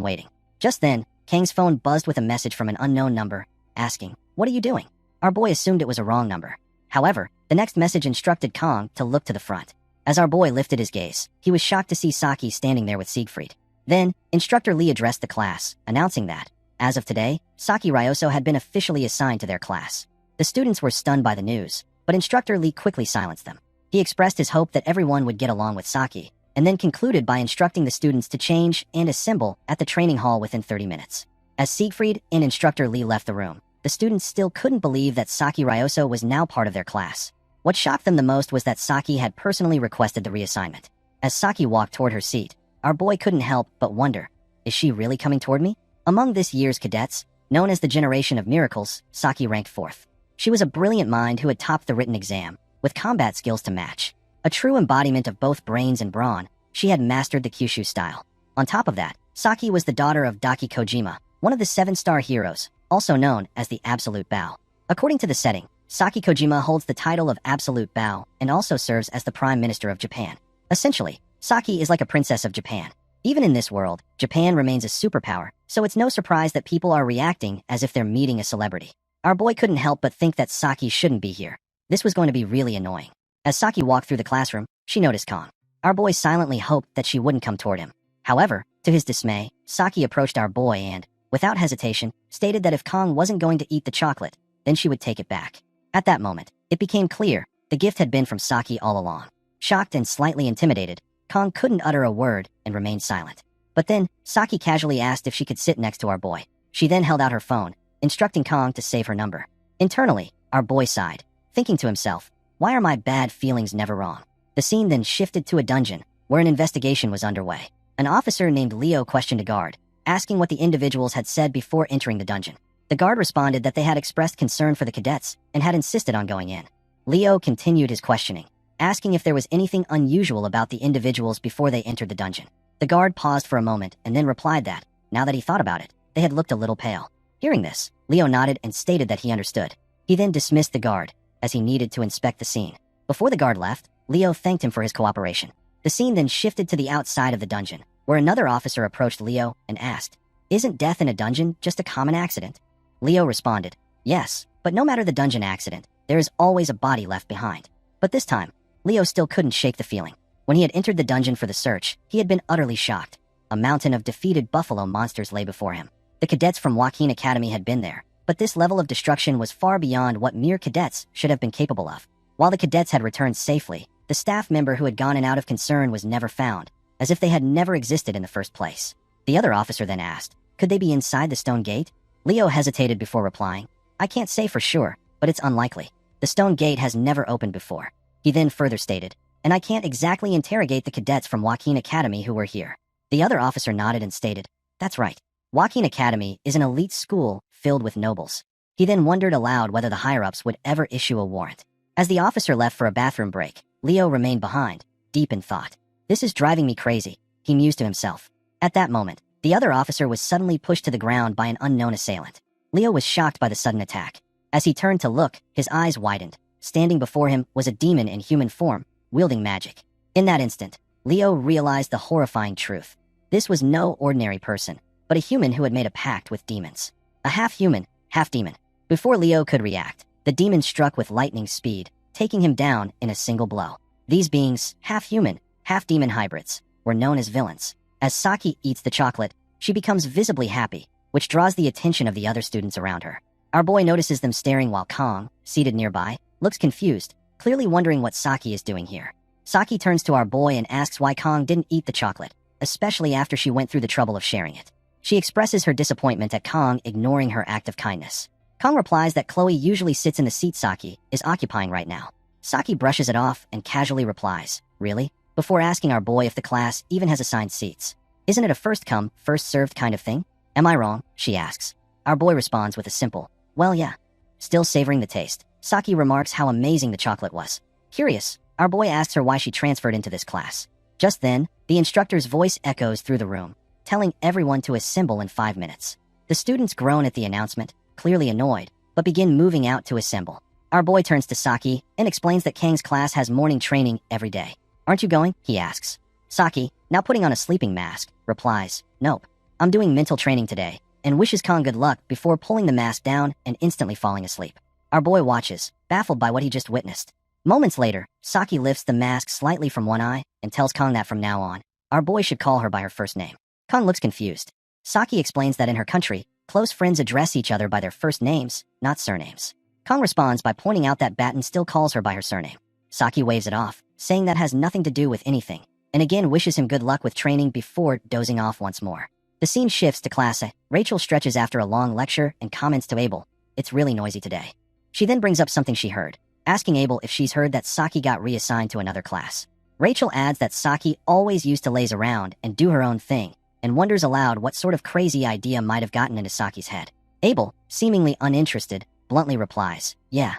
waiting. Just then, Kang's phone buzzed with a message from an unknown number, asking, "What are you doing?" Our boy assumed it was a wrong number. However, the next message instructed Kong to look to the front. As our boy lifted his gaze, he was shocked to see Saki standing there with Isekai'd. Then, Instructor Lee addressed the class, announcing that, as of today, Saki Ryoso had been officially assigned to their class. The students were stunned by the news, but Instructor Lee quickly silenced them. He expressed his hope that everyone would get along with Saki, and then concluded by instructing the students to change and assemble at the training hall within 30 minutes. As Isekai'd and Instructor Lee left the room, the students still couldn't believe that Saki Ryoso was now part of their class. What shocked them the most was that Saki had personally requested the reassignment. As Saki walked toward her seat, our boy couldn't help but wonder, is she really coming toward me? Among this year's cadets, known as the Generation of Miracles, Saki ranked 4th. She was a brilliant mind who had topped the written exam, with combat skills to match. A true embodiment of both brains and brawn, she had mastered the Kyushu style. On top of that, Saki was the daughter of Daki Kojima, one of the 7-star heroes, also known as the Absolute Bow. According to the setting, Saki Kojima holds the title of Absolute Bow and also serves as the Prime Minister of Japan. Essentially, Saki is like a princess of Japan. Even in this world, Japan remains a superpower, so it's no surprise that people are reacting as if they're meeting a celebrity. Our boy couldn't help but think that Saki shouldn't be here. This was going to be really annoying. As Saki walked through the classroom, she noticed Kong. Our boy silently hoped that she wouldn't come toward him. However, to his dismay, Saki approached our boy and, without hesitation, stated that if Kong wasn't going to eat the chocolate, then she would take it back. At that moment, it became clear the gift had been from Saki all along. Shocked and slightly intimidated, Kong couldn't utter a word and remained silent. But then, Saki casually asked if she could sit next to our boy. She then held out her phone, instructing Kong to save her number. Internally, our boy sighed, thinking to himself, why are my bad feelings never wrong? The scene then shifted to a dungeon, where an investigation was underway. An officer named Leo questioned a guard, asking what the individuals had said before entering the dungeon. The guard responded that they had expressed concern for the cadets and had insisted on going in. Leo continued his questioning, asking if there was anything unusual about the individuals before they entered the dungeon. The guard paused for a moment and then replied that, now that he thought about it, they had looked a little pale. Hearing this, Leo nodded and stated that he understood. He then dismissed the guard, as he needed to inspect the scene. Before the guard left, Leo thanked him for his cooperation. The scene then shifted to the outside of the dungeon, where another officer approached Leo and asked, isn't death in a dungeon just a common accident? Leo responded, yes, but no matter the dungeon accident, there is always a body left behind. But this time, Leo still couldn't shake the feeling. When he had entered the dungeon for the search, he had been utterly shocked. A mountain of defeated buffalo monsters lay before him. The cadets from Joaquin Academy had been there, but this level of destruction was far beyond what mere cadets should have been capable of. While the cadets had returned safely, the staff member who had gone in out of concern was never found, as if they had never existed in the first place. The other officer then asked, could they be inside the stone gate? Leo hesitated before replying, I can't say for sure, but it's unlikely. The stone gate has never opened before. He then further stated, and I can't exactly interrogate the cadets from Joaquin Academy who were here. The other officer nodded and stated, that's right. Joaquin Academy is an elite school filled with nobles. He then wondered aloud whether the higher-ups would ever issue a warrant. As the officer left for a bathroom break, Leo remained behind, deep in thought. This is driving me crazy, he mused to himself. At that moment, the other officer was suddenly pushed to the ground by an unknown assailant. Leo was shocked by the sudden attack. As he turned to look, his eyes widened. Standing before him was a demon in human form, wielding magic. In that instant, Leo realized the horrifying truth. This was no ordinary person, but a human who had made a pact with demons. A half-human, half-demon. Before Leo could react, the demon struck with lightning speed, taking him down in a single blow. These beings, half-human, half-demon hybrids, were known as villains. As Saki eats the chocolate, she becomes visibly happy, which draws the attention of the other students around her. Our boy notices them staring while Kong, seated nearby, looks confused, clearly wondering what Saki is doing here. Saki turns to our boy and asks why Kong didn't eat the chocolate, especially after she went through the trouble of sharing it. She expresses her disappointment at Kong ignoring her act of kindness. Kong replies that Chloe usually sits in the seat Saki is occupying right now. Saki brushes it off and casually replies, "Really?" before asking our boy if the class even has assigned seats. "Isn't it a first-come, first-served kind of thing?" "Am I wrong?" she asks. Our boy responds with a simple, "Well, yeah." Still savoring the taste, Saki remarks how amazing the chocolate was. Curious, our boy asks her why she transferred into this class. Just then, the instructor's voice echoes through the room, telling everyone to assemble in 5 minutes. The students groan at the announcement, clearly annoyed, but begin moving out to assemble. Our boy turns to Saki and explains that Kang's class has morning training every day. "Aren't you going?" he asks. Saki, now putting on a sleeping mask, replies, "Nope. I'm doing mental training today," and wishes Kong good luck before pulling the mask down and instantly falling asleep. Our boy watches, baffled by what he just witnessed. Moments later, Saki lifts the mask slightly from one eye and tells Kong that from now on, our boy should call her by her first name. Kong looks confused. Saki explains that in her country, close friends address each other by their first names, not surnames. Kong responds by pointing out that Batten still calls her by her surname. Saki waves it off, saying that has nothing to do with anything, and again wishes him good luck with training before dozing off once more. The scene shifts to class. Rachel stretches after a long lecture and comments to Abel, "It's really noisy today." She then brings up something she heard, asking Abel if she's heard that Saki got reassigned to another class. Rachel adds that Saki always used to laze around and do her own thing, and wonders aloud what sort of crazy idea might have gotten into Saki's head. Abel, seemingly uninterested, bluntly replies, "Yeah."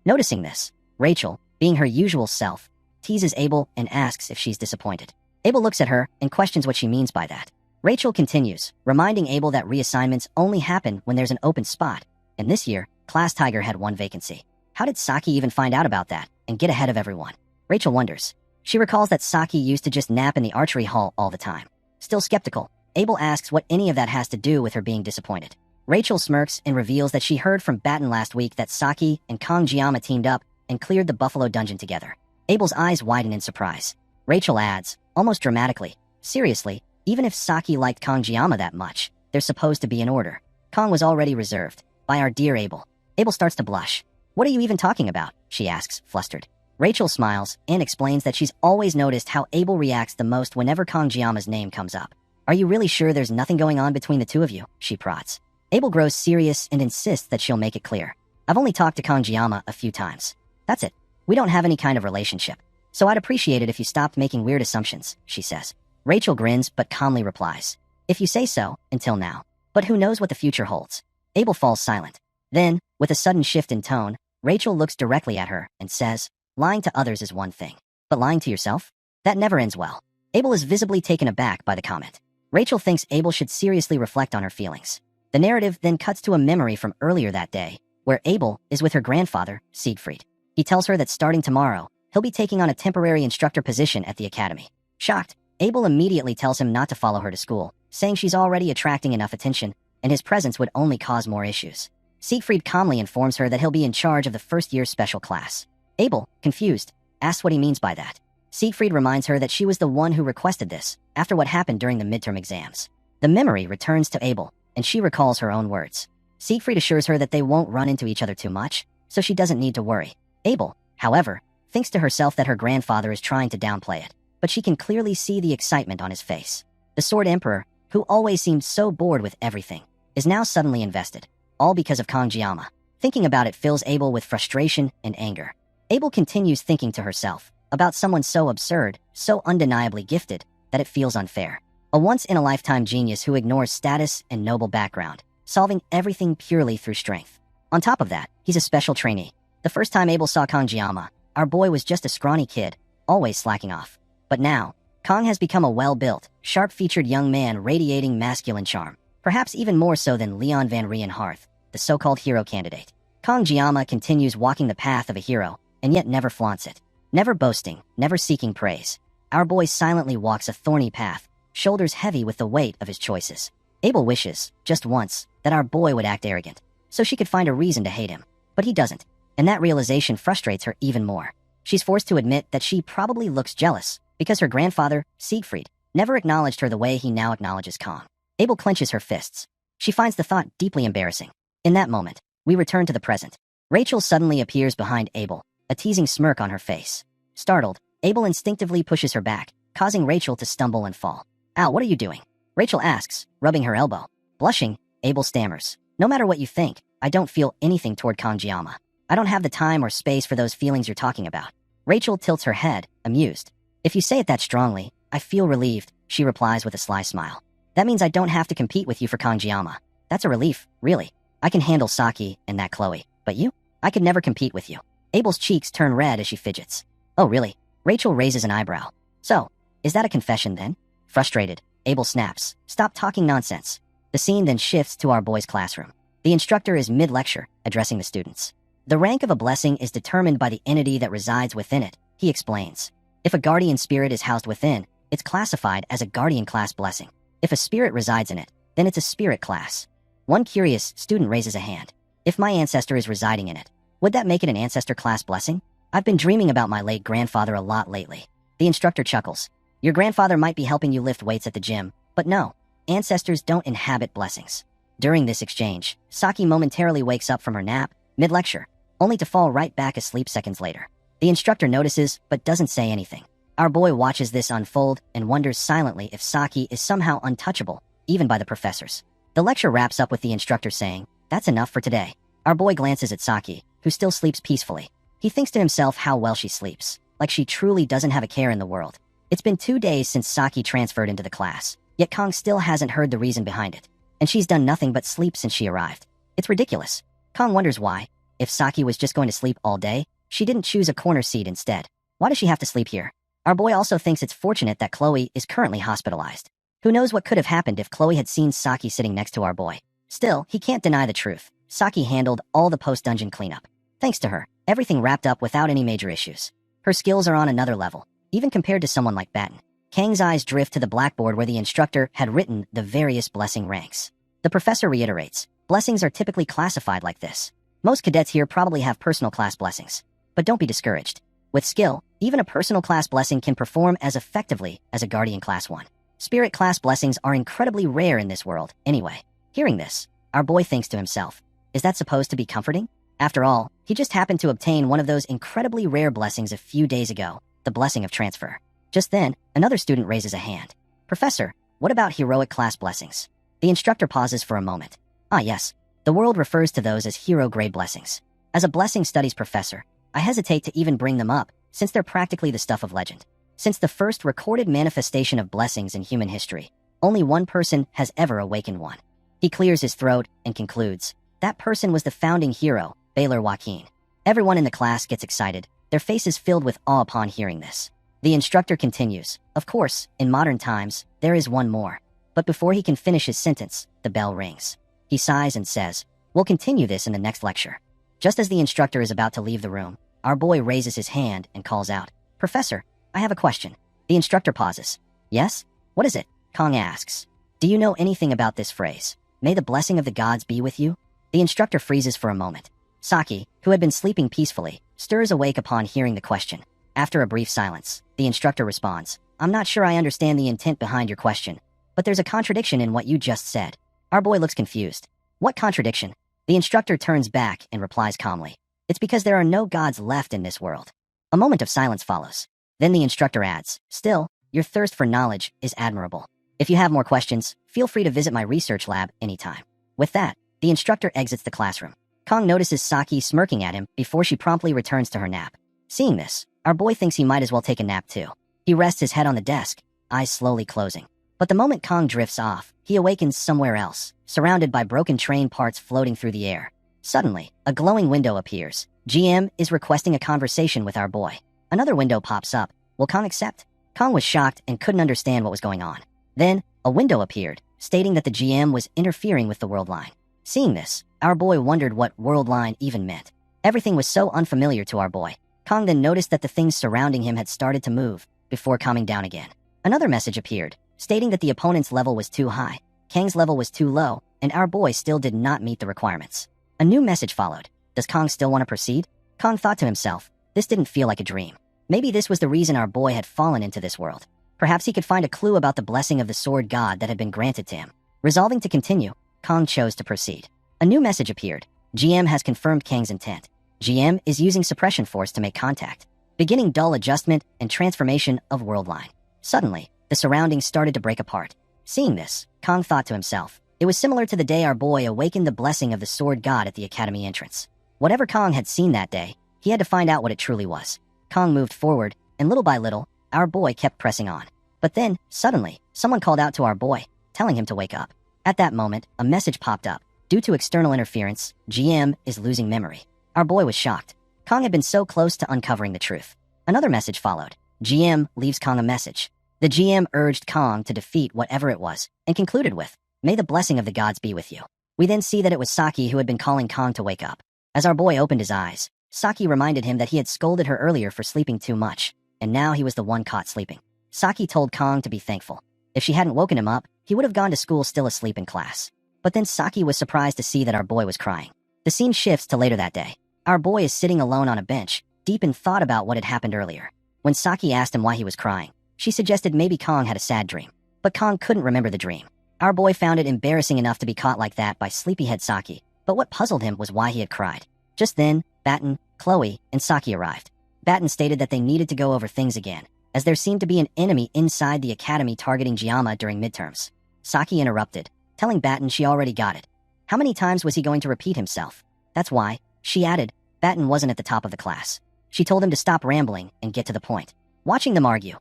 Noticing this, Rachel, being her usual self, teases Abel and asks if she's disappointed. Abel looks at her and questions what she means by that. Rachel continues, reminding Abel that reassignments only happen when there's an open spot, and this year, Class Tiger had 1 vacancy. How did Saki even find out about that and get ahead of everyone? Rachel wonders. She recalls that Saki used to just nap in the archery hall all the time. Still skeptical, Abel asks what any of that has to do with her being disappointed. Rachel smirks and reveals that she heard from Batten last week that Saki and Kangjiyama teamed up and cleared the Buffalo Dungeon together. Abel's eyes widen in surprise. Rachel adds, almost dramatically, "Seriously, even if Saki liked Kangjiyama that much, they're supposed to be in order. Kong was already reserved, by our dear Abel." Abel starts to blush. "What are you even talking about?" she asks, flustered. Rachel smiles and explains that she's always noticed how Abel reacts the most whenever Kangjiyama's name comes up. "Are you really sure there's nothing going on between the two of you?" she prods. Abel grows serious and insists that she'll make it clear. "I've only talked to Kangjiyama a few times. That's it. We don't have any kind of relationship. So I'd appreciate it if you stopped making weird assumptions," she says. Rachel grins but calmly replies, "If you say so, until now. But who knows what the future holds?" Abel falls silent. Then, with a sudden shift in tone, Rachel looks directly at her and says, "Lying to others is one thing, but lying to yourself? That never ends well." Abel is visibly taken aback by the comment. Rachel thinks Abel should seriously reflect on her feelings. The narrative then cuts to a memory from earlier that day, where Abel is with her grandfather, Siegfried. He tells her that starting tomorrow, he'll be taking on a temporary instructor position at the academy. Shocked, Abel immediately tells him not to follow her to school, saying she's already attracting enough attention, and his presence would only cause more issues. Siegfried calmly informs her that he'll be in charge of the first-year special class. Abel, confused, asks what he means by that. Siegfried reminds her that she was the one who requested this, after what happened during the midterm exams. The memory returns to Abel, and she recalls her own words. Siegfried assures her that they won't run into each other too much, so she doesn't need to worry. Abel, however, thinks to herself that her grandfather is trying to downplay it, but she can clearly see the excitement on his face. The Sword Emperor, who always seemed so bored with everything, is now suddenly invested, all because of Kangjiyama. Thinking about it fills Abel with frustration and anger. Abel continues thinking to herself about someone so absurd, so undeniably gifted, that it feels unfair. A once-in-a-lifetime genius who ignores status and noble background, solving everything purely through strength. On top of that, he's a special trainee. The first time Abel saw Kangjiyama, our boy was just a scrawny kid, always slacking off. But now, Kong has become a well-built, sharp-featured young man radiating masculine charm, perhaps even more so than Leon Van Rienharth, the so-called hero candidate. Kangjiyama continues walking the path of a hero, and yet never flaunts it. Never boasting, never seeking praise. Our boy silently walks a thorny path, shoulders heavy with the weight of his choices. Abel wishes, just once, that our boy would act arrogant, so she could find a reason to hate him. But he doesn't, and that realization frustrates her even more. She's forced to admit that she probably looks jealous, because her grandfather, Siegfried, never acknowledged her the way he now acknowledges Kong. Abel clenches her fists. She finds the thought deeply embarrassing. In that moment, we return to the present. Rachel suddenly appears behind Abel, a teasing smirk on her face. Startled, Abel instinctively pushes her back, causing Rachel to stumble and fall. "Ow, what are you doing?" Rachel asks, rubbing her elbow. Blushing, Abel stammers. "No matter what you think, I don't feel anything toward Kanjiyama. I don't have the time or space for those feelings you're talking about." Rachel tilts her head, amused. "If you say it that strongly, I feel relieved," she replies with a sly smile. "That means I don't have to compete with you for Kanjiyama. That's a relief, really. I can handle Saki and that Chloe, but you? I could never compete with you." Abel's cheeks turn red as she fidgets. "Oh, really?" Rachel raises an eyebrow. "So, is that a confession then?" Frustrated, Abel snaps, "Stop talking nonsense." The scene then shifts to our boy's classroom. The instructor is mid-lecture, addressing the students. "The rank of a blessing is determined by the entity that resides within it," he explains. "If a guardian spirit is housed within, it's classified as a guardian class blessing. If a spirit resides in it, then it's a spirit class." One curious student raises a hand. "If my ancestor is residing in it, would that make it an ancestor class blessing? I've been dreaming about my late grandfather a lot lately." The instructor chuckles. "Your grandfather might be helping you lift weights at the gym, but no, ancestors don't inhabit blessings." During this exchange, Saki momentarily wakes up from her nap, mid-lecture, only to fall right back asleep seconds later. The instructor notices, but doesn't say anything. Our boy watches this unfold and wonders silently if Saki is somehow untouchable, even by the professors. The lecture wraps up with the instructor saying, "That's enough for today." Our boy glances at Saki, who still sleeps peacefully. He thinks to himself how well she sleeps, like she truly doesn't have a care in the world. It's been 2 days since Saki transferred into the class, yet Kong still hasn't heard the reason behind it. And she's done nothing but sleep since she arrived. It's ridiculous. Kong wonders why. If Saki was just going to sleep all day, she didn't choose a corner seat instead. Why does she have to sleep here? Our boy also thinks it's fortunate that Chloe is currently hospitalized. Who knows what could have happened if Chloe had seen Saki sitting next to our boy. Still, he can't deny the truth. Saki handled all the post-dungeon cleanup. Thanks to her, everything wrapped up without any major issues. Her skills are on another level, even compared to someone like Batten. Kang's eyes drift to the blackboard where the instructor had written the various blessing ranks. The professor reiterates, blessings are typically classified like this. Most cadets here probably have personal class blessings. But don't be discouraged. With skill, even a personal class blessing can perform as effectively as a guardian class one. Spirit class blessings are incredibly rare in this world, anyway. Hearing this, our boy thinks to himself, is that supposed to be comforting? After all, he just happened to obtain one of those incredibly rare blessings a few days ago, the blessing of transfer. Just then, another student raises a hand. "Professor, what about heroic class blessings?" The instructor pauses for a moment. "Ah yes, the world refers to those as hero-grade blessings. As a blessing studies professor, I hesitate to even bring them up, since they're practically the stuff of legend. Since the first recorded manifestation of blessings in human history, only one person has ever awakened one." He clears his throat and concludes, "That person was the founding hero, Baylor Joaquin." Everyone in the class gets excited, their faces filled with awe upon hearing this. The instructor continues, "Of course, in modern times, there is one more." But before he can finish his sentence, the bell rings. He sighs and says, "We'll continue this in the next lecture." Just as the instructor is about to leave the room, our boy raises his hand and calls out, "Professor, I have a question." The instructor pauses. "Yes? What is it?" Kong asks. "Do you know anything about this phrase? May the blessing of the gods be with you?" The instructor freezes for a moment. Saki, who had been sleeping peacefully, stirs awake upon hearing the question. After a brief silence, the instructor responds, "I'm not sure I understand the intent behind your question, but there's a contradiction in what you just said." Our boy looks confused. "What contradiction?" The instructor turns back and replies calmly, "It's because there are no gods left in this world." A moment of silence follows. Then the instructor adds, "Still, your thirst for knowledge is admirable. If you have more questions, feel free to visit my research lab anytime." With that, the instructor exits the classroom. Kong notices Saki smirking at him before she promptly returns to her nap. Seeing this, our boy thinks he might as well take a nap too. He rests his head on the desk, eyes slowly closing. But the moment Kong drifts off, he awakens somewhere else, surrounded by broken train parts floating through the air. Suddenly, a glowing window appears. GM is requesting a conversation with our boy. Another window pops up. Will Kong accept? Kong was shocked and couldn't understand what was going on. Then, a window appeared, stating that the GM was interfering with the world line. Seeing this, our boy wondered what world line even meant. Everything was so unfamiliar to our boy. Kong then noticed that the things surrounding him had started to move, before calming down again. Another message appeared, stating that the opponent's level was too high, Kang's level was too low, and our boy still did not meet the requirements. A new message followed. Does Kang still want to proceed? Kang thought to himself, this didn't feel like a dream. Maybe this was the reason our boy had fallen into this world. Perhaps he could find a clue about the blessing of the sword god that had been granted to him. Resolving to continue, Kang chose to proceed. A new message appeared. GM has confirmed Kang's intent. GM is using suppression force to make contact, beginning dull adjustment and transformation of world line. Suddenly, the surroundings started to break apart. Seeing this, Kang thought to himself, it was similar to the day our boy awakened the blessing of the sword god at the academy entrance. Whatever Kang had seen that day, he had to find out what it truly was. Kang moved forward, and little by little, our boy kept pressing on. But then, suddenly, someone called out to our boy, telling him to wake up. At that moment, a message popped up. Due to external interference, GM is losing memory. Our boy was shocked. Kang had been so close to uncovering the truth. Another message followed. GM leaves Kang a message. The GM urged Kang to defeat whatever it was, and concluded with, "May the blessing of the gods be with you." We then see that it was Saki who had been calling Kang to wake up. As our boy opened his eyes, Saki reminded him that he had scolded her earlier for sleeping too much, and now he was the one caught sleeping. Saki told Kang to be thankful. If she hadn't woken him up, he would have gone to school still asleep in class. But then Saki was surprised to see that our boy was crying. The scene shifts to later that day. Our boy is sitting alone on a bench, deep in thought about what had happened earlier. When Saki asked him why he was crying, she suggested maybe Kang had a sad dream. But Kang couldn't remember the dream. Our boy found it embarrassing enough to be caught like that by sleepyhead Saki, but what puzzled him was why he had cried. Just then, Batten, Chloe, and Saki arrived. Batten stated that they needed to go over things again, as there seemed to be an enemy inside the academy targeting Giamma during midterms. Saki interrupted, telling Batten she already got it. How many times was he going to repeat himself? That's why, she added, Batten wasn't at the top of the class. She told him to stop rambling and get to the point. Watching them argue,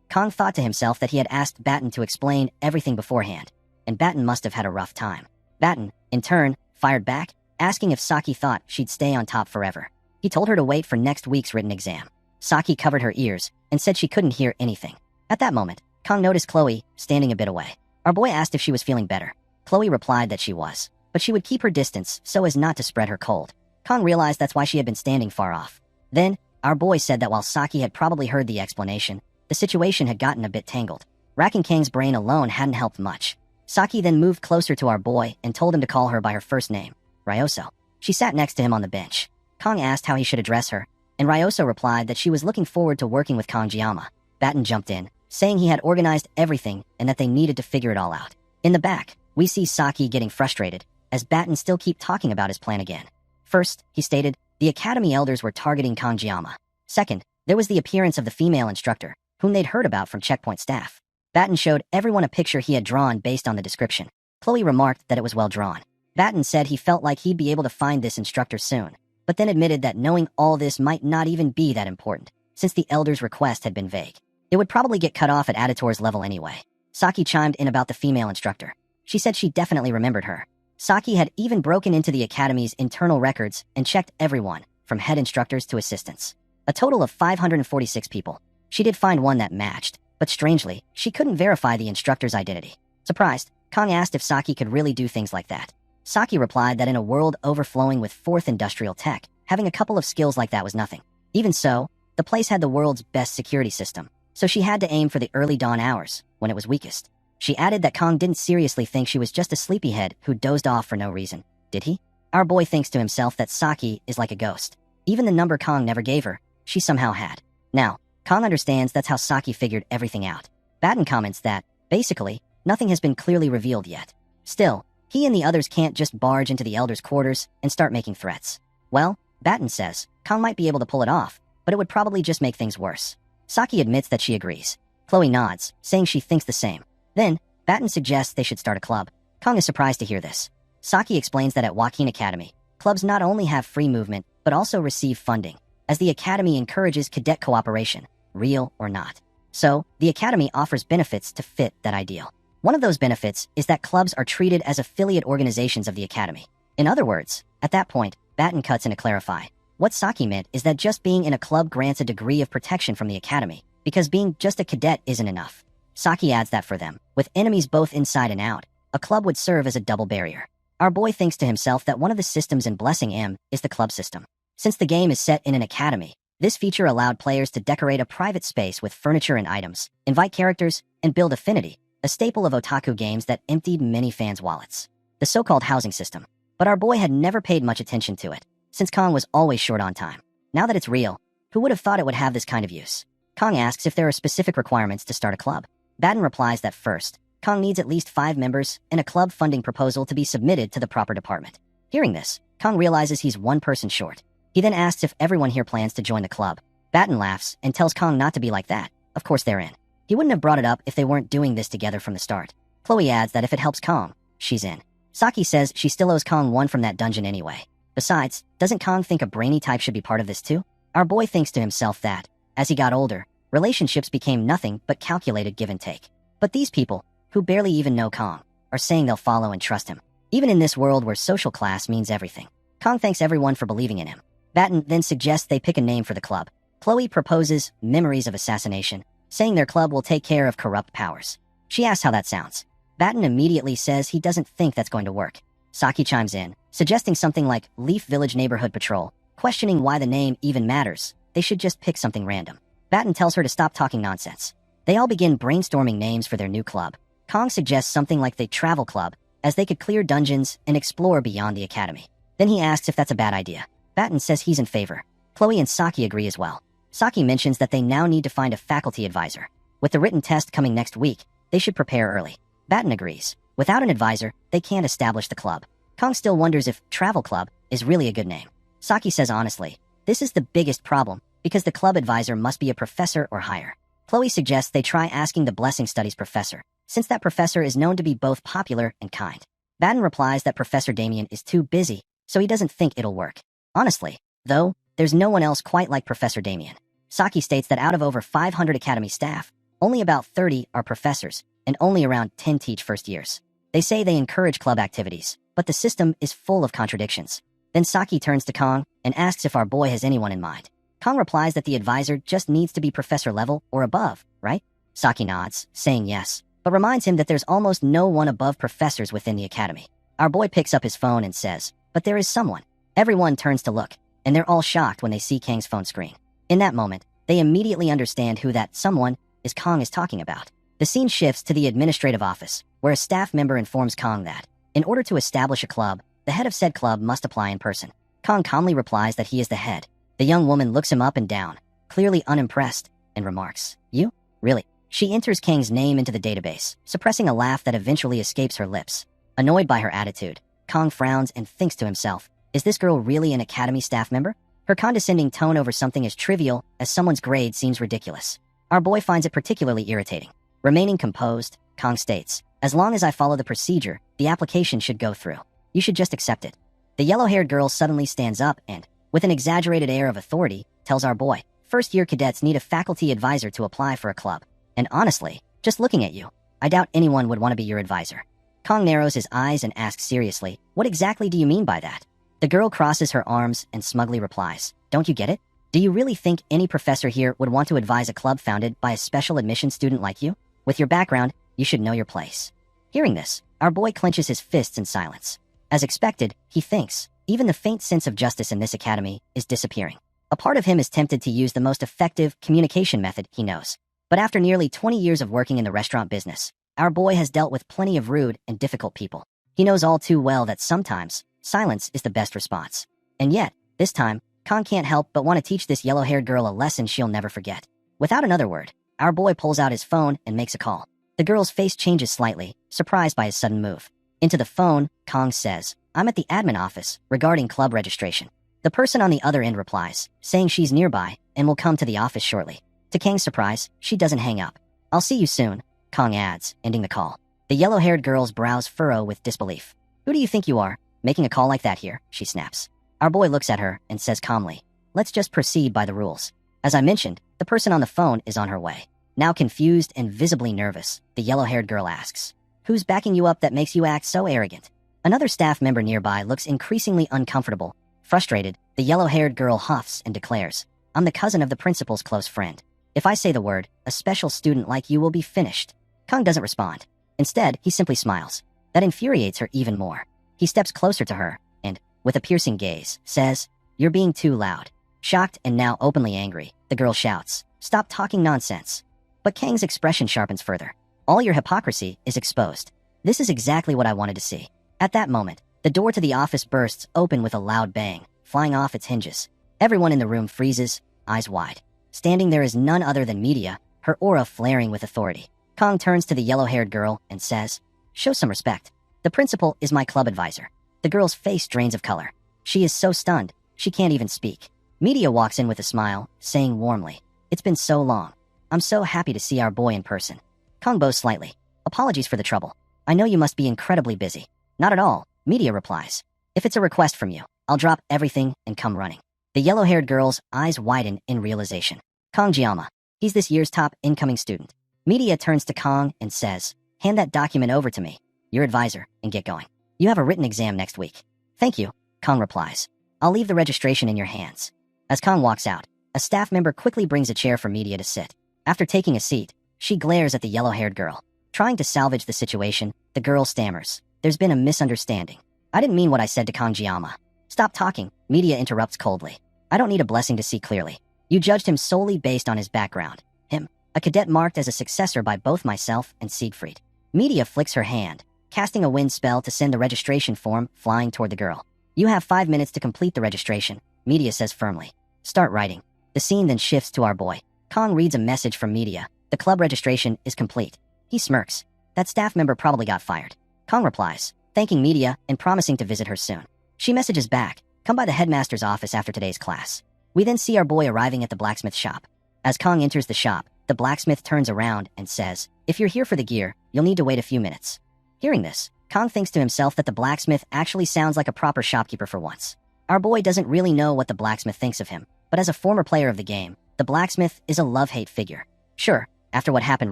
Kang thought to himself that he had asked Batten to explain everything beforehand, and Batten must have had a rough time. Batten, in turn, fired back, asking if Saki thought she'd stay on top forever. He told her to wait for next week's written exam. Saki covered her ears and said she couldn't hear anything. At that moment, Kang noticed Chloe standing a bit away. Our boy asked if she was feeling better. Chloe replied that she was, but she would keep her distance so as not to spread her cold. Kang realized that's why she had been standing far off. Then, our boy said that while Saki had probably heard the explanation, the situation had gotten a bit tangled. Racking Kang's brain alone hadn't helped much. Saki then moved closer to our boy and told him to call her by her first name, Ryoso. She sat next to him on the bench. Kang asked how he should address her, and Ryoso replied that she was looking forward to working with Kang Giamma. Batten jumped in, saying he had organized everything and that they needed to figure it all out. In the back, we see Saki getting frustrated, as Batten still keep talking about his plan again. First, he stated, the academy elders were targeting Kang Giamma. Second, there was the appearance of the female instructor, whom they'd heard about from checkpoint staff. Batten showed everyone a picture he had drawn based on the description. Chloe remarked that it was well drawn. Batten said he felt like he'd be able to find this instructor soon, but then admitted that knowing all this might not even be that important, since the elders' request had been vague. It would probably get cut off at Aditor's level anyway. Saki chimed in about the female instructor. She said she definitely remembered her. Saki had even broken into the academy's internal records and checked everyone, from head instructors to assistants. A total of 546 people. She did find one that matched, but strangely, she couldn't verify the instructor's identity. Surprised, Kang asked if Saki could really do things like that. Saki replied that in a world overflowing with fourth industrial tech, having a couple of skills like that was nothing. Even so, the place had the world's best security system, so she had to aim for the early dawn hours, when it was weakest. She added that Kang didn't seriously think she was just a sleepyhead who dozed off for no reason, did he? Our boy thinks to himself that Saki is like a ghost. Even the number Kang never gave her, she somehow had. Now, Kang understands that's how Saki figured everything out. Batten comments that, basically, nothing has been clearly revealed yet. Still, he and the others can't just barge into the elders' quarters and start making threats. Well, Batten says, Kang might be able to pull it off, but it would probably just make things worse. Saki admits that she agrees. Chloe nods, saying she thinks the same. Then, Batten suggests they should start a club. Kang is surprised to hear this. Saki explains that at Joaquin Academy, clubs not only have free movement, but also receive funding, as the academy encourages cadet cooperation, real or not. So, the academy offers benefits to fit that ideal. One of those benefits is that clubs are treated as affiliate organizations of the academy. In other words, at that point, Batten cuts in to clarify. What Saki meant is that just being in a club grants a degree of protection from the academy, because being just a cadet isn't enough. Saki adds that for them, with enemies both inside and out, a club would serve as a double barrier. Our boy thinks to himself that one of the systems in Blessing M is the club system. Since the game is set in an academy, This feature allowed players to decorate a private space with furniture and items, invite characters, and build affinity, a staple of otaku games that emptied many fans' wallets. The so-called housing system. But our boy had never paid much attention to it, since Kong was always short on time. Now that it's real, who would have thought it would have this kind of use? Kong asks if there are specific requirements to start a club. Batten replies that first, Kong needs at least 5 members and a club funding proposal to be submitted to the proper department. Hearing this, Kong realizes he's one person short. He then asks if everyone here plans to join the club. Batten laughs and tells Kong not to be like that. Of course they're in. He wouldn't have brought it up if they weren't doing this together from the start. Chloe adds that if it helps Kong, she's in. Saki says she still owes Kong one from that dungeon anyway. Besides, doesn't Kong think a brainy type should be part of this too? Our boy thinks to himself that, as he got older, relationships became nothing but calculated give and take. But these people, who barely even know Kong, are saying they'll follow and trust him. Even in this world where social class means everything. Kong thanks everyone for believing in him. Batten then suggests they pick a name for the club. Chloe proposes Memories of Assassination, saying their club will take care of corrupt powers. She asks how that sounds. Batten immediately says he doesn't think that's going to work. Saki chimes in, suggesting something like Leaf Village Neighborhood Patrol, questioning why the name even matters. They should just pick something random. Batten tells her to stop talking nonsense. They all begin brainstorming names for their new club. Kong suggests something like the Travel Club, as they could clear dungeons and explore beyond the academy. Then he asks if that's a bad idea. Batten says he's in favor. Chloe and Saki agree as well. Saki mentions that they now need to find a faculty advisor. With the written test coming next week, they should prepare early. Batten agrees. Without an advisor, they can't establish the club. Kong still wonders if Travel Club is really a good name. Saki says honestly, this is the biggest problem, because the club advisor must be a professor or higher. Chloe suggests they try asking the Blessing Studies professor, since that professor is known to be both popular and kind. Batten replies that Professor Damien is too busy, so he doesn't think it'll work. Honestly, though, there's no one else quite like Professor Damien. Saki states that out of over 500 academy staff, only about 30 are professors, and only around 10 teach first years. They say they encourage club activities, but the system is full of contradictions. Then Saki turns to Kong and asks if our boy has anyone in mind. Kong replies that the advisor just needs to be professor level or above, right? Saki nods, saying yes, but reminds him that there's almost no one above professors within the academy. Our boy picks up his phone and says, but there is someone. Everyone turns to look, and they're all shocked when they see Kang's phone screen. In that moment, they immediately understand who that someone is Kong is talking about. The scene shifts to the administrative office, where a staff member informs Kong that, in order to establish a club, the head of said club must apply in person. Kong calmly replies that he is the head. The young woman looks him up and down, clearly unimpressed, and remarks, "You? Really?" She enters Kang's name into the database, suppressing a laugh that eventually escapes her lips. Annoyed by her attitude, Kong frowns and thinks to himself, is this girl really an academy staff member? Her condescending tone over something as trivial as someone's grade seems ridiculous. Our boy finds it particularly irritating. Remaining composed, Kong states, as long as I follow the procedure, the application should go through. You should just accept it. The yellow-haired girl suddenly stands up and, with an exaggerated air of authority, tells our boy, first-year cadets need a faculty advisor to apply for a club. And honestly, just looking at you, I doubt anyone would want to be your advisor. Kong narrows his eyes and asks seriously, what exactly do you mean by that? The girl crosses her arms and smugly replies, don't you get it? Do you really think any professor here would want to advise a club founded by a special admission student like you? With your background, you should know your place. Hearing this, our boy clenches his fists in silence. As expected, he thinks, even the faint sense of justice in this academy is disappearing. A part of him is tempted to use the most effective communication method he knows. But after nearly 20 years of working in the restaurant business, our boy has dealt with plenty of rude and difficult people. He knows all too well that sometimes, silence is the best response. And yet, this time, Kong can't help but want to teach this yellow-haired girl a lesson she'll never forget. Without another word, our boy pulls out his phone and makes a call. The girl's face changes slightly, surprised by his sudden move. Into the phone, Kong says, I'm at the admin office, regarding club registration. The person on the other end replies, saying she's nearby and will come to the office shortly. To Kang's surprise, she doesn't hang up. I'll see you soon, Kong adds, ending the call. The yellow-haired girl's brows furrow with disbelief. Who do you think you are, making a call like that here? She snaps. Our boy looks at her and says calmly, let's just proceed by the rules. As I mentioned, the person on the phone is on her way. Now confused and visibly nervous, the yellow-haired girl asks, who's backing you up that makes you act so arrogant? Another staff member nearby looks increasingly uncomfortable. Frustrated, the yellow-haired girl huffs and declares, I'm the cousin of the principal's close friend. If I say the word, a special student like you will be finished. Kong doesn't respond. Instead, he simply smiles. That infuriates her even more. He steps closer to her and, with a piercing gaze, says, you're being too loud. Shocked and now openly angry, the girl shouts, "Stop talking nonsense." But Kang's expression sharpens further. "All your hypocrisy is exposed. This is exactly what I wanted to see." At that moment, the door to the office bursts open with a loud bang, flying off its hinges. Everyone in the room freezes, eyes wide. Standing there is none other than Media, her aura flaring with authority. Kang turns to the yellow-haired girl and says, "Show some respect. The principal is my club advisor." The girl's face drains of color. She is so stunned, she can't even speak. Media walks in with a smile, saying warmly, "It's been so long. I'm so happy to see our boy in person." Kang bows slightly. "Apologies for the trouble. I know you must be incredibly busy." "Not at all," Media replies. "If it's a request from you, I'll drop everything and come running." The yellow-haired girl's eyes widen in realization. Kang Jiama. He's this year's top incoming student. Media turns to Kang and says, "Hand that document over to me, your advisor, and get going. You have a written exam next week." "Thank you," Kang replies. "I'll leave the registration in your hands." As Kang walks out, a staff member quickly brings a chair for Media to sit. After taking a seat, she glares at the yellow-haired girl. Trying to salvage the situation, the girl stammers, "There's been a misunderstanding. I didn't mean what I said to Kang Jiama." "Stop talking," Media interrupts coldly. "I don't need a blessing to see clearly. You judged him solely based on his background. Him, a cadet marked as a successor by both myself and Siegfried." Media flicks her hand, casting a wind spell to send the registration form flying toward the girl. "You have 5 minutes to complete the registration," Media says firmly. "Start writing." The scene then shifts to our boy. Kang reads a message from Media. "The club registration is complete." He smirks. "That staff member probably got fired." Kang replies, thanking Media and promising to visit her soon. She messages back, "Come by the headmaster's office after today's class." We then see our boy arriving at the blacksmith shop. As Kang enters the shop, the blacksmith turns around and says, "If you're here for the gear, you'll need to wait a few minutes." Hearing this, Kang thinks to himself that the blacksmith actually sounds like a proper shopkeeper for once. Our boy doesn't really know what the blacksmith thinks of him, but as a former player of the game, the blacksmith is a love-hate figure. Sure, after what happened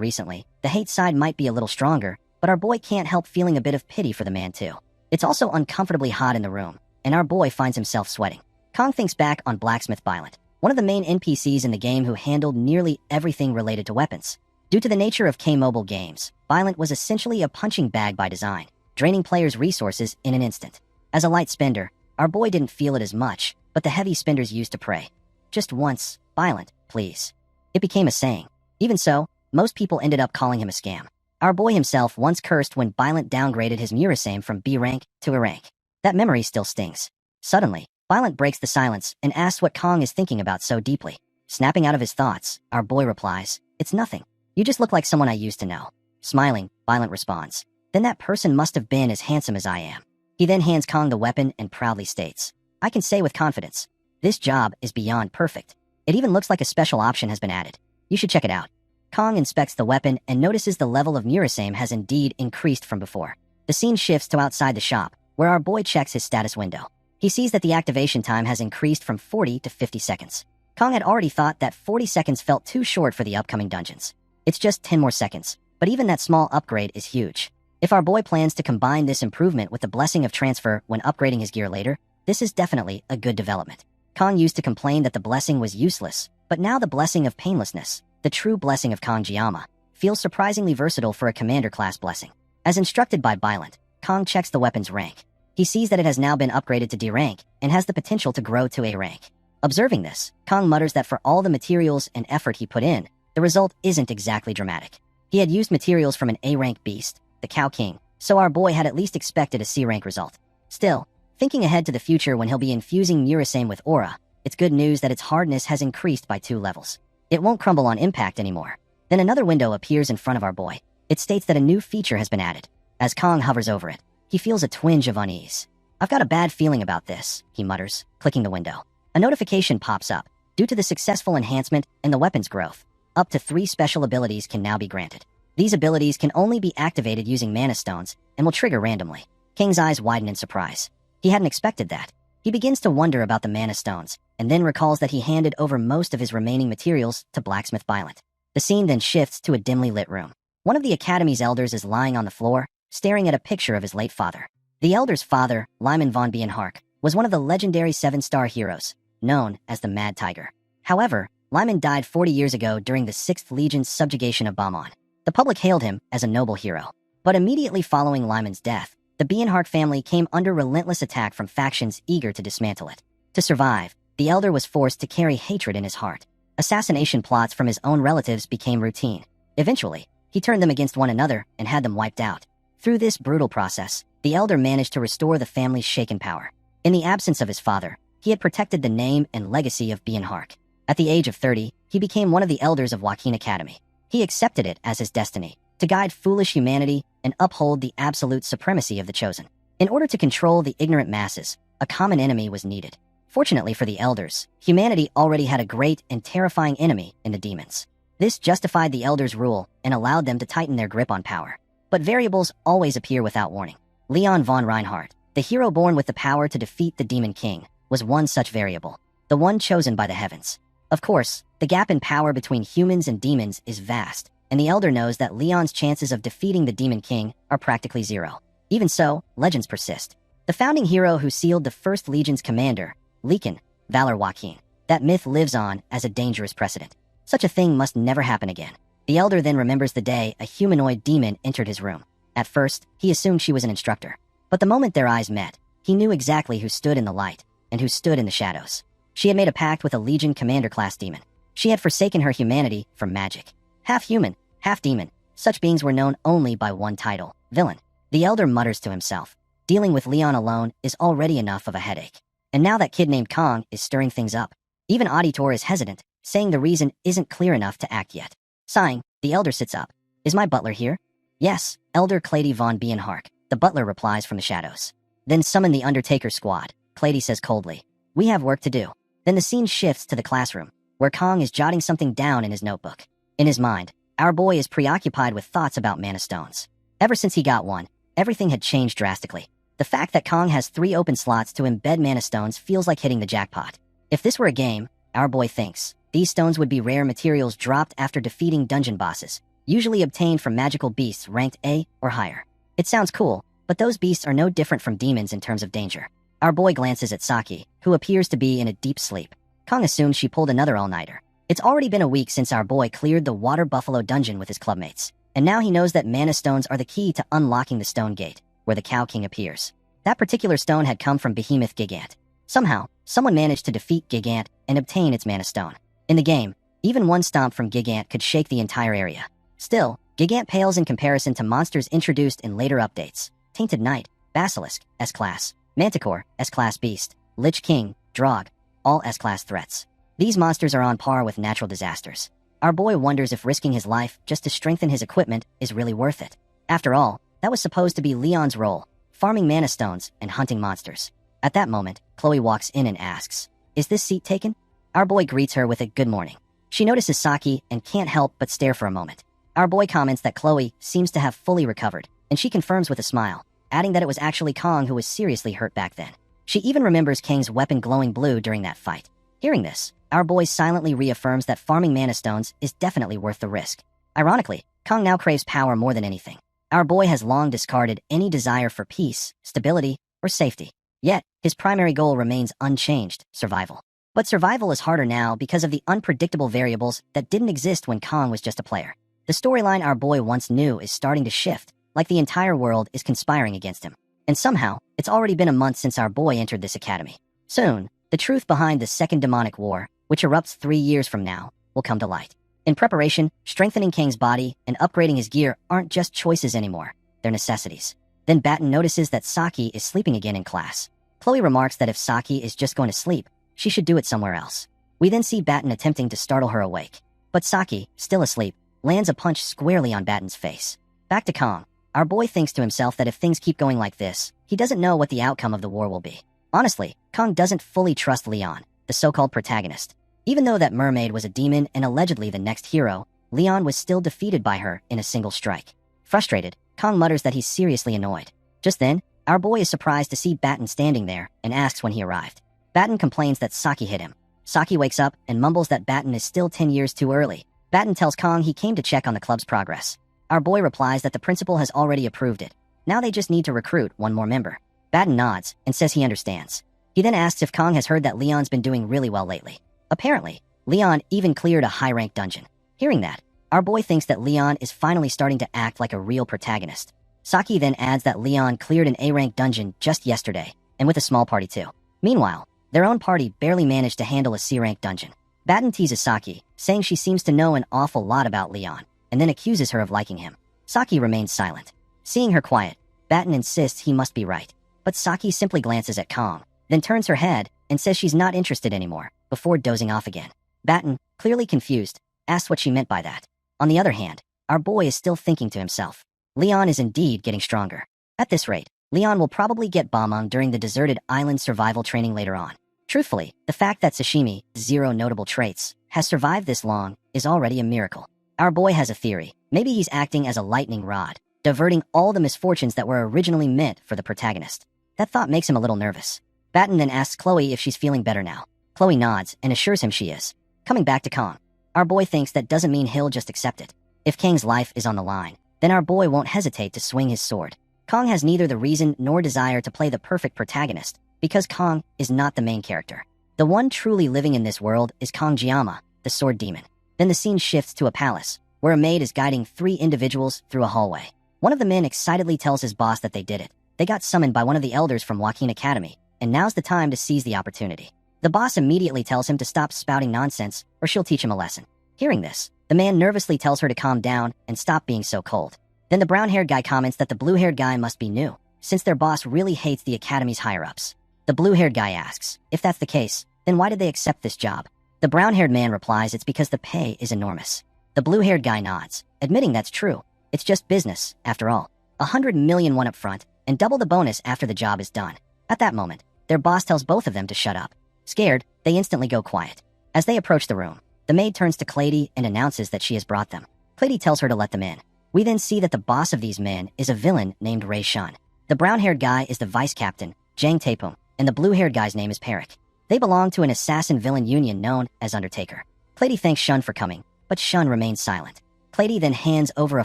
recently, the hate side might be a little stronger, but our boy can't help feeling a bit of pity for the man too. It's also uncomfortably hot in the room, and our boy finds himself sweating. Kang thinks back on Blacksmith Violent, one of the main NPCs in the game who handled nearly everything related to weapons. Due to the nature of K-Mobile games, Violent was essentially a punching bag by design, draining players' resources in an instant. As a light spender, our boy didn't feel it as much, but the heavy spenders used to pray, "Just once, Violent, please." It became a saying. Even so, most people ended up calling him a scam. Our boy himself once cursed when Violent downgraded his Murasame from B rank to A rank. That memory still stings. Suddenly, Violent breaks the silence and asks what Kang is thinking about so deeply. Snapping out of his thoughts, our boy replies, "It's nothing. You just look like someone I used to know." Smiling, Violent responds, "Then that person must have been as handsome as I am." He then hands Kang the weapon and proudly states, "I can say with confidence, this job is beyond perfect. It even looks like a special option has been added. You should check it out." Kang inspects the weapon and notices the level of Murasame has indeed increased from before. The scene shifts to outside the shop, where our boy checks his status window. He sees that the activation time has increased from 40 to 50 seconds. Kang had already thought that 40 seconds felt too short for the upcoming dungeons. It's just 10 more seconds, but even that small upgrade is huge. If our boy plans to combine this improvement with the blessing of transfer when upgrading his gear later, this is definitely a good development. Kang used to complain that the blessing was useless, but now the blessing of painlessness, the true blessing of Kang Jiama, feels surprisingly versatile for a commander class blessing. As instructed by Violent, Kang checks the weapon's rank. He sees that it has now been upgraded to D rank and has the potential to grow to A rank. Observing this, Kang mutters that for all the materials and effort he put in, the result isn't exactly dramatic. He had used materials from an A rank beast, the Cow King, so our boy had at least expected a C rank result. Still, thinking ahead to the future when he'll be infusing Murasame with Aura, it's good news that its hardness has increased by 2 levels. It won't crumble on impact anymore. Then another window appears in front of our boy. It states that a new feature has been added. As Kang hovers over it, he feels a twinge of unease. "I've got a bad feeling about this," he mutters, clicking the window. A notification pops up. Due to the successful enhancement and the weapon's growth, up to 3 special abilities can now be granted. These abilities can only be activated using mana stones and will trigger randomly. King's eyes widen in surprise. He hadn't expected that. He begins to wonder about the mana stones, and then recalls that he handed over most of his remaining materials to Blacksmith Violent. The scene then shifts to a dimly lit room. One of the Academy's elders is lying on the floor, staring at a picture of his late father. The elder's father, Lyman von Bienhark, was one of the legendary 7-star heroes, known as the Mad Tiger. However, Lyman died 40 years ago during the 6th Legion's subjugation of Bamon. The public hailed him as a noble hero. But immediately following Lyman's death, the Bienhark family came under relentless attack from factions eager to dismantle it. To survive, the elder was forced to carry hatred in his heart. Assassination plots from his own relatives became routine. Eventually, he turned them against one another and had them wiped out. Through this brutal process, the elder managed to restore the family's shaken power. In the absence of his father, he had protected the name and legacy of Bienhark. At the age of 30, he became one of the elders of Joaquin Academy. He accepted it as his destiny, to guide foolish humanity and uphold the absolute supremacy of the chosen. In order to control the ignorant masses, a common enemy was needed. Fortunately for the elders, humanity already had a great and terrifying enemy in the demons. This justified the elders' rule and allowed them to tighten their grip on power. But variables always appear without warning. Leon von Reinhardt, the hero born with the power to defeat the Demon King, was one such variable, the one chosen by the heavens. Of course, the gap in power between humans and demons is vast, and the elder knows that Leon's chances of defeating the Demon King are practically zero. Even so, legends persist. The founding hero who sealed the First Legion's commander, Lekin, Valor Joaquin. That myth lives on as a dangerous precedent. Such a thing must never happen again. The elder then remembers the day a humanoid demon entered his room. At first, he assumed she was an instructor. But the moment their eyes met, he knew exactly who stood in the light and who stood in the shadows. She had made a pact with a Legion commander-class demon. She had forsaken her humanity for magic. Half human, half demon, such beings were known only by one title, villain. The elder mutters to himself, dealing with Leon alone is already enough of a headache. And now that kid named Kong is stirring things up. Even Auditor is hesitant, saying the reason isn't clear enough to act yet. Sighing, the elder sits up. Is my butler here? Yes, Elder Clady von Bienhark, the butler replies from the shadows. Then summon the Undertaker squad, Clady says coldly. We have work to do. Then the scene shifts to the classroom, where Kong is jotting something down in his notebook. In his mind, our boy is preoccupied with thoughts about mana stones. Ever since he got one, everything had changed drastically. The fact that Kong has 3 open slots to embed mana stones feels like hitting the jackpot. If this were a game, our boy thinks, these stones would be rare materials dropped after defeating dungeon bosses, usually obtained from magical beasts ranked A or higher. It sounds cool, but those beasts are no different from demons in terms of danger. Our boy glances at Saki, who appears to be in a deep sleep. Kong assumes she pulled another all-nighter. It's already been a week since our boy cleared the Water Buffalo dungeon with his clubmates, and now he knows that mana stones are the key to unlocking the stone gate, where the Cow King appears. That particular stone had come from Behemoth Gigant. Somehow, someone managed to defeat Gigant and obtain its mana stone. In the game, even one stomp from Gigant could shake the entire area. Still, Gigant pales in comparison to monsters introduced in later updates. Tainted Knight, Basilisk, S-Class, Manticore, S-Class Beast, Lich King, Drog, all S-Class threats. These monsters are on par with natural disasters. Our boy wonders if risking his life just to strengthen his equipment is really worth it. After all, that was supposed to be Leon's role, farming mana stones and hunting monsters. At that moment, Chloe walks in and asks, "Is this seat taken?" Our boy greets her with a good morning. She notices Saki and can't help but stare for a moment. Our boy comments that Chloe seems to have fully recovered, and she confirms with a smile, adding that it was actually Kong who was seriously hurt back then. She even remembers Kang's weapon glowing blue during that fight. Hearing this, our boy silently reaffirms that farming mana stones is definitely worth the risk. Ironically, Kong now craves power more than anything. Our boy has long discarded any desire for peace, stability, or safety. Yet, his primary goal remains unchanged, survival. But survival is harder now because of the unpredictable variables that didn't exist when Kong was just a player. The storyline our boy once knew is starting to shift, like the entire world is conspiring against him. And somehow, it's already been a month since our boy entered this academy. Soon, the truth behind the Second Demonic War, which erupts 3 years from now, will come to light. In preparation, strengthening Kang's body and upgrading his gear aren't just choices anymore, they're necessities. Then Batten notices that Saki is sleeping again in class. Chloe remarks that if Saki is just going to sleep, she should do it somewhere else. We then see Batten attempting to startle her awake. But Saki, still asleep, lands a punch squarely on Batten's face. Back to Kong. Our boy thinks to himself that if things keep going like this, he doesn't know what the outcome of the war will be. Honestly, Kong doesn't fully trust Leon, the so-called protagonist. Even though that mermaid was a demon and allegedly the next hero, Leon was still defeated by her in a single strike. Frustrated, Kong mutters that he's seriously annoyed. Just then, our boy is surprised to see Batten standing there and asks when he arrived. Batten complains that Saki hit him. Saki wakes up and mumbles that Batten is still 10 years too early. Batten tells Kong he came to check on the club's progress. Our boy replies that the principal has already approved it. Now they just need to recruit one more member. Batten nods and says he understands. He then asks if Kong has heard that Leon's been doing really well lately. Apparently, Leon even cleared a high-ranked dungeon. Hearing that, our boy thinks that Leon is finally starting to act like a real protagonist. Saki then adds that Leon cleared an A-ranked dungeon just yesterday, and with a small party too. Meanwhile, Their own party barely managed to handle a C-rank dungeon. Batten teases Saki, saying she seems to know an awful lot about Leon, and then accuses her of liking him. Saki remains silent. Seeing her quiet, Batten insists he must be right. But Saki simply glances at Kong, then turns her head and says she's not interested anymore, before dozing off again. Batten, clearly confused, asks what she meant by that. On the other hand, our boy is still thinking to himself. Leon is indeed getting stronger. At this rate, Leon will probably get Bamang during the deserted island survival training later on. Truthfully, the fact that Sashimi, zero notable traits, has survived this long is already a miracle. Our boy has a theory. Maybe he's acting as a lightning rod, diverting all the misfortunes that were originally meant for the protagonist. That thought makes him a little nervous. Batten then asks Chloe if she's feeling better now. Chloe nods and assures him she is. Coming back to Kong. Our boy thinks that doesn't mean he'll just accept it. If Kang's life is on the line, then our boy won't hesitate to swing his sword. Kong has neither the reason nor desire to play the perfect protagonist, because Kong is not the main character. The one truly living in this world is Kong Jiama, the sword demon. Then the scene shifts to a palace, where a maid is guiding 3 individuals through a hallway. One of the men excitedly tells his boss that they did it. They got summoned by one of the elders from Joaquin Academy, and now's the time to seize the opportunity. The boss immediately tells him to stop spouting nonsense, or she'll teach him a lesson. Hearing this, the man nervously tells her to calm down and stop being so cold. Then the brown-haired guy comments that the blue-haired guy must be new, since their boss really hates the Academy's higher-ups. The blue-haired guy asks, if that's the case, then why did they accept this job? The brown-haired man replies it's because the pay is enormous. The blue-haired guy nods, admitting that's true. It's just business, after all. 100 million won up front, and double the bonus after the job is done. At that moment, their boss tells both of them to shut up. Scared, they instantly go quiet. As they approach the room, the maid turns to Clady and announces that she has brought them. Clady tells her to let them in. We then see that the boss of these men is a villain named Ray Shun. The brown-haired guy is the vice captain, Jang Taepum, and the blue-haired guy's name is Parik. They belong to an assassin-villain union known as Undertaker. Clady thanks Shun for coming, but Shun remains silent. Clady then hands over a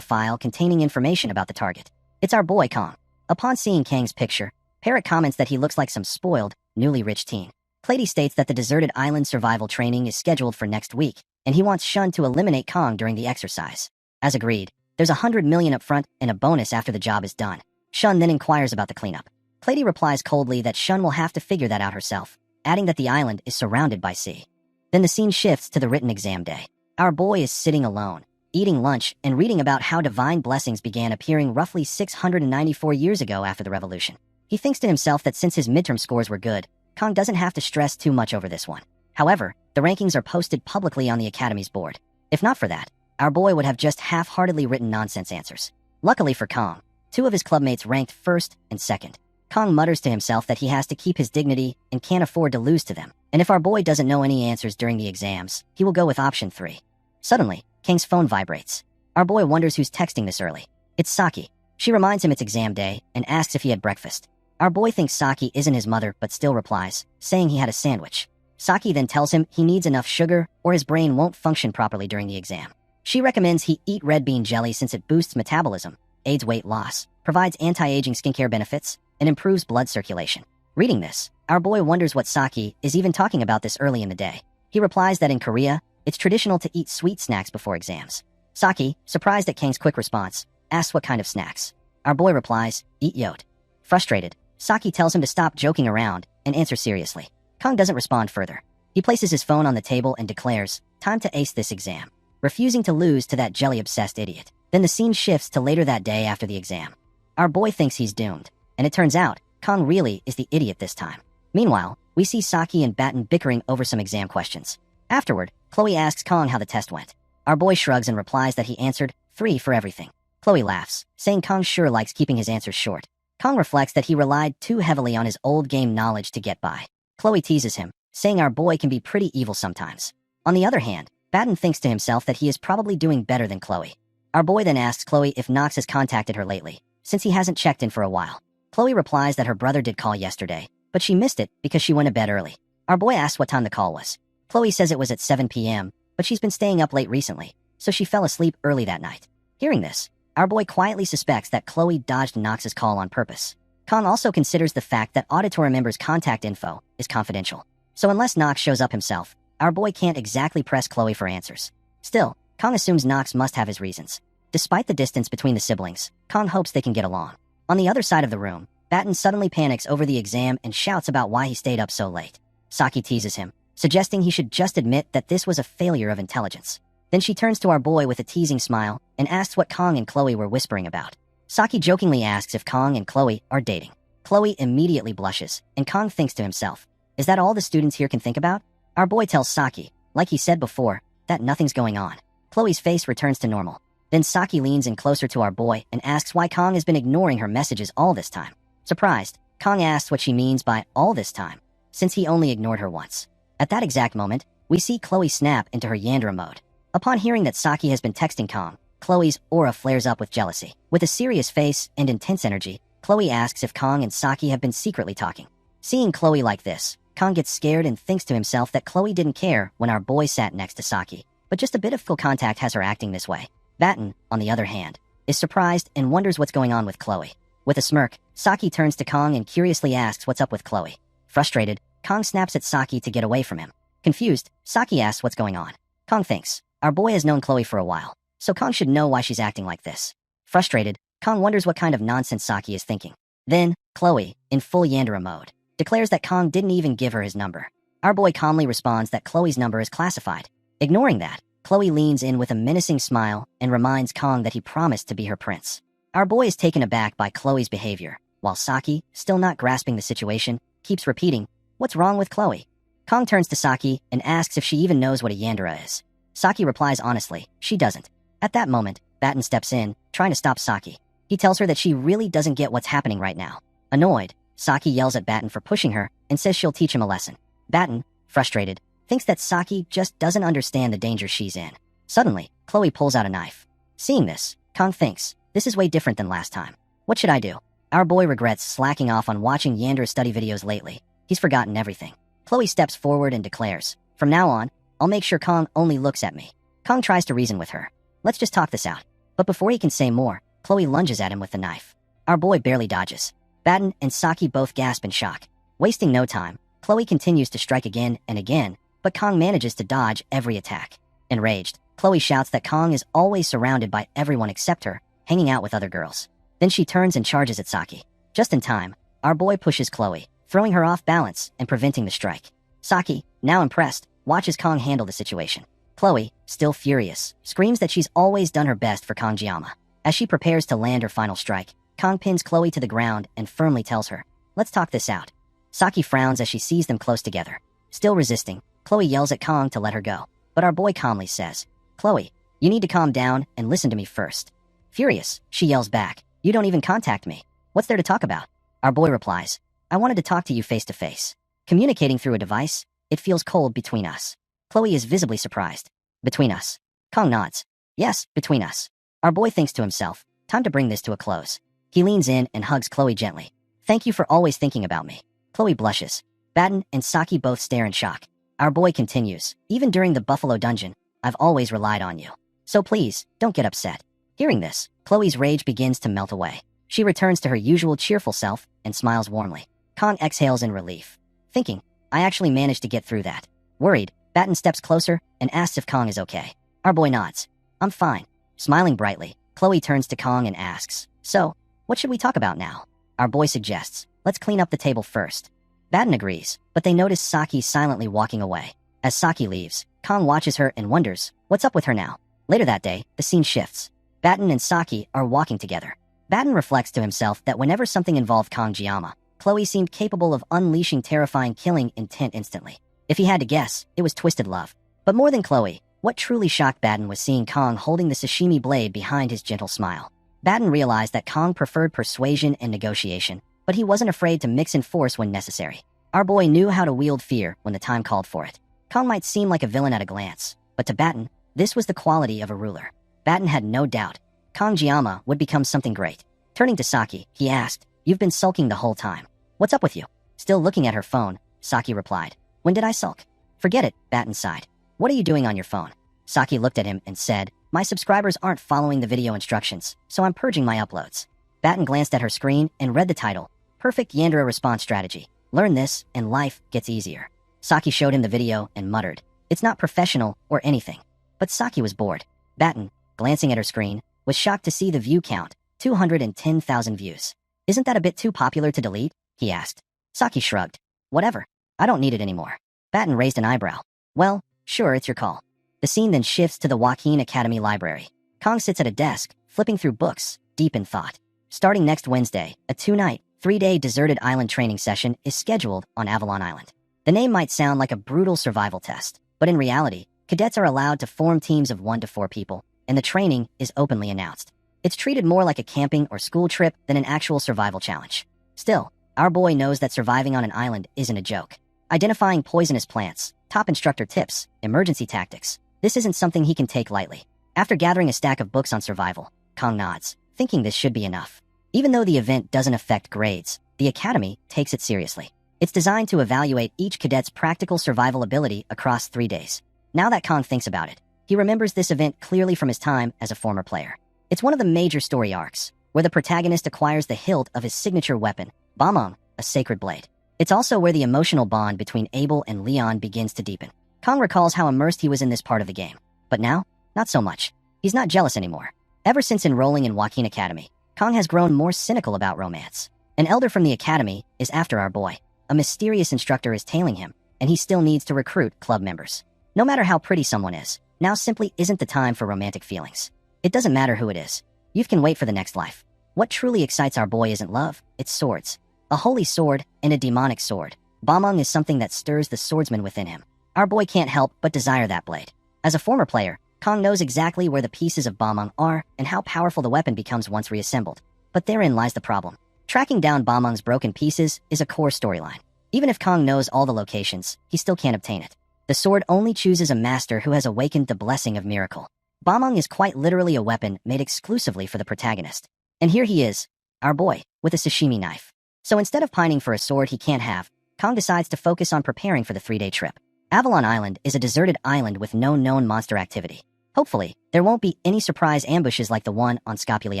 file containing information about the target. It's our boy Kong. Upon seeing Kang's picture, Parik comments that he looks like some spoiled, newly rich teen. Clady states that the deserted island survival training is scheduled for next week, and he wants Shun to eliminate Kong during the exercise. As agreed, there's 100 million up front and a bonus after the job is done. Shun then inquires about the cleanup. Clady replies coldly that Shun will have to figure that out herself, adding that the island is surrounded by sea. Then the scene shifts to the written exam day. Our boy is sitting alone, eating lunch and reading about how divine blessings began appearing roughly 694 years ago after the revolution. He thinks to himself that since his midterm scores were good, Kong doesn't have to stress too much over this one. However, the rankings are posted publicly on the Academy's board. If not for that, our boy would have just half-heartedly written nonsense answers. Luckily for Kong, 2 of his clubmates ranked 1st and 2nd. Kong mutters to himself that he has to keep his dignity and can't afford to lose to them. And if our boy doesn't know any answers during the exams, he will go with option 3. Suddenly, Kang's phone vibrates. Our boy wonders who's texting this early. It's Saki. She reminds him it's exam day and asks if he had breakfast. Our boy thinks Saki isn't his mother but still replies, saying he had a sandwich. Saki then tells him he needs enough sugar or his brain won't function properly during the exam. She recommends he eat red bean jelly since it boosts metabolism, aids weight loss, provides anti-aging skincare benefits, and improves blood circulation. Reading this, our boy wonders what Saki is even talking about this early in the day. He replies that in Korea, it's traditional to eat sweet snacks before exams. Saki, surprised at Kang's quick response, asks what kind of snacks. Our boy replies, eat yote. Frustrated, Saki tells him to stop joking around and answer seriously. Kong doesn't respond further. He places his phone on the table and declares, time to ace this exam, refusing to lose to that jelly-obsessed idiot. Then the scene shifts to later that day after the exam. Our boy thinks he's doomed, and it turns out, Kong really is the idiot this time. Meanwhile, we see Saki and Batten bickering over some exam questions. Afterward, Chloe asks Kong how the test went. Our boy shrugs and replies that he answered 3 for everything. Chloe laughs, saying Kong sure likes keeping his answers short. Kong reflects that he relied too heavily on his old game knowledge to get by. Chloe teases him, saying our boy can be pretty evil sometimes. On the other hand, Batten thinks to himself that he is probably doing better than Chloe. Our boy then asks Chloe if Knox has contacted her lately, since he hasn't checked in for a while. Chloe replies that her brother did call yesterday, but she missed it because she went to bed early. Our boy asks what time the call was. Chloe says it was at 7 p.m., but she's been staying up late recently, so she fell asleep early that night. Hearing this, our boy quietly suspects that Chloe dodged Knox's call on purpose. Kong also considers the fact that auditorium members' contact info is confidential. So unless Knox shows up himself, our boy can't exactly press Chloe for answers. Still, Kong assumes Knox must have his reasons. Despite the distance between the siblings, Kong hopes they can get along. On the other side of the room, Batten suddenly panics over the exam and shouts about why he stayed up so late. Saki teases him, suggesting he should just admit that this was a failure of intelligence. Then she turns to our boy with a teasing smile and asks what Kong and Chloe were whispering about. Saki jokingly asks if Kong and Chloe are dating. Chloe immediately blushes, and Kong thinks to himself, is that all the students here can think about? Our boy tells Saki, like he said before, that nothing's going on. Chloe's face returns to normal. Then Saki leans in closer to our boy and asks why Kong has been ignoring her messages all this time. Surprised, Kong asks what she means by all this time, since he only ignored her once. At that exact moment, we see Chloe snap into her Yandere mode. Upon hearing that Saki has been texting Kong, Chloe's aura flares up with jealousy. With a serious face and intense energy, Chloe asks if Kong and Saki have been secretly talking. Seeing Chloe like this, Kong gets scared and thinks to himself that Chloe didn't care when our boy sat next to Saki, but just a bit of physical contact has her acting this way. Batten, on the other hand, is surprised and wonders what's going on with Chloe. With a smirk, Saki turns to Kong and curiously asks what's up with Chloe. Frustrated, Kong snaps at Saki to get away from him. Confused, Saki asks what's going on. Kong thinks, our boy has known Chloe for a while, so Kong should know why she's acting like this. Frustrated, Kong wonders what kind of nonsense Saki is thinking. Then, Chloe, in full Yandere mode, declares that Kong didn't even give her his number. Our boy calmly responds that Chloe's number is classified. Ignoring that, Chloe leans in with a menacing smile and reminds Kong that he promised to be her prince. Our boy is taken aback by Chloe's behavior, while Saki, still not grasping the situation, keeps repeating, what's wrong with Chloe? Kong turns to Saki and asks if she even knows what a Yandere is. Saki replies honestly, she doesn't. At that moment, Batten steps in, trying to stop Saki. He tells her that she really doesn't get what's happening right now. Annoyed, Saki yells at Batten for pushing her and says she'll teach him a lesson. Batten, frustrated, thinks that Saki just doesn't understand the danger she's in. Suddenly, Chloe pulls out a knife. Seeing this, Kong thinks, this is way different than last time. What should I do? Our boy regrets slacking off on watching Yandere study videos lately. He's forgotten everything. Chloe steps forward and declares, from now on, I'll make sure Kong only looks at me. Kong tries to reason with her. Let's just talk this out. But before he can say more, Chloe lunges at him with the knife. Our boy barely dodges. Batten and Saki both gasp in shock. Wasting no time, Chloe continues to strike again and again, but Kong manages to dodge every attack. Enraged, Chloe shouts that Kong is always surrounded by everyone except her, hanging out with other girls. Then she turns and charges at Saki. Just in time, our boy pushes Chloe, throwing her off balance and preventing the strike. Saki, now impressed, watches Kong handle the situation. Chloe, still furious, screams that she's always done her best for Kongjiyama. As she prepares to land her final strike, Kong pins Chloe to the ground and firmly tells her, let's talk this out. Saki frowns as she sees them close together. Still resisting, Chloe yells at Kong to let her go, but our boy calmly says, Chloe, you need to calm down and listen to me first. Furious, she yells back, you don't even contact me. What's there to talk about? Our boy replies, I wanted to talk to you face to face. Communicating through a device, it feels cold between us. Chloe is visibly surprised. Between us. Kong nods. Yes, between us. Our boy thinks to himself, time to bring this to a close. He leans in and hugs Chloe gently. Thank you for always thinking about me. Chloe blushes. Batten and Saki both stare in shock. Our boy continues, even during the Buffalo Dungeon, I've always relied on you. So please, don't get upset. Hearing this, Chloe's rage begins to melt away. She returns to her usual cheerful self and smiles warmly. Kong exhales in relief, thinking, I actually managed to get through that. Worried, Batten steps closer and asks if Kong is okay. Our boy nods. I'm fine. Smiling brightly, Chloe turns to Kong and asks, so, what should we talk about now? Our boy suggests, let's clean up the table first. Batten agrees, but they notice Saki silently walking away. As Saki leaves, Kong watches her and wonders, what's up with her now? Later that day, the scene shifts. Batten and Saki are walking together. Batten reflects to himself that whenever something involved Kongjiyama, Chloe seemed capable of unleashing terrifying killing intent instantly. If he had to guess, it was twisted love. But more than Chloe, what truly shocked Batten was seeing Kong holding the sashimi blade behind his gentle smile. Batten realized that Kong preferred persuasion and negotiation, but he wasn't afraid to mix in force when necessary. Our boy knew how to wield fear when the time called for it. Kong might seem like a villain at a glance, but to Batten, this was the quality of a ruler. Batten had no doubt. Kongjiyama would become something great. Turning to Saki, he asked, you've been sulking the whole time. What's up with you? Still looking at her phone, Saki replied. When did I sulk? Forget it, Batten sighed. What are you doing on your phone? Saki looked at him and said, my subscribers aren't following the video instructions, so I'm purging my uploads. Batten glanced at her screen and read the title, Perfect Yandere Response Strategy. Learn this, and life gets easier. Saki showed him the video and muttered, it's not professional or anything. But Saki was bored. Batten, glancing at her screen, was shocked to see the view count, 210,000 views. Isn't that a bit too popular to delete? He asked. Saki shrugged. Whatever. I don't need it anymore. Batten raised an eyebrow. Well, sure, it's your call. The scene then shifts to the Joaquin Academy library. Kong sits at a desk, flipping through books, deep in thought. Starting next Wednesday, a 2-night, 3-day deserted island training session is scheduled on Avalon Island. The name might sound like a brutal survival test, but in reality, cadets are allowed to form teams of 1 to 4 people, and the training is openly announced. It's treated more like a camping or school trip than an actual survival challenge. Still, our boy knows that surviving on an island isn't a joke. Identifying poisonous plants, top instructor tips, emergency tactics, this isn't something he can take lightly. After gathering a stack of books on survival, Kong nods, thinking this should be enough. Even though the event doesn't affect grades, the Academy takes it seriously. It's designed to evaluate each cadet's practical survival ability across 3 days. Now that Kong thinks about it, he remembers this event clearly from his time as a former player. It's one of the major story arcs, where the protagonist acquires the hilt of his signature weapon, Bamong, a sacred blade. It's also where the emotional bond between Abel and Leon begins to deepen. Kong recalls how immersed he was in this part of the game. But now, not so much. He's not jealous anymore. Ever since enrolling in Joaquin Academy, Kong has grown more cynical about romance. An elder from the Academy is after our boy. A mysterious instructor is tailing him, and he still needs to recruit club members. No matter how pretty someone is, now simply isn't the time for romantic feelings. It doesn't matter who it is. Youth can wait for the next life. What truly excites our boy isn't love, it's swords. A holy sword and a demonic sword. Bamong is something that stirs the swordsman within him. Our boy can't help but desire that blade. As a former player, Kong knows exactly where the pieces of Bamong are and how powerful the weapon becomes once reassembled. But therein lies the problem. Tracking down Bamong's broken pieces is a core storyline. Even if Kong knows all the locations, he still can't obtain it. The sword only chooses a master who has awakened the blessing of miracle. Bamong is quite literally a weapon made exclusively for the protagonist. And here he is, our boy, with a sashimi knife. So instead of pining for a sword he can't have, Kong decides to focus on preparing for the 3-day trip. Avalon Island is a deserted island with no known monster activity. Hopefully, there won't be any surprise ambushes like the one on Scopuli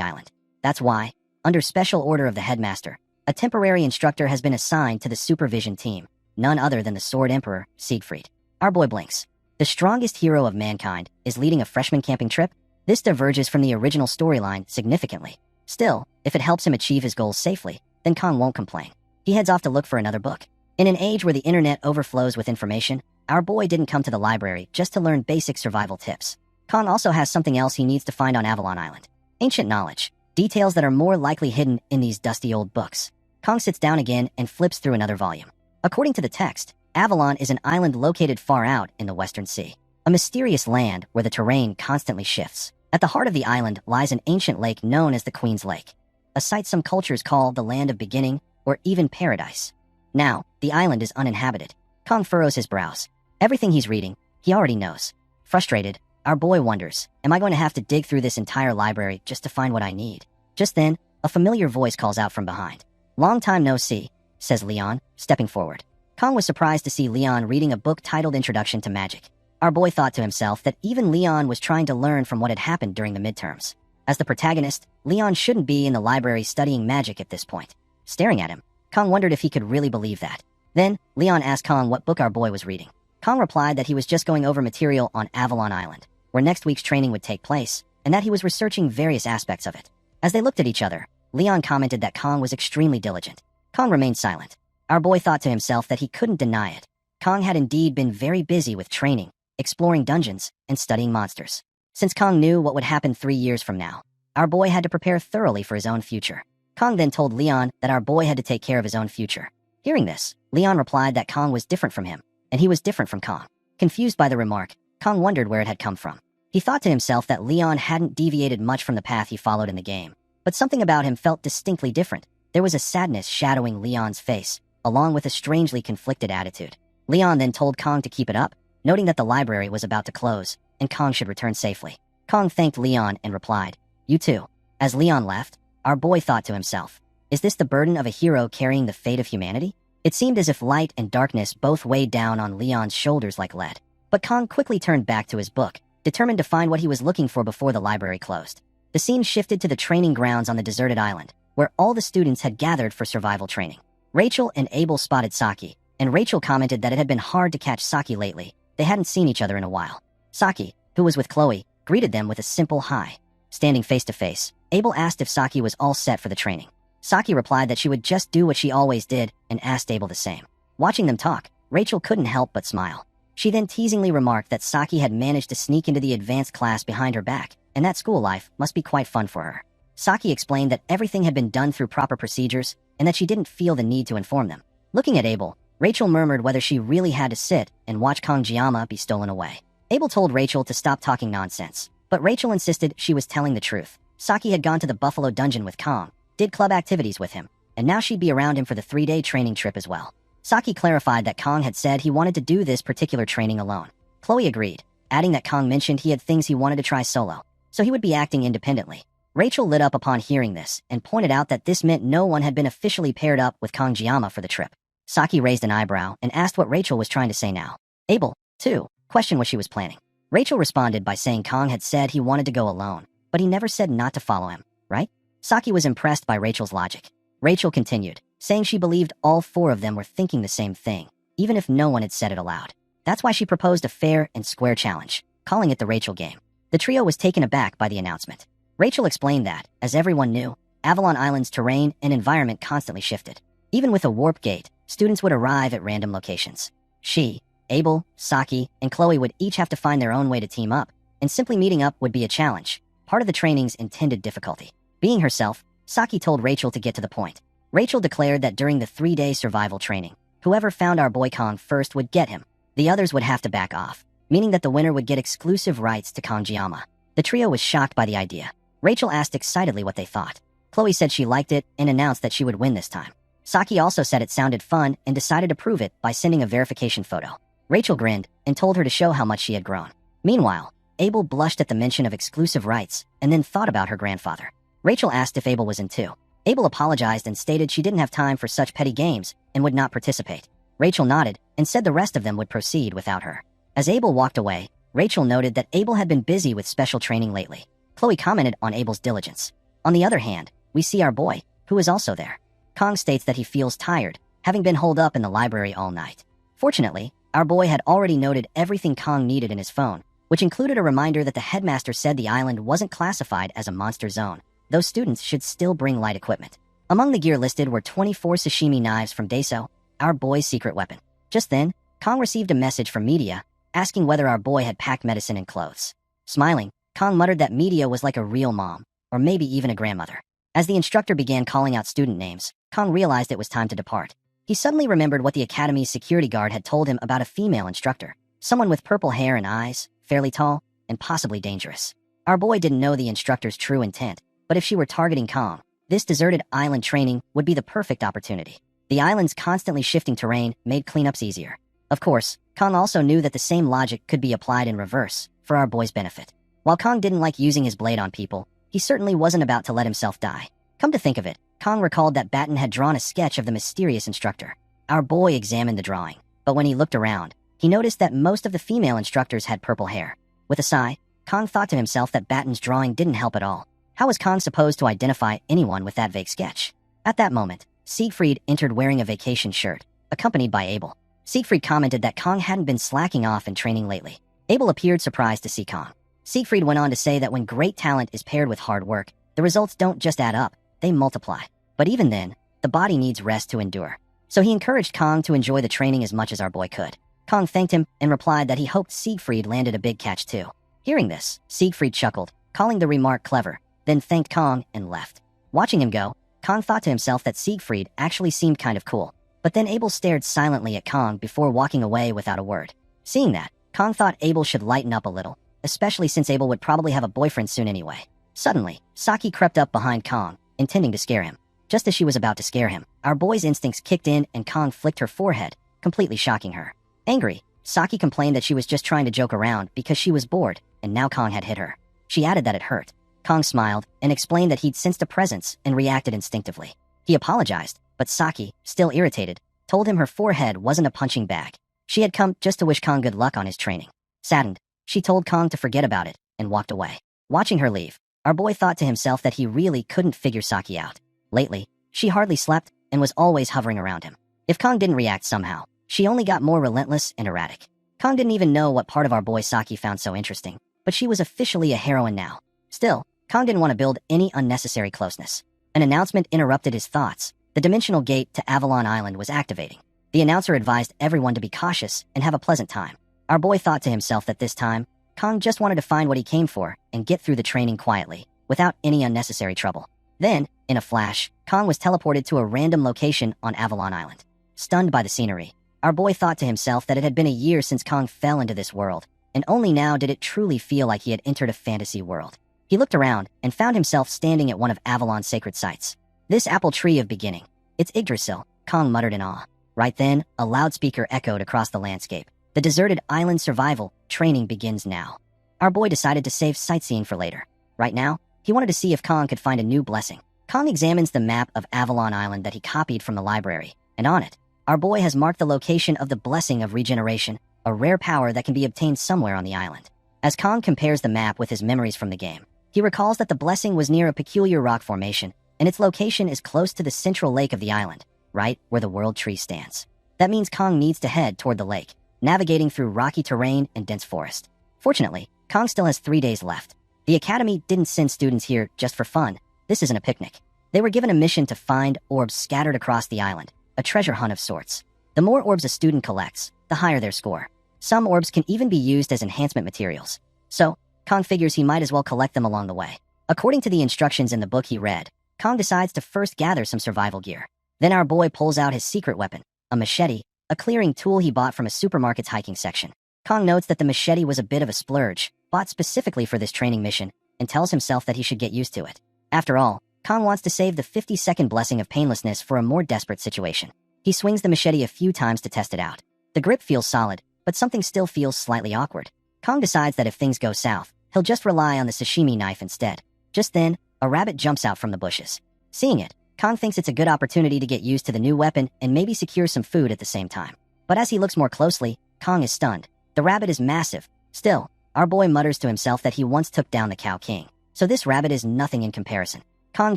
Island. That's why, under special order of the headmaster, a temporary instructor has been assigned to the supervision team, none other than the Sword Emperor, Siegfried. Our boy blinks. The strongest hero of mankind is leading a freshman camping trip? This diverges from the original storyline significantly. Still, if it helps him achieve his goals safely, then Kong won't complain. He heads off to look for another book. In an age where the internet overflows with information, our boy didn't come to the library just to learn basic survival tips. Kong also has something else he needs to find on Avalon Island. Ancient knowledge. Details that are more likely hidden in these dusty old books. Kong sits down again and flips through another volume. According to the text, Avalon is an island located far out in the Western Sea. A mysterious land where the terrain constantly shifts. At the heart of the island lies an ancient lake known as the Queen's Lake. A site some cultures call the Land of Beginning or even Paradise. Now, the island is uninhabited. Kong furrows his brows. Everything he's reading, he already knows. Frustrated, our boy wonders, am I going to have to dig through this entire library just to find what I need? Just then, a familiar voice calls out from behind. Long time no see, says Leon, stepping forward. Kong was surprised to see Leon reading a book titled Introduction to Magic. Our boy thought to himself that even Leon was trying to learn from what had happened during the midterms. As the protagonist, Leon shouldn't be in the library studying magic at this point. Staring at him, Kong wondered if he could really believe that. Then, Leon asked Kong what book our boy was reading. Kong replied that he was just going over material on Avalon Island, where next week's training would take place, and that he was researching various aspects of it. As they looked at each other, Leon commented that Kong was extremely diligent. Kong remained silent. Our boy thought to himself that he couldn't deny it. Kong had indeed been very busy with training, exploring dungeons, and studying monsters. Since Kong knew what would happen 3 years from now, our boy had to prepare thoroughly for his own future. Kong then told Leon that our boy had to take care of his own future. Hearing this, Leon replied that Kong was different from him, and he was different from Kong. Confused by the remark, Kong wondered where it had come from. He thought to himself that Leon hadn't deviated much from the path he followed in the game, but something about him felt distinctly different. There was a sadness shadowing Leon's face, along with a strangely conflicted attitude. Leon then told Kong to keep it up, noting that the library was about to close, and Kong should return safely. Kong thanked Leon and replied, "You too." As Leon left, our boy thought to himself, is this the burden of a hero carrying the fate of humanity? It seemed as if light and darkness both weighed down on Leon's shoulders like lead. But Kong quickly turned back to his book, determined to find what he was looking for before the library closed. The scene shifted to the training grounds on the deserted island, where all the students had gathered for survival training. Rachel and Abel spotted Saki, and Rachel commented that it had been hard to catch Saki lately. They hadn't seen each other in a while. Saki, who was with Chloe, greeted them with a simple hi. Standing face to face, Abel asked if Saki was all set for the training. Saki replied that she would just do what she always did and asked Abel the same. Watching them talk, Rachel couldn't help but smile. She then teasingly remarked that Saki had managed to sneak into the advanced class behind her back, and that school life must be quite fun for her. Saki explained that everything had been done through proper procedures and that she didn't feel the need to inform them. Looking at Abel, Rachel murmured whether she really had to sit and watch Kangjiyama be stolen away. Abel told Rachel to stop talking nonsense, but Rachel insisted she was telling the truth. Saki had gone to the Buffalo Dungeon with Kong, did club activities with him, and now she'd be around him for the 3-day training trip as well. Saki clarified that Kong had said he wanted to do this particular training alone. Chloe agreed, adding that Kong mentioned he had things he wanted to try solo, so he would be acting independently. Rachel lit up upon hearing this and pointed out that this meant no one had been officially paired up with Kangjiyama for the trip. Saki raised an eyebrow and asked what Rachel was trying to say now. Abel, too, questioned what she was planning. Rachel responded by saying Kong had said he wanted to go alone, but he never said not to follow him, right? Saki was impressed by Rachel's logic. Rachel continued, saying she believed all 4 of them were thinking the same thing, even if no one had said it aloud. That's why she proposed a fair and square challenge, calling it the Rachel game. The trio was taken aback by the announcement. Rachel explained that, as everyone knew, Avalon Island's terrain and environment constantly shifted. Even with a warp gate, students would arrive at random locations. She, Abel, Saki, and Chloe would each have to find their own way to team up, and simply meeting up would be a challenge, part of the training's intended difficulty. Being herself, Saki told Rachel to get to the point. Rachel declared that during the 3-day survival training, whoever found our boy Kong first would get him. The others would have to back off, meaning that the winner would get exclusive rights to Kangjiyama. The trio was shocked by the idea. Rachel asked excitedly what they thought. Chloe said she liked it and announced that she would win this time. Saki also said it sounded fun and decided to prove it by sending a verification photo. Rachel grinned and told her to show how much she had grown. Meanwhile, Abel blushed at the mention of exclusive rights and then thought about her grandfather. Rachel asked if Abel was in too. Abel apologized and stated she didn't have time for such petty games and would not participate. Rachel nodded and said the rest of them would proceed without her. As Abel walked away, Rachel noted that Abel had been busy with special training lately. Chloe commented on Abel's diligence. On the other hand, we see our boy, who is also there. Kong states that he feels tired, having been holed up in the library all night. Fortunately, our boy had already noted everything Kong needed in his phone, which included a reminder that the headmaster said the island wasn't classified as a monster zone. Those students should still bring light equipment. Among the gear listed were 24 sashimi knives from Deso, our boy's secret weapon. Just then, Kong received a message from Media, asking whether our boy had packed medicine and clothes. Smiling, Kong muttered that Media was like a real mom, or maybe even a grandmother. As the instructor began calling out student names, Kong realized it was time to depart. He suddenly remembered what the academy's security guard had told him about a female instructor, someone with purple hair and eyes, fairly tall, and possibly dangerous. Our boy didn't know the instructor's true intent, but if she were targeting Kong, this deserted island training would be the perfect opportunity. The island's constantly shifting terrain made cleanups easier. Of course, Kong also knew that the same logic could be applied in reverse, for our boy's benefit. While Kong didn't like using his blade on people, he certainly wasn't about to let himself die. Come to think of it, Kong recalled that Batten had drawn a sketch of the mysterious instructor. Our boy examined the drawing, but when he looked around, he noticed that most of the female instructors had purple hair. With a sigh, Kong thought to himself that Batten's drawing didn't help at all. How was Kong supposed to identify anyone with that vague sketch? At that moment, Siegfried entered wearing a vacation shirt, accompanied by Abel. Siegfried commented that Kong hadn't been slacking off in training lately. Abel appeared surprised to see Kong. Siegfried went on to say that when great talent is paired with hard work, the results don't just add up, they multiply. But even then, the body needs rest to endure. So he encouraged Kong to enjoy the training as much as our boy could. Kong thanked him and replied that he hoped Siegfried landed a big catch too. Hearing this, Siegfried chuckled, calling the remark clever, then thanked Kong and left. Watching him go, Kong thought to himself that Siegfried actually seemed kind of cool. But then Abel stared silently at Kong before walking away without a word. Seeing that, Kong thought Abel should lighten up a little, especially since Abel would probably have a boyfriend soon anyway. Suddenly, Saki crept up behind Kong, intending to scare him. Just as she was about to scare him, our boy's instincts kicked in and Kong flicked her forehead, completely shocking her. Angry, Saki complained that she was just trying to joke around because she was bored, and now Kong had hit her. She added that it hurt. Kong smiled and explained that he'd sensed a presence and reacted instinctively. He apologized, but Saki, still irritated, told him her forehead wasn't a punching bag. She had come just to wish Kong good luck on his training. Saddened, she told Kong to forget about it and walked away. Watching her leave, our boy thought to himself that he really couldn't figure Saki out. Lately, she hardly slept and was always hovering around him. If Kong didn't react somehow, she only got more relentless and erratic. Kong didn't even know what part of our boy Saki found so interesting, but she was officially a heroine now. Still, Kong didn't want to build any unnecessary closeness. An announcement interrupted his thoughts. The dimensional gate to Avalon Island was activating. The announcer advised everyone to be cautious and have a pleasant time. Our boy thought to himself that this time, Kong just wanted to find what he came for and get through the training quietly, without any unnecessary trouble. Then, in a flash, Kong was teleported to a random location on Avalon Island. Stunned by the scenery, our boy thought to himself that it had been a year since Kong fell into this world, and only now did it truly feel like he had entered a fantasy world. He looked around and found himself standing at one of Avalon's sacred sites. This apple tree of beginning. It's Yggdrasil, Kong muttered in awe. Right then, a loudspeaker echoed across the landscape. The deserted island survival training begins now. Our boy decided to save sightseeing for later. Right now, he wanted to see if Kong could find a new blessing. Kong examines the map of Avalon Island that he copied from the library, and on it, our boy has marked the location of the Blessing of Regeneration, a rare power that can be obtained somewhere on the island. As Kong compares the map with his memories from the game, he recalls that the blessing was near a peculiar rock formation, and its location is close to the central lake of the island, right where the world tree stands. That means Kong needs to head toward the lake, navigating through rocky terrain and dense forest. Fortunately, Kong still has 3 days left. The Academy didn't send students here just for fun. This isn't a picnic. They were given a mission to find orbs scattered across the island, a treasure hunt of sorts. The more orbs a student collects, the higher their score. Some orbs can even be used as enhancement materials. So, Kong figures he might as well collect them along the way. According to the instructions in the book he read, Kong decides to first gather some survival gear. Then our boy pulls out his secret weapon, a machete, a clearing tool he bought from a supermarket's hiking section. Kong notes that the machete was a bit of a splurge, bought specifically for this training mission, and tells himself that he should get used to it. After all, Kong wants to save the 50-second blessing of painlessness for a more desperate situation. He swings the machete a few times to test it out. The grip feels solid, but something still feels slightly awkward. Kong decides that if things go south, he'll just rely on the sashimi knife instead. Just then, a rabbit jumps out from the bushes. Seeing it, Kong thinks it's a good opportunity to get used to the new weapon and maybe secure some food at the same time. But as he looks more closely, Kong is stunned. The rabbit is massive. Still, our boy mutters to himself that he once took down the Cow King, so this rabbit is nothing in comparison. Kong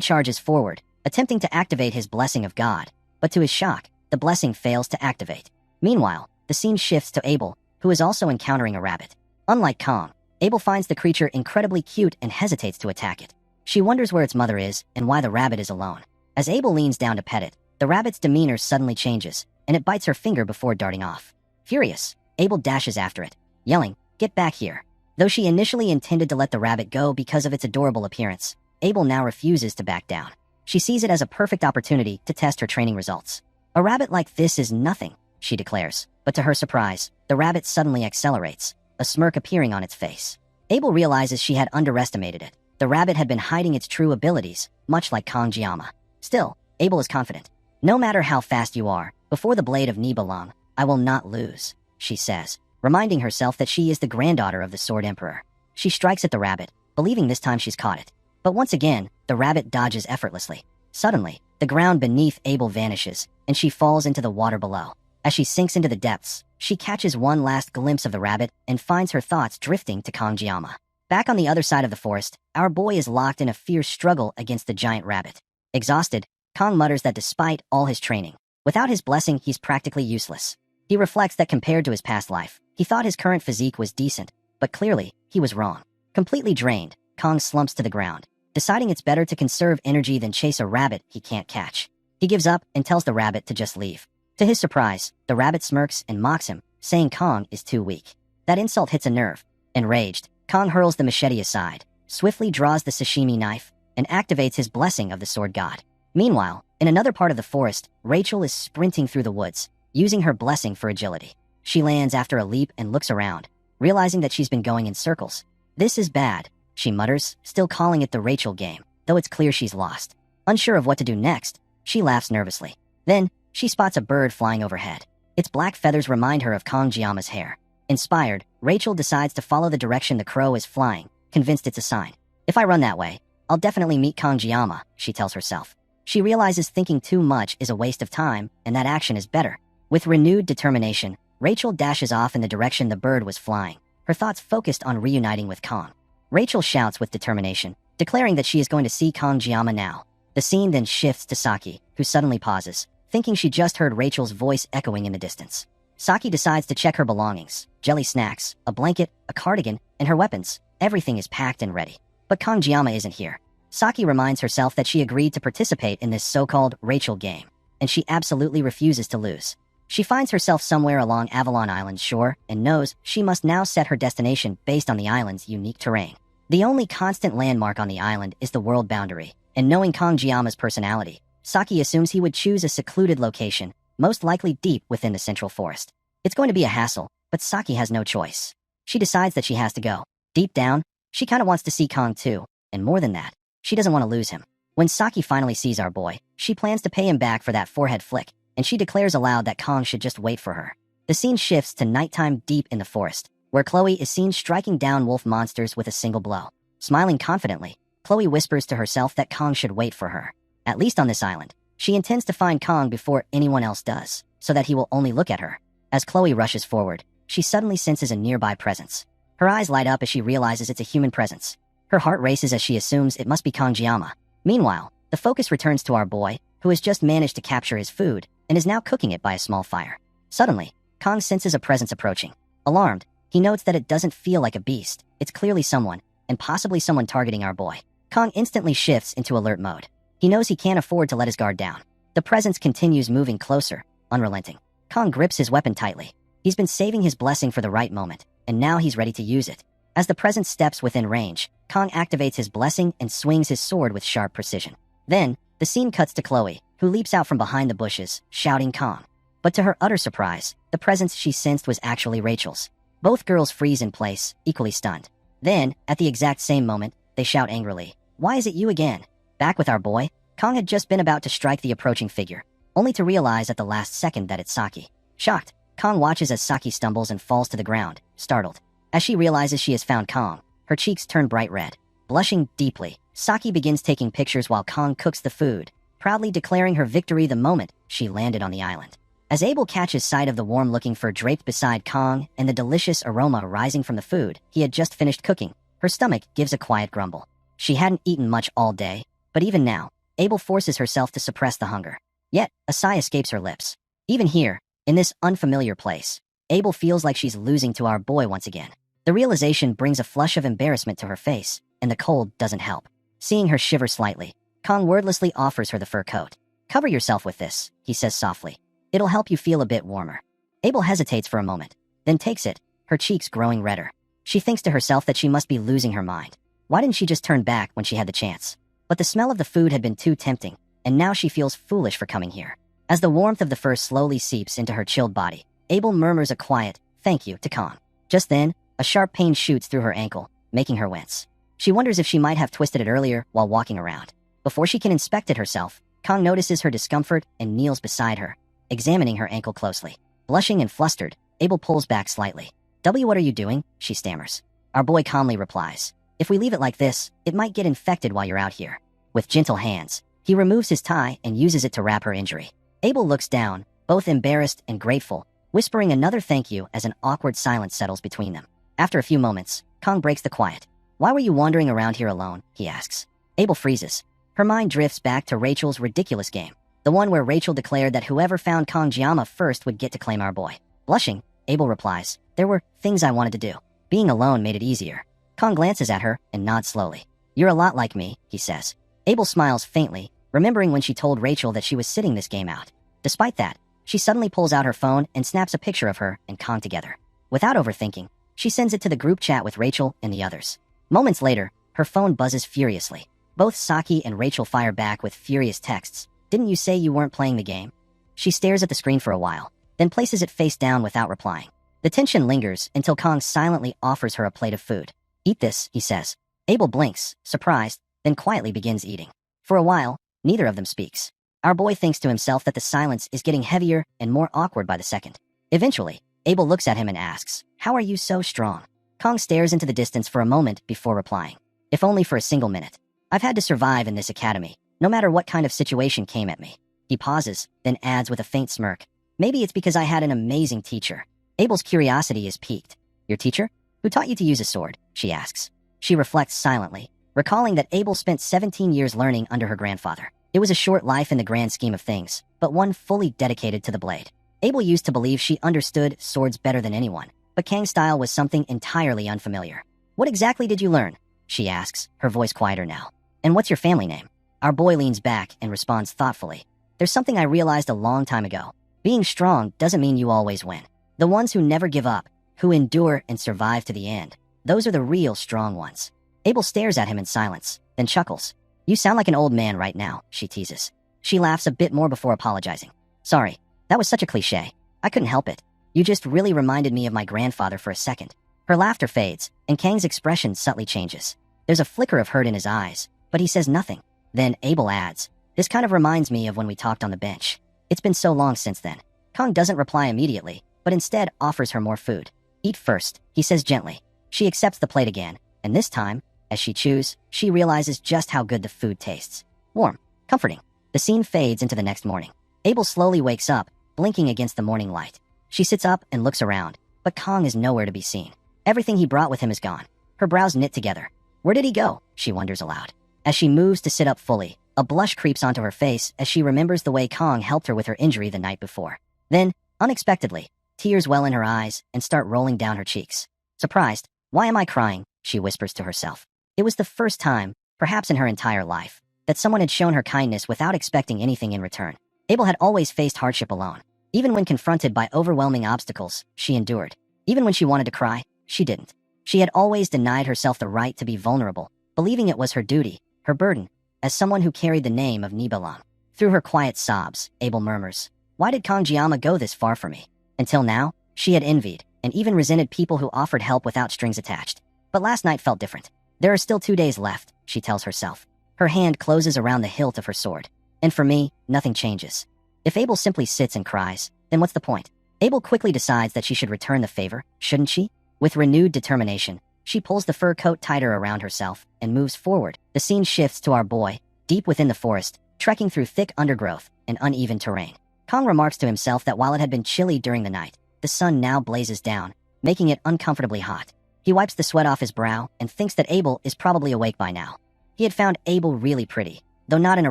charges forward, attempting to activate his blessing of God, but to his shock, the blessing fails to activate. Meanwhile, the scene shifts to Abel, who is also encountering a rabbit. Unlike Kong, Abel finds the creature incredibly cute and hesitates to attack it. She wonders where its mother is and why the rabbit is alone. As Abel leans down to pet it, the rabbit's demeanor suddenly changes, and it bites her finger before darting off. Furious, Abel dashes after it, yelling, "Get back here." Though she initially intended to let the rabbit go because of its adorable appearance, Abel now refuses to back down. She sees it as a perfect opportunity to test her training results. "A rabbit like this is nothing," she declares, but to her surprise, the rabbit suddenly accelerates, a smirk appearing on its face. Abel realizes she had underestimated it. The rabbit had been hiding its true abilities, much like Kong Jiama. Still, Abel is confident. "No matter how fast you are, before the blade of Nibelung, I will not lose," she says, reminding herself that she is the granddaughter of the Sword Emperor. She strikes at the rabbit, believing this time she's caught it. But once again, the rabbit dodges effortlessly. Suddenly, the ground beneath Abel vanishes, and she falls into the water below. As she sinks into the depths, she catches one last glimpse of the rabbit and finds her thoughts drifting to Kong Jiama. Back on the other side of the forest, our boy is locked in a fierce struggle against the giant rabbit. Exhausted, Kong mutters that despite all his training, without his blessing he's practically useless. He reflects that compared to his past life, he thought his current physique was decent, but clearly, he was wrong. Completely drained, Kong slumps to the ground, deciding it's better to conserve energy than chase a rabbit he can't catch. He gives up and tells the rabbit to just leave. To his surprise, the rabbit smirks and mocks him, saying Kong is too weak. That insult hits a nerve. Enraged, Kong hurls the machete aside, swiftly draws the sashimi knife, and activates his blessing of the sword god. Meanwhile, in another part of the forest, Rachel is sprinting through the woods, using her blessing for agility. She lands after a leap and looks around, realizing that she's been going in circles. "This is bad," she mutters, still calling it the Rachel game, though it's clear she's lost. Unsure of what to do next, she laughs nervously. Then, she spots a bird flying overhead. Its black feathers remind her of Kong Jiama's hair. Inspired, Rachel decides to follow the direction the crow is flying, convinced it's a sign. "If I run that way, I'll definitely meet Kong Jiama," she tells herself. She realizes thinking too much is a waste of time, and that action is better. With renewed determination, Rachel dashes off in the direction the bird was flying, her thoughts focused on reuniting with Kong. Rachel shouts with determination, declaring that she is going to see Kong Jiama now. The scene then shifts to Saki, who suddenly pauses, thinking she just heard Rachel's voice echoing in the distance. Saki decides to check her belongings: jelly snacks, a blanket, a cardigan, and her weapons. Everything is packed and ready. But Kong Jiama isn't here. Saki reminds herself that she agreed to participate in this so-called Rachel game, and she absolutely refuses to lose. She finds herself somewhere along Avalon Island's shore and knows she must now set her destination based on the island's unique terrain. The only constant landmark on the island is the world boundary, and knowing Kangjiyama's personality, Saki assumes he would choose a secluded location, most likely deep within the central forest. It's going to be a hassle, but Saki has no choice. She decides that she has to go. Deep down, she kinda wants to see Kong too, and more than that, she doesn't want to lose him. When Saki finally sees our boy, she plans to pay him back for that forehead flick, and she declares aloud that Kong should just wait for her. The scene shifts to nighttime deep in the forest, where Chloe is seen striking down wolf monsters with a single blow. Smiling confidently, Chloe whispers to herself that Kong should wait for her. At least on this island, she intends to find Kong before anyone else does, so that he will only look at her. As Chloe rushes forward, she suddenly senses a nearby presence. Her eyes light up as she realizes it's a human presence. Her heart races as she assumes it must be Kangjiyama. Meanwhile, the focus returns to our boy, who has just managed to capture his food and is now cooking it by a small fire. Suddenly, Kong senses a presence approaching. Alarmed, he notes that it doesn't feel like a beast. It's clearly someone, and possibly someone targeting our boy. Kong instantly shifts into alert mode. He knows he can't afford to let his guard down. The presence continues moving closer, unrelenting. Kong grips his weapon tightly. He's been saving his blessing for the right moment, and now he's ready to use it. As the presence steps within range, Kong activates his blessing and swings his sword with sharp precision. Then, the scene cuts to Chloe, who leaps out from behind the bushes, shouting Kong. But to her utter surprise, the presence she sensed was actually Rachel's. Both girls freeze in place, equally stunned. Then, at the exact same moment, they shout angrily, "Why is it you again?" Back with our boy, Kong had just been about to strike the approaching figure, only to realize at the last second that it's Saki. Shocked, Kong watches as Saki stumbles and falls to the ground, startled. As she realizes she has found Kong, her cheeks turn bright red. Blushing deeply, Saki begins taking pictures while Kong cooks the food, proudly declaring her victory the moment she landed on the island. As Abel catches sight of the warm-looking fur draped beside Kong and the delicious aroma rising from the food he had just finished cooking, her stomach gives a quiet grumble. She hadn't eaten much all day, but even now, Abel forces herself to suppress the hunger. Yet, a sigh escapes her lips. Even here, in this unfamiliar place, Abel feels like she's losing to our boy once again. The realization brings a flush of embarrassment to her face, and the cold doesn't help. Seeing her shiver slightly, Kong wordlessly offers her the fur coat. "Cover yourself with this," he says softly. "It'll help you feel a bit warmer." Abel hesitates for a moment, then takes it, her cheeks growing redder. She thinks to herself that she must be losing her mind. Why didn't she just turn back when she had the chance? But the smell of the food had been too tempting, and now she feels foolish for coming here. As the warmth of the fur slowly seeps into her chilled body, Abel murmurs a quiet, "Thank you," to Kong. Just then, a sharp pain shoots through her ankle, making her wince. She wonders if she might have twisted it earlier while walking around. Before she can inspect it herself, Kong notices her discomfort and kneels beside her, examining her ankle closely. Blushing and flustered, Abel pulls back slightly. What are you doing?" she stammers. Our boy calmly replies, "If we leave it like this, it might get infected while you're out here." With gentle hands, he removes his tie and uses it to wrap her injury. Abel looks down, both embarrassed and grateful, whispering another thank you as an awkward silence settles between them. After a few moments, Kong breaks the quiet. "Why were you wandering around here alone?" he asks. Abel freezes. Her mind drifts back to Rachel's ridiculous game, the one where Rachel declared that whoever found Kangjiyama first would get to claim our boy. Blushing, Abel replies, "There were things I wanted to do. Being alone made it easier." Kong glances at her and nods slowly. "You're a lot like me," he says. Abel smiles faintly, remembering when she told Rachel that she was sitting this game out. Despite that, she suddenly pulls out her phone and snaps a picture of her and Kong together. Without overthinking, she sends it to the group chat with Rachel and the others. Moments later, her phone buzzes furiously. Both Saki and Rachel fire back with furious texts. "Didn't you say you weren't playing the game?" She stares at the screen for a while, then places it face down without replying. The tension lingers until Kong silently offers her a plate of food. "Eat this," he says. Abel blinks, surprised, then quietly begins eating. For a while, neither of them speaks. Our boy thinks to himself that the silence is getting heavier and more awkward by the second. Eventually, Abel looks at him and asks, "How are you so strong?" Kong stares into the distance for a moment before replying, "If only for a single minute. I've had to survive in this academy, no matter what kind of situation came at me." He pauses, then adds with a faint smirk, "Maybe it's because I had an amazing teacher." Abel's curiosity is piqued. "Your teacher? Who taught you to use a sword?" she asks. She reflects silently, recalling that Abel spent 17 years learning under her grandfather. It was a short life in the grand scheme of things, but one fully dedicated to the blade. Abel used to believe she understood swords better than anyone, but Kang's style was something entirely unfamiliar. "What exactly did you learn?" she asks, her voice quieter now. "And what's your family name?" Our boy leans back and responds thoughtfully. "There's something I realized a long time ago. Being strong doesn't mean you always win. The ones who never give up, who endure and survive to the end, those are the real strong ones. Abel stares at him in silence, then chuckles. You sound like an old man right now, she teases. She laughs a bit more before apologizing. Sorry, that was such a cliche. I couldn't help it. You just really reminded me of my grandfather for a second. Her laughter fades, and Kang's expression subtly changes. There's a flicker of hurt in his eyes, but he says nothing. Then Abel adds, this kind of reminds me of when we talked on the bench. It's been so long since then. Kang doesn't reply immediately, but instead offers her more food. Eat first, he says gently. She accepts the plate again, and this time, as she chews, she realizes just how good the food tastes. Warm, comforting. The scene fades into the next morning. Abel slowly wakes up, blinking against the morning light. She sits up and looks around, but Kang is nowhere to be seen. Everything he brought with him is gone. Her brows knit together. Where did he go? She wonders aloud. As she moves to sit up fully, a blush creeps onto her face as she remembers the way Kang helped her with her injury the night before. Then, unexpectedly, tears well in her eyes and start rolling down her cheeks. Surprised, why am I crying? She whispers to herself. It was the first time, perhaps in her entire life, that someone had shown her kindness without expecting anything in return. Abel had always faced hardship alone. Even when confronted by overwhelming obstacles, she endured. Even when she wanted to cry, she didn't. She had always denied herself the right to be vulnerable, believing it was her duty, her burden, as someone who carried the name of Nibalang. Through her quiet sobs, Abel murmurs, why did Kangjiyama go this far for me? Until now, she had envied, and even resented people who offered help without strings attached. But last night felt different. There are still 2 days left, she tells herself. Her hand closes around the hilt of her sword. And for me, nothing changes. If Abel simply sits and cries, then what's the point? Abel quickly decides that she should return the favor, shouldn't she? With renewed determination, she pulls the fur coat tighter around herself and moves forward. The scene shifts to our boy, deep within the forest, trekking through thick undergrowth and uneven terrain. Kang remarks to himself that while it had been chilly during the night, the sun now blazes down, making it uncomfortably hot. He wipes the sweat off his brow and thinks that Abel is probably awake by now. He had found Abel really pretty, though not in a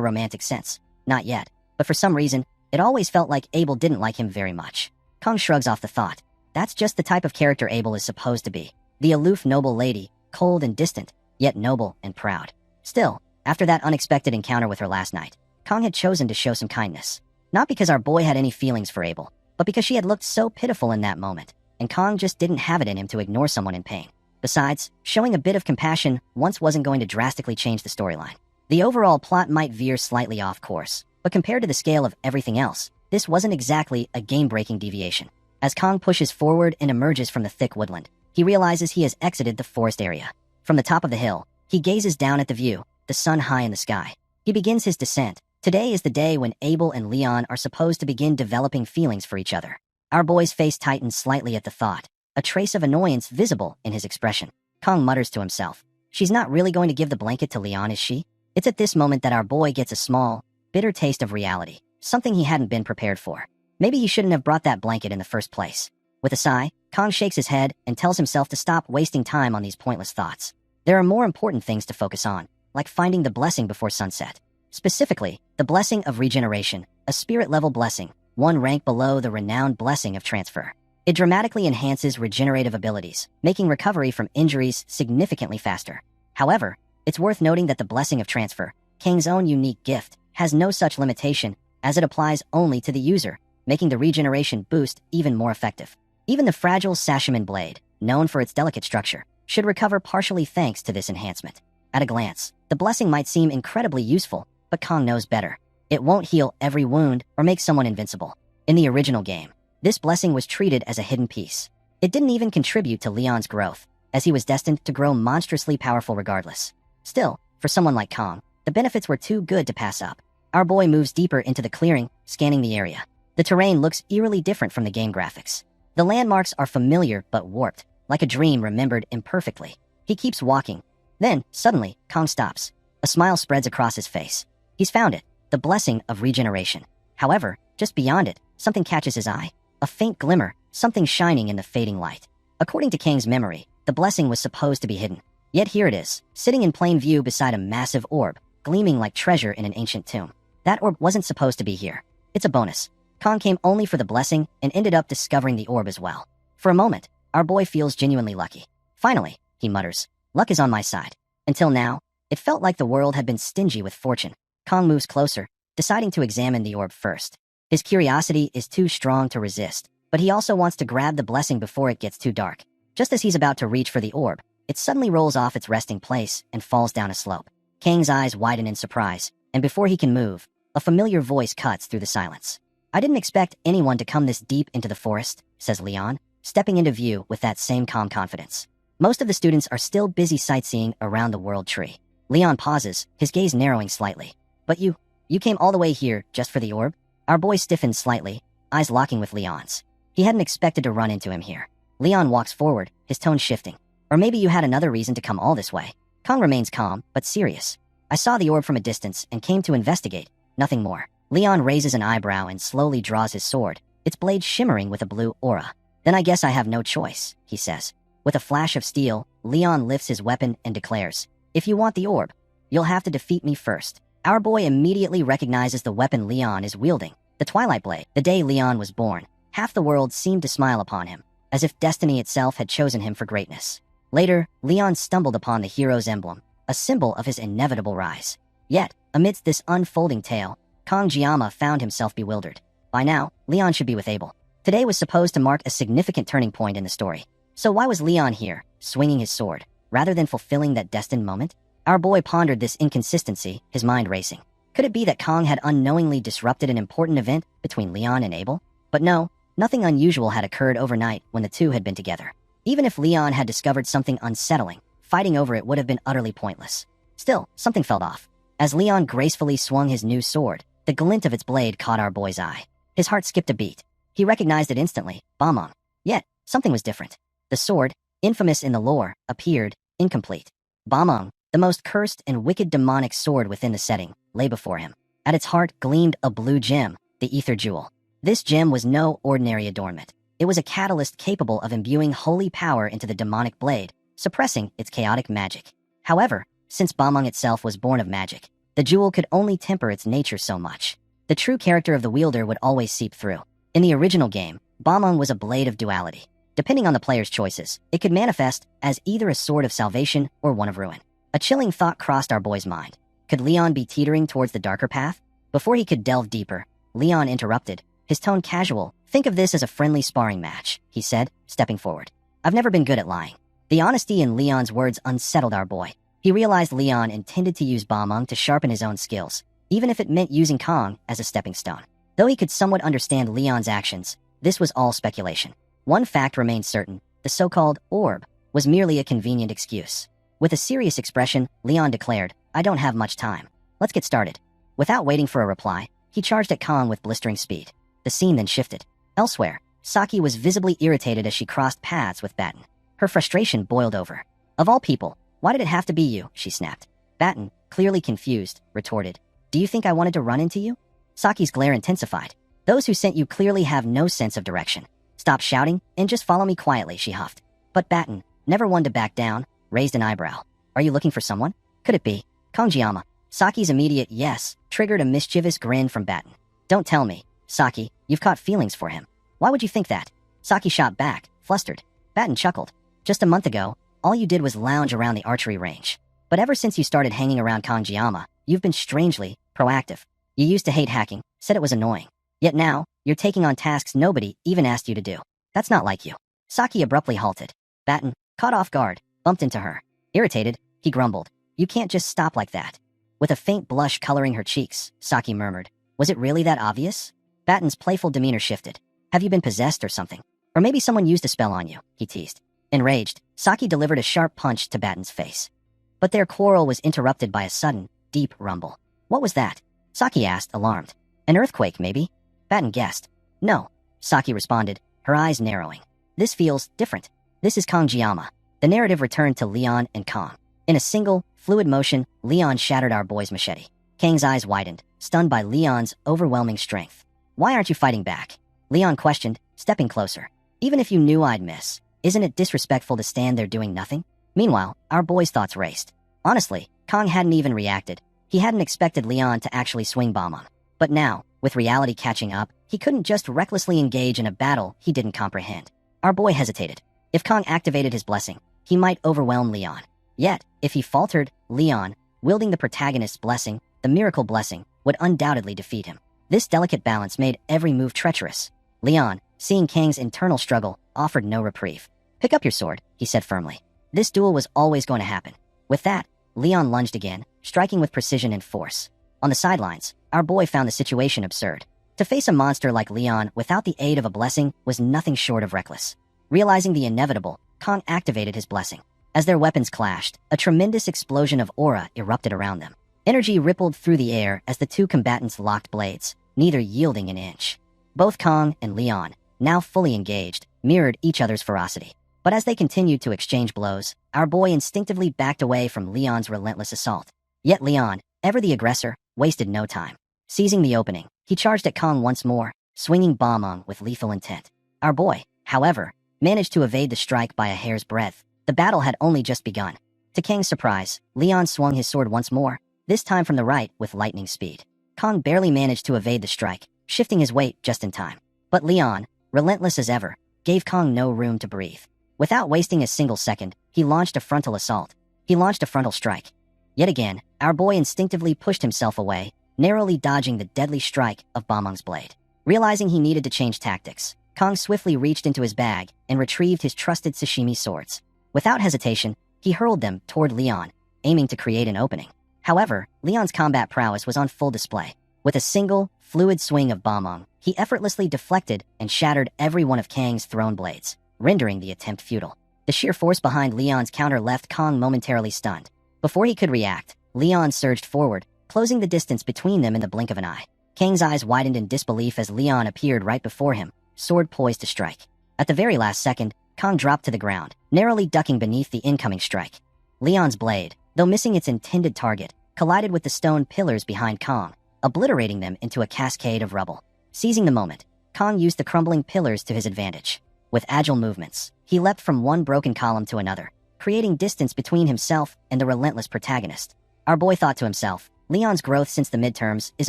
romantic sense. Not yet, but for some reason, it always felt like Abel didn't like him very much. Kang shrugs off the thought. That's just the type of character Abel is supposed to be. The aloof noble lady, cold and distant, yet noble and proud. Still, after that unexpected encounter with her last night, Kang had chosen to show some kindness. Not because our boy had any feelings for Abel, but because she had looked so pitiful in that moment, and Kang just didn't have it in him to ignore someone in pain. Besides, showing a bit of compassion once wasn't going to drastically change the storyline. The overall plot might veer slightly off course, but compared to the scale of everything else, this wasn't exactly a game-breaking deviation. As Kang pushes forward and emerges from the thick woodland, he realizes he has exited the forest area. From the top of the hill, he gazes down at the view, the sun high in the sky. He begins his descent. Today is the day when Abel and Leon are supposed to begin developing feelings for each other. Our boy's face tightens slightly at the thought, a trace of annoyance visible in his expression. Kang mutters to himself, she's not really going to give the blanket to Leon, is she? It's at this moment that our boy gets a small, bitter taste of reality, something he hadn't been prepared for. Maybe he shouldn't have brought that blanket in the first place. With a sigh, Kang shakes his head and tells himself to stop wasting time on these pointless thoughts. There are more important things to focus on, like finding the blessing before sunset. Specifically, the blessing of regeneration, a spirit-level blessing, one rank below the renowned blessing of transfer. It dramatically enhances regenerative abilities, making recovery from injuries significantly faster. However, it's worth noting that the blessing of transfer, Kang's own unique gift, has no such limitation, as it applies only to the user, making the regeneration boost even more effective. Even the fragile Sashimi blade, known for its delicate structure, should recover partially thanks to this enhancement. At a glance, the blessing might seem incredibly useful, but Kang knows better. It won't heal every wound or make someone invincible. In the original game, this blessing was treated as a hidden piece. It didn't even contribute to Leon's growth, as he was destined to grow monstrously powerful regardless. Still, for someone like Kang, the benefits were too good to pass up. Our boy moves deeper into the clearing, scanning the area. The terrain looks eerily different from the game graphics. The landmarks are familiar but warped, like a dream remembered imperfectly. He keeps walking. Then, suddenly, Kang stops. A smile spreads across his face. He's found it, the blessing of regeneration. However, just beyond it, something catches his eye. A faint glimmer, something shining in the fading light. According to Kang's memory, the blessing was supposed to be hidden. Yet here it is, sitting in plain view beside a massive orb, gleaming like treasure in an ancient tomb. That orb wasn't supposed to be here. It's a bonus. Kang came only for the blessing and ended up discovering the orb as well. For a moment, our boy feels genuinely lucky. Finally, he mutters, luck is on my side. Until now, it felt like the world had been stingy with fortune. Kang moves closer, deciding to examine the orb first. His curiosity is too strong to resist, but he also wants to grab the blessing before it gets too dark. Just as he's about to reach for the orb, it suddenly rolls off its resting place and falls down a slope. Kang's eyes widen in surprise, and before he can move, a familiar voice cuts through the silence. "I didn't expect anyone to come this deep into the forest," says Leon, stepping into view with that same calm confidence. Most of the students are still busy sightseeing around the world tree. Leon pauses, his gaze narrowing slightly. "But you came all the way here just for the orb?" Our boy stiffens slightly, eyes locking with Leon's. He hadn't expected to run into him here. Leon walks forward, his tone shifting. "Or maybe you had another reason to come all this way." Kang remains calm, but serious. "I saw the orb from a distance and came to investigate, nothing more." Leon raises an eyebrow and slowly draws his sword, its blade shimmering with a blue aura. "Then I guess I have no choice," he says. With a flash of steel, Leon lifts his weapon and declares, "If you want the orb, you'll have to defeat me first." Our boy immediately recognizes the weapon Leon is wielding, the Twilight Blade. The day Leon was born, half the world seemed to smile upon him, as if destiny itself had chosen him for greatness. Later, Leon stumbled upon the hero's emblem, a symbol of his inevitable rise. Yet, amidst this unfolding tale, Kangjiyama found himself bewildered. By now, Leon should be with Abel. Today was supposed to mark a significant turning point in the story. So why was Leon here, swinging his sword, rather than fulfilling that destined moment? Our boy pondered this inconsistency, his mind racing. Could it be that Kang had unknowingly disrupted an important event between Leon and Abel? But no, nothing unusual had occurred overnight when the two had been together. Even if Leon had discovered something unsettling, fighting over it would have been utterly pointless. Still, something felt off. As Leon gracefully swung his new sword, the glint of its blade caught our boy's eye. His heart skipped a beat. He recognized it instantly, Bamong. Yet, something was different. The sword, infamous in the lore, appeared incomplete. Bamong, the most cursed and wicked demonic sword within the setting, lay before him. At its heart gleamed a blue gem, the Ether Jewel. This gem was no ordinary adornment. It was a catalyst capable of imbuing holy power into the demonic blade, suppressing its chaotic magic. However, since Bamong itself was born of magic, the jewel could only temper its nature so much. The true character of the wielder would always seep through. In the original game, Bamong was a blade of duality. Depending on the player's choices, it could manifest as either a sword of salvation or one of ruin. A chilling thought crossed our boy's mind. Could Leon be teetering towards the darker path? Before he could delve deeper, Leon interrupted, his tone casual. "Think of this as a friendly sparring match," he said, stepping forward. "I've never been good at lying." The honesty in Leon's words unsettled our boy. He realized Leon intended to use Bamong to sharpen his own skills, even if it meant using Kang as a stepping stone. Though he could somewhat understand Leon's actions, this was all speculation. One fact remained certain: the so-called orb was merely a convenient excuse. With a serious expression, Leon declared, "I don't have much time. Let's get started." Without waiting for a reply, he charged at Kang with blistering speed. The scene then shifted. Elsewhere, Saki was visibly irritated as she crossed paths with Batten. Her frustration boiled over. "Of all people, why did it have to be you?" she snapped. Batten, clearly confused, retorted, "Do you think I wanted to run into you?" Saki's glare intensified. "Those who sent you clearly have no sense of direction. Stop shouting and just follow me quietly," she huffed. But Batten, never one to back down, raised an eyebrow. "Are you looking for someone? Could it be Kangjiyama?" Saki's immediate yes triggered a mischievous grin from Batten. "Don't tell me, Saki, you've caught feelings for him. Why would you think that?" Saki shot back, flustered. Batten chuckled. "Just a month ago, all you did was lounge around the archery range. But ever since you started hanging around Kangjiyama, you've been strangely proactive. You used to hate hacking, said it was annoying. Yet now, you're taking on tasks nobody even asked you to do. That's not like you." Saki abruptly halted. Batten, caught off guard, bumped into her. Irritated, he grumbled, "You can't just stop like that." With a faint blush coloring her cheeks, Saki murmured, "Was it really that obvious?" Batten's playful demeanor shifted. "Have you been possessed or something? Or maybe someone used a spell on you," he teased. Enraged, Saki delivered a sharp punch to Batten's face. But their quarrel was interrupted by a sudden, deep rumble. "What was that?" Saki asked, alarmed. "An earthquake, maybe?" Batten guessed. "No," Saki responded, her eyes narrowing. "This feels different. This is Kangjiyama." The narrative returned to Leon and Kang. In a single, fluid motion, Leon shattered our boy's machete. Kang's eyes widened, stunned by Leon's overwhelming strength. "Why aren't you fighting back?" Leon questioned, stepping closer. "Even if you knew I'd miss, isn't it disrespectful to stand there doing nothing?" Meanwhile, our boy's thoughts raced. Honestly, Kang hadn't even reacted. He hadn't expected Leon to actually swing Bamong. But now, with reality catching up, he couldn't just recklessly engage in a battle he didn't comprehend. Our boy hesitated. If Kang activated his blessing, he might overwhelm Leon. Yet, if he faltered, Leon, wielding the protagonist's blessing, the miracle blessing, would undoubtedly defeat him. This delicate balance made every move treacherous. Leon, seeing Kang's internal struggle, offered no reprieve. "Pick up your sword," he said firmly. This duel was always going to happen. With that, Leon lunged again, striking with precision and force. On the sidelines, our boy found the situation absurd. To face a monster like Leon without the aid of a blessing was nothing short of reckless. Realizing the inevitable, Kang activated his blessing. As their weapons clashed, a tremendous explosion of aura erupted around them. Energy rippled through the air as the two combatants locked blades, neither yielding an inch. Both Kang and Leon, now fully engaged, mirrored each other's ferocity. But as they continued to exchange blows, our boy instinctively backed away from Leon's relentless assault. Yet Leon, ever the aggressor, wasted no time. Seizing the opening, he charged at Kang once more, swinging Bamong with lethal intent. Our boy, however, managed to evade the strike by a hair's breadth. The battle had only just begun. To Kang's surprise, Leon swung his sword once more, this time from the right with lightning speed. Kang barely managed to evade the strike, shifting his weight just in time. But Leon, relentless as ever, gave Kang no room to breathe. Without wasting a single second, he launched a frontal assault. He launched a frontal strike. Yet again, our boy instinctively pushed himself away, narrowly dodging the deadly strike of Bamong's blade. Realizing he needed to change tactics, Kang swiftly reached into his bag and retrieved his trusted Sashimi swords. Without hesitation, he hurled them toward Leon, aiming to create an opening. However, Leon's combat prowess was on full display. With a single, fluid swing of Bamong, he effortlessly deflected and shattered every one of Kang's thrown blades, rendering the attempt futile. The sheer force behind Leon's counter left Kang momentarily stunned. Before he could react, Leon surged forward, closing the distance between them in the blink of an eye. Kang's eyes widened in disbelief as Leon appeared right before him, sword poised to strike. At the very last second, Kang dropped to the ground, narrowly ducking beneath the incoming strike. Leon's blade, though missing its intended target, collided with the stone pillars behind Kang, obliterating them into a cascade of rubble. Seizing the moment, Kang used the crumbling pillars to his advantage. With agile movements, he leapt from one broken column to another, creating distance between himself and the relentless protagonist. Our boy thought to himself, Leon's growth since the midterms is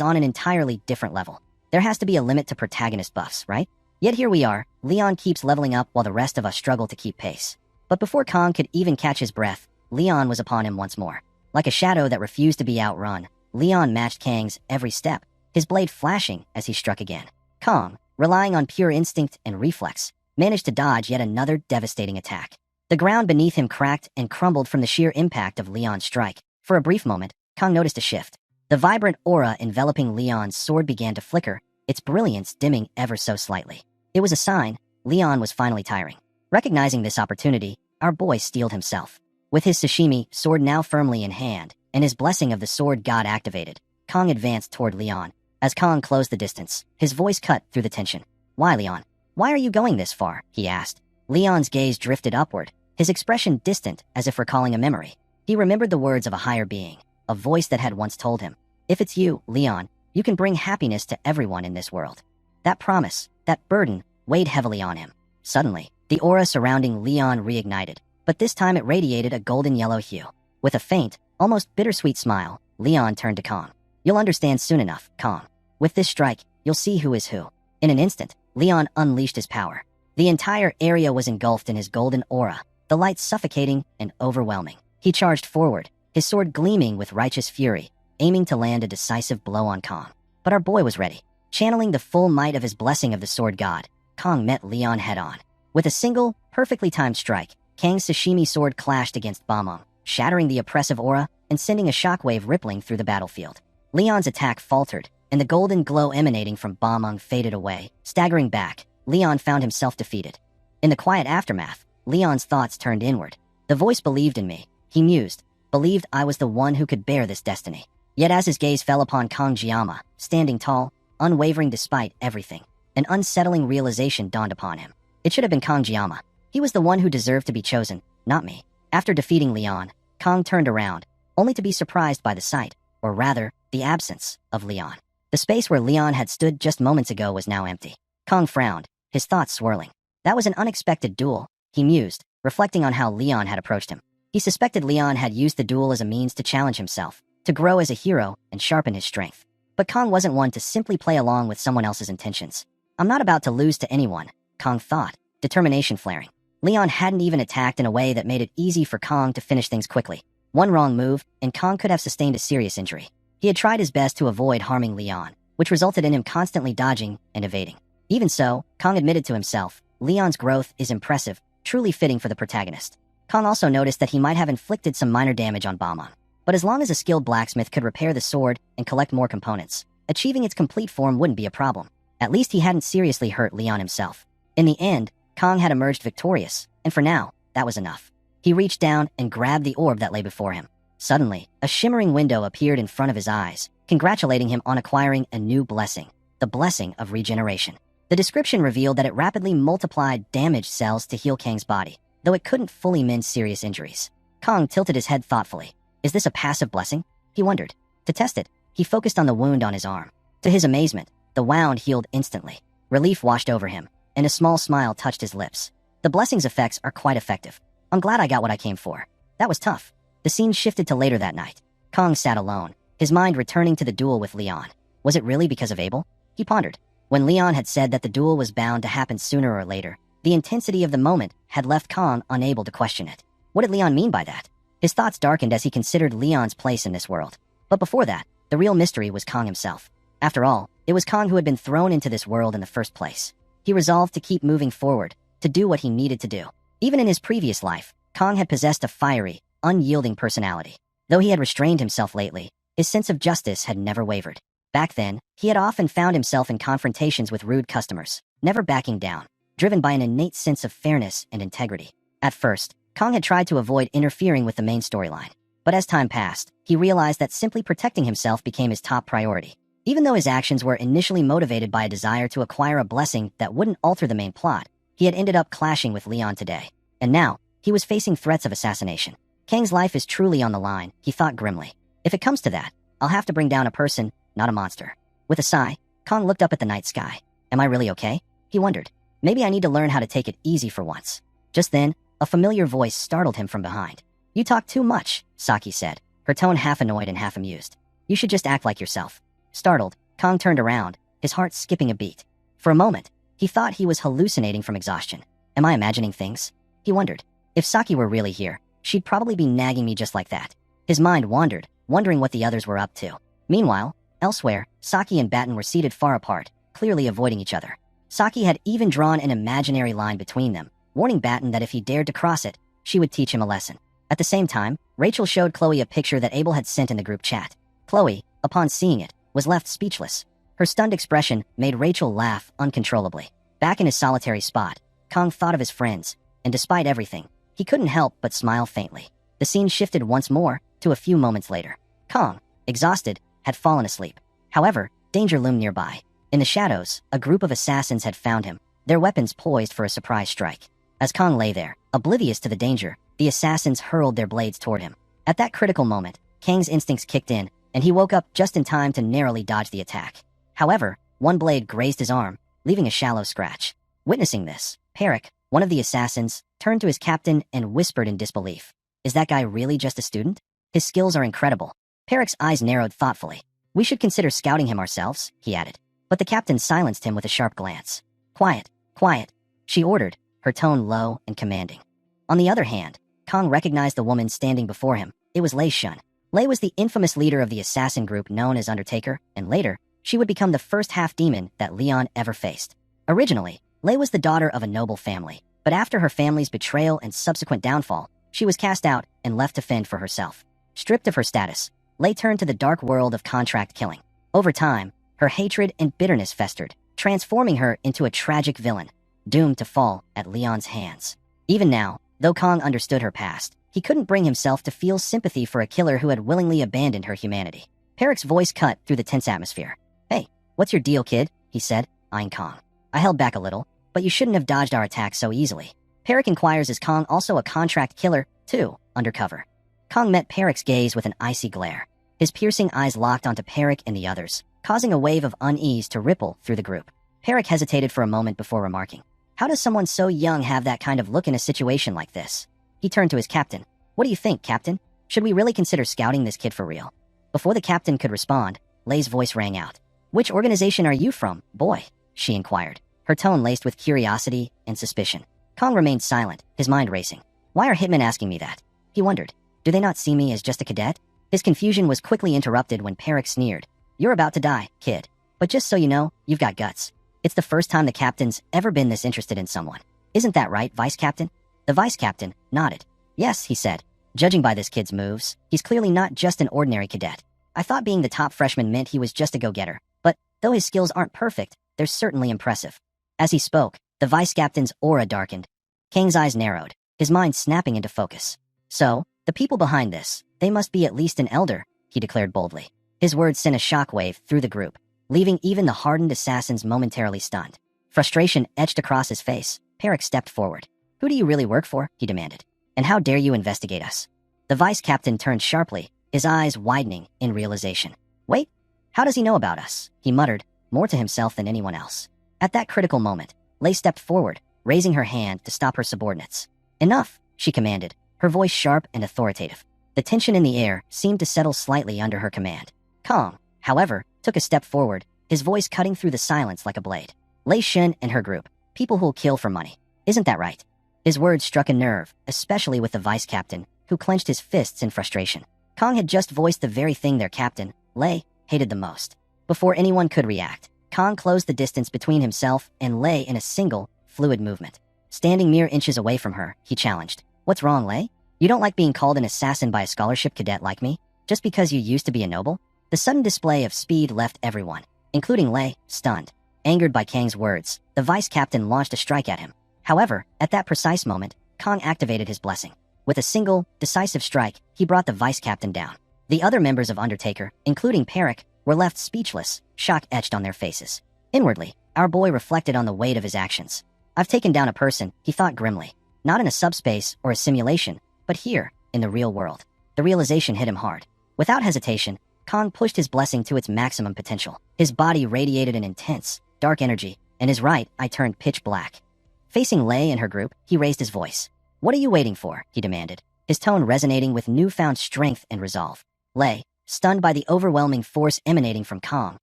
on an entirely different level. There has to be a limit to protagonist buffs, right? Yet here we are, Leon keeps leveling up while the rest of us struggle to keep pace. But before Kang could even catch his breath, Leon was upon him once more. Like a shadow that refused to be outrun, Leon matched Kang's every step, his blade flashing as he struck again. Kang, relying on pure instinct and reflex, managed to dodge yet another devastating attack. The ground beneath him cracked and crumbled from the sheer impact of Leon's strike. For a brief moment, Kang noticed a shift. The vibrant aura enveloping Leon's sword began to flicker, its brilliance dimming ever so slightly. It was a sign Leon was finally tiring. Recognizing this opportunity, our boy steeled himself. With his Sashimi sword now firmly in hand, and his blessing of the sword god activated, Kang advanced toward Leon. As Kang closed the distance, his voice cut through the tension. "Why, Leon? Why are you going this far?" he asked. Leon's gaze drifted upward, his expression distant as if recalling a memory. He remembered the words of a higher being, a voice that had once told him, "If it's you, Leon, you can bring happiness to everyone in this world." That promise, that burden, weighed heavily on him. Suddenly, the aura surrounding Leon reignited, but this time it radiated a golden yellow hue. With a faint, almost bittersweet smile, Leon turned to Kang. "You'll understand soon enough, Kang. With this strike, you'll see who is who." In an instant, Leon unleashed his power. The entire area was engulfed in his golden aura, the light suffocating and overwhelming. He charged forward, his sword gleaming with righteous fury, aiming to land a decisive blow on Kang. But our boy was ready. Channeling the full might of his blessing of the sword god, Kang met Leon head-on. With a single, perfectly timed strike, Kang's Sashimi sword clashed against Bamong, shattering the oppressive aura and sending a shockwave rippling through the battlefield. Leon's attack faltered, and the golden glow emanating from Bamong faded away. Staggering back, Leon found himself defeated. In the quiet aftermath, Leon's thoughts turned inward. The voice believed in me, he mused, believed I was the one who could bear this destiny. Yet as his gaze fell upon Kang Jiama, standing tall, unwavering despite everything, an unsettling realization dawned upon him. It should have been Kang Jiama. He was the one who deserved to be chosen, not me. After defeating Leon, Kang turned around, only to be surprised by the sight, or rather, the absence, of Leon. The space where Leon had stood just moments ago was now empty. Kang frowned, his thoughts swirling. That was an unexpected duel, he mused, reflecting on how Leon had approached him. He suspected Leon had used the duel as a means to challenge himself, to grow as a hero and sharpen his strength. But Kang wasn't one to simply play along with someone else's intentions. "I'm not about to lose to anyone," Kang thought, determination flaring. Leon hadn't even attacked in a way that made it easy for Kang to finish things quickly. One wrong move, and Kang could have sustained a serious injury. He had tried his best to avoid harming Leon, which resulted in him constantly dodging and evading. Even so, Kong admitted to himself, Leon's growth is impressive, truly fitting for the protagonist. Kong also noticed that he might have inflicted some minor damage on Balmon. But as long as a skilled blacksmith could repair the sword and collect more components, achieving its complete form wouldn't be a problem. At least he hadn't seriously hurt Leon himself. In the end, Kong had emerged victorious, and for now, that was enough. He reached down and grabbed the orb that lay before him. Suddenly, a shimmering window appeared in front of his eyes, congratulating him on acquiring a new blessing, the blessing of regeneration. The description revealed that it rapidly multiplied damaged cells to heal Kang's body, though it couldn't fully mend serious injuries. Kong tilted his head thoughtfully. Is this a passive blessing? He wondered. To test it, he focused on the wound on his arm. To his amazement, the wound healed instantly. Relief washed over him, and a small smile touched his lips. The blessing's effects are quite effective. I'm glad I got what I came for. That was tough. The scene shifted to later that night. Kong sat alone, his mind returning to the duel with Leon. Was it really because of Abel? He pondered. When Leon had said that the duel was bound to happen sooner or later, the intensity of the moment had left Kong unable to question it. What did Leon mean by that? His thoughts darkened as he considered Leon's place in this world. But before that, the real mystery was Kong himself. After all, it was Kong who had been thrown into this world in the first place. He resolved to keep moving forward, to do what he needed to do. Even in his previous life, Kong had possessed a fiery, unyielding personality. Though he had restrained himself lately, his sense of justice had never wavered. Back then, he had often found himself in confrontations with rude customers, never backing down, driven by an innate sense of fairness and integrity. At first, Kong had tried to avoid interfering with the main storyline. But as time passed, he realized that simply protecting himself became his top priority. Even though his actions were initially motivated by a desire to acquire a blessing that wouldn't alter the main plot, he had ended up clashing with Leon today. And now, he was facing threats of assassination. Kang's life is truly on the line, he thought grimly. If it comes to that, I'll have to bring down a person, not a monster. With a sigh, Kong looked up at the night sky. Am I really okay? He wondered. Maybe I need to learn how to take it easy for once. Just then, a familiar voice startled him from behind. You talk too much, Saki said, her tone half annoyed and half amused. You should just act like yourself. Startled, Kong turned around, his heart skipping a beat. For a moment, he thought he was hallucinating from exhaustion. Am I imagining things? He wondered. If Saki were really here, she'd probably be nagging me just like that. His mind wandered, wondering what the others were up to. Meanwhile, elsewhere, Saki and Batten were seated far apart, clearly avoiding each other. Saki had even drawn an imaginary line between them, warning Batten that if he dared to cross it, she would teach him a lesson. At the same time, Rachel showed Chloe a picture that Abel had sent in the group chat. Chloe, upon seeing it, was left speechless. Her stunned expression made Rachel laugh uncontrollably. Back in his solitary spot, Kong thought of his friends, and despite everything, he couldn't help but smile faintly. The scene shifted once more to a few moments later. Kong, exhausted, had fallen asleep. However, danger loomed nearby. In the shadows, a group of assassins had found him, their weapons poised for a surprise strike. As Kong lay there, oblivious to the danger, the assassins hurled their blades toward him. At that critical moment, Kang's instincts kicked in, and he woke up just in time to narrowly dodge the attack. However, one blade grazed his arm, leaving a shallow scratch. Witnessing this, Perik, one of the assassins, turned to his captain and whispered in disbelief. Is that guy really just a student? His skills are incredible. Perik's eyes narrowed thoughtfully. We should consider scouting him ourselves, he added. But the captain silenced him with a sharp glance. Quiet, quiet, she ordered, her tone low and commanding. On the other hand, Kong recognized the woman standing before him. It was Lei Shun. Lei was the infamous leader of the assassin group known as Undertaker, and later, she would become the first half-demon that Leon ever faced. Originally, Lei was the daughter of a noble family, but after her family's betrayal and subsequent downfall, she was cast out and left to fend for herself. Stripped of her status, Lei turned to the dark world of contract killing. Over time, her hatred and bitterness festered, transforming her into a tragic villain, doomed to fall at Leon's hands. Even now, though Kong understood her past, he couldn't bring himself to feel sympathy for a killer who had willingly abandoned her humanity. Perik's voice cut through the tense atmosphere. Hey, what's your deal, kid? He said, eyeing Kong. I held back a little, but you shouldn't have dodged our attack so easily. Perik inquires, is Kong also a contract killer, too, undercover? Kong met Perik's gaze with an icy glare. His piercing eyes locked onto Perik and the others, causing a wave of unease to ripple through the group. Perik hesitated for a moment before remarking. How does someone so young have that kind of look in a situation like this? He turned to his captain. What do you think, Captain? Should we really consider scouting this kid for real? Before the captain could respond, Lei's voice rang out. Which organization are you from, boy? She inquired, her tone laced with curiosity and suspicion. Kong remained silent, his mind racing. Why are hitmen asking me that? He wondered. Do they not see me as just a cadet? His confusion was quickly interrupted when Perik sneered. You're about to die, kid. But just so you know, you've got guts. It's the first time the captain's ever been this interested in someone. Isn't that right, Vice Captain? The Vice Captain nodded. Yes, he said. Judging by this kid's moves, he's clearly not just an ordinary cadet. I thought being the top freshman meant he was just a go-getter. But, though his skills aren't perfect, they're certainly impressive. As he spoke, the Vice Captain's aura darkened. Kang's eyes narrowed, his mind snapping into focus. So, the people behind this, they must be at least an elder, he declared boldly. His words sent a shockwave through the group, leaving even the hardened assassins momentarily stunned. Frustration etched across his face. Perek stepped forward. Who do you really work for? He demanded. And how dare you investigate us? The Vice Captain turned sharply, his eyes widening in realization. Wait, how does he know about us? He muttered, more to himself than anyone else. At that critical moment, Lei stepped forward, raising her hand to stop her subordinates. Enough, she commanded, her voice sharp and authoritative. The tension in the air seemed to settle slightly under her command. Kong, however, took a step forward, his voice cutting through the silence like a blade. Lei Shen and her group, people who'll kill for money. Isn't that right? His words struck a nerve, especially with the Vice Captain, who clenched his fists in frustration. Kong had just voiced the very thing their captain, Lei, hated the most. Before anyone could react, Kong closed the distance between himself and Lei in a single, fluid movement. Standing mere inches away from her, he challenged. What's wrong, Lei? You don't like being called an assassin by a scholarship cadet like me? Just because you used to be a noble? The sudden display of speed left everyone, including Lei, stunned. Angered by Kang's words, the Vice Captain launched a strike at him. However, at that precise moment, Kong activated his blessing. With a single, decisive strike, he brought the Vice Captain down. The other members of Undertaker, including Perek, were left speechless, shock etched on their faces. Inwardly, our boy reflected on the weight of his actions. I've taken down a person, he thought grimly. Not in a subspace or a simulation, but here, in the real world. The realization hit him hard. Without hesitation, Kong pushed his blessing to its maximum potential. His body radiated an intense, dark energy, and his right eye turned pitch black. Facing Lei and her group, he raised his voice. What are you waiting for? He demanded, his tone resonating with newfound strength and resolve. Lei, stunned by the overwhelming force emanating from Kong,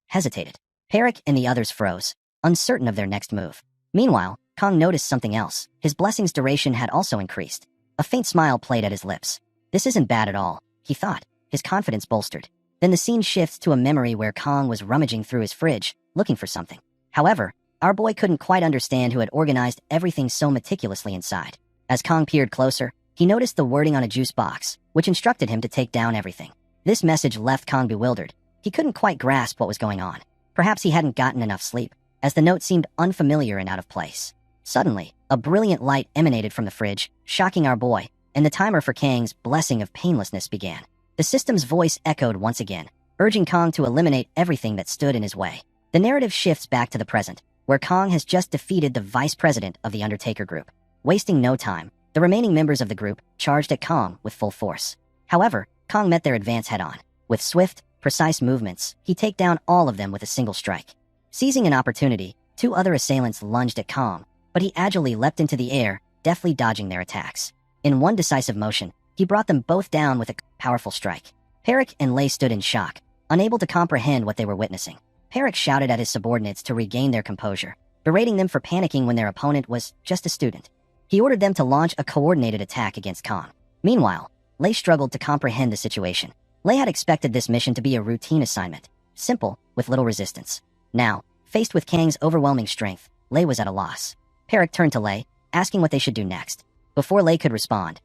hesitated. Perek and the others froze, uncertain of their next move. Meanwhile, Kong noticed something else. His blessing's duration had also increased. A faint smile played at his lips. This isn't bad at all, he thought, his confidence bolstered. Then the scene shifts to a memory where Kong was rummaging through his fridge, looking for something. However, our boy couldn't quite understand who had organized everything so meticulously inside. As Kong peered closer, he noticed the wording on a juice box, which instructed him to take down everything. This message left Kong bewildered. He couldn't quite grasp what was going on. Perhaps he hadn't gotten enough sleep, as the note seemed unfamiliar and out of place. Suddenly, a brilliant light emanated from the fridge, shocking our boy, and the timer for Kang's blessing of painlessness began. The system's voice echoed once again, urging Kong to eliminate everything that stood in his way. The narrative shifts back to the present, where Kong has just defeated the vice president of the Undertaker group. Wasting no time, the remaining members of the group charged at Kong with full force. However, Kong met their advance head-on. With swift, precise movements, he take down all of them with a single strike. Seizing an opportunity, two other assailants lunged at Kong, but he agilely leapt into the air, deftly dodging their attacks. In one decisive motion, he brought them both down with a powerful strike. Perek and Lei stood in shock, unable to comprehend what they were witnessing. Perek shouted at his subordinates to regain their composure, berating them for panicking when their opponent was just a student. He ordered them to launch a coordinated attack against Kong. Meanwhile, Lei struggled to comprehend the situation. Lei had expected this mission to be a routine assignment, simple, with little resistance. Now, faced with Kang's overwhelming strength, Lei was at a loss. Perek turned to Lei, asking what they should do next. Before Lei could respond,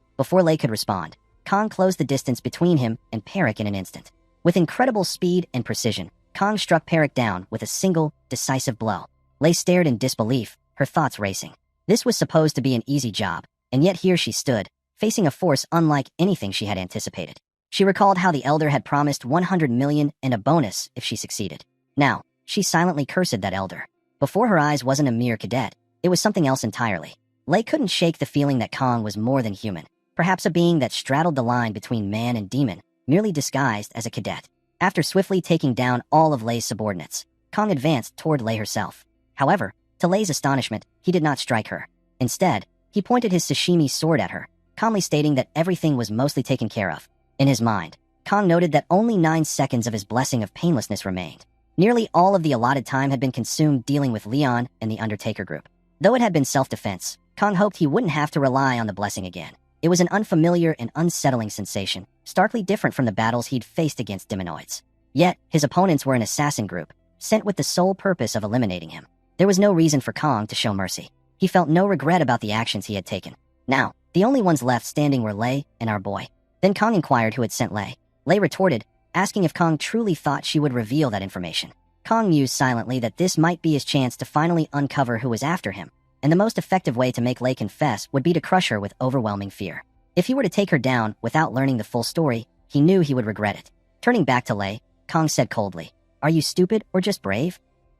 Kong closed the distance between him and Perek in an instant. With incredible speed and precision, Kong struck Perek down with a single, decisive blow. Lei stared in disbelief, her thoughts racing. This was supposed to be an easy job, and yet here she stood, facing a force unlike anything she had anticipated. She recalled how the elder had promised 100 million and a bonus if she succeeded. Now, she silently cursed that elder. Before her eyes wasn't a mere cadet, it was something else entirely. Lei couldn't shake the feeling that Kong was more than human, perhaps a being that straddled the line between man and demon, merely disguised as a cadet. After swiftly taking down all of Lei's subordinates, Kong advanced toward Lei herself. However, to Lei's astonishment, he did not strike her. Instead, he pointed his Sashimi sword at her, calmly stating that everything was mostly taken care of. In his mind, Kong noted that only 9 seconds of his blessing of painlessness remained. Nearly all of the allotted time had been consumed dealing with Leon and the Undertaker group. Though it had been self-defense, Kong hoped he wouldn't have to rely on the blessing again. It was an unfamiliar and unsettling sensation, starkly different from the battles he'd faced against demonoids. Yet, his opponents were an assassin group, sent with the sole purpose of eliminating him. There was no reason for Kong to show mercy. He felt no regret about the actions he had taken. Now, the only ones left standing were Lei and our boy. Then Kong inquired who had sent Lei. Lei retorted, asking if Kong truly thought she would reveal that information. Kong mused silently that this might be his chance to finally uncover who was after him, and the most effective way to make Lei confess would be to crush her with overwhelming fear. If he were to take her down without learning the full story, he knew he would regret it. Turning back to Lei, Kong said coldly, "Are you stupid or just brave?"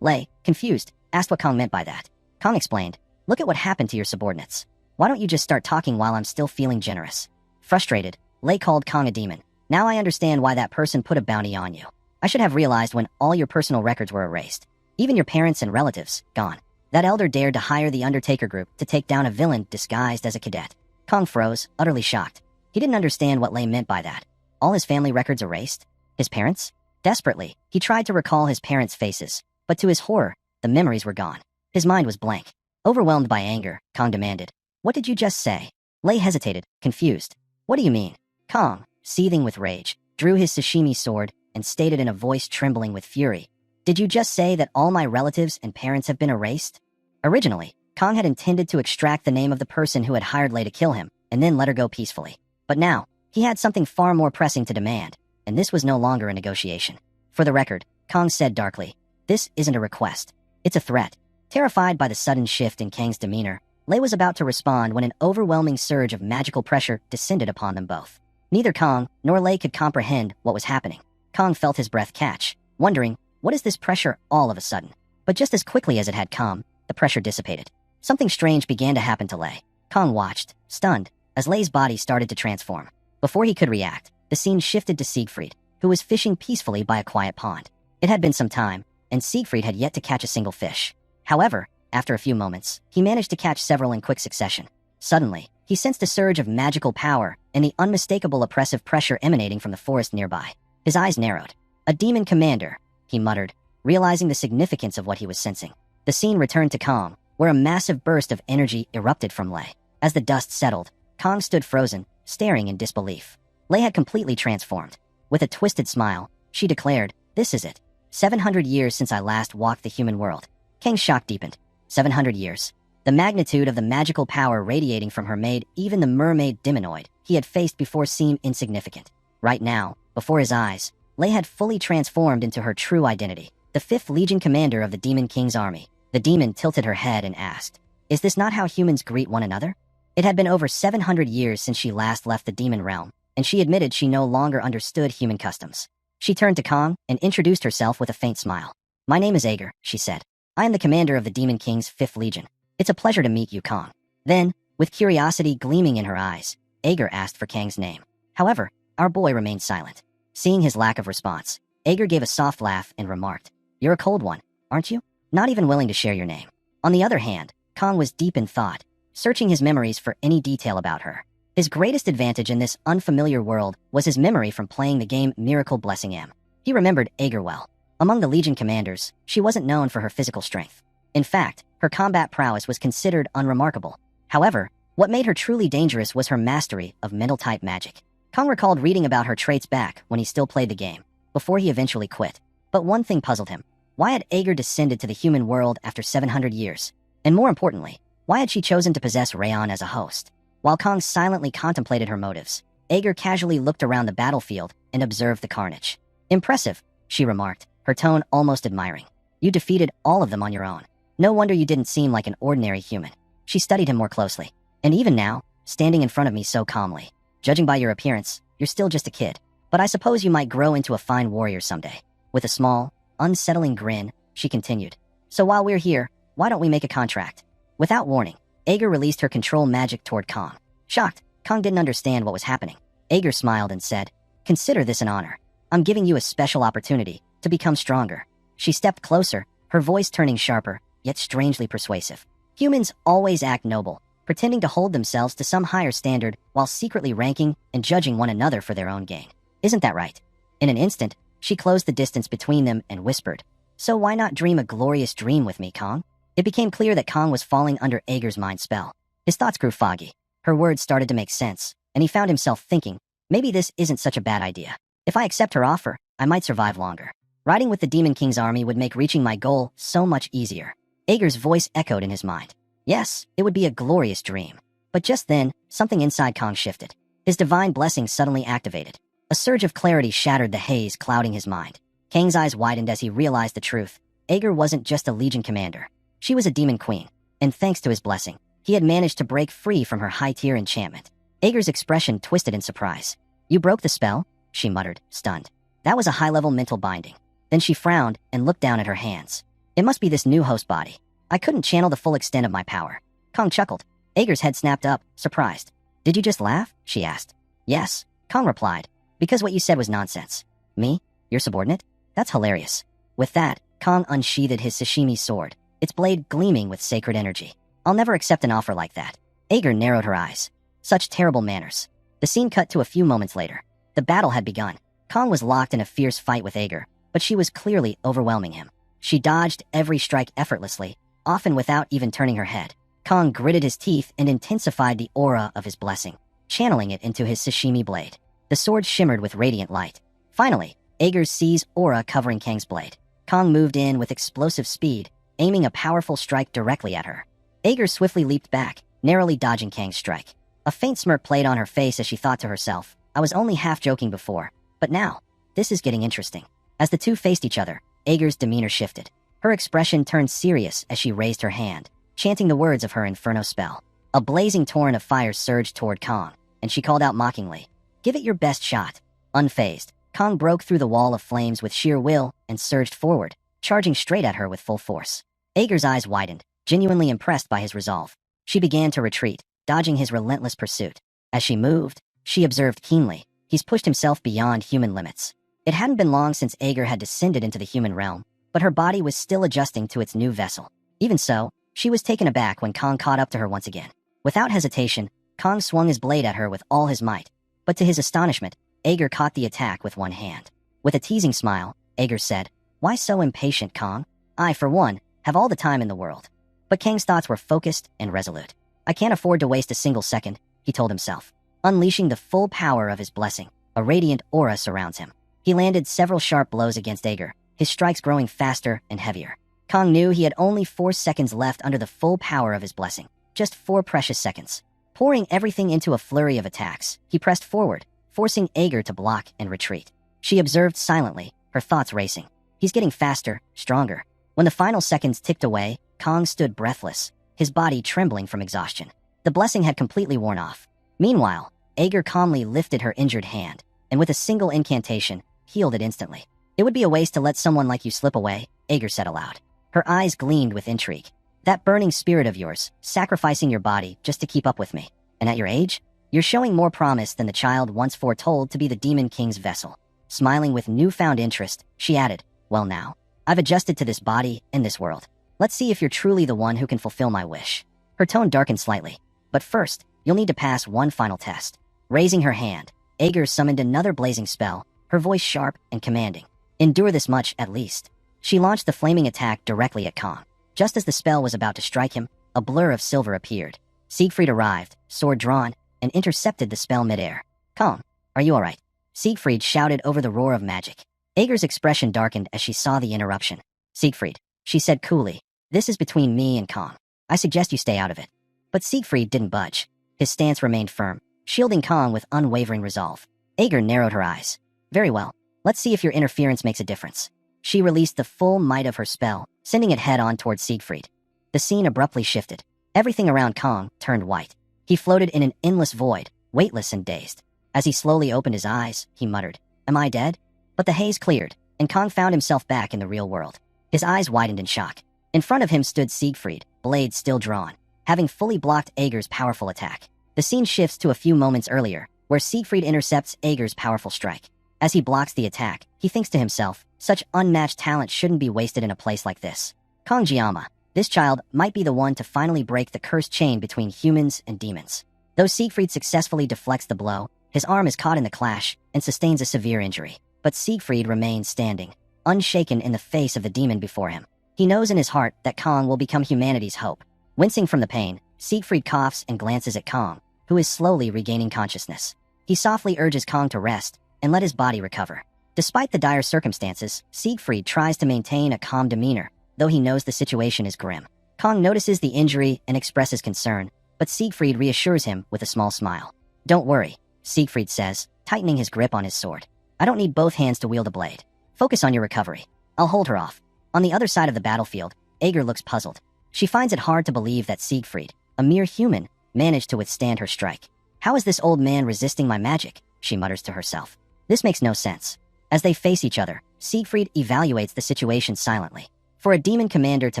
Lei, confused, asked what Kong meant by that. Kong explained, "Look at what happened to your subordinates. Why don't you just start talking while I'm still feeling generous?" Frustrated, Lei called Kong a demon. "Now I understand why that person put a bounty on you. I should have realized when all your personal records were erased. Even your parents and relatives, gone. That elder dared to hire the Undertaker group to take down a villain disguised as a cadet." Kong froze, utterly shocked. He didn't understand what Lei meant by that. All his family records erased? His parents? Desperately, he tried to recall his parents' faces, but to his horror, the memories were gone. His mind was blank. Overwhelmed by anger, Kong demanded, "What did you just say?" Lei hesitated, confused. "What do you mean?" Kong, seething with rage, drew his sashimi sword and stated in a voice trembling with fury, "Did you just say that all my relatives and parents have been erased?" Originally, Kong had intended to extract the name of the person who had hired Lei to kill him, and then let her go peacefully. But now, he had something far more pressing to demand, and this was no longer a negotiation. For the record, Kong said darkly, "This isn't a request. It's a threat." Terrified by the sudden shift in Kang's demeanor, Lei was about to respond when an overwhelming surge of magical pressure descended upon them both. Neither Kong nor Lei could comprehend what was happening. Kong felt his breath catch, wondering, what is this pressure all of a sudden? But just as quickly as it had come, the pressure dissipated. Something strange began to happen to Lei. Kong watched, stunned, as Lei's body started to transform. Before he could react, the scene shifted to Siegfried, who was fishing peacefully by a quiet pond. It had been some time, and Siegfried had yet to catch a single fish. However, after a few moments, he managed to catch several in quick succession. Suddenly, he sensed a surge of magical power and the unmistakable oppressive pressure emanating from the forest nearby. His eyes narrowed. "A demon commander," he muttered, realizing the significance of what he was sensing. The scene returned to Kong, where a massive burst of energy erupted from Lei. As the dust settled, Kong stood frozen, staring in disbelief. Lei had completely transformed. With a twisted smile, she declared, "This is it. 700 years since I last walked the human world." Kang's shock deepened. 700 years. The magnitude of the magical power radiating from her made even the mermaid demonoid he had faced before seem insignificant. Right now, before his eyes, Lei had fully transformed into her true identity, the 5th Legion commander of the Demon King's army. The demon tilted her head and asked, "Is this not how humans greet one another?" It had been over 700 years since she last left the demon realm, and she admitted she no longer understood human customs. She turned to Kong and introduced herself with a faint smile. "My name is Ager," she said. "I am the commander of the Demon King's 5th Legion. It's a pleasure to meet you, Kong." Then, with curiosity gleaming in her eyes, Ager asked for Kang's name. However, our boy remained silent. Seeing his lack of response, Ager gave a soft laugh and remarked, "You're a cold one, aren't you? Not even willing to share your name." On the other hand, Kong was deep in thought, searching his memories for any detail about her. His greatest advantage in this unfamiliar world was his memory from playing the game Miracle Blessing M. He remembered Ager well. Among the Legion commanders, she wasn't known for her physical strength. In fact, her combat prowess was considered unremarkable. However, what made her truly dangerous was her mastery of mental-type magic. Kong recalled reading about her traits back when he still played the game, before he eventually quit. But one thing puzzled him. Why had Ager descended to the human world after 700 years? And more importantly, why had she chosen to possess Rayon as a host? While Kong silently contemplated her motives, Ager casually looked around the battlefield and observed the carnage. "Impressive," she remarked, her tone almost admiring. "You defeated all of them on your own. No wonder you didn't seem like an ordinary human." She studied him more closely. "And even now, standing in front of me so calmly. Judging by your appearance, you're still just a kid. But I suppose you might grow into a fine warrior someday." With a small, unsettling grin, she continued, "So while we're here, why don't we make a contract?" Without warning, Ager released her control magic toward Kong. Shocked, Kong didn't understand what was happening. Ager smiled and said, "Consider this an honor. I'm giving you a special opportunity to become stronger." She stepped closer, her voice turning sharper, yet strangely persuasive. Humans always act noble, pretending to hold themselves to some higher standard while secretly ranking and judging one another for their own gain. Isn't that right? In an instant, she closed the distance between them and whispered, "So why not dream a glorious dream with me, Kong?" It became clear that Kong was falling under Ager's mind spell. His thoughts grew foggy. Her words started to make sense, and he found himself thinking, maybe this isn't such a bad idea. If I accept her offer, I might survive longer. Riding with the Demon King's army would make reaching my goal so much easier. Aeger's voice echoed in his mind. Yes, it would be a glorious dream. But just then, something inside Kong shifted. His divine blessing suddenly activated. A surge of clarity shattered the haze clouding his mind. Kang's eyes widened as he realized the truth. Aeger wasn't just a Legion commander. She was a demon queen, and thanks to his blessing, he had managed to break free from her high-tier enchantment. Aeger's expression twisted in surprise. "You broke the spell?" she muttered, stunned. That was a high-level mental binding. Then she frowned and looked down at her hands. It must be this new host body. I couldn't channel the full extent of my power. Kong chuckled. Aeger's head snapped up, surprised. "Did you just laugh?" she asked. "Yes," Kong replied, "because what you said was nonsense." "Me? Your subordinate? That's hilarious." With that, Kong unsheathed his Sashimi sword, its blade gleaming with sacred energy. "I'll never accept an offer like that." Aeger narrowed her eyes. Such terrible manners. The scene cut to a few moments later. The battle had begun. Kong was locked in a fierce fight with Aeger, but she was clearly overwhelming him. She dodged every strike effortlessly, often without even turning her head. Kong gritted his teeth and intensified the aura of his blessing, channeling it into his Sashimi blade. The sword shimmered with radiant light. Finally, Aeger sees aura covering Kang's blade. Kong moved in with explosive speed, aiming a powerful strike directly at her. Aeger swiftly leaped back, narrowly dodging Kang's strike. A faint smirk played on her face as she thought to herself, "I was only half joking before, but now, this is getting interesting." As the two faced each other, Aeger's demeanor shifted. Her expression turned serious as she raised her hand, chanting the words of her inferno spell. A blazing torrent of fire surged toward Kong, and she called out mockingly, "Give it your best shot." Unfazed, Kong broke through the wall of flames with sheer will and surged forward, charging straight at her with full force. Aeger's eyes widened, genuinely impressed by his resolve. She began to retreat, dodging his relentless pursuit. As she moved, she observed keenly, he's pushed himself beyond human limits. It hadn't been long since Aeger had descended into the human realm, but her body was still adjusting to its new vessel. Even so, she was taken aback when Kong caught up to her once again. Without hesitation, Kong swung his blade at her with all his might. But to his astonishment, Aeger caught the attack with one hand. With a teasing smile, Aeger said, "Why so impatient, Kong? I, for one, have all the time in the world." But Kang's thoughts were focused and resolute. "I can't afford to waste a single second," he told himself. Unleashing the full power of his blessing, a radiant aura surrounds him. He landed several sharp blows against Aeger, his strikes growing faster and heavier. Kong knew he had only 4 seconds left under the full power of his blessing. Just 4 precious seconds. Pouring everything into a flurry of attacks, he pressed forward, forcing Aeger to block and retreat. She observed silently, her thoughts racing. He's getting faster, stronger. When the final seconds ticked away, Kong stood breathless, his body trembling from exhaustion. The blessing had completely worn off. Meanwhile, Aeger calmly lifted her injured hand, and with a single incantation, healed it instantly. "It would be a waste to let someone like you slip away," Aeger said aloud. Her eyes gleamed with intrigue. "That burning spirit of yours, sacrificing your body just to keep up with me. And at your age, you're showing more promise than the child once foretold to be the Demon King's vessel." Smiling with newfound interest, she added, "Well now, I've adjusted to this body and this world. Let's see if you're truly the one who can fulfill my wish." Her tone darkened slightly. "But first, you'll need to pass one final test." Raising her hand, Aeger summoned another blazing spell, her voice sharp and commanding. "Endure this much, at least." She launched the flaming attack directly at Kong. Just as the spell was about to strike him, a blur of silver appeared. Siegfried arrived, sword drawn, and intercepted the spell midair. "Kong, are you all right?" Siegfried shouted over the roar of magic. Aeger's expression darkened as she saw the interruption. "Siegfried," she said coolly, "this is between me and Kong. I suggest you stay out of it." But Siegfried didn't budge. His stance remained firm, shielding Kong with unwavering resolve. Aeger narrowed her eyes. "Very well. Let's see if your interference makes a difference." She released the full might of her spell, sending it head-on towards Siegfried. The scene abruptly shifted. Everything around Kong turned white. He floated in an endless void, weightless and dazed. As he slowly opened his eyes, he muttered, "Am I dead?" But the haze cleared, and Kong found himself back in the real world. His eyes widened in shock. In front of him stood Siegfried, blade still drawn, having fully blocked Aeger's powerful attack. The scene shifts to a few moments earlier, where Siegfried intercepts Aeger's powerful strike. As he blocks the attack, he thinks to himself, such unmatched talent shouldn't be wasted in a place like this. Kong Jiama, this child might be the one to finally break the cursed chain between humans and demons. Though Siegfried successfully deflects the blow, his arm is caught in the clash and sustains a severe injury. But Siegfried remains standing, unshaken in the face of the demon before him. He knows in his heart that Kong will become humanity's hope. Wincing from the pain, Siegfried coughs and glances at Kong, who is slowly regaining consciousness. He softly urges Kong to rest and let his body recover. Despite the dire circumstances, Siegfried tries to maintain a calm demeanor, though he knows the situation is grim. Kong notices the injury and expresses concern, but Siegfried reassures him with a small smile. "Don't worry," Siegfried says, tightening his grip on his sword. "I don't need both hands to wield a blade. Focus on your recovery. I'll hold her off." On the other side of the battlefield, Ager looks puzzled. She finds it hard to believe that Siegfried, a mere human, managed to withstand her strike. "How is this old man resisting my magic?" she mutters to herself. This makes no sense. As they face each other, Siegfried evaluates the situation silently. For a demon commander to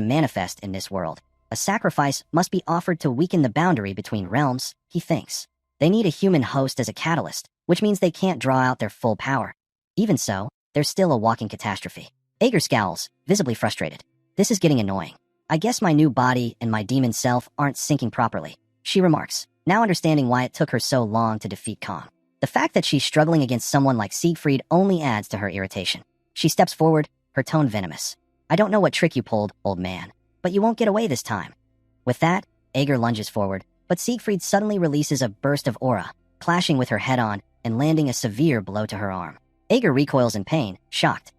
manifest in this world, a sacrifice must be offered to weaken the boundary between realms, he thinks. They need a human host as a catalyst, which means they can't draw out their full power. Even so, they're still a walking catastrophe. Ager scowls, visibly frustrated. "This is getting annoying. I guess my new body and my demon self aren't syncing properly," she remarks, now understanding why it took her so long to defeat Kong. The fact that she's struggling against someone like Siegfried only adds to her irritation. She steps forward, her tone venomous. "I don't know what trick you pulled, old man, but you won't get away this time." With that, Ager lunges forward, but Siegfried suddenly releases a burst of aura, clashing with her head-on and landing a severe blow to her arm. Ager recoils in pain, shocked.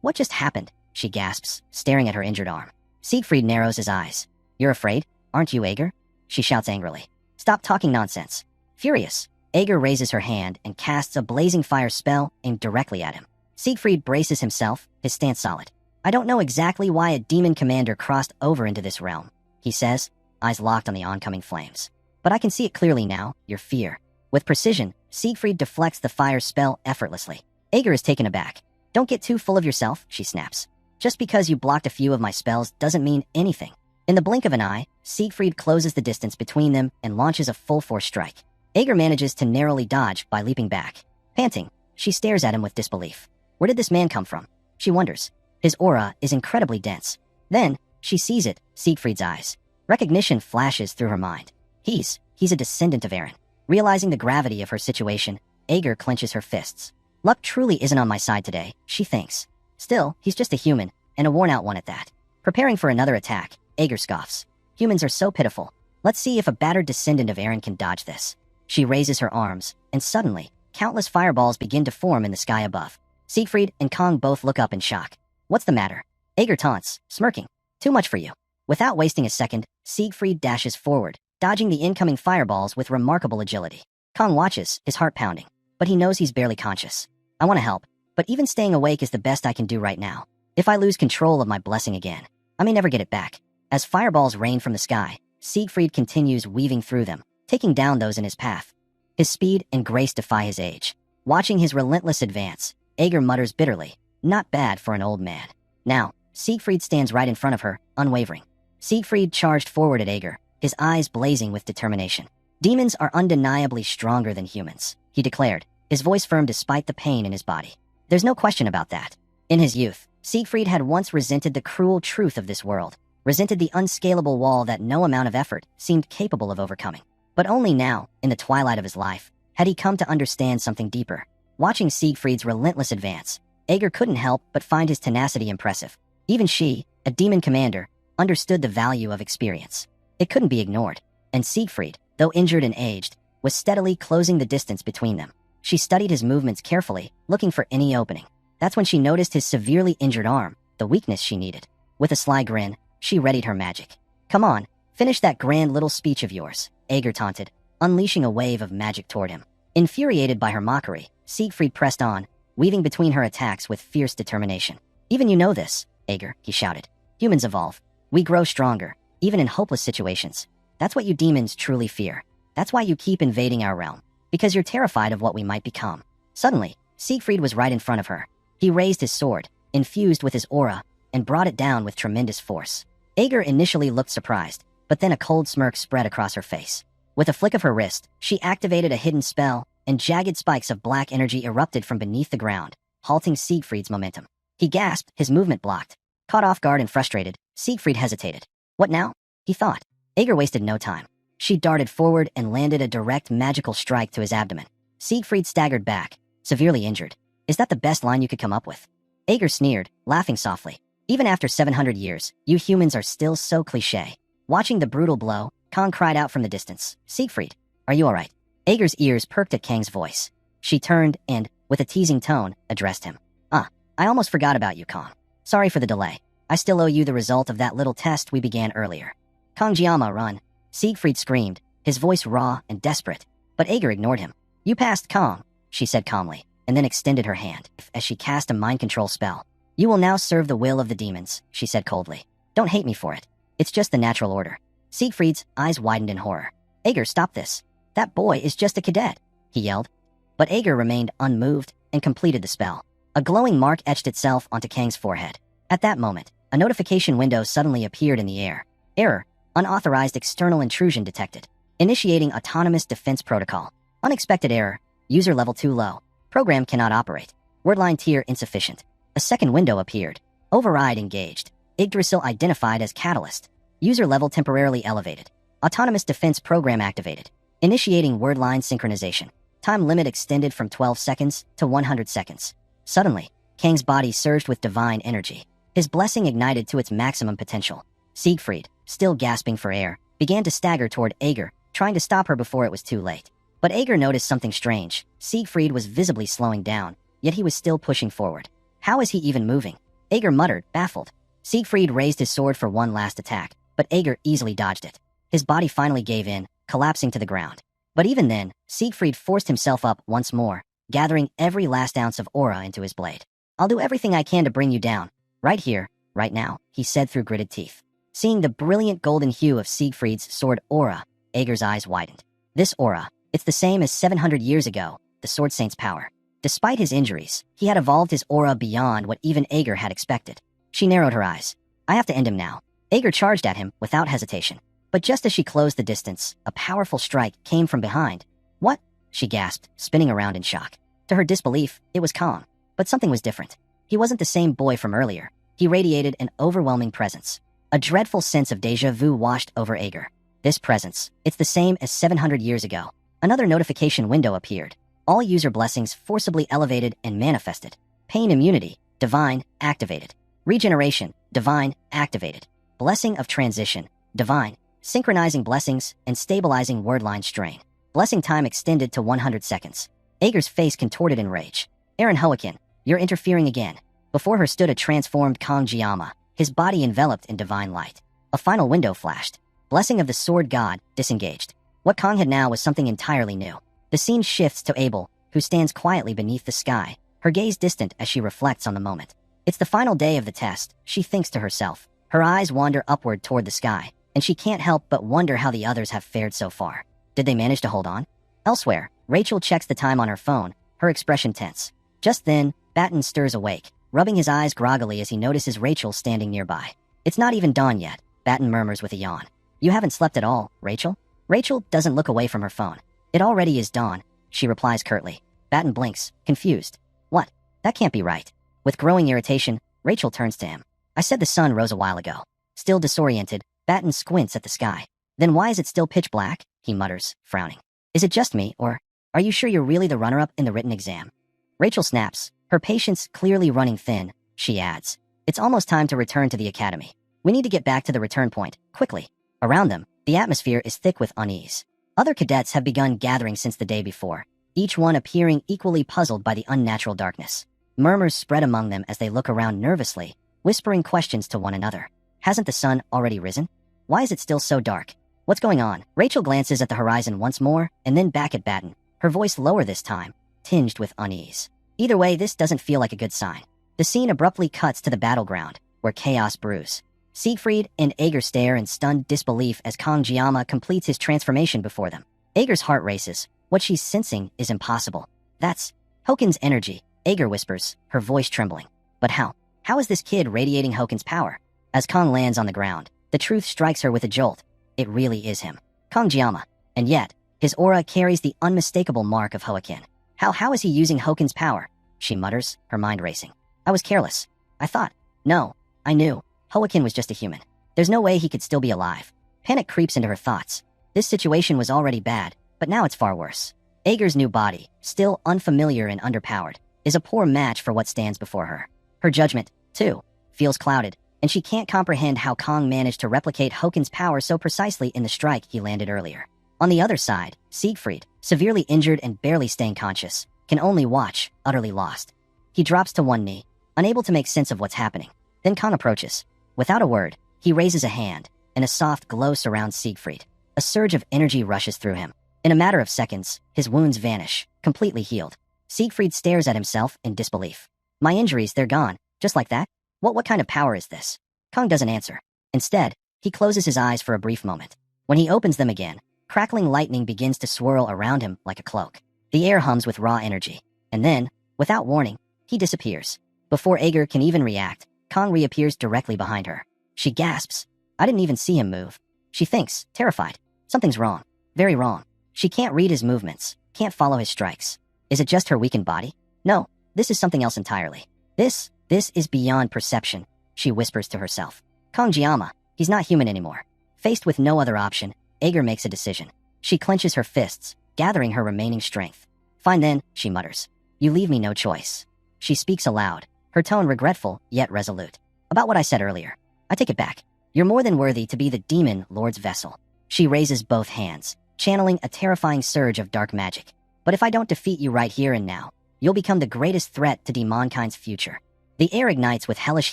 What just happened?" she gasps, staring at her injured arm. Siegfried narrows his eyes. "You're afraid, aren't you, Ager?" she shouts angrily. "Stop talking nonsense." Furious, Ager raises her hand and casts a blazing fire spell aimed directly at him. Siegfried braces himself, his stance solid. "I don't know exactly why a demon commander crossed over into this realm," he says, eyes locked on the oncoming flames. "But I can see it clearly now, your fear." With precision, Siegfried deflects the fire spell effortlessly. Ager is taken aback. "Don't get too full of yourself," she snaps. "Just because you blocked a few of my spells doesn't mean anything." In the blink of an eye, Siegfried closes the distance between them and launches a full-force strike. Ager manages to narrowly dodge by leaping back. Panting, she stares at him with disbelief. Where did this man come from? She wonders. His aura is incredibly dense. Then, she sees it, Siegfried's eyes. Recognition flashes through her mind. He's a descendant of Eren. Realizing the gravity of her situation, Ager clenches her fists. Luck truly isn't on my side today, she thinks. Still, he's just a human, and a worn-out one at that. Preparing for another attack, Ager scoffs. Humans are so pitiful. Let's see if a battered descendant of Eren can dodge this. She raises her arms, and suddenly, countless fireballs begin to form in the sky above. Siegfried and Kong both look up in shock. "What's the matter?" Ager taunts, smirking. "Too much for you." Without wasting a second, Siegfried dashes forward, dodging the incoming fireballs with remarkable agility. Kong watches, his heart pounding, but he knows he's barely conscious. "I want to help, but even staying awake is the best I can do right now. If I lose control of my blessing again, I may never get it back." As fireballs rain from the sky, Siegfried continues weaving through them, taking down those in his path. His speed and grace defy his age. Watching his relentless advance, Ager mutters bitterly, "Not bad for an old man." Now, Siegfried stands right in front of her, unwavering. Siegfried charged forward at Ager, his eyes blazing with determination. "Demons are undeniably stronger than humans," he declared, his voice firm despite the pain in his body. There's no question about that. In his youth, Siegfried had once resented the cruel truth of this world, resented the unscalable wall that no amount of effort seemed capable of overcoming. But only now, in the twilight of his life, had he come to understand something deeper. Watching Siegfried's relentless advance, Ager couldn't help but find his tenacity impressive. Even she, a demon commander, understood the value of experience. It couldn't be ignored, and Siegfried, though injured and aged, was steadily closing the distance between them. She studied his movements carefully, looking for any opening. That's when she noticed his severely injured arm, the weakness she needed. With a sly grin, she readied her magic. "Come on, finish that grand little speech of yours," Ager taunted, unleashing a wave of magic toward him. Infuriated by her mockery, Siegfried pressed on, weaving between her attacks with fierce determination. "Even you know this, Ager," he shouted. "Humans evolve. We grow stronger, even in hopeless situations. That's what you demons truly fear. That's why you keep invading our realm. Because you're terrified of what we might become." Suddenly, Siegfried was right in front of her. He raised his sword, infused with his aura, and brought it down with tremendous force. Ager initially looked surprised, but then a cold smirk spread across her face. With a flick of her wrist, she activated a hidden spell, and jagged spikes of black energy erupted from beneath the ground, halting Siegfried's momentum. He gasped, his movement blocked. Caught off guard and frustrated, Siegfried hesitated. "What now?" he thought. Ager wasted no time. She darted forward and landed a direct magical strike to his abdomen. Siegfried staggered back, severely injured. "Is that the best line you could come up with?" Ager sneered, laughing softly. "Even after 700 years, you humans are still so cliché." Watching the brutal blow, Kang cried out from the distance, "Siegfried, are you all right?" Ager's ears perked at Kang's voice. She turned and, with a teasing tone, addressed him. Ah, I almost forgot about you, Kong. Sorry for the delay. I still owe you the result of that little test we began earlier. Kongjiyama, run. Siegfried screamed, his voice raw and desperate. But Ager ignored him. You passed, Kong, she said calmly, and then extended her hand as she cast a mind control spell. You will now serve the will of the demons, she said coldly. Don't hate me for it. It's just the natural order. Siegfried's eyes widened in horror. Ager, stop this. That boy is just a cadet, he yelled. But Ager remained unmoved and completed the spell. A glowing mark etched itself onto Kang's forehead. At that moment, a notification window suddenly appeared in the air. Error. Unauthorized external intrusion detected. Initiating autonomous defense protocol. Unexpected error. User level too low. Program cannot operate. Wordline tier insufficient. A second window appeared. Override engaged. Yggdrasil identified as catalyst. User level temporarily elevated. Autonomous defense program activated. Initiating wordline synchronization. Time limit extended from 12 seconds to 100 seconds. Suddenly, Kang's body surged with divine energy. His blessing ignited to its maximum potential. Siegfried, still gasping for air, began to stagger toward Ager, trying to stop her before it was too late. But Ager noticed something strange. Siegfried was visibly slowing down, yet he was still pushing forward. How is he even moving? Ager muttered, baffled. Siegfried raised his sword for one last attack, but Ager easily dodged it. His body finally gave in, collapsing to the ground. But even then, Siegfried forced himself up once more, gathering every last ounce of aura into his blade. I'll do everything I can to bring you down. Right here, right now, he said through gritted teeth. Seeing the brilliant golden hue of Siegfried's sword aura, Ager's eyes widened. This aura, it's the same as 700 years ago, the Sword Saint's power. Despite his injuries, he had evolved his aura beyond what even Ager had expected. She narrowed her eyes. I have to end him now. Ager charged at him without hesitation. But just as she closed the distance, a powerful strike came from behind. What? She gasped, spinning around in shock. To her disbelief, it was Kong. But something was different. He wasn't the same boy from earlier. He radiated an overwhelming presence. A dreadful sense of déjà vu washed over Ager. This presence, it's the same as 700 years ago. Another notification window appeared. All user blessings forcibly elevated and manifested. Pain immunity, divine, activated. Regeneration, divine, activated. Blessing of transition, divine. Synchronizing blessings and stabilizing wordline strain. Blessing time extended to 100 seconds. Ager's face contorted in rage. Aaron Hoakin, you're interfering again. Before her stood a transformed Kongjiyama, his body enveloped in divine light. A final window flashed. Blessing of the Sword God, disengaged. What Kong had now was something entirely new. The scene shifts to Abel, who stands quietly beneath the sky, her gaze distant as she reflects on the moment. It's the final day of the test, she thinks to herself. Her eyes wander upward toward the sky, and she can't help but wonder how the others have fared so far. Did they manage to hold on? Elsewhere, Rachel checks the time on her phone, her expression tense. Just then, Batten stirs awake, rubbing his eyes groggily as he notices Rachel standing nearby. It's not even dawn yet, Batten murmurs with a yawn. You haven't slept at all, Rachel? Rachel doesn't look away from her phone. It already is dawn, she replies curtly. Batten blinks, confused. What? That can't be right. With growing irritation, Rachel turns to him. I said the sun rose a while ago. Still disoriented, Batten squints at the sky. Then why is it still pitch black? He mutters, frowning. Is it just me, or are you sure you're really the runner-up in the written exam? Rachel snaps, her patience clearly running thin. She adds, it's almost time to return to the academy. We need to get back to the return point, quickly. Around them, the atmosphere is thick with unease. Other cadets have begun gathering since the day before, each one appearing equally puzzled by the unnatural darkness. Murmurs spread among them as they look around nervously, whispering questions to one another. Hasn't the sun already risen? Why is it still so dark? What's going on? Rachel glances at the horizon once more, and then back at Batten, her voice lower this time, tinged with unease. Either way, this doesn't feel like a good sign. The scene abruptly cuts to the battleground, where chaos brews. Siegfried and Ager stare in stunned disbelief as Kongjiyama completes his transformation before them. Ager's heart races. What she's sensing is impossible. That's Hokin's energy, Ager whispers, her voice trembling. But how? How is this kid radiating Hokin's power? As Kong lands on the ground, the truth strikes her with a jolt. It really is him. Kongjiyama. And yet, his aura carries the unmistakable mark of Hoakin. How is he using Hokin's power? She mutters, her mind racing. I was careless. I thought. No, I knew. Hoakin was just a human. There's no way he could still be alive. Panic creeps into her thoughts. This situation was already bad, but now it's far worse. Ager's new body, still unfamiliar and underpowered, is a poor match for what stands before her. Her judgment, too, feels clouded, and she can't comprehend how Kong managed to replicate Hokin's power so precisely in the strike he landed earlier. On the other side, Siegfried, severely injured and barely staying conscious, can only watch, utterly lost. He drops to one knee, unable to make sense of what's happening. Then Kong approaches. Without a word, he raises a hand, and a soft glow surrounds Isekai'd. A surge of energy rushes through him. In a matter of seconds, his wounds vanish, completely healed. Isekai'd stares at himself in disbelief. My injuries, they're gone, just like that? What kind of power is this? Kong doesn't answer. Instead, he closes his eyes for a brief moment. When he opens them again, crackling lightning begins to swirl around him like a cloak. The air hums with raw energy. And then, without warning, he disappears. Before Aegir can even react, Kong reappears directly behind her. She gasps. I didn't even see him move. She thinks, terrified. Something's wrong. Very wrong. She can't read his movements, can't follow his strikes. Is it just her weakened body? No, this is something else entirely. This is beyond perception, she whispers to herself. Kong Jiama, he's not human anymore. Faced with no other option, Aegir makes a decision. She clenches her fists, gathering her remaining strength. Fine then, she mutters. You leave me no choice. She speaks aloud, her tone regretful yet resolute. About what I said earlier. I take it back. You're more than worthy to be the demon lord's vessel. She raises both hands, channeling a terrifying surge of dark magic. But if I don't defeat you right here and now, you'll become the greatest threat to demonkind's future. The air ignites with hellish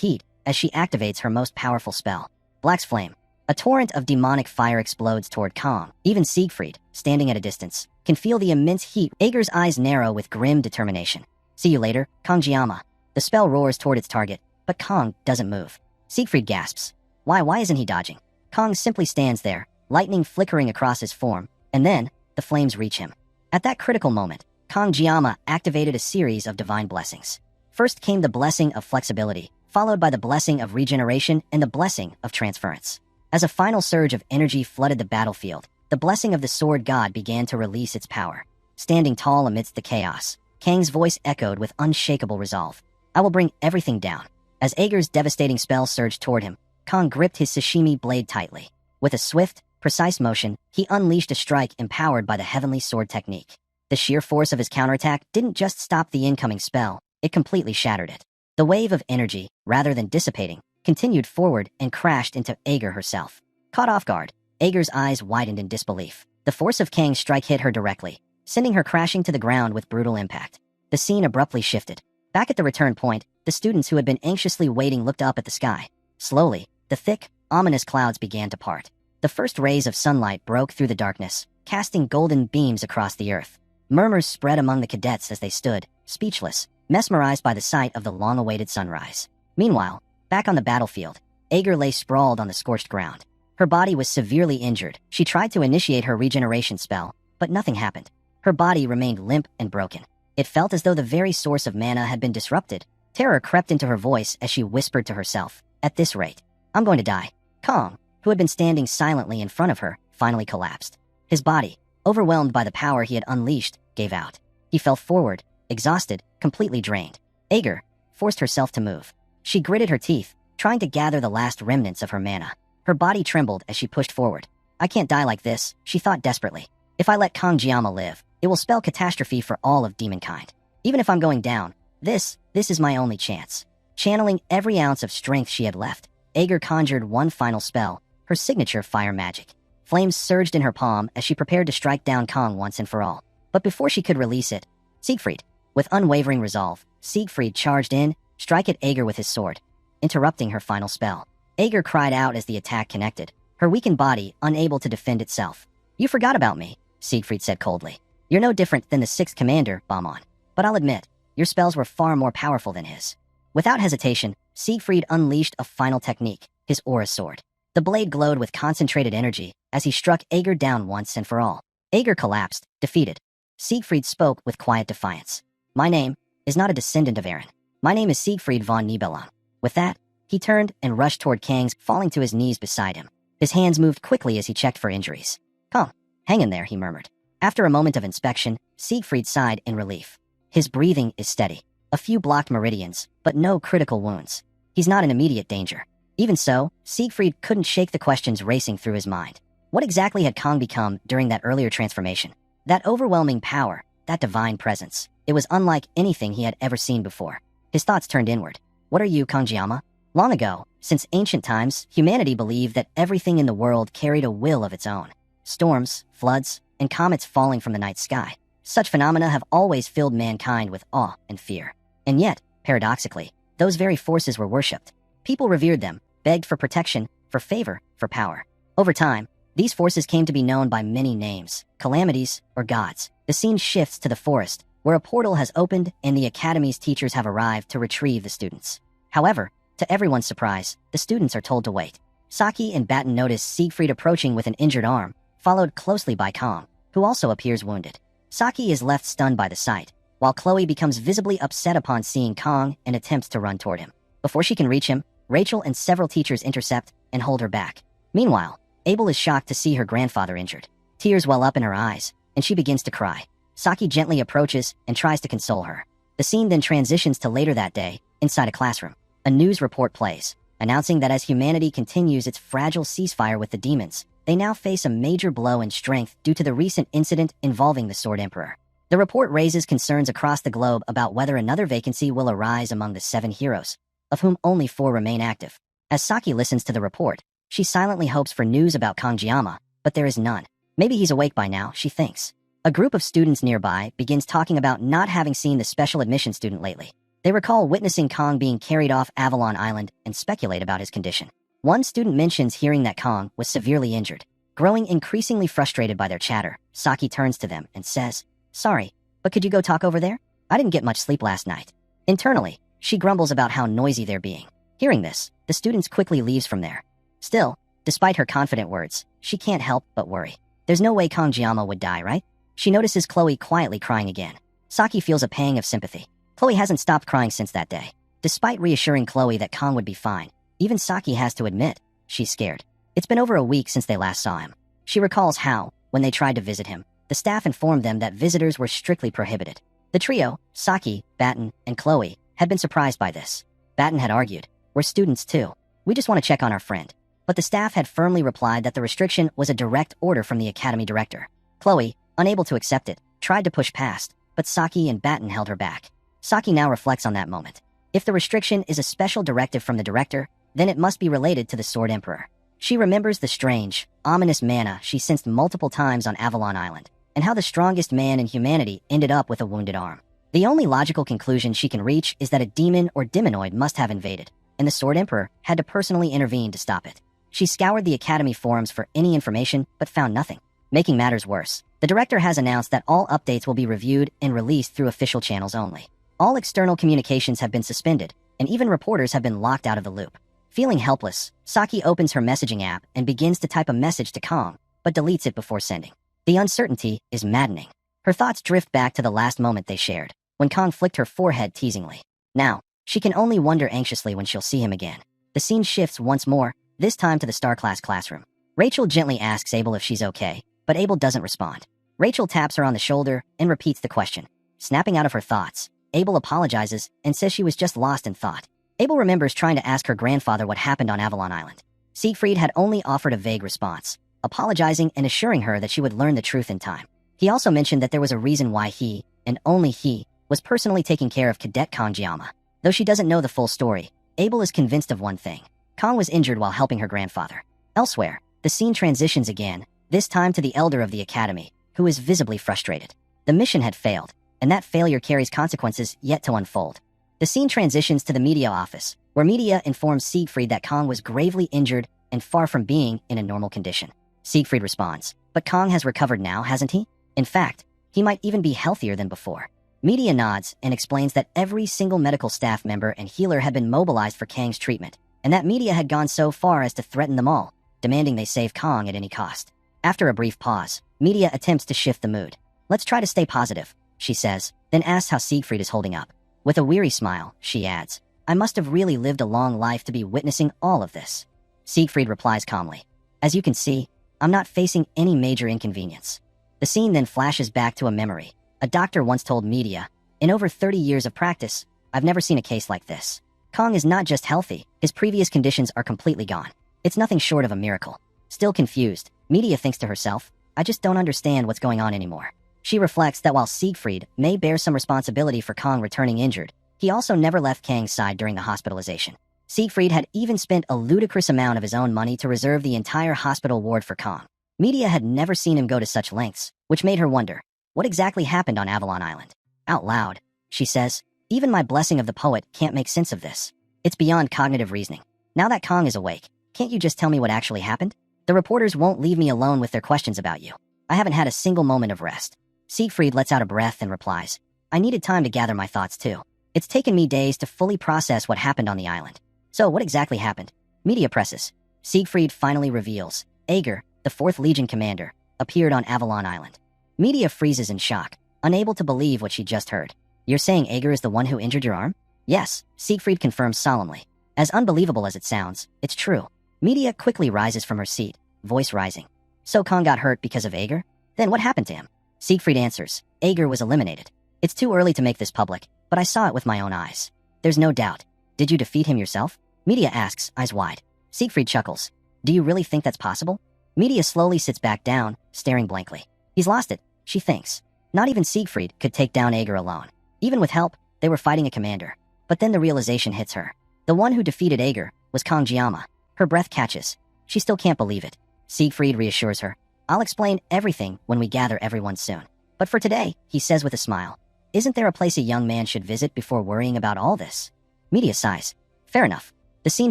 heat as she activates her most powerful spell, Black's Flame. A torrent of demonic fire explodes toward Kong. Even Isekai'd, standing at a distance, can feel the immense heat. Aegir's eyes narrow with grim determination. See you later, Kong Jiama. The spell roars toward its target, but Kong doesn't move. Isekai'd gasps. Why isn't he dodging? Kong simply stands there, lightning flickering across his form, and then, the flames reach him. At that critical moment, Kong Jiama activated a series of divine blessings. First came the blessing of flexibility, followed by the blessing of regeneration and the blessing of transference. As a final surge of energy flooded the battlefield, the blessing of the sword god began to release its power. Standing tall amidst the chaos, Kang's voice echoed with unshakable resolve. I will bring everything down. As Aegir's devastating spell surged toward him, Kong gripped his sashimi blade tightly. With a swift, precise motion, he unleashed a strike empowered by the heavenly sword technique. The sheer force of his counterattack didn't just stop the incoming spell, it completely shattered it. The wave of energy, rather than dissipating, continued forward and crashed into Aegir herself. Caught off guard, Aegir's eyes widened in disbelief. The force of Kang's strike hit her directly, sending her crashing to the ground with brutal impact. The scene abruptly shifted. Back at the return point, the students who had been anxiously waiting looked up at the sky. Slowly, the thick, ominous clouds began to part. The first rays of sunlight broke through the darkness, casting golden beams across the earth. Murmurs spread among the cadets as they stood, speechless, mesmerized by the sight of the long-awaited sunrise. Meanwhile, back on the battlefield, Aegir lay sprawled on the scorched ground. Her body was severely injured. She tried to initiate her regeneration spell, but nothing happened. Her body remained limp and broken. It felt as though the very source of mana had been disrupted. Terror crept into her voice as she whispered to herself, at this rate, I'm going to die. Kong, who had been standing silently in front of her, finally collapsed. His body, overwhelmed by the power he had unleashed, gave out. He fell forward, exhausted, completely drained. Aegir forced herself to move. She gritted her teeth, trying to gather the last remnants of her mana. Her body trembled as she pushed forward. I can't die like this, she thought desperately. If I let Kong Jiama live, it will spell catastrophe for all of demonkind. Even if I'm going down, this is my only chance. Channeling every ounce of strength she had left, Aegir conjured one final spell, her signature fire magic. Flames surged in her palm as she prepared to strike down Kong once and for all. But before she could release it, Isekai'd, with unwavering resolve, Isekai'd charged in, strike at Aegir with his sword, interrupting her final spell. Aegir cried out as the attack connected, her weakened body unable to defend itself. You forgot about me, Isekai'd said coldly. You're no different than the 6th commander, Bamon. But I'll admit, your spells were far more powerful than his. Without hesitation, Isekai'd unleashed a final technique, his aura sword. The blade glowed with concentrated energy as he struck Aegir down once and for all. Aegir collapsed, defeated. Isekai'd spoke with quiet defiance. My name is not a descendant of Eren. My name is Isekai'd von Nibelung. With that, he turned and rushed toward Kang's, falling to his knees beside him. His hands moved quickly as he checked for injuries. Come, hang in there, he murmured. After a moment of inspection, Isekai'd sighed in relief. His breathing is steady. A few blocked meridians, but no critical wounds. He's not in immediate danger. Even so, Isekai'd couldn't shake the questions racing through his mind. What exactly had Kong become during that earlier transformation? That overwhelming power, that divine presence. It was unlike anything he had ever seen before. His thoughts turned inward. What are you, Kong Jiama? Long ago, since ancient times, humanity believed that everything in the world carried a will of its own. Storms, floods, and comets falling from the night sky. Such phenomena have always filled mankind with awe and fear. And yet, Paradoxically, those very forces were worshipped. People revered them, begged for protection, for favor, for power. Over time, these forces came to be known by many names, calamities, or gods. The scene shifts to the forest, where a portal has opened and the academy's teachers have arrived to retrieve the students. However, to everyone's surprise, the students are told to wait. Saki and Batten notice Siegfried approaching with an injured arm, followed closely by Kong, who also appears wounded. Saki is left stunned by the sight, while Chloe becomes visibly upset upon seeing Kong and attempts to run toward him. Before she can reach him, Rachel and several teachers intercept and hold her back. Meanwhile, Abel is shocked to see her grandfather injured. Tears well up in her eyes, and she begins to cry. Saki gently approaches and tries to console her. The scene then transitions to later that day, inside a classroom. A news report plays, announcing that as humanity continues its fragile ceasefire with the demons, they now face a major blow in strength due to the recent incident involving the Sword Emperor. The report raises concerns across the globe about whether another vacancy will arise among the 7 heroes, of whom only 4 remain active. As Saki listens to the report, she silently hopes for news about Kangjiyama, but there is none. Maybe he's awake by now, she thinks. A group of students nearby begins talking about not having seen the special admission student lately. They recall witnessing Kong being carried off Avalon Island and speculate about his condition. One student mentions hearing that Kong was severely injured. Growing increasingly frustrated by their chatter, Saki turns to them and says, "Sorry, but could you go talk over there? I didn't get much sleep last night." Internally, she grumbles about how noisy they're being. Hearing this, the students quickly leaves from there. Still, despite her confident words, she can't help but worry. There's no way Kangjiyama would die, right? She notices Chloe quietly crying again. Saki feels a pang of sympathy. Chloe hasn't stopped crying since that day. Despite reassuring Chloe that Kong would be fine, even Saki has to admit, she's scared. It's been over a week since they last saw him. She recalls how, when they tried to visit him, the staff informed them that visitors were strictly prohibited. The trio, Saki, Batten, and Chloe, had been surprised by this. Batten had argued, "We're students too. We just want to check on our friend." But the staff had firmly replied that the restriction was a direct order from the academy director. Chloe, unable to accept it, tried to push past, but Saki and Batten held her back. Saki now reflects on that moment. If the restriction is a special directive from the director, then it must be related to the Sword Emperor. She remembers the strange, ominous mana she sensed multiple times on Avalon Island, and how the strongest man in humanity ended up with a wounded arm. The only logical conclusion she can reach is that a demon or demonoid must have invaded, and the Sword Emperor had to personally intervene to stop it. She scoured the academy forums for any information, but found nothing. Making matters worse, the director has announced that all updates will be reviewed and released through official channels only. All external communications have been suspended, and even reporters have been locked out of the loop. Feeling helpless, Saki opens her messaging app and begins to type a message to Kong, but deletes it before sending. The uncertainty is maddening. Her thoughts drift back to the last moment they shared, when Kong flicked her forehead teasingly. Now, she can only wonder anxiously when she'll see him again. The scene shifts once more, this time to the Star Class classroom. Rachel gently asks Abel if she's okay, but Abel doesn't respond. Rachel taps her on the shoulder and repeats the question. Snapping out of her thoughts, Abel apologizes and says she was just lost in thought. Abel remembers trying to ask her grandfather what happened on Avalon Island. Siegfried had only offered a vague response, apologizing and assuring her that she would learn the truth in time. He also mentioned that there was a reason why he, and only he, was personally taking care of Cadet Kangjiyama. Though she doesn't know the full story, Abel is convinced of one thing. Kong was injured while helping her grandfather. Elsewhere, the scene transitions again, this time to the elder of the academy, who is visibly frustrated. The mission had failed, and that failure carries consequences yet to unfold. The scene transitions to the media office, where media informs Siegfried that Kong was gravely injured and far from being in a normal condition. Siegfried responds, "But Kong has recovered now, hasn't he? In fact, he might even be healthier than before." Media nods and explains that every single medical staff member and healer had been mobilized for Kang's treatment, and that media had gone so far as to threaten them all, demanding they save Kong at any cost. After a brief pause, media attempts to shift the mood. "Let's try to stay positive," she says, then asks how Siegfried is holding up. With a weary smile, she adds, "I must have really lived a long life to be witnessing all of this." Siegfried replies calmly, "As you can see, I'm not facing any major inconvenience." The scene then flashes back to a memory. A doctor once told media, "In over 30 years of practice, I've never seen a case like this. Kong is not just healthy, his previous conditions are completely gone. It's nothing short of a miracle." Still confused, media thinks to herself, "I just don't understand what's going on anymore." She reflects that while Siegfried may bear some responsibility for Kong returning injured, he also never left Kang's side during the hospitalization. Siegfried had even spent a ludicrous amount of his own money to reserve the entire hospital ward for Kong. Media had never seen him go to such lengths, which made her wonder, what exactly happened on Avalon Island? Out loud, she says, Even my blessing of the poet can't make sense of this. It's beyond cognitive reasoning. Now that Kong is awake, can't you just tell me what actually happened? The reporters won't leave me alone with their questions about you. I haven't had a single moment of rest. Siegfried lets out a breath and replies, I needed time to gather my thoughts too. It's taken me days to fully process what happened on the island. So what exactly happened? Media presses. Siegfried finally reveals, Aegir, the 4th Legion commander, appeared on Avalon Island. Media freezes in shock, unable to believe what she just heard. You're saying Aegir is the one who injured your arm? Yes, Siegfried confirms solemnly. As unbelievable as it sounds, it's true. Media quickly rises from her seat, voice rising. So Kong got hurt because of Aegir? Then what happened to him? Siegfried answers, Aegir was eliminated. It's too early to make this public, but I saw it with my own eyes. There's no doubt. Did you defeat him yourself? Media asks, eyes wide. Siegfried chuckles. Do you really think that's possible? Media slowly sits back down, staring blankly. He's lost it, she thinks. Not even Siegfried could take down Aegir alone. Even with help, they were fighting a commander. But then the realization hits her. The one who defeated Aegir was Kong Jiama. Her breath catches. She still can't believe it. Siegfried reassures her. I'll explain everything when we gather everyone soon. But for today, he says with a smile, isn't there a place a young man should visit before worrying about all this? Media sighs. Fair enough. The scene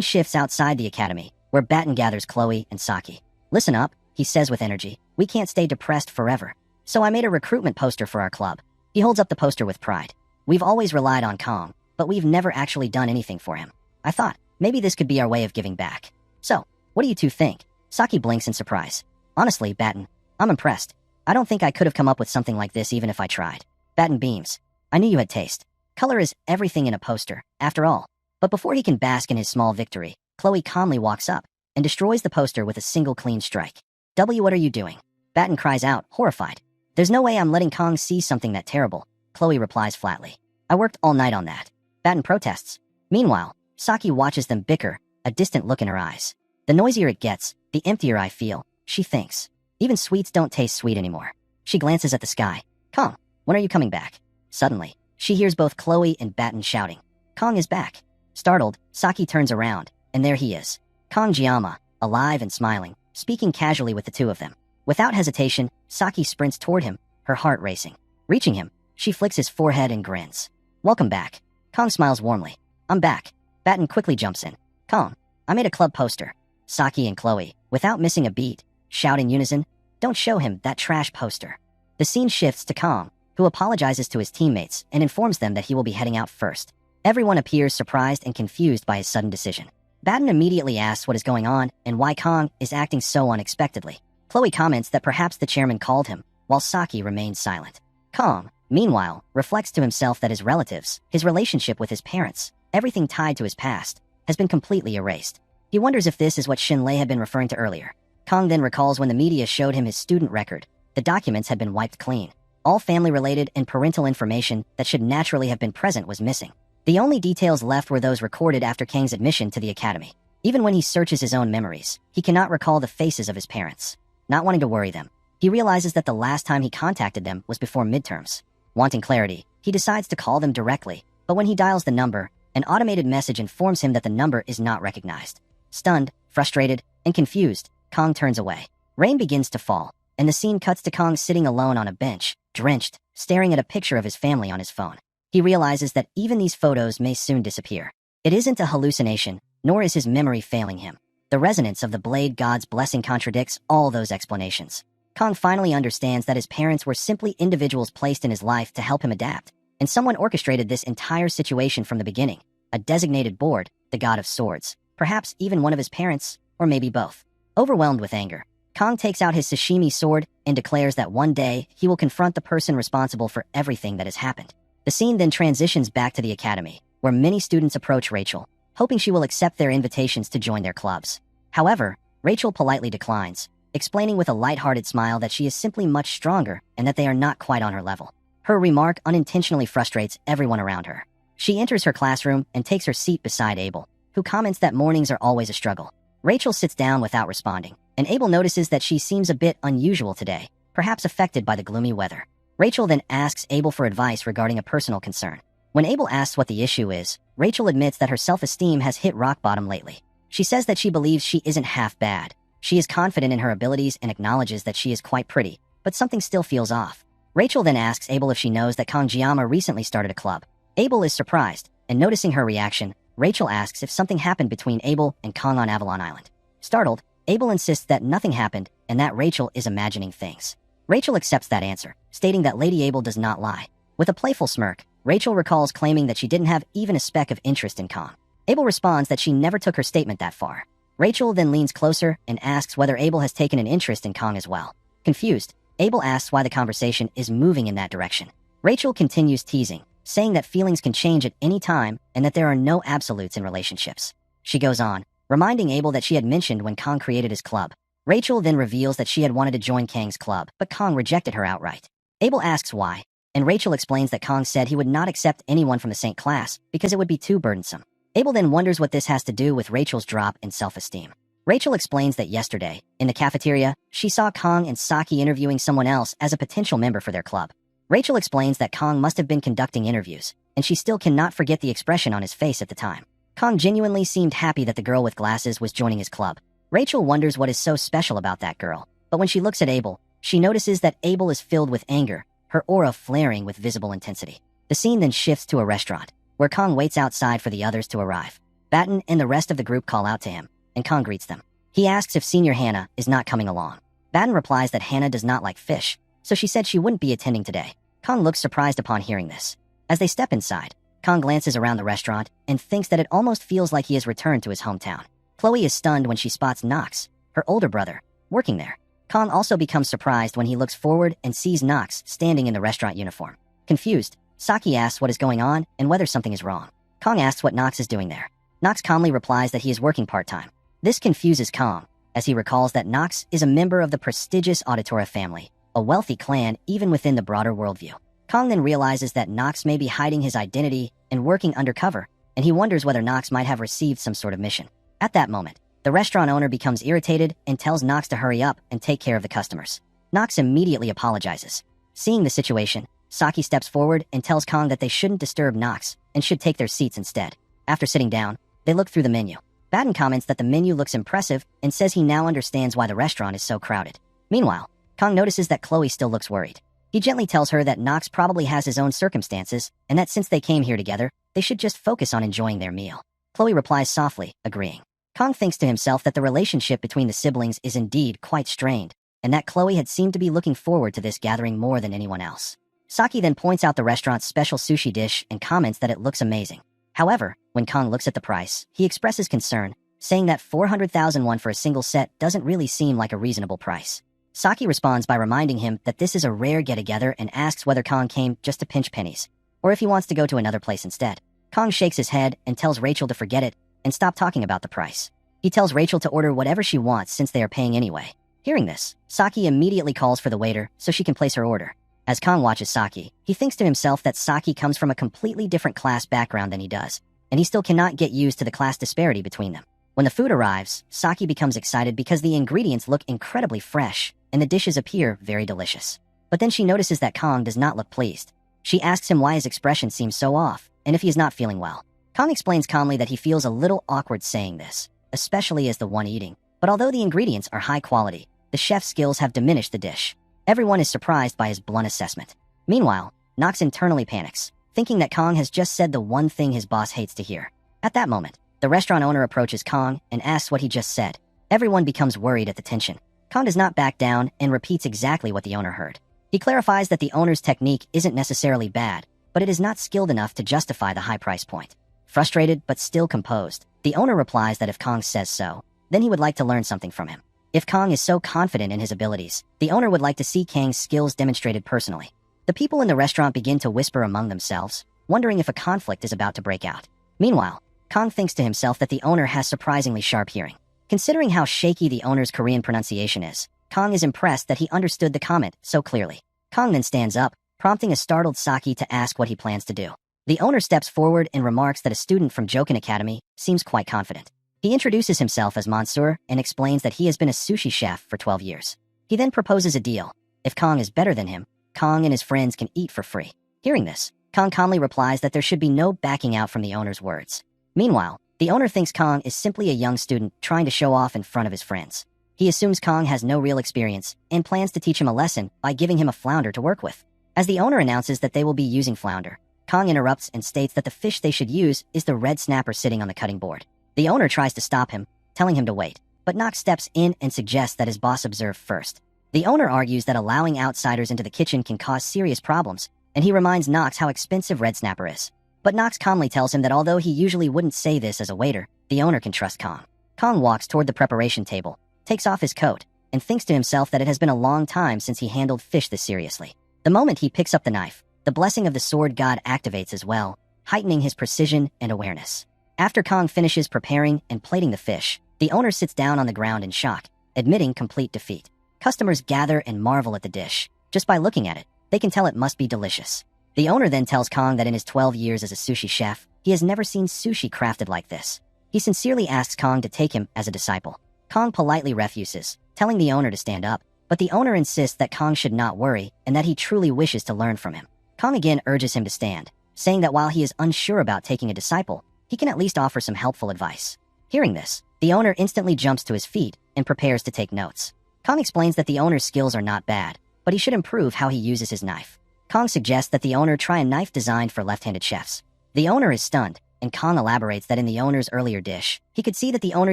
shifts outside the academy, where Batten gathers Chloe and Saki. Listen up, he says with energy. We can't stay depressed forever. So I made a recruitment poster for our club. He holds up the poster with pride. We've always relied on Kong, but we've never actually done anything for him. I thought, maybe this could be our way of giving back. So, what do you two think? Saki blinks in surprise. Honestly, Batten, I'm impressed. I don't think I could have come up with something like this even if I tried. Batten beams. I knew you had taste. Color is everything in a poster, after all. But before he can bask in his small victory, Chloe calmly walks up and destroys the poster with a single clean strike. What are you doing? Batten cries out, horrified. There's no way I'm letting Kong see something that terrible, Chloe replies flatly. I worked all night on that. Batten protests. Meanwhile, Saki watches them bicker, a distant look in her eyes. The noisier it gets, the emptier I feel, she thinks. Even sweets don't taste sweet anymore. She glances at the sky. Kong, when are you coming back? Suddenly, she hears both Chloe and Batten shouting. Kong is back. Startled, Saki turns around, and there he is. Kong Jiama, alive and smiling, speaking casually with the two of them. Without hesitation, Saki sprints toward him, her heart racing. Reaching him, she flicks his forehead and grins. Welcome back. Kong smiles warmly. I'm back. Batten quickly jumps in. Kong, I made a club poster. Saki and Chloe, without missing a beat, shout in unison, don't show him that trash poster. The scene shifts to Kong, who apologizes to his teammates and informs them that he will be heading out first. Everyone appears surprised and confused by his sudden decision. Batten immediately asks what is going on and why Kong is acting so unexpectedly. Chloe comments that perhaps the chairman called him, while Saki remains silent. Kong, meanwhile, reflects to himself that his relatives, his relationship with his parents, everything tied to his past, has been completely erased. He wonders if this is what Shinlei had been referring to earlier. Kong then recalls when the media showed him his student record. The documents had been wiped clean. All family-related and parental information that should naturally have been present was missing. The only details left were those recorded after Kang's admission to the academy. Even when he searches his own memories, he cannot recall the faces of his parents. Not wanting to worry them, he realizes that the last time he contacted them was before midterms. Wanting clarity, he decides to call them directly, but when he dials the number, an automated message informs him that the number is not recognized. Stunned, frustrated, and confused, Kong turns away. Rain begins to fall, and the scene cuts to Kong sitting alone on a bench, drenched, staring at a picture of his family on his phone. He realizes that even these photos may soon disappear. It isn't a hallucination, nor is his memory failing him. The resonance of the Blade God's blessing contradicts all those explanations. Kong finally understands that his parents were simply individuals placed in his life to help him adapt, and someone orchestrated this entire situation from the beginning. A designated board, the God of Swords, perhaps even one of his parents, or maybe both. Overwhelmed with anger, Kong takes out his Sashimi sword and declares that one day he will confront the person responsible for everything that has happened. The scene then transitions back to the academy, where many students approach Rachel, hoping she will accept their invitations to join their clubs. However, Rachel politely declines, explaining with a lighthearted smile that she is simply much stronger and that they are not quite on her level. Her remark unintentionally frustrates everyone around her. She enters her classroom and takes her seat beside Abel, who comments that mornings are always a struggle. Rachel sits down without responding, and Abel notices that she seems a bit unusual today, perhaps affected by the gloomy weather. Rachel then asks Abel for advice regarding a personal concern. When Abel asks what the issue is, Rachel admits that her self-esteem has hit rock bottom lately. She says that she believes she isn't half bad. She is confident in her abilities and acknowledges that she is quite pretty, but something still feels off. Rachel then asks Abel if she knows that Kong Jiama recently started a club. Abel is surprised, and noticing her reaction, Rachel asks if something happened between Abel and Kong on Avalon Island. Startled, Abel insists that nothing happened and that Rachel is imagining things. Rachel accepts that answer, stating that Lady Abel does not lie. With a playful smirk, Rachel recalls claiming that she didn't have even a speck of interest in Kong. Abel responds that she never took her statement that far. Rachel then leans closer and asks whether Abel has taken an interest in Kong as well. Confused, Abel asks why the conversation is moving in that direction. Rachel continues teasing, saying that feelings can change at any time and that there are no absolutes in relationships. She goes on, reminding Abel that she had mentioned when Kong created his club. Rachel then reveals that she had wanted to join Kang's club, but Kong rejected her outright. Abel asks why, and Rachel explains that Kong said he would not accept anyone from the same class because it would be too burdensome. Abel then wonders what this has to do with Rachel's drop in self-esteem. Rachel explains that yesterday, in the cafeteria, she saw Kong and Saki interviewing someone else as a potential member for their club. Rachel explains that Kong must have been conducting interviews, and she still cannot forget the expression on his face at the time. Kong genuinely seemed happy that the girl with glasses was joining his club. Rachel wonders what is so special about that girl, but when she looks at Abel, she notices that Abel is filled with anger, her aura flaring with visible intensity. The scene then shifts to a restaurant, where Kong waits outside for the others to arrive. Batten and the rest of the group call out to him, and Kong greets them. He asks if Senior Hannah is not coming along. Batten replies that Hannah does not like fish, so she said she wouldn't be attending today. Kong looks surprised upon hearing this. As they step inside, Kong glances around the restaurant and thinks that it almost feels like he has returned to his hometown. Chloe is stunned when she spots Knox, her older brother, working there. Kong also becomes surprised when he looks forward and sees Knox standing in the restaurant uniform. Confused, Saki asks what is going on and whether something is wrong. Kong asks what Knox is doing there. Knox calmly replies that he is working part-time. This confuses Kong, as he recalls that Knox is a member of the prestigious Auditora family, a wealthy clan even within the broader worldview. Kong then realizes that Knox may be hiding his identity and working undercover, and he wonders whether Knox might have received some sort of mission. At that moment, the restaurant owner becomes irritated and tells Knox to hurry up and take care of the customers. Knox immediately apologizes. Seeing the situation, Saki steps forward and tells Kong that they shouldn't disturb Knox and should take their seats instead. After sitting down, they look through the menu. Batten comments that the menu looks impressive and says he now understands why the restaurant is so crowded. Meanwhile, Kong notices that Chloe still looks worried. He gently tells her that Knox probably has his own circumstances and that since they came here together, they should just focus on enjoying their meal. Chloe replies softly, agreeing. Kong thinks to himself that the relationship between the siblings is indeed quite strained, and that Chloe had seemed to be looking forward to this gathering more than anyone else. Saki then points out the restaurant's special sushi dish and comments that it looks amazing. However, when Kong looks at the price, he expresses concern, saying that 400,000 won for a single set doesn't really seem like a reasonable price. Saki responds by reminding him that this is a rare get-together and asks whether Kong came just to pinch pennies, or if he wants to go to another place instead. Kong shakes his head and tells Rachel to forget it and stop talking about the price. He tells Rachel to order whatever she wants since they are paying anyway. Hearing this, Saki immediately calls for the waiter so she can place her order. As Kong watches Saki, he thinks to himself that Saki comes from a completely different class background than he does, and he still cannot get used to the class disparity between them. When the food arrives, Saki becomes excited because the ingredients look incredibly fresh, and the dishes appear very delicious. But then she notices that Kong does not look pleased. She asks him why his expression seems so off, and if he is not feeling well. Kong explains calmly that he feels a little awkward saying this, especially as the one eating. But although the ingredients are high quality, the chef's skills have diminished the dish. Everyone is surprised by his blunt assessment. Meanwhile, Knox internally panics, thinking that Kong has just said the one thing his boss hates to hear. At that moment, the restaurant owner approaches Kong and asks what he just said. Everyone becomes worried at the tension. Kong does not back down and repeats exactly what the owner heard. He clarifies that the owner's technique isn't necessarily bad, but it is not skilled enough to justify the high price point. Frustrated but still composed, the owner replies that if Kong says so, then he would like to learn something from him. If Kong is so confident in his abilities, the owner would like to see Kang's skills demonstrated personally. The people in the restaurant begin to whisper among themselves, wondering if a conflict is about to break out. Meanwhile, Kong thinks to himself that the owner has surprisingly sharp hearing. Considering how shaky the owner's Korean pronunciation is, Kong is impressed that he understood the comment so clearly. Kong then stands up, prompting a startled Saki to ask what he plans to do. The owner steps forward and remarks that a student from Jokin Academy seems quite confident. He introduces himself as Mansoor and explains that he has been a sushi chef for 12 years. He then proposes a deal. If Kong is better than him, Kong and his friends can eat for free. Hearing this, Kong calmly replies that there should be no backing out from the owner's words. Meanwhile, the owner thinks Kong is simply a young student trying to show off in front of his friends. He assumes Kong has no real experience and plans to teach him a lesson by giving him a flounder to work with. As the owner announces that they will be using flounder, Kong interrupts and states that the fish they should use is the red snapper sitting on the cutting board. The owner tries to stop him, telling him to wait, but Nox steps in and suggests that his boss observe first. The owner argues that allowing outsiders into the kitchen can cause serious problems, and he reminds Nox how expensive red snapper is. But Nox calmly tells him that although he usually wouldn't say this as a waiter, the owner can trust Kong. Kong walks toward the preparation table, takes off his coat, and thinks to himself that it has been a long time since he handled fish this seriously. The moment he picks up the knife, the blessing of the sword god activates as well, heightening his precision and awareness. After Kong finishes preparing and plating the fish, the owner sits down on the ground in shock, admitting complete defeat. Customers gather and marvel at the dish. Just by looking at it, they can tell it must be delicious. The owner then tells Kong that in his 12 years as a sushi chef, he has never seen sushi crafted like this. He sincerely asks Kong to take him as a disciple. Kong politely refuses, telling the owner to stand up, but the owner insists that Kong should not worry and that he truly wishes to learn from him. Kong again urges him to stand, saying that while he is unsure about taking a disciple, he can at least offer some helpful advice. Hearing this, the owner instantly jumps to his feet and prepares to take notes. Kong explains that the owner's skills are not bad, but he should improve how he uses his knife. Kong suggests that the owner try a knife designed for left-handed chefs. The owner is stunned, and Kong elaborates that in the owner's earlier dish, he could see that the owner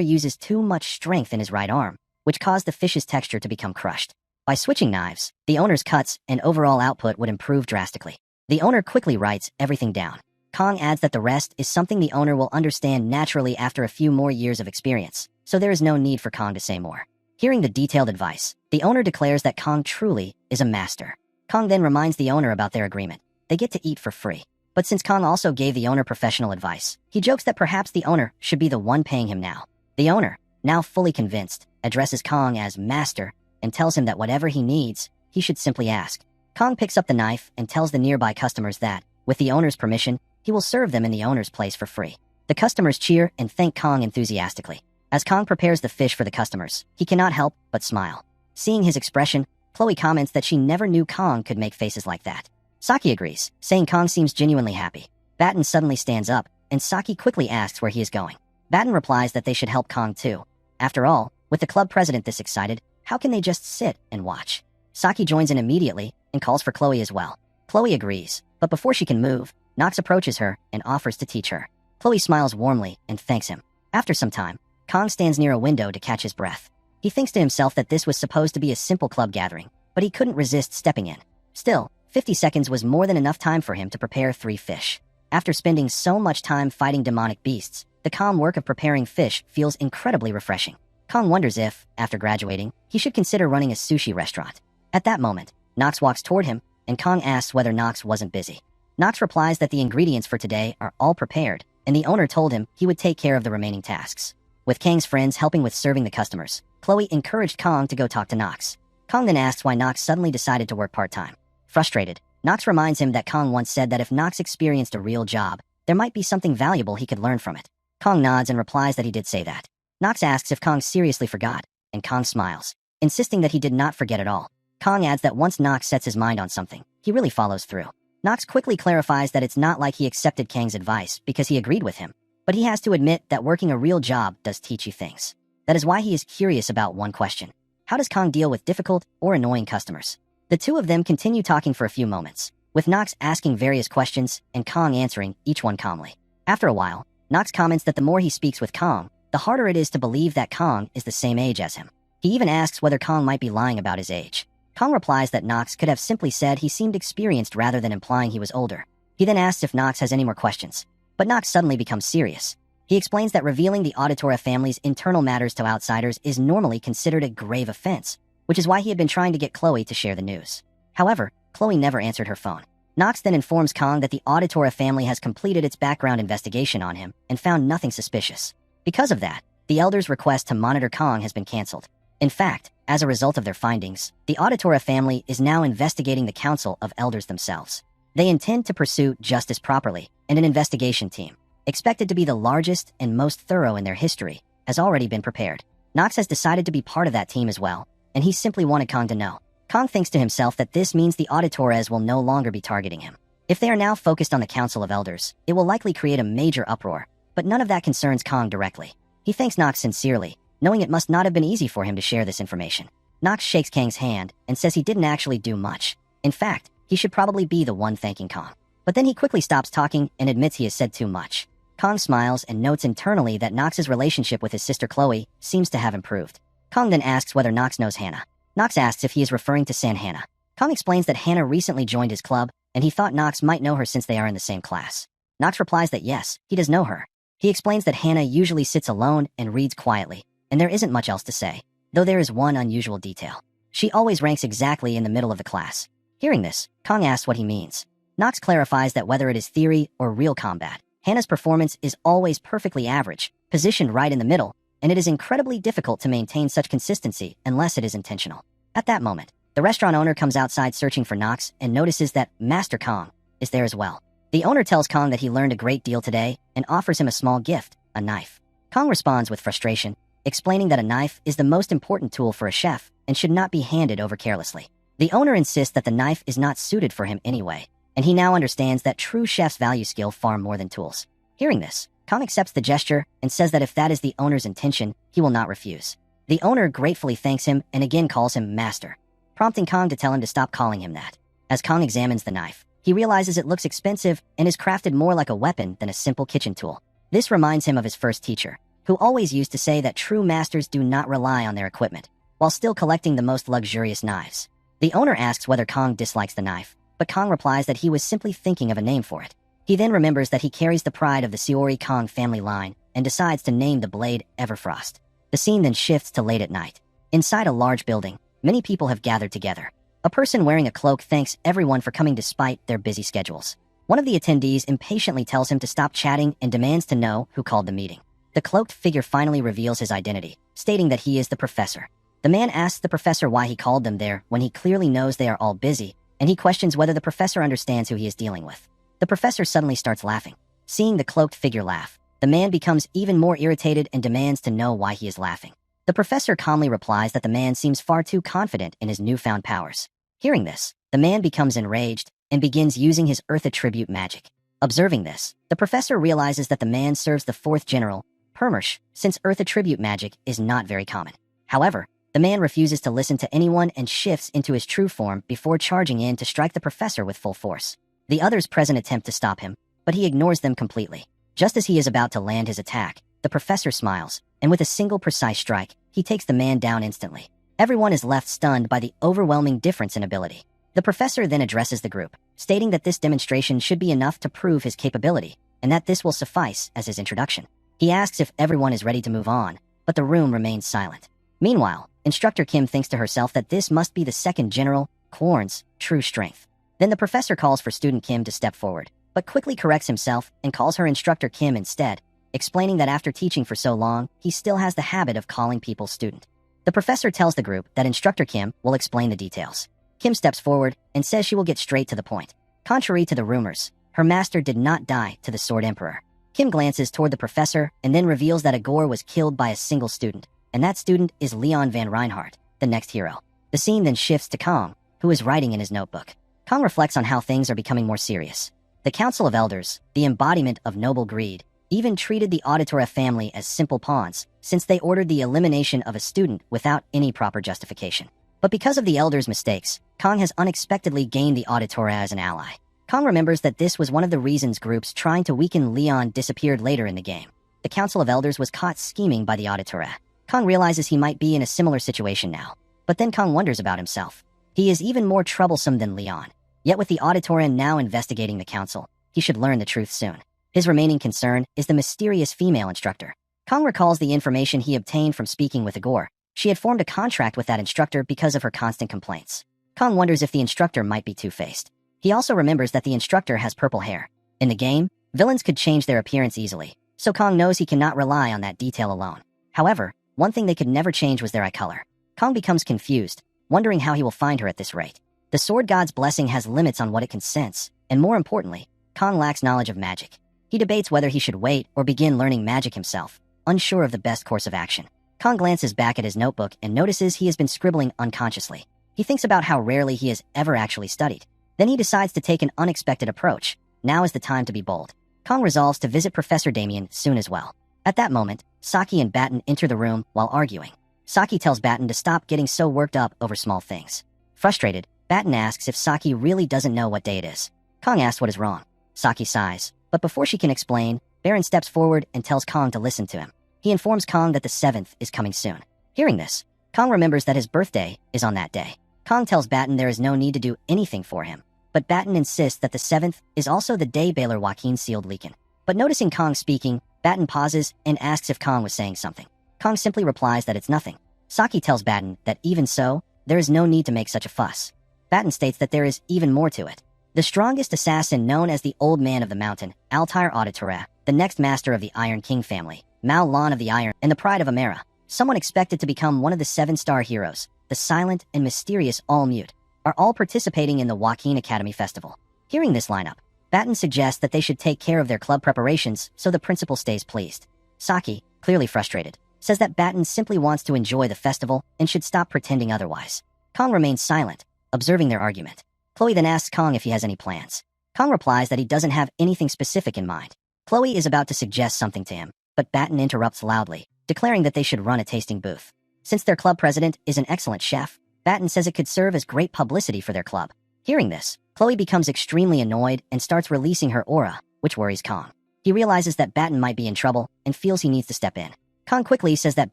uses too much strength in his right arm, which caused the fish's texture to become crushed. By switching knives, the owner's cuts and overall output would improve drastically. The owner quickly writes everything down. Kong adds that the rest is something the owner will understand naturally after a few more years of experience, so there is no need for Kong to say more. Hearing the detailed advice, the owner declares that Kong truly is a master. Kong then reminds the owner about their agreement. They get to eat for free. But since Kong also gave the owner professional advice, he jokes that perhaps the owner should be the one paying him now. The owner, now fully convinced, addresses Kong as master and tells him that whatever he needs, he should simply ask. Kong picks up the knife and tells the nearby customers that, with the owner's permission, he will serve them in the owner's place for free. The customers cheer and thank Kong enthusiastically. As Kong prepares the fish for the customers, he cannot help but smile. Seeing his expression, Chloe comments that she never knew Kong could make faces like that. Saki agrees, saying Kong seems genuinely happy. Batten suddenly stands up, and Saki quickly asks where he is going. Batten replies that they should help Kong too. After all, with the club president this excited, how can they just sit and watch? Saki joins in immediately and calls for Chloe as well. Chloe agrees, but before she can move, Nox approaches her and offers to teach her. Chloe smiles warmly and thanks him. After some time, Kong stands near a window to catch his breath. He thinks to himself that this was supposed to be a simple club gathering, but he couldn't resist stepping in. Still, 50 seconds was more than enough time for him to prepare 3 fish. After spending so much time fighting demonic beasts, the calm work of preparing fish feels incredibly refreshing. Kong wonders if, after graduating, he should consider running a sushi restaurant. At that moment, Nox walks toward him, and Kong asks whether Nox wasn't busy. Nox replies that the ingredients for today are all prepared, and the owner told him he would take care of the remaining tasks. With Kang's friends helping with serving the customers, Chloe encouraged Kong to go talk to Nox. Kong then asks why Nox suddenly decided to work part-time. Frustrated, Nox reminds him that Kong once said that if Nox experienced a real job, there might be something valuable he could learn from it. Kong nods and replies that he did say that. Nox asks if Kong seriously forgot, and Kong smiles, insisting that he did not forget at all. Kong adds that once Nox sets his mind on something, he really follows through. Nox quickly clarifies that it's not like he accepted Kang's advice because he agreed with him, but he has to admit that working a real job does teach you things. That is why he is curious about one question. How does Kong deal with difficult or annoying customers? The two of them continue talking for a few moments, with Nox asking various questions and Kong answering each one calmly. After a while, Nox comments that the more he speaks with Kong, the harder it is to believe that Kong is the same age as him. He even asks whether Kong might be lying about his age. Kong replies that Nox could have simply said he seemed experienced rather than implying he was older. He then asks if Nox has any more questions, but Nox suddenly becomes serious. He explains that revealing the Auditora family's internal matters to outsiders is normally considered a grave offense, which is why he had been trying to get Chloe to share the news. However, Chloe never answered her phone. Nox then informs Kong that the Auditora family has completed its background investigation on him and found nothing suspicious. Because of that, the Elders' request to monitor Kong has been cancelled. In fact, as a result of their findings, the Auditora family is now investigating the Council of Elders themselves. They intend to pursue justice properly, and an investigation team, expected to be the largest and most thorough in their history, has already been prepared. Nox has decided to be part of that team as well, and he simply wanted Kong to know. Kong thinks to himself that this means the Auditores will no longer be targeting him. If they are now focused on the Council of Elders, it will likely create a major uproar, but none of that concerns Kong directly. He thanks Nox sincerely, knowing it must not have been easy for him to share this information. Nox shakes Kang's hand and says he didn't actually do much. In fact, he should probably be the one thanking Kong. But then he quickly stops talking and admits he has said too much. Kong smiles and notes internally that Nox's relationship with his sister Chloe seems to have improved. Kong then asks whether Nox knows Hannah. Nox asks if he is referring to San Hannah. Kong explains that Hannah recently joined his club, and he thought Nox might know her since they are in the same class. Nox replies that yes, he does know her. He explains that Hannah usually sits alone and reads quietly, and there isn't much else to say, though there is one unusual detail. She always ranks exactly in the middle of the class. Hearing this, Kong asks what he means. Nox clarifies that whether it is theory or real combat, Hannah's performance is always perfectly average, positioned right in the middle, and it is incredibly difficult to maintain such consistency unless it is intentional. At that moment, the restaurant owner comes outside searching for Nox and notices that Master Kong is there as well. The owner tells Kong that he learned a great deal today and offers him a small gift, a knife. Kong responds with frustration, explaining that a knife is the most important tool for a chef and should not be handed over carelessly. The owner insists that the knife is not suited for him anyway, and he now understands that true chefs value skill far more than tools. Hearing this, Kong accepts the gesture and says that if that is the owner's intention, he will not refuse. The owner gratefully thanks him and again calls him Master, prompting Kong to tell him to stop calling him that. As Kong examines the knife, he realizes it looks expensive and is crafted more like a weapon than a simple kitchen tool. This reminds him of his first teacher, who always used to say that true masters do not rely on their equipment, while still collecting the most luxurious knives. The owner asks whether Kong dislikes the knife, but Kong replies that he was simply thinking of a name for it. He then remembers that he carries the pride of the Seori Kong family line and decides to name the blade Everfrost. The scene then shifts to late at night. Inside a large building, many people have gathered together. A person wearing a cloak thanks everyone for coming despite their busy schedules. One of the attendees impatiently tells him to stop chatting and demands to know who called the meeting. The cloaked figure finally reveals his identity, stating that he is the professor. The man asks the professor why he called them there when he clearly knows they are all busy, and he questions whether the professor understands who he is dealing with. The professor suddenly starts laughing. Seeing the cloaked figure laugh, the man becomes even more irritated and demands to know why he is laughing. The professor calmly replies that the man seems far too confident in his newfound powers. Hearing this, the man becomes enraged and begins using his Earth attribute magic. Observing this, the professor realizes that the man serves the fourth general, Permersh, since Earth attribute magic is not very common. However, the man refuses to listen to anyone and shifts into his true form before charging in to strike the professor with full force. The others present attempt to stop him, but he ignores them completely. Just as he is about to land his attack, the professor smiles, and with a single precise strike, he takes the man down instantly. Everyone is left stunned by the overwhelming difference in ability. The professor then addresses the group, stating that this demonstration should be enough to prove his capability, and that this will suffice as his introduction. He asks if everyone is ready to move on, but the room remains silent. Meanwhile, Instructor Kim thinks to herself that this must be the second general, Quarn's, true strength. Then the professor calls for student Kim to step forward, but quickly corrects himself and calls her Instructor Kim instead, explaining that after teaching for so long, he still has the habit of calling people student. The professor tells the group that Instructor Kim will explain the details. Kim steps forward and says she will get straight to the point. Contrary to the rumors, her master did not die to the Sword Emperor. Kim glances toward the professor and then reveals that Agor was killed by a single student, and that student is Leon van Reinhardt, the next hero. The scene then shifts to Kong, who is writing in his notebook. Kong reflects on how things are becoming more serious. The Council of Elders, the embodiment of noble greed, even treated the Auditora family as simple pawns, since they ordered the elimination of a student without any proper justification. But because of the Elders' mistakes, Kong has unexpectedly gained the Auditora as an ally. Kong remembers that this was one of the reasons groups trying to weaken Leon disappeared later in the game. The Council of Elders was caught scheming by the Auditora. Kong realizes he might be in a similar situation now, but then Kong wonders about himself. He is even more troublesome than Leon. Yet with the Auditora now investigating the council, he should learn the truth soon. His remaining concern is the mysterious female instructor. Kong recalls the information he obtained from speaking with Agor. She had formed a contract with that instructor because of her constant complaints. Kong wonders if the instructor might be two-faced. He also remembers that the instructor has purple hair. In the game, villains could change their appearance easily, so Kong knows he cannot rely on that detail alone. However, one thing they could never change was their eye color. Kong becomes confused, wondering how he will find her at this rate. The Sword God's blessing has limits on what it can sense, and more importantly, Kong lacks knowledge of magic. He debates whether he should wait or begin learning magic himself, unsure of the best course of action. Kong glances back at his notebook and notices he has been scribbling unconsciously. He thinks about how rarely he has ever actually studied. Then he decides to take an unexpected approach. Now is the time to be bold. Kong resolves to visit Professor Damien soon as well. At that moment, Saki and Batten enter the room while arguing. Saki tells Batten to stop getting so worked up over small things. Frustrated, Batten asks if Saki really doesn't know what day it is. Kong asks what is wrong. Saki sighs, but before she can explain, Baron steps forward and tells Kong to listen to him. He informs Kong that the 7th is coming soon. Hearing this, Kong remembers that his birthday is on that day. Kong tells Batten there is no need to do anything for him, but Batten insists that the 7th is also the day Baylor Joaquin sealed Leakin. But noticing Kong speaking, Batten pauses and asks if Kong was saying something. Kong simply replies that it's nothing. Saki tells Batten that even so, there is no need to make such a fuss. Batten states that there is even more to it. The strongest assassin known as the Old Man of the Mountain, Altair Auditora, the next master of the Iron King family, Mao Lan of the Iron, and the pride of Amara, someone expected to become one of the 7-star heroes, the silent and mysterious All-Mute, are all participating in the Joaquin Academy Festival. Hearing this lineup, Batten suggests that they should take care of their club preparations so the principal stays pleased. Saki, clearly frustrated, says that Batten simply wants to enjoy the festival and should stop pretending otherwise. Kong remains silent, observing their argument. Chloe then asks Kong if he has any plans. Kong replies that he doesn't have anything specific in mind. Chloe is about to suggest something to him, but Batten interrupts loudly, declaring that they should run a tasting booth. Since their club president is an excellent chef, Batten says it could serve as great publicity for their club. Hearing this, Chloe becomes extremely annoyed and starts releasing her aura, which worries Kong. He realizes that Batten might be in trouble and feels he needs to step in. Kong quickly says that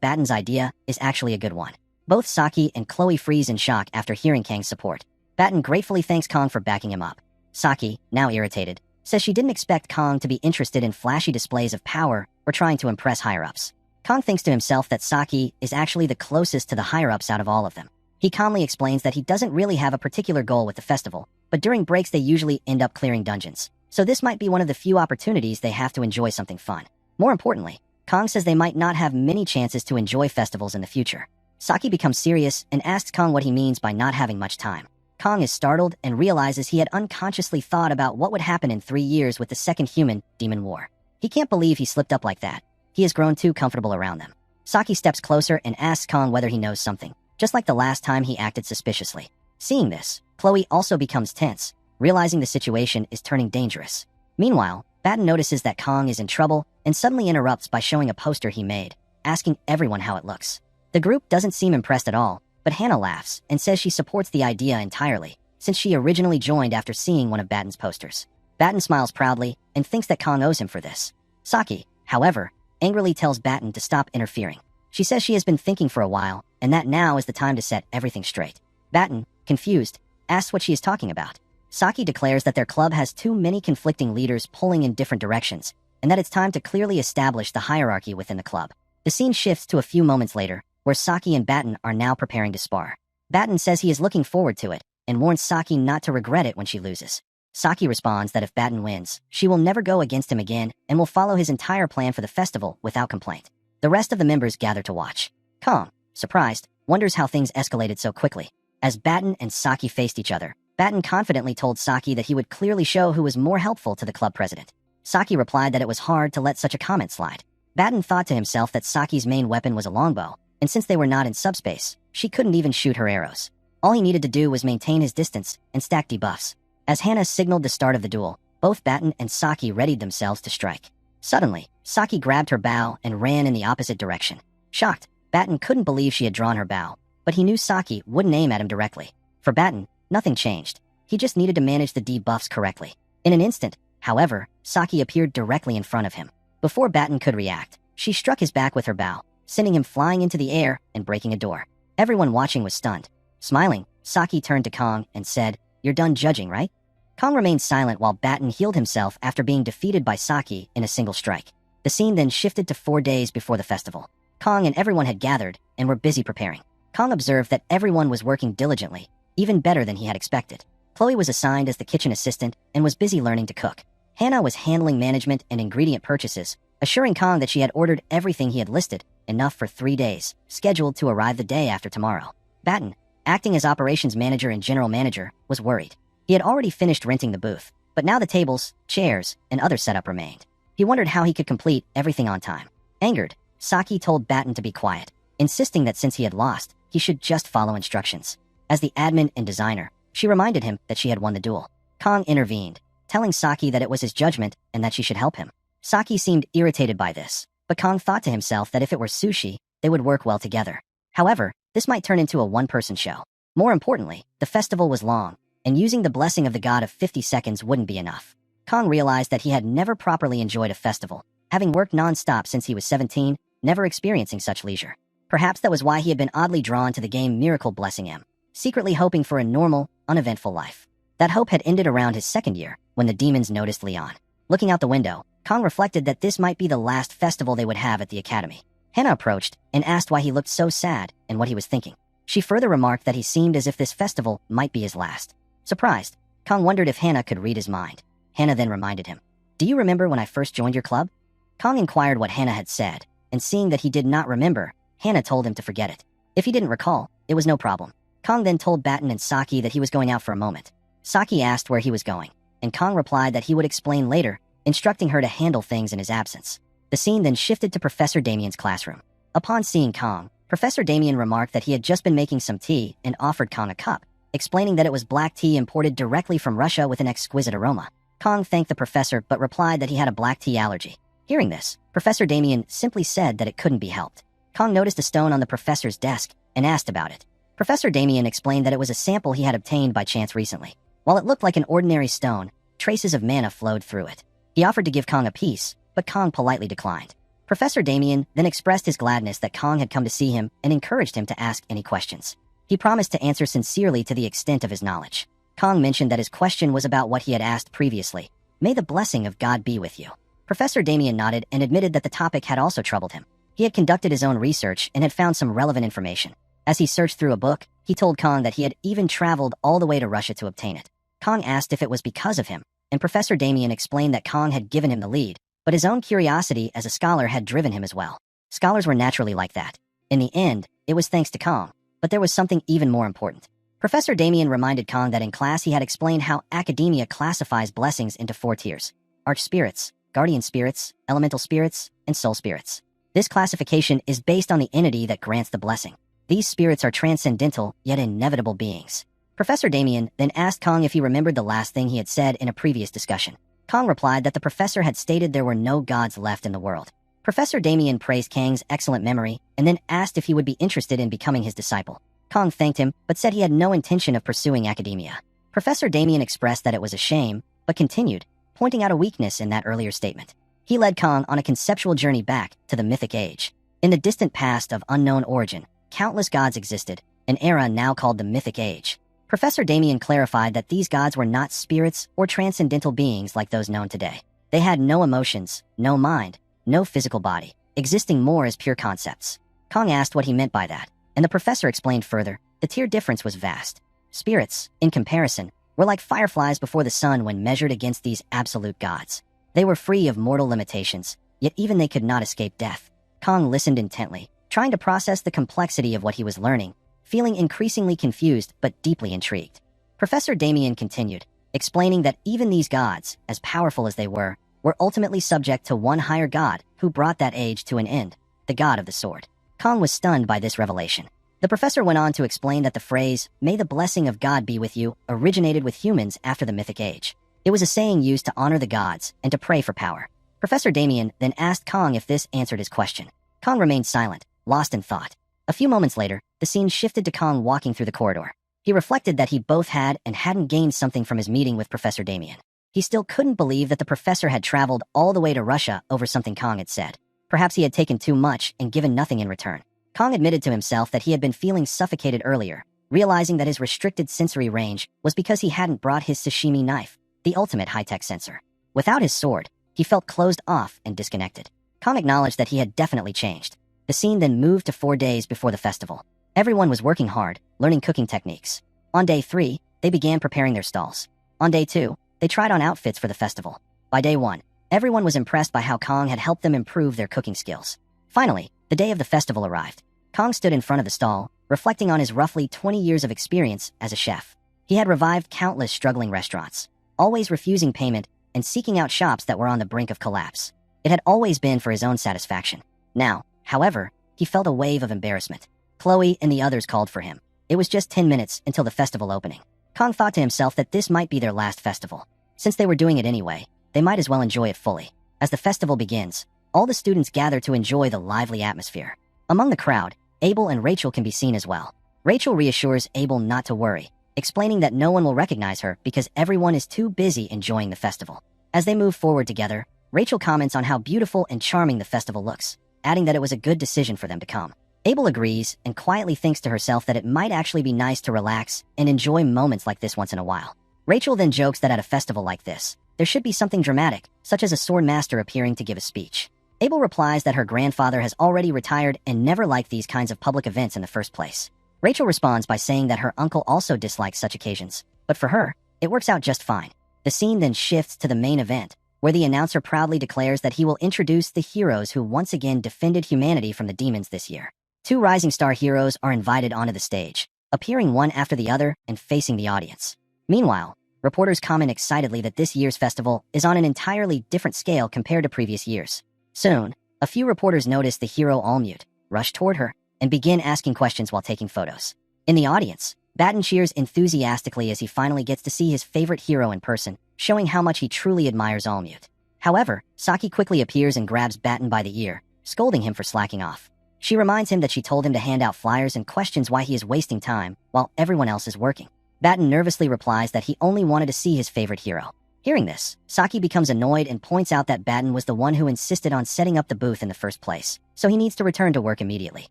Batten's idea is actually a good one. Both Saki and Chloe freeze in shock after hearing Kang's support. Batten gratefully thanks Kong for backing him up. Saki, now irritated, says she didn't expect Kong to be interested in flashy displays of power or trying to impress higher-ups. Kong thinks to himself that Saki is actually the closest to the higher-ups out of all of them. He calmly explains that he doesn't really have a particular goal with the festival, but during breaks they usually end up clearing dungeons. So this might be one of the few opportunities they have to enjoy something fun. More importantly, Kong says they might not have many chances to enjoy festivals in the future. Saki becomes serious and asks Kong what he means by not having much time. Kong is startled and realizes he had unconsciously thought about what would happen in 3 years with the second human demon war. He can't believe he slipped up like that. He has grown too comfortable around them. Saki steps closer and asks Kong whether he knows something, just like the last time he acted suspiciously. Seeing this, Chloe also becomes tense, realizing the situation is turning dangerous. Meanwhile, Batten notices that Kong is in trouble and suddenly interrupts by showing a poster he made, asking everyone how it looks. The group doesn't seem impressed at all, but Hannah laughs and says she supports the idea entirely, since she originally joined after seeing one of Batten's posters. Batten smiles proudly and thinks that Kong owes him for this. Saki, however, angrily tells Batten to stop interfering. She says she has been thinking for a while, and that now is the time to set everything straight. Batten, confused, asks what she is talking about. Saki declares that their club has too many conflicting leaders pulling in different directions, and that it's time to clearly establish the hierarchy within the club. The scene shifts to a few moments later, where Saki and Batten are now preparing to spar. Batten says he is looking forward to it, and warns Saki not to regret it when she loses. Saki responds that if Batten wins, she will never go against him again and will follow his entire plan for the festival without complaint. The rest of the members gather to watch. Kong, surprised, wonders how things escalated so quickly. As Batten and Saki faced each other, Batten confidently told Saki that he would clearly show who was more helpful to the club president. Saki replied that it was hard to let such a comment slide. Batten thought to himself that Saki's main weapon was a longbow, and since they were not in subspace, she couldn't even shoot her arrows. All he needed to do was maintain his distance and stack debuffs. As Hannah signaled the start of the duel, both Batten and Saki readied themselves to strike. Suddenly, Saki grabbed her bow and ran in the opposite direction. Shocked, Batten couldn't believe she had drawn her bow, but he knew Saki wouldn't aim at him directly. For Batten, nothing changed. He just needed to manage the debuffs correctly. In an instant, however, Saki appeared directly in front of him. Before Batten could react, she struck his back with her bow, sending him flying into the air and breaking a door. Everyone watching was stunned. Smiling, Saki turned to Kong and said, "You're done judging, right?" Kong remained silent while Batten healed himself after being defeated by Saki in a single strike. The scene then shifted to 4 days before the festival. Kong and everyone had gathered and were busy preparing. Kong observed that everyone was working diligently, even better than he had expected. Chloe was assigned as the kitchen assistant and was busy learning to cook. Hannah was handling management and ingredient purchases, assuring Kong that she had ordered everything he had listed, enough for 3 days, scheduled to arrive the day after tomorrow. Batten, acting as operations manager and general manager, was worried. He had already finished renting the booth, but now the tables, chairs, and other setup remained. He wondered how he could complete everything on time. Angered, Saki told Batten to be quiet, insisting that since he had lost, he should just follow instructions. As the admin and designer, she reminded him that she had won the duel. Kong intervened, telling Saki that it was his judgment and that she should help him. Saki seemed irritated by this, but Kong thought to himself that if it were sushi, they would work well together. However, this might turn into a one-person show. More importantly, the festival was long, and using the blessing of the god of 50 seconds wouldn't be enough. Kong realized that he had never properly enjoyed a festival, having worked non-stop since he was 17, never experiencing such leisure. Perhaps that was why he had been oddly drawn to the game Miracle Blessing M, secretly hoping for a normal, uneventful life. That hope had ended around his second year, when the demons noticed Leon. Looking out the window, Kong reflected that this might be the last festival they would have at the academy. Hannah approached and asked why he looked so sad and what he was thinking. She further remarked that he seemed as if this festival might be his last. Surprised, Kong wondered if Hannah could read his mind. Hannah then reminded him, "Do you remember when I first joined your club?" Kong inquired what Hannah had said, and seeing that he did not remember, Hannah told him to forget it. If he didn't recall, it was no problem. Kong then told Batten and Saki that he was going out for a moment. Saki asked where he was going, and Kong replied that he would explain later, instructing her to handle things in his absence. The scene then shifted to Professor Damien's classroom. Upon seeing Kong, Professor Damien remarked that he had just been making some tea and offered Kong a cup, explaining that it was black tea imported directly from Russia with an exquisite aroma. Kong thanked the professor but replied that he had a black tea allergy. Hearing this, Professor Damien simply said that it couldn't be helped. Kong noticed a stone on the professor's desk and asked about it. Professor Damien explained that it was a sample he had obtained by chance recently. While it looked like an ordinary stone, traces of mana flowed through it. He offered to give Kong a piece, but Kong politely declined. Professor Damien then expressed his gladness that Kong had come to see him and encouraged him to ask any questions. He promised to answer sincerely to the extent of his knowledge. Kong mentioned that his question was about what he had asked previously. "May the blessing of God be with you." Professor Damien nodded and admitted that the topic had also troubled him. He had conducted his own research and had found some relevant information. As he searched through a book, he told Kong that he had even traveled all the way to Russia to obtain it. Kong asked if it was because of him, and Professor Damien explained that Kong had given him the lead, but his own curiosity as a scholar had driven him as well. Scholars were naturally like that. In the end, it was thanks to Kong, but there was something even more important. Professor Damien reminded Kong that in class he had explained how academia classifies blessings into 4 tiers: archspirits, guardian spirits, elemental spirits, and soul spirits. This classification is based on the entity that grants the blessing. These spirits are transcendental, yet inevitable beings. Professor Damien then asked Kong if he remembered the last thing he had said in a previous discussion. Kong replied that the professor had stated there were no gods left in the world. Professor Damien praised Kang's excellent memory and then asked if he would be interested in becoming his disciple. Kong thanked him, but said he had no intention of pursuing academia. Professor Damien expressed that it was a shame, but continued, pointing out a weakness in that earlier statement. He led Kong on a conceptual journey back to the mythic age. In the distant past of unknown origin, countless gods existed, an era now called the mythic age. Professor Damien clarified that these gods were not spirits or transcendental beings like those known today. They had no emotions, no mind, no physical body, existing more as pure concepts. Kong asked what he meant by that, and the professor explained further. The tier difference was vast. Spirits, in comparison, were like fireflies before the sun when measured against these absolute gods. They were free of mortal limitations, yet even they could not escape death. Kong listened intently, trying to process the complexity of what he was learning, feeling increasingly confused but deeply intrigued. Professor Damien continued, explaining that even these gods, as powerful as they were ultimately subject to one higher god who brought that age to an end, the god of the sword. Kong was stunned by this revelation. The professor went on to explain that the phrase, "May the blessing of God be with you," originated with humans after the mythic age. It was a saying used to honor the gods and to pray for power. Professor Damien then asked Kong if this answered his question. Kong remained silent, lost in thought. A few moments later, the scene shifted to Kong walking through the corridor. He reflected that he both had and hadn't gained something from his meeting with Professor Damien. He still couldn't believe that the professor had traveled all the way to Russia over something Kong had said. Perhaps he had taken too much and given nothing in return. Kong admitted to himself that he had been feeling suffocated earlier, realizing that his restricted sensory range was because he hadn't brought his sashimi knife, the ultimate high-tech sensor. Without his sword, he felt closed off and disconnected. Kong acknowledged that he had definitely changed. The scene then moved to 4 days before the festival. Everyone was working hard, learning cooking techniques. On day 3, they began preparing their stalls. On day 2, they tried on outfits for the festival. By day 1, everyone was impressed by how Kong had helped them improve their cooking skills. Finally, the day of the festival arrived. Kong stood in front of the stall, reflecting on his roughly 20 years of experience as a chef. He had revived countless struggling restaurants, always refusing payment and seeking out shops that were on the brink of collapse. It had always been for his own satisfaction. Now, however, he felt a wave of embarrassment. Chloe and the others called for him. It was just 10 minutes until the festival opening. Kong thought to himself that this might be their last festival. Since they were doing it anyway, they might as well enjoy it fully. As the festival begins, all the students gather to enjoy the lively atmosphere. Among the crowd, Abel and Rachel can be seen as well. Rachel reassures Abel not to worry, explaining that no one will recognize her because everyone is too busy enjoying the festival. As they move forward together, Rachel comments on how beautiful and charming the festival looks, adding that it was a good decision for them to come. Abel agrees and quietly thinks to herself that it might actually be nice to relax and enjoy moments like this once in a while. Rachel then jokes that at a festival like this, there should be something dramatic, such as a sword master appearing to give a speech. Abel replies that her grandfather has already retired and never liked these kinds of public events in the first place. Rachel responds by saying that her uncle also dislikes such occasions, but for her, it works out just fine. The scene then shifts to the main event, where the announcer proudly declares that he will introduce the heroes who once again defended humanity from the demons this year. 2 rising star heroes are invited onto the stage, appearing one after the other and facing the audience. Meanwhile, reporters comment excitedly that this year's festival is on an entirely different scale compared to previous years. Soon, a few reporters notice the hero Almute, rush toward her, and begin asking questions while taking photos. In the audience, Batten cheers enthusiastically as he finally gets to see his favorite hero in person, showing how much he truly admires Almute. However, Saki quickly appears and grabs Batten by the ear, scolding him for slacking off. She reminds him that she told him to hand out flyers and questions why he is wasting time while everyone else is working. Batten nervously replies that he only wanted to see his favorite hero. Hearing this, Saki becomes annoyed and points out that Batten was the one who insisted on setting up the booth in the first place, so he needs to return to work immediately.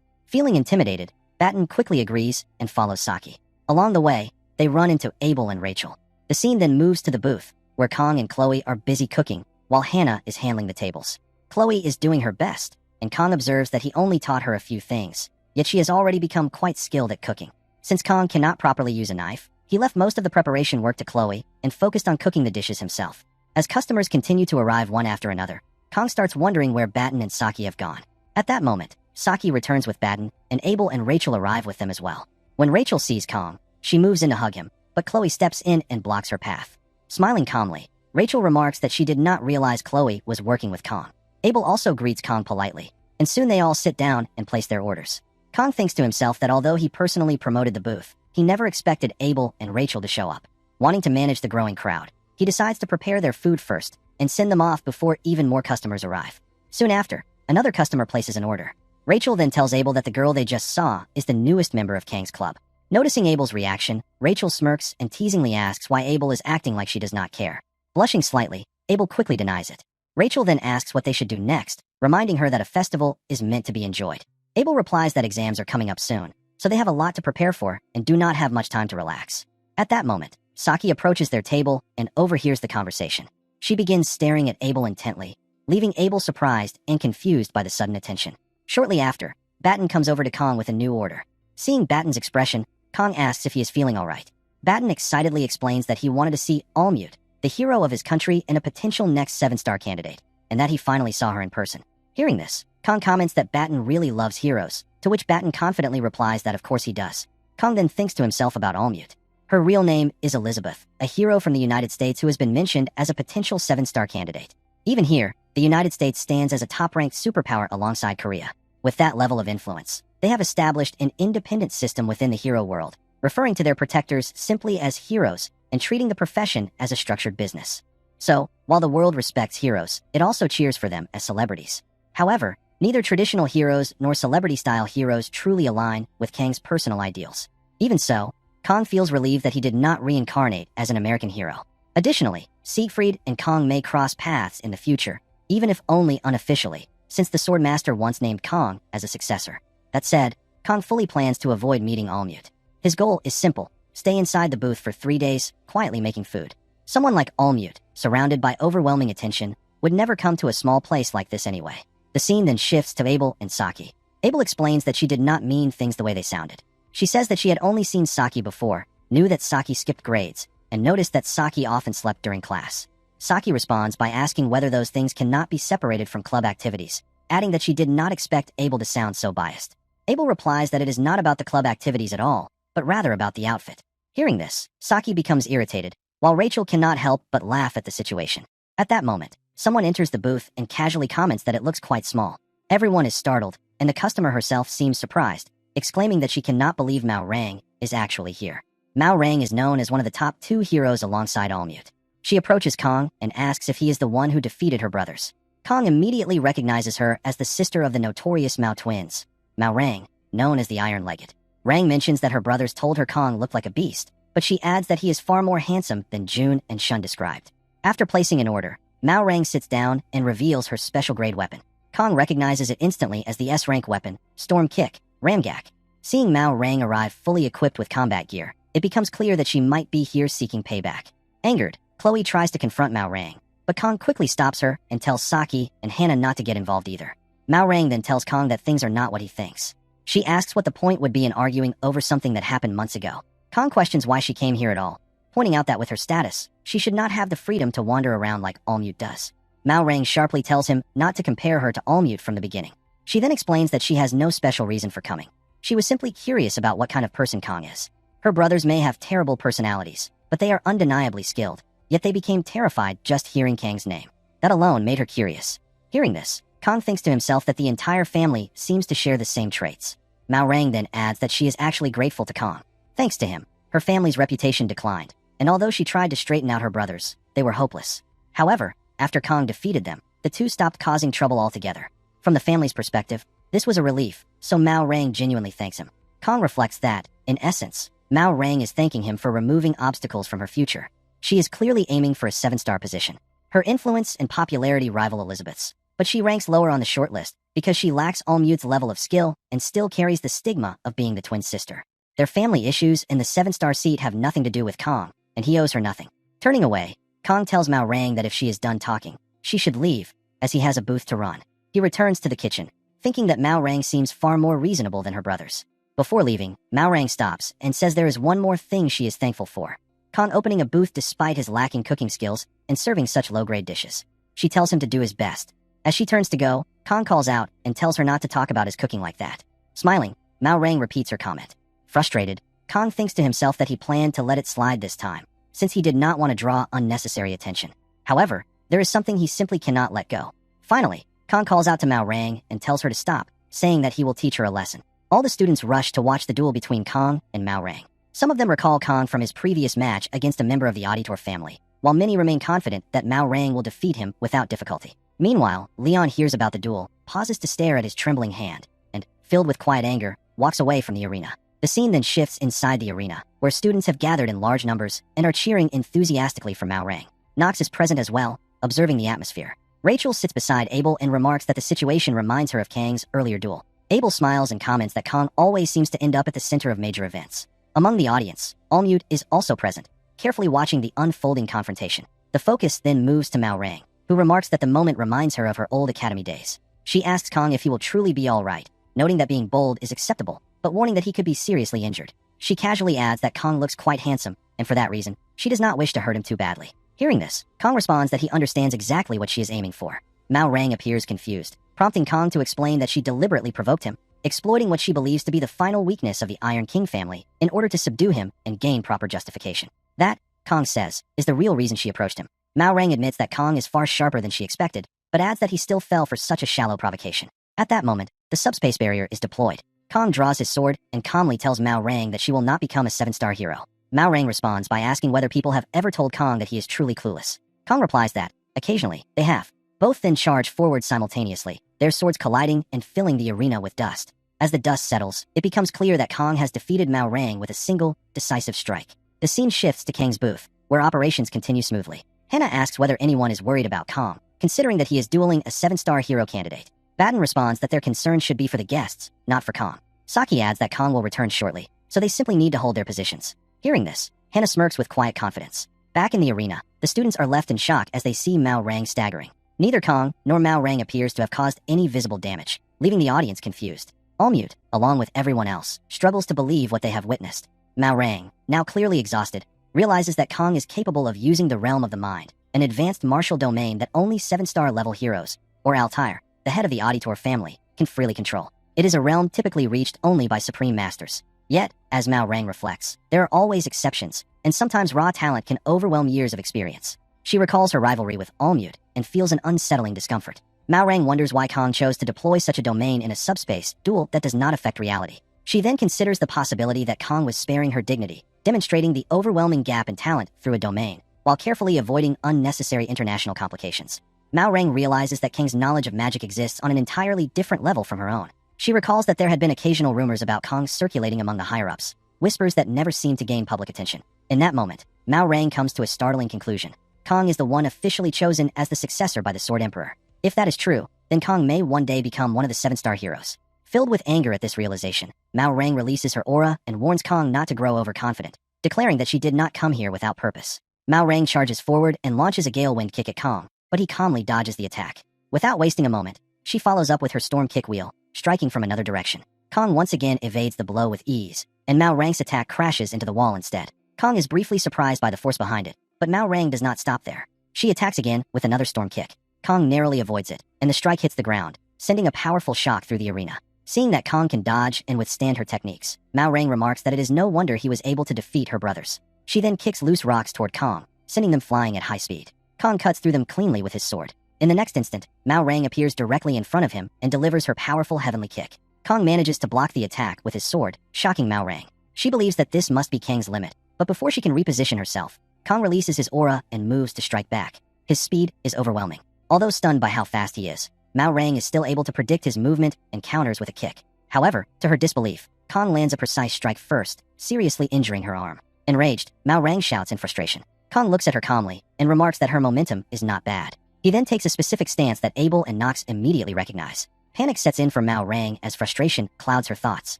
Feeling intimidated, Batten quickly agrees and follows Saki. Along the way, they run into Abel and Rachel. The scene then moves to the booth, where Kong and Chloe are busy cooking, while Hannah is handling the tables. Chloe is doing her best, and Kong observes that he only taught her a few things, yet she has already become quite skilled at cooking. Since Kong cannot properly use a knife, he left most of the preparation work to Chloe and focused on cooking the dishes himself. As customers continue to arrive one after another, Kong starts wondering where Batten and Saki have gone. At that moment, Saki returns with Batten, and Abel and Rachel arrive with them as well. When Rachel sees Kong, she moves in to hug him, but Chloe steps in and blocks her path. Smiling calmly, Rachel remarks that she did not realize Chloe was working with Kong. Abel also greets Kong politely, and soon they all sit down and place their orders. Kong thinks to himself that although he personally promoted the booth, he never expected Abel and Rachel to show up. Wanting to manage the growing crowd, he decides to prepare their food first and send them off before even more customers arrive. Soon after, another customer places an order. Rachel then tells Abel that the girl they just saw is the newest member of Kang's club. Noticing Abel's reaction, Rachel smirks and teasingly asks why Abel is acting like she does not care. Blushing slightly, Abel quickly denies it. Rachel then asks what they should do next, reminding her that a festival is meant to be enjoyed. Abel replies that exams are coming up soon, so they have a lot to prepare for and do not have much time to relax. At that moment, Saki approaches their table and overhears the conversation. She begins staring at Abel intently, leaving Abel surprised and confused by the sudden attention. Shortly after, Batten comes over to Kong with a new order. Seeing Batten's expression, Kong asks if he is feeling alright. Batten excitedly explains that he wanted to see Almute, the hero of his country and a potential next 7-star candidate, and that he finally saw her in person. Hearing this, Kong comments that Batten really loves heroes, to which Batten confidently replies that of course he does. Kong then thinks to himself about Almute. Her real name is Elizabeth, a hero from the United States who has been mentioned as a potential 7-star candidate. Even here, the United States stands as a top-ranked superpower alongside Korea. With that level of influence, they have established an independent system within the hero world, referring to their protectors simply as heroes and treating the profession as a structured business. So, while the world respects heroes, it also cheers for them as celebrities. However, neither traditional heroes nor celebrity-style heroes truly align with Kang's personal ideals. Even so, Kong feels relieved that he did not reincarnate as an American hero. Additionally, Siegfried and Kong may cross paths in the future, even if only unofficially, since the Swordmaster once named Kong as a successor. That said, Kong fully plans to avoid meeting Almute. His goal is simple: stay inside the booth for 3 days, quietly making food. Someone like Almute, surrounded by overwhelming attention, would never come to a small place like this anyway. The scene then shifts to Abel and Saki. Abel explains that she did not mean things the way they sounded. She says that she had only seen Saki before, knew that Saki skipped grades, and noticed that Saki often slept during class. Saki responds by asking whether those things cannot be separated from club activities, adding that she did not expect Abel to sound so biased. Abel replies that it is not about the club activities at all, but rather about the outfit. Hearing this, Saki becomes irritated, while Rachel cannot help but laugh at the situation. At that moment, someone enters the booth and casually comments that it looks quite small. Everyone is startled, and the customer herself seems surprised, exclaiming that she cannot believe Mao Rang is actually here. Mao Rang is known as one of the top 2 heroes alongside Almute. She approaches Kong and asks if he is the one who defeated her brothers. Kong immediately recognizes her as the sister of the notorious Mao twins, Mao Rang, known as the Iron-Legged. Rang mentions that her brothers told her Kong looked like a beast, but she adds that he is far more handsome than Jun and Shun described. After placing an order, Mao Rang sits down and reveals her special grade weapon. Kong recognizes it instantly as the S-rank weapon, Storm Kick, Ramgak. Seeing Mao Rang arrive fully equipped with combat gear, it becomes clear that she might be here seeking payback. Angered, Chloe tries to confront Mao Rang, but Kong quickly stops her and tells Saki and Hannah not to get involved either. Mao Rang then tells Kong that things are not what he thinks. She asks what the point would be in arguing over something that happened months ago. Kong questions why she came here at all, pointing out that with her status, she should not have the freedom to wander around like Allmute does. Mao Rang sharply tells him not to compare her to Allmute from the beginning. She then explains that she has no special reason for coming. She was simply curious about what kind of person Kong is. Her brothers may have terrible personalities, but they are undeniably skilled, yet they became terrified just hearing Kang's name. That alone made her curious. Hearing this, Kong thinks to himself that the entire family seems to share the same traits. Mao Rang then adds that she is actually grateful to Kong. Thanks to him, her family's reputation declined, and although she tried to straighten out her brothers, they were hopeless. However, after Kong defeated them, the two stopped causing trouble altogether. From the family's perspective, this was a relief, so Mao Rang genuinely thanks him. Kong reflects that, in essence, Mao Rang is thanking him for removing obstacles from her future. She is clearly aiming for a 7-star position. Her influence and popularity rival Elizabeth's, but she ranks lower on the shortlist because she lacks Allmute's level of skill and still carries the stigma of being the twin sister. Their family issues and the 7-star seat have nothing to do with Kong, and he owes her nothing. Turning away, Kong tells Mao Rang that if she is done talking, she should leave, as he has a booth to run. He returns to the kitchen, thinking that Mao Rang seems far more reasonable than her brothers. Before leaving, Mao Rang stops and says there is one more thing she is thankful for. Kong opening a booth despite his lacking cooking skills and serving such low-grade dishes. She tells him to do his best. As she turns to go, Kong calls out and tells her not to talk about his cooking like that. Smiling, Mao Rang repeats her comment. Frustrated, Kong thinks to himself that he planned to let it slide this time, since he did not want to draw unnecessary attention. However, there is something he simply cannot let go. Finally, Kong calls out to Mao Rang and tells her to stop, saying that he will teach her a lesson. All the students rush to watch the duel between Kong and Mao Rang. Some of them recall Kong from his previous match against a member of the Auditor family, while many remain confident that Mao Rang will defeat him without difficulty. Meanwhile, Leon hears about the duel, pauses to stare at his trembling hand, and, filled with quiet anger, walks away from the arena. The scene then shifts inside the arena, where students have gathered in large numbers and are cheering enthusiastically for Mao Rang. Knox is present as well, observing the atmosphere. Rachel sits beside Abel and remarks that the situation reminds her of Kang's earlier duel. Abel smiles and comments that Kong always seems to end up at the center of major events. Among the audience, Allmute is also present, carefully watching the unfolding confrontation. The focus then moves to Mao Rang, who remarks that the moment reminds her of her old academy days. She asks Kong if he will truly be all right, noting that being bold is acceptable, but warning that he could be seriously injured. She casually adds that Kong looks quite handsome, and for that reason, she does not wish to hurt him too badly. Hearing this, Kong responds that he understands exactly what she is aiming for. Mao Rang appears confused, prompting Kong to explain that she deliberately provoked him, exploiting what she believes to be the final weakness of the Iron King family in order to subdue him and gain proper justification. That, Kong says, is the real reason she approached him. Mao Rang admits that Kong is far sharper than she expected, but adds that he still fell for such a shallow provocation. At that moment, the subspace barrier is deployed. Kong draws his sword and calmly tells Mao Rang that she will not become a 7-star hero. Mao Rang responds by asking whether people have ever told Kong that he is truly clueless. Kong replies that, occasionally, they have. Both then charge forward simultaneously, their swords colliding and filling the arena with dust. As the dust settles, it becomes clear that Kong has defeated Mao Rang with a single, decisive strike. The scene shifts to Kang's booth, where operations continue smoothly. Hannah asks whether anyone is worried about Kong, considering that he is dueling a 7-star hero candidate. Batten responds that their concern should be for the guests, not for Kong. Saki adds that Kong will return shortly, so they simply need to hold their positions. Hearing this, Hannah smirks with quiet confidence. Back in the arena, the students are left in shock as they see Mao Rang staggering. Neither Kong nor Mao Rang appears to have caused any visible damage, leaving the audience confused. Allmute, along with everyone else, struggles to believe what they have witnessed. Mao Rang, now clearly exhausted, realizes that Kong is capable of using the realm of the mind, an advanced martial domain that only 7-star level heroes, or Altair, the head of the Auditor family, can freely control. It is a realm typically reached only by supreme masters. Yet, as Mao Rang reflects, there are always exceptions, and sometimes raw talent can overwhelm years of experience. She recalls her rivalry with Allmute and feels an unsettling discomfort. Mao Rang wonders why Kong chose to deploy such a domain in a subspace duel that does not affect reality. She then considers the possibility that Kong was sparing her dignity, demonstrating the overwhelming gap in talent through a domain, while carefully avoiding unnecessary international complications. Mao Rang realizes that King's knowledge of magic exists on an entirely different level from her own. She recalls that there had been occasional rumors about Kong circulating among the higher-ups, whispers that never seemed to gain public attention. In that moment, Mao Rang comes to a startling conclusion. Kong is the one officially chosen as the successor by the Sword Emperor. If that is true, then Kong may one day become one of the 7-star heroes. Filled with anger at this realization, Mao Rang releases her aura and warns Kong not to grow overconfident, declaring that she did not come here without purpose. Mao Rang charges forward and launches a gale wind kick at Kong, but he calmly dodges the attack. Without wasting a moment, she follows up with her storm kick wheel, striking from another direction. Kong once again evades the blow with ease, and Mao Rang's attack crashes into the wall instead. Kong is briefly surprised by the force behind it, but Mao Rang does not stop there. She attacks again with another storm kick. Kong narrowly avoids it, and the strike hits the ground, sending a powerful shock through the arena. Seeing that Kong can dodge and withstand her techniques, Mao Rang remarks that it is no wonder he was able to defeat her brothers. She then kicks loose rocks toward Kong, sending them flying at high speed. Kong cuts through them cleanly with his sword. In the next instant, Mao Rang appears directly in front of him and delivers her powerful heavenly kick. Kong manages to block the attack with his sword, shocking Mao Rang. She believes that this must be Kang's limit, but before she can reposition herself, Kong releases his aura and moves to strike back. His speed is overwhelming. Although stunned by how fast he is, Mao Rang is still able to predict his movement and counters with a kick. However, to her disbelief, Kong lands a precise strike first, seriously injuring her arm. Enraged, Mao Rang shouts in frustration. Kong looks at her calmly and remarks that her momentum is not bad. He then takes a specific stance that Abel and Nox immediately recognize. Panic sets in for Mao Rang as frustration clouds her thoughts.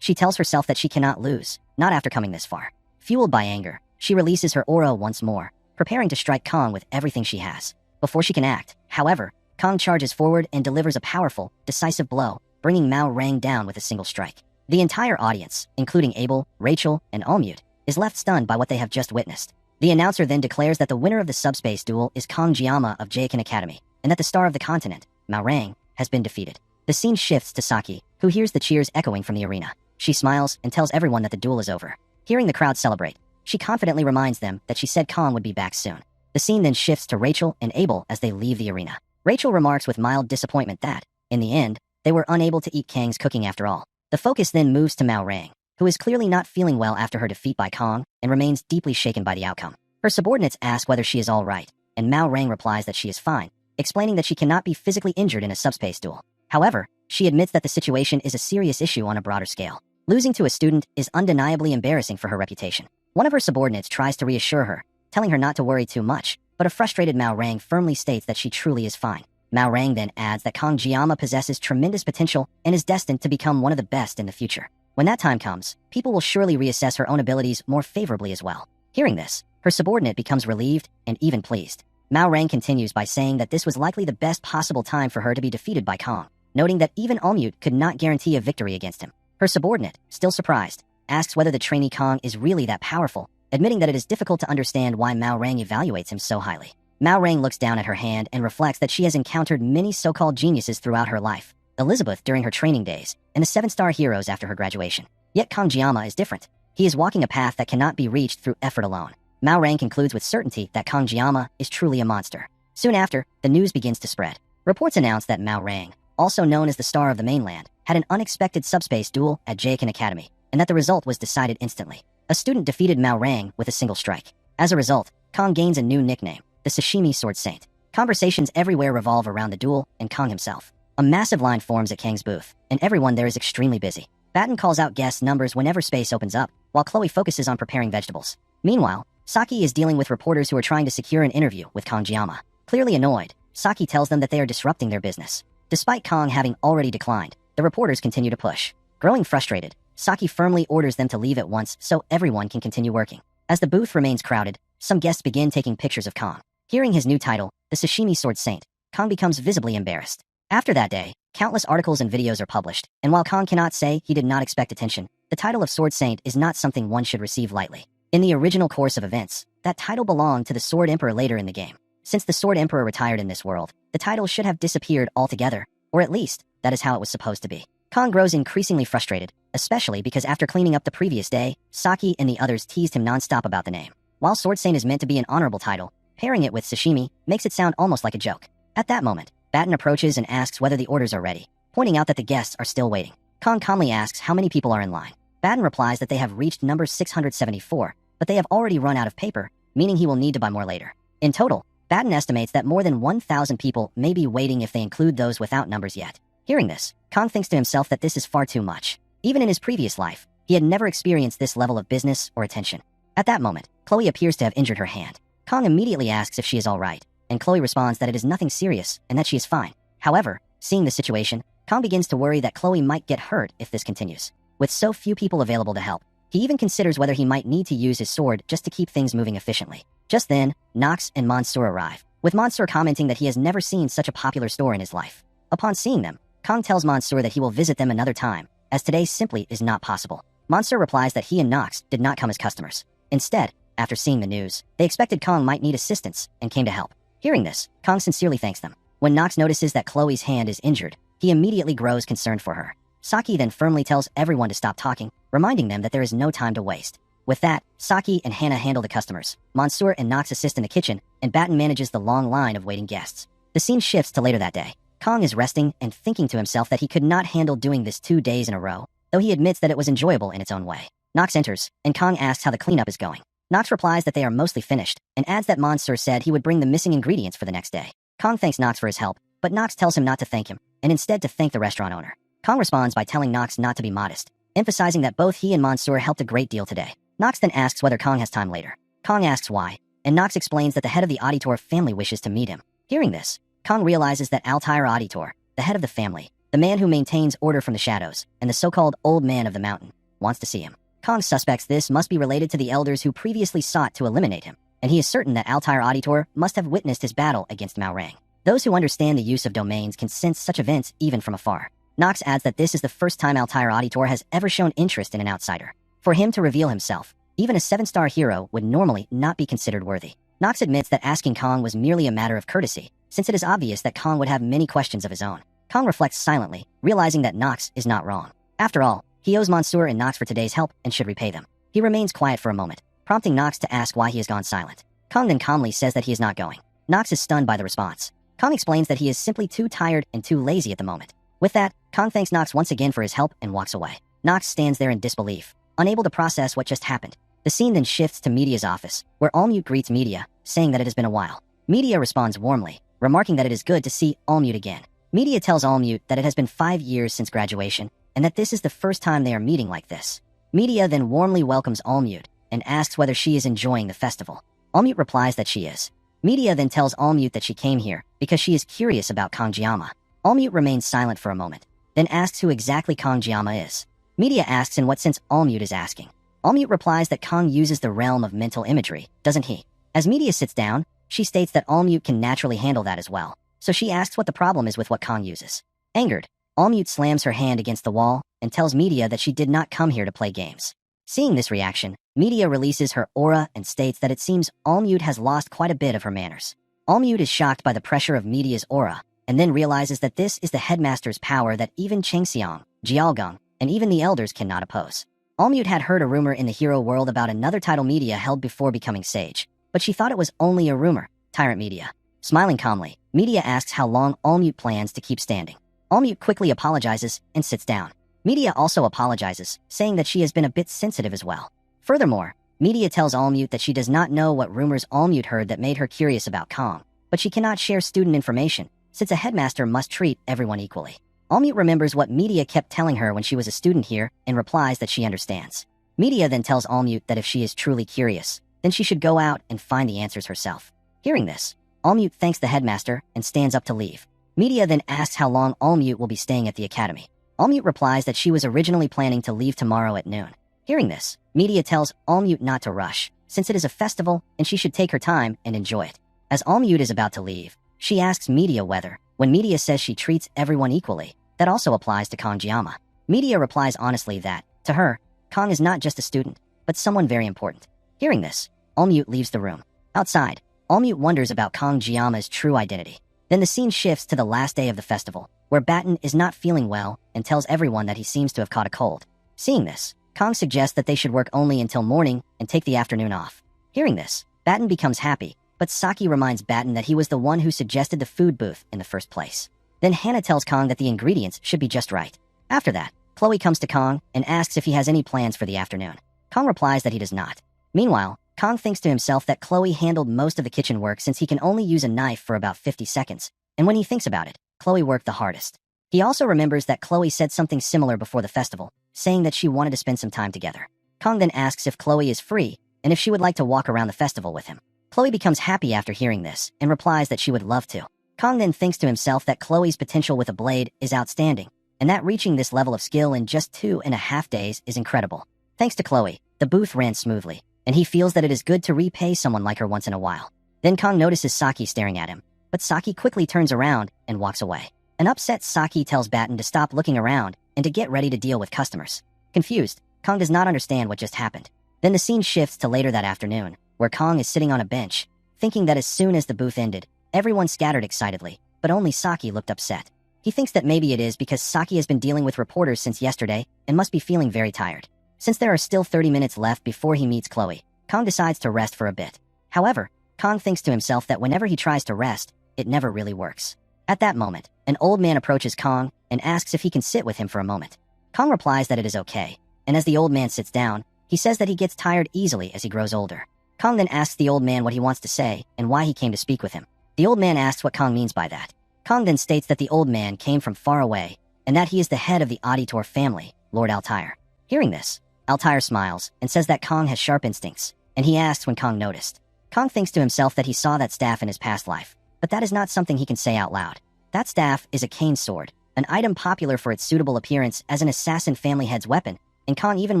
She tells herself that she cannot lose, not after coming this far. Fueled by anger, she releases her aura once more, preparing to strike Kong with everything she has. Before she can act, however, Kong charges forward and delivers a powerful, decisive blow, bringing Mao Rang down with a single strike. The entire audience, including Abel, Rachel, and Almute, is left stunned by what they have just witnessed. The announcer then declares that the winner of the subspace duel is Kong Jiama of Jaikin Academy, and that the star of the continent, Mao Rang, has been defeated. The scene shifts to Saki, who hears the cheers echoing from the arena. She smiles and tells everyone that the duel is over. Hearing the crowd celebrate, she confidently reminds them that she said Kong would be back soon. The scene then shifts to Rachel and Abel as they leave the arena. Rachel remarks with mild disappointment that, in the end, they were unable to eat Kang's cooking after all. The focus then moves to Mao Rang, who is clearly not feeling well after her defeat by Kong and remains deeply shaken by the outcome. Her subordinates ask whether she is all right, and Mao Rang replies that she is fine, explaining that she cannot be physically injured in a subspace duel. However, she admits that the situation is a serious issue on a broader scale. Losing to a student is undeniably embarrassing for her reputation. One of her subordinates tries to reassure her, telling her not to worry too much, but a frustrated Mao Rang firmly states that she truly is fine. Mao Rang then adds that Kong Jiama possesses tremendous potential and is destined to become one of the best in the future. When that time comes, people will surely reassess her own abilities more favorably as well. Hearing this, her subordinate becomes relieved and even pleased. Mao Rang continues by saying that this was likely the best possible time for her to be defeated by Kong, noting that even Almute could not guarantee a victory against him. Her subordinate, still surprised, asks whether the trainee Kong is really that powerful, admitting that it is difficult to understand why Mao Rang evaluates him so highly. Mao Rang looks down at her hand and reflects that she has encountered many so-called geniuses throughout her life, Elizabeth during her training days, and the 7-star heroes after her graduation. Yet Kong Jiama is different. He is walking a path that cannot be reached through effort alone. Mao Rang concludes with certainty that Kong Jiama is truly a monster. Soon after, the news begins to spread. Reports announce that Mao Rang, also known as the Star of the Mainland, had an unexpected subspace duel at Jaikin Academy, and that the result was decided instantly. A student defeated Mao Rang with a single strike. As a result, Kong gains a new nickname, the Sashimi Sword Saint. Conversations everywhere revolve around the duel and Kong himself. A massive line forms at Kang's booth, and everyone there is extremely busy. Batten calls out guest numbers whenever space opens up, while Chloe focuses on preparing vegetables. Meanwhile, Saki is dealing with reporters who are trying to secure an interview with Kong Jiama. Clearly annoyed, Saki tells them that they are disrupting their business. Despite Kong having already declined, the reporters continue to push. Growing frustrated, Saki firmly orders them to leave at once so everyone can continue working. As the booth remains crowded, some guests begin taking pictures of Kong. Hearing his new title, the Sashimi Sword Saint, Kong becomes visibly embarrassed. After that day, countless articles and videos are published, and while Kong cannot say he did not expect attention, the title of Sword Saint is not something one should receive lightly. In the original course of events, that title belonged to the Sword Emperor later in the game. Since the Sword Emperor retired in this world, the title should have disappeared altogether, or at least, that is how it was supposed to be. Kong grows increasingly frustrated, especially because after cleaning up the previous day, Saki and the others teased him non-stop about the name. While Sword Saint is meant to be an honorable title, pairing it with Sashimi makes it sound almost like a joke. At that moment, Batten approaches and asks whether the orders are ready, pointing out that the guests are still waiting. Kong calmly asks how many people are in line. Batten replies that they have reached number 674, but they have already run out of paper, meaning he will need to buy more later. In total, Batten estimates that more than 1,000 people may be waiting if they include those without numbers yet. Hearing this, Kong thinks to himself that this is far too much. Even in his previous life, he had never experienced this level of business or attention. At that moment, Chloe appears to have injured her hand. Kong immediately asks if she is alright, and Chloe responds that it is nothing serious and that she is fine. However, seeing the situation, Kong begins to worry that Chloe might get hurt if this continues. With so few people available to help, he even considers whether he might need to use his sword just to keep things moving efficiently. Just then, Nox and Mansoor arrive, with Mansoor commenting that he has never seen such a popular store in his life. Upon seeing them, Kong tells Mansoor that he will visit them another time, as today simply is not possible. Mansoor replies that he and Nox did not come as customers. Instead, after seeing the news, they expected Kong might need assistance and came to help. Hearing this, Kong sincerely thanks them. When Nox notices that Chloe's hand is injured, he immediately grows concerned for her. Saki then firmly tells everyone to stop talking, reminding them that there is no time to waste. With that, Saki and Hannah handle the customers. Mansoor and Nox assist in the kitchen, and Batten manages the long line of waiting guests. The scene shifts to later that day. Kong is resting and thinking to himself that he could not handle doing this 2 days in a row, though he admits that it was enjoyable in its own way. Nox enters, and Kong asks how the cleanup is going. Nox replies that they are mostly finished, and adds that Mansoor said he would bring the missing ingredients for the next day. Kong thanks Nox for his help, but Nox tells him not to thank him, and instead to thank the restaurant owner. Kong responds by telling Nox not to be modest, emphasizing that both he and Mansoor helped a great deal today. Nox then asks whether Kong has time later. Kong asks why, and Nox explains that the head of the Auditor family wishes to meet him. Hearing this, Kong realizes that Altair Auditor, the head of the family, the man who maintains order from the shadows, and the so-called Old Man of the Mountain, wants to see him. Kong suspects this must be related to the elders who previously sought to eliminate him, and he is certain that Altair Auditor must have witnessed his battle against Maorang. Those who understand the use of domains can sense such events even from afar. Nox adds that this is the first time Altair Auditor has ever shown interest in an outsider. For him to reveal himself, even a 7-star hero would normally not be considered worthy. Nox admits that asking Kong was merely a matter of courtesy, since it is obvious that Kong would have many questions of his own. Kong reflects silently, realizing that Nox is not wrong. After all, he owes Mansoor and Nox for today's help and should repay them. He remains quiet for a moment, prompting Nox to ask why he has gone silent. Kong then calmly says that he is not going. Nox is stunned by the response. Kong explains that he is simply too tired and too lazy at the moment. With that, Kong thanks Nox once again for his help and walks away. Nox stands there in disbelief, unable to process what just happened. The scene then shifts to Media's office, where Allmute greets Media, saying that it has been a while. Media responds warmly, remarking that it is good to see Allmute again. Media tells Allmute that it has been 5 years since graduation, and that this is the first time they are meeting like this. Media then warmly welcomes Allmute, and asks whether she is enjoying the festival. Allmute replies that she is. Media then tells Allmute that she came here because she is curious about Kongjiyama. Allmute remains silent for a moment, then asks who exactly Kongjiyama is. Media asks in what sense Allmute is asking. Allmute replies that Kong uses the realm of mental imagery, doesn't he? As Media sits down, she states that Allmute can naturally handle that as well, so she asks what the problem is with what Kong uses. Angered, Allmute slams her hand against the wall and tells Media that she did not come here to play games. Seeing this reaction, Media releases her aura and states that it seems Allmute has lost quite a bit of her manners. Allmute is shocked by the pressure of Media's aura, and then realizes that this is the headmaster's power that even Chengxiang, Jiaogong, and even the elders cannot oppose. Allmute had heard a rumor in the hero world about another title Media held before becoming sage, but she thought it was only a rumor. Tyrant Media. Smiling calmly, Media asks how long Allmute plans to keep standing. Allmute quickly apologizes and sits down. Media also apologizes, saying that she has been a bit sensitive as well. Furthermore, Media tells Allmute that she does not know what rumors Allmute heard that made her curious about Kong, but she cannot share student information, since a headmaster must treat everyone equally. Allmute remembers what Media kept telling her when she was a student here and replies that she understands. Media then tells Allmute that if she is truly curious, then she should go out and find the answers herself. Hearing this, Allmute thanks the headmaster and stands up to leave. Media then asks how long Allmute will be staying at the academy. Allmute replies that she was originally planning to leave tomorrow at noon. Hearing this, Media tells Allmute not to rush, since it is a festival and she should take her time and enjoy it. As Allmute is about to leave, she asks Media whether, when Media says she treats everyone equally, that also applies to Kongjiyama. Media replies honestly that, to her, Kong is not just a student, but someone very important. Hearing this, Allmute leaves the room. Outside, Allmute wonders about Kongjiyama's true identity. Then the scene shifts to the last day of the festival, where Batten is not feeling well and tells everyone that he seems to have caught a cold. Seeing this, Kong suggests that they should work only until morning and take the afternoon off. Hearing this, Batten becomes happy, but Saki reminds Batten that he was the one who suggested the food booth in the first place. Then Hannah tells Kong that the ingredients should be just right. After that, Chloe comes to Kong and asks if he has any plans for the afternoon. Kong replies that he does not. Meanwhile, Kong thinks to himself that Chloe handled most of the kitchen work since he can only use a knife for about 50 seconds, and when he thinks about it, Chloe worked the hardest. He also remembers that Chloe said something similar before the festival, saying that she wanted to spend some time together. Kong then asks if Chloe is free, and if she would like to walk around the festival with him. Chloe becomes happy after hearing this and replies that she would love to. Kong then thinks to himself that Chloe's potential with a blade is outstanding, and that reaching this level of skill in just 2.5 days is incredible. Thanks to Chloe, the booth ran smoothly, and he feels that it is good to repay someone like her once in a while. Then Kong notices Saki staring at him, but Saki quickly turns around and walks away. An upset Saki tells Batten to stop looking around and to get ready to deal with customers. Confused, Kong does not understand what just happened. Then the scene shifts to later that afternoon, where Kong is sitting on a bench, thinking that as soon as the booth ended, everyone scattered excitedly, but only Saki looked upset. He thinks that maybe it is because Saki has been dealing with reporters since yesterday and must be feeling very tired. Since there are still 30 minutes left before he meets Chloe, Kong decides to rest for a bit. However, Kong thinks to himself that whenever he tries to rest, it never really works. At that moment, an old man approaches Kong and asks if he can sit with him for a moment. Kong replies that it is okay, and as the old man sits down, he says that he gets tired easily as he grows older. Kong then asks the old man what he wants to say and why he came to speak with him. The old man asks what Kong means by that. Kong then states that the old man came from far away, and that he is the head of the Auditor family, Lord Altair. Hearing this, Altair smiles and says that Kong has sharp instincts, and he asks when Kong noticed. Kong thinks to himself that he saw that staff in his past life, but that is not something he can say out loud. That staff is a cane sword, an item popular for its suitable appearance as an assassin family head's weapon, and Kong even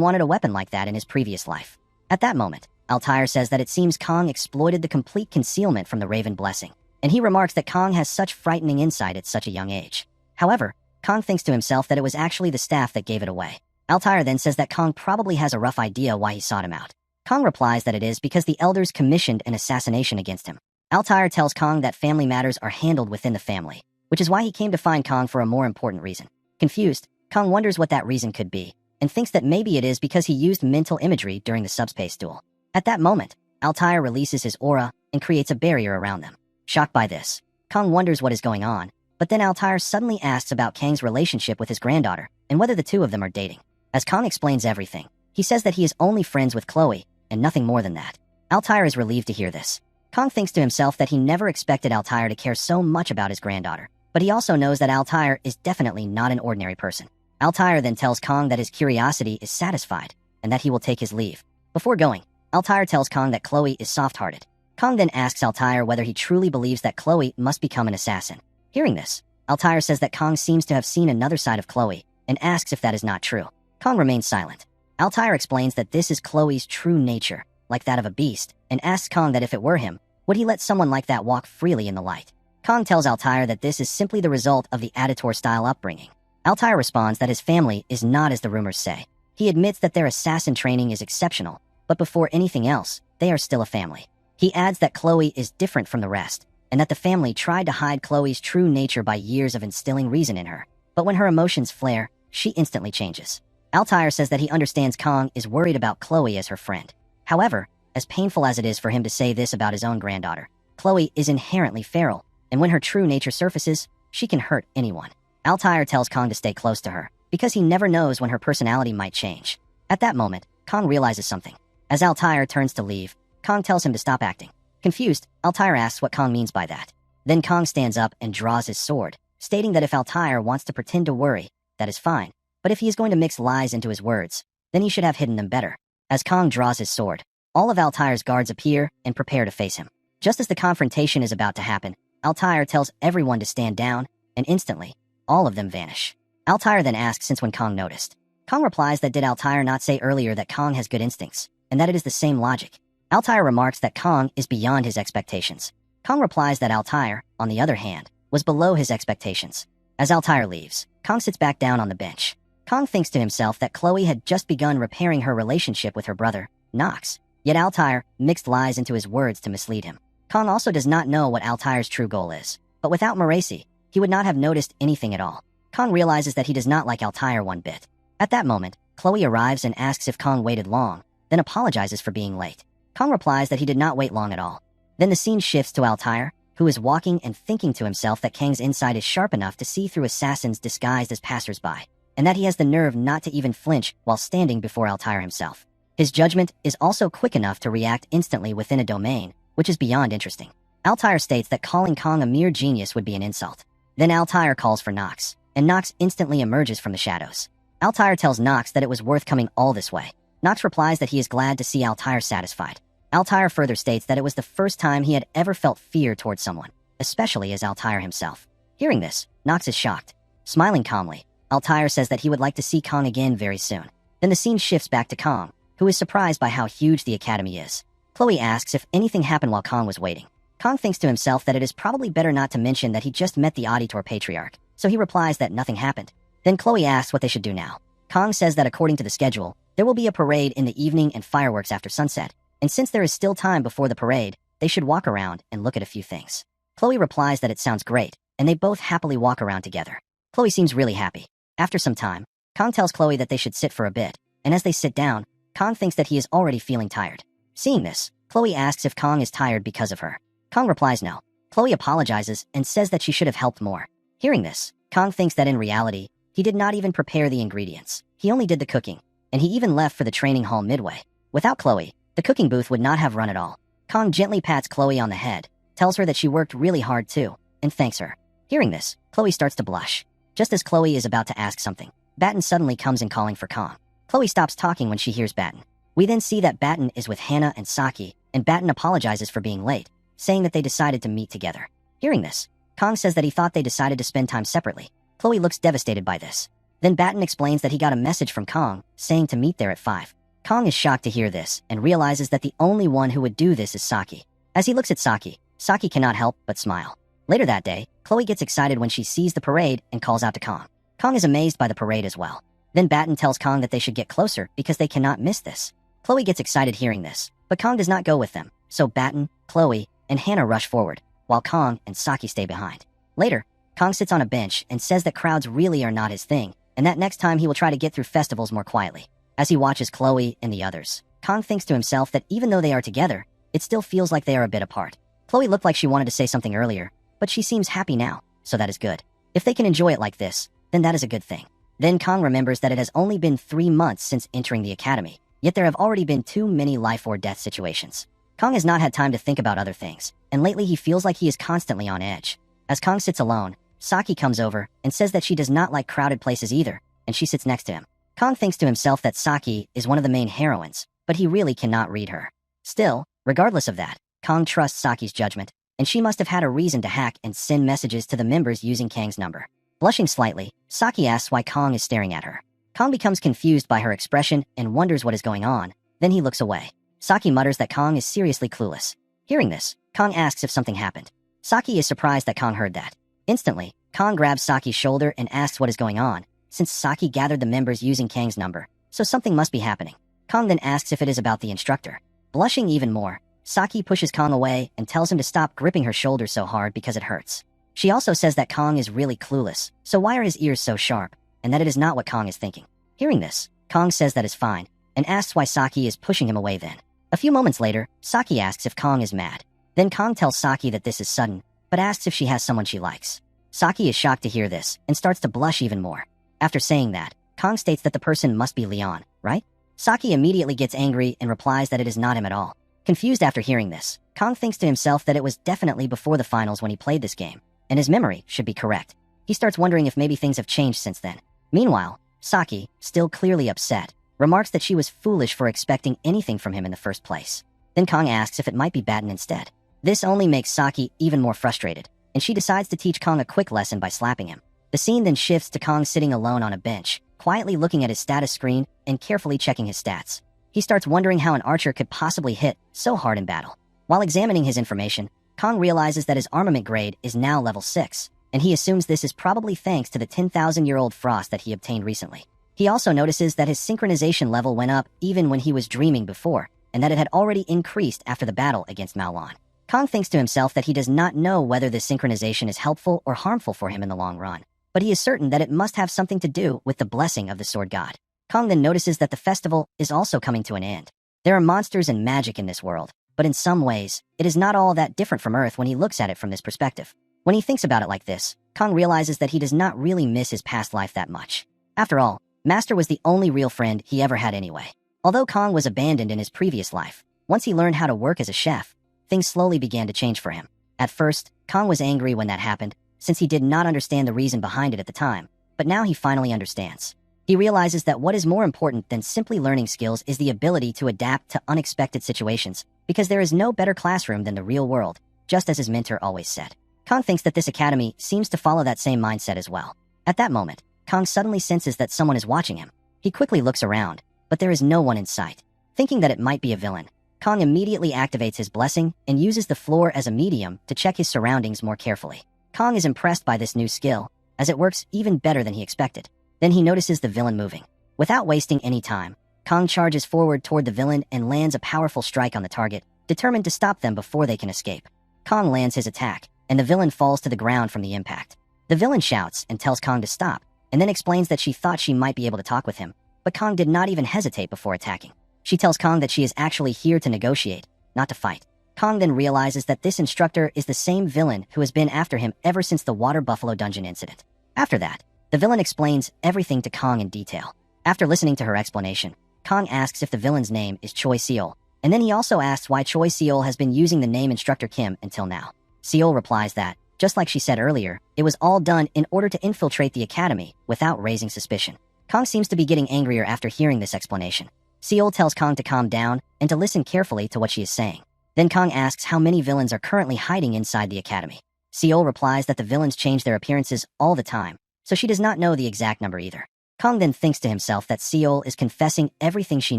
wanted a weapon like that in his previous life. At that moment, Altair says that it seems Kong exploited the complete concealment from the Raven Blessing, and he remarks that Kong has such frightening insight at such a young age. However, Kong thinks to himself that it was actually the staff that gave it away. Altair then says that Kong probably has a rough idea why he sought him out. Kong replies that it is because the elders commissioned an assassination against him. Altair tells Kong that family matters are handled within the family, which is why he came to find Kong for a more important reason. Confused, Kong wonders what that reason could be, and thinks that maybe it is because he used mental imagery during the subspace duel. At that moment, Altair releases his aura and creates a barrier around them. Shocked by this, Kong wonders what is going on, but then Altair suddenly asks about Kang's relationship with his granddaughter and whether the two of them are dating. As Kong explains everything, he says that he is only friends with Chloe and nothing more than that. Altair is relieved to hear this. Kong thinks to himself that he never expected Altair to care so much about his granddaughter, but he also knows that Altair is definitely not an ordinary person. Altair then tells Kong that his curiosity is satisfied and that he will take his leave. Before going, Altair tells Kong that Chloe is soft-hearted. Kong then asks Altair whether he truly believes that Chloe must become an assassin. Hearing this, Altair says that Kong seems to have seen another side of Chloe and asks if that is not true. Kong remains silent. Altair explains that this is Chloe's true nature, like that of a beast, and asks Kong that if it were him, would he let someone like that walk freely in the light? Kong tells Altair that this is simply the result of the Auditor-style upbringing. Altair responds that his family is not as the rumors say. He admits that their assassin training is exceptional, but before anything else, they are still a family. He adds that Chloe is different from the rest, and that the family tried to hide Chloe's true nature by years of instilling reason in her. But when her emotions flare, she instantly changes. Altair says that he understands Kong is worried about Chloe as her friend. However, as painful as it is for him to say this about his own granddaughter, Chloe is inherently feral, and when her true nature surfaces, she can hurt anyone. Altair tells Kong to stay close to her, because he never knows when her personality might change. At that moment, Kong realizes something. As Altair turns to leave, Kong tells him to stop acting. Confused, Altair asks what Kong means by that. Then Kong stands up and draws his sword, stating that if Altair wants to pretend to worry, that is fine, but if he is going to mix lies into his words, then he should have hidden them better. As Kong draws his sword, all of Altair's guards appear and prepare to face him. Just as the confrontation is about to happen, Altair tells everyone to stand down, and instantly, all of them vanish. Altair then asks since when Kong noticed. Kong replies that did Altair not say earlier that Kong has good instincts, and that it is the same logic. Altair remarks that Kong is beyond his expectations. Kong replies that Altair, on the other hand, was below his expectations. As Altair leaves, Kong sits back down on the bench. Kong thinks to himself that Chloe had just begun repairing her relationship with her brother, Nox. Yet Altair mixed lies into his words to mislead him. Kong also does not know what Altair's true goal is, but without Marasi, he would not have noticed anything at all. Kong realizes that he does not like Altair one bit. At that moment, Chloe arrives and asks if Kong waited long, then apologizes for being late. Kong replies that he did not wait long at all. Then the scene shifts to Altair, who is walking and thinking to himself that Kang's insight is sharp enough to see through assassins disguised as passersby, and that he has the nerve not to even flinch while standing before Altair himself. His judgment is also quick enough to react instantly within a domain, which is beyond interesting. Altair states that calling Kong a mere genius would be an insult. Then Altair calls for Nox, and Nox instantly emerges from the shadows. Altair tells Nox that it was worth coming all this way. Nox replies that he is glad to see Altair satisfied. Altair further states that it was the first time he had ever felt fear towards someone, especially as Altair himself. Hearing this, Nox is shocked. Smiling calmly, Altair says that he would like to see Kong again very soon. Then the scene shifts back to Kong, who is surprised by how huge the academy is. Chloe asks if anything happened while Kong was waiting. Kong thinks to himself that it is probably better not to mention that he just met the Auditor Patriarch, so he replies that nothing happened. Then Chloe asks what they should do now. Kong says that according to the schedule, there will be a parade in the evening and fireworks after sunset, and since there is still time before the parade, they should walk around and look at a few things. Chloe replies that it sounds great, and they both happily walk around together. Chloe seems really happy. After some time, Kong tells Chloe that they should sit for a bit, and as they sit down, Kong thinks that he is already feeling tired. Seeing this, Chloe asks if Kong is tired because of her. Kong replies no. Chloe apologizes and says that she should have helped more. Hearing this, Kong thinks that in reality, he did not even prepare the ingredients. He only did the cooking, and he even left for the training hall midway. Without Chloe, the cooking booth would not have run at all. Kong gently pats Chloe on the head, tells her that she worked really hard too, and thanks her. Hearing this, Chloe starts to blush. Just as Chloe is about to ask something, Batten suddenly comes in calling for Kong. Chloe stops talking when she hears Batten. We then see that Batten is with Hannah and Saki, and Batten apologizes for being late, saying that they decided to meet together. Hearing this, Kong says that he thought they decided to spend time separately. Chloe looks devastated by this. Then Batten explains that he got a message from Kong, saying to meet there at 5. Kong is shocked to hear this, and realizes that the only one who would do this is Saki. As he looks at Saki, Saki cannot help but smile. Later that day, Chloe gets excited when she sees the parade and calls out to Kong. Kong is amazed by the parade as well. Then Batten tells Kong that they should get closer because they cannot miss this. Chloe gets excited hearing this, but Kong does not go with them, so Batten, Chloe, and Hannah rush forward, while Kong and Saki stay behind. Later, Kong sits on a bench and says that crowds really are not his thing, and that next time he will try to get through festivals more quietly. As he watches Chloe and the others, Kong thinks to himself that even though they are together, it still feels like they are a bit apart. Chloe looked like she wanted to say something earlier, but she seems happy now, so that is good. If they can enjoy it like this, then that is a good thing. Then Kong remembers that it has only been 3 months since entering the academy, yet there have already been too many life or death situations. Kong has not had time to think about other things, and lately he feels like he is constantly on edge. As Kong sits alone, Saki comes over and says that she does not like crowded places either, and she sits next to him. Kong thinks to himself that Saki is one of the main heroines, but he really cannot read her. Still, regardless of that, Kong trusts Saki's judgment, and she must have had a reason to hack and send messages to the members using Kang's number. Blushing slightly, Saki asks why Kong is staring at her. Kong becomes confused by her expression and wonders what is going on, then he looks away. Saki mutters that Kong is seriously clueless. Hearing this, Kong asks if something happened. Saki is surprised that Kong heard that. Instantly, Kong grabs Saki's shoulder and asks what is going on, since Saki gathered the members using Kang's number, so something must be happening. Kong then asks if it is about the instructor. Blushing even more, Saki pushes Kong away and tells him to stop gripping her shoulder so hard because it hurts. She also says that Kong is really clueless, so why are his ears so sharp, and that it is not what Kong is thinking. Hearing this, Kong says that is fine, and asks why Saki is pushing him away then. A few moments later, Saki asks if Kong is mad. Then Kong tells Saki that this is sudden, but asks if she has someone she likes. Saki is shocked to hear this, and starts to blush even more. After saying that, Kong states that the person must be Leon, right? Saki immediately gets angry and replies that it is not him at all. Confused after hearing this, Kong thinks to himself that it was definitely before the finals when he played this game, and his memory should be correct. He starts wondering if maybe things have changed since then. Meanwhile, Saki, still clearly upset, remarks that she was foolish for expecting anything from him in the first place. Then Kong asks if it might be Batten instead. This only makes Saki even more frustrated, and she decides to teach Kong a quick lesson by slapping him. The scene then shifts to Kong sitting alone on a bench, quietly looking at his status screen and carefully checking his stats. He starts wondering how an archer could possibly hit so hard in battle. While examining his information, Kong realizes that his armament grade is now level 6, and he assumes this is probably thanks to the 10,000-year-old frost that he obtained recently. He also notices that his synchronization level went up even when he was dreaming before, and that it had already increased after the battle against Maolon. Kong thinks to himself that he does not know whether this synchronization is helpful or harmful for him in the long run, but he is certain that it must have something to do with the blessing of the sword god. Kong then notices that the festival is also coming to an end. There are monsters and magic in this world, but in some ways, it is not all that different from Earth when he looks at it from this perspective. When he thinks about it like this, Kong realizes that he does not really miss his past life that much. After all, Master was the only real friend he ever had anyway. Although Kong was abandoned in his previous life, once he learned how to work as a chef, things slowly began to change for him. At first, Kong was angry when that happened, since he did not understand the reason behind it at the time, but now he finally understands. He realizes that what is more important than simply learning skills is the ability to adapt to unexpected situations, because there is no better classroom than the real world, just as his mentor always said. Kong thinks that this academy seems to follow that same mindset as well. At that moment, Kong suddenly senses that someone is watching him. He quickly looks around, but there is no one in sight. Thinking that it might be a villain, Kong immediately activates his blessing and uses the floor as a medium to check his surroundings more carefully. Kong is impressed by this new skill, as it works even better than he expected. Then he notices the villain moving. Without wasting any time, Kong charges forward toward the villain and lands a powerful strike on the target, determined to stop them before they can escape. Kong lands his attack, and the villain falls to the ground from the impact. The villain shouts and tells Kong to stop, and then explains that she thought she might be able to talk with him, but Kong did not even hesitate before attacking. She tells Kong that she is actually here to negotiate, not to fight. Kong then realizes that this instructor is the same villain who has been after him ever since the Water Buffalo Dungeon incident. After that, the villain explains everything to Kong in detail. After listening to her explanation, Kong asks if the villain's name is Choi Seol, and then he also asks why Choi Seol has been using the name Instructor Kim until now. Seol replies that, just like she said earlier, it was all done in order to infiltrate the academy without raising suspicion. Kong seems to be getting angrier after hearing this explanation. Seol tells Kong to calm down and to listen carefully to what she is saying. Then Kong asks how many villains are currently hiding inside the academy. Seol replies that the villains change their appearances all the time, so she does not know the exact number either. Kong then thinks to himself that Seol is confessing everything she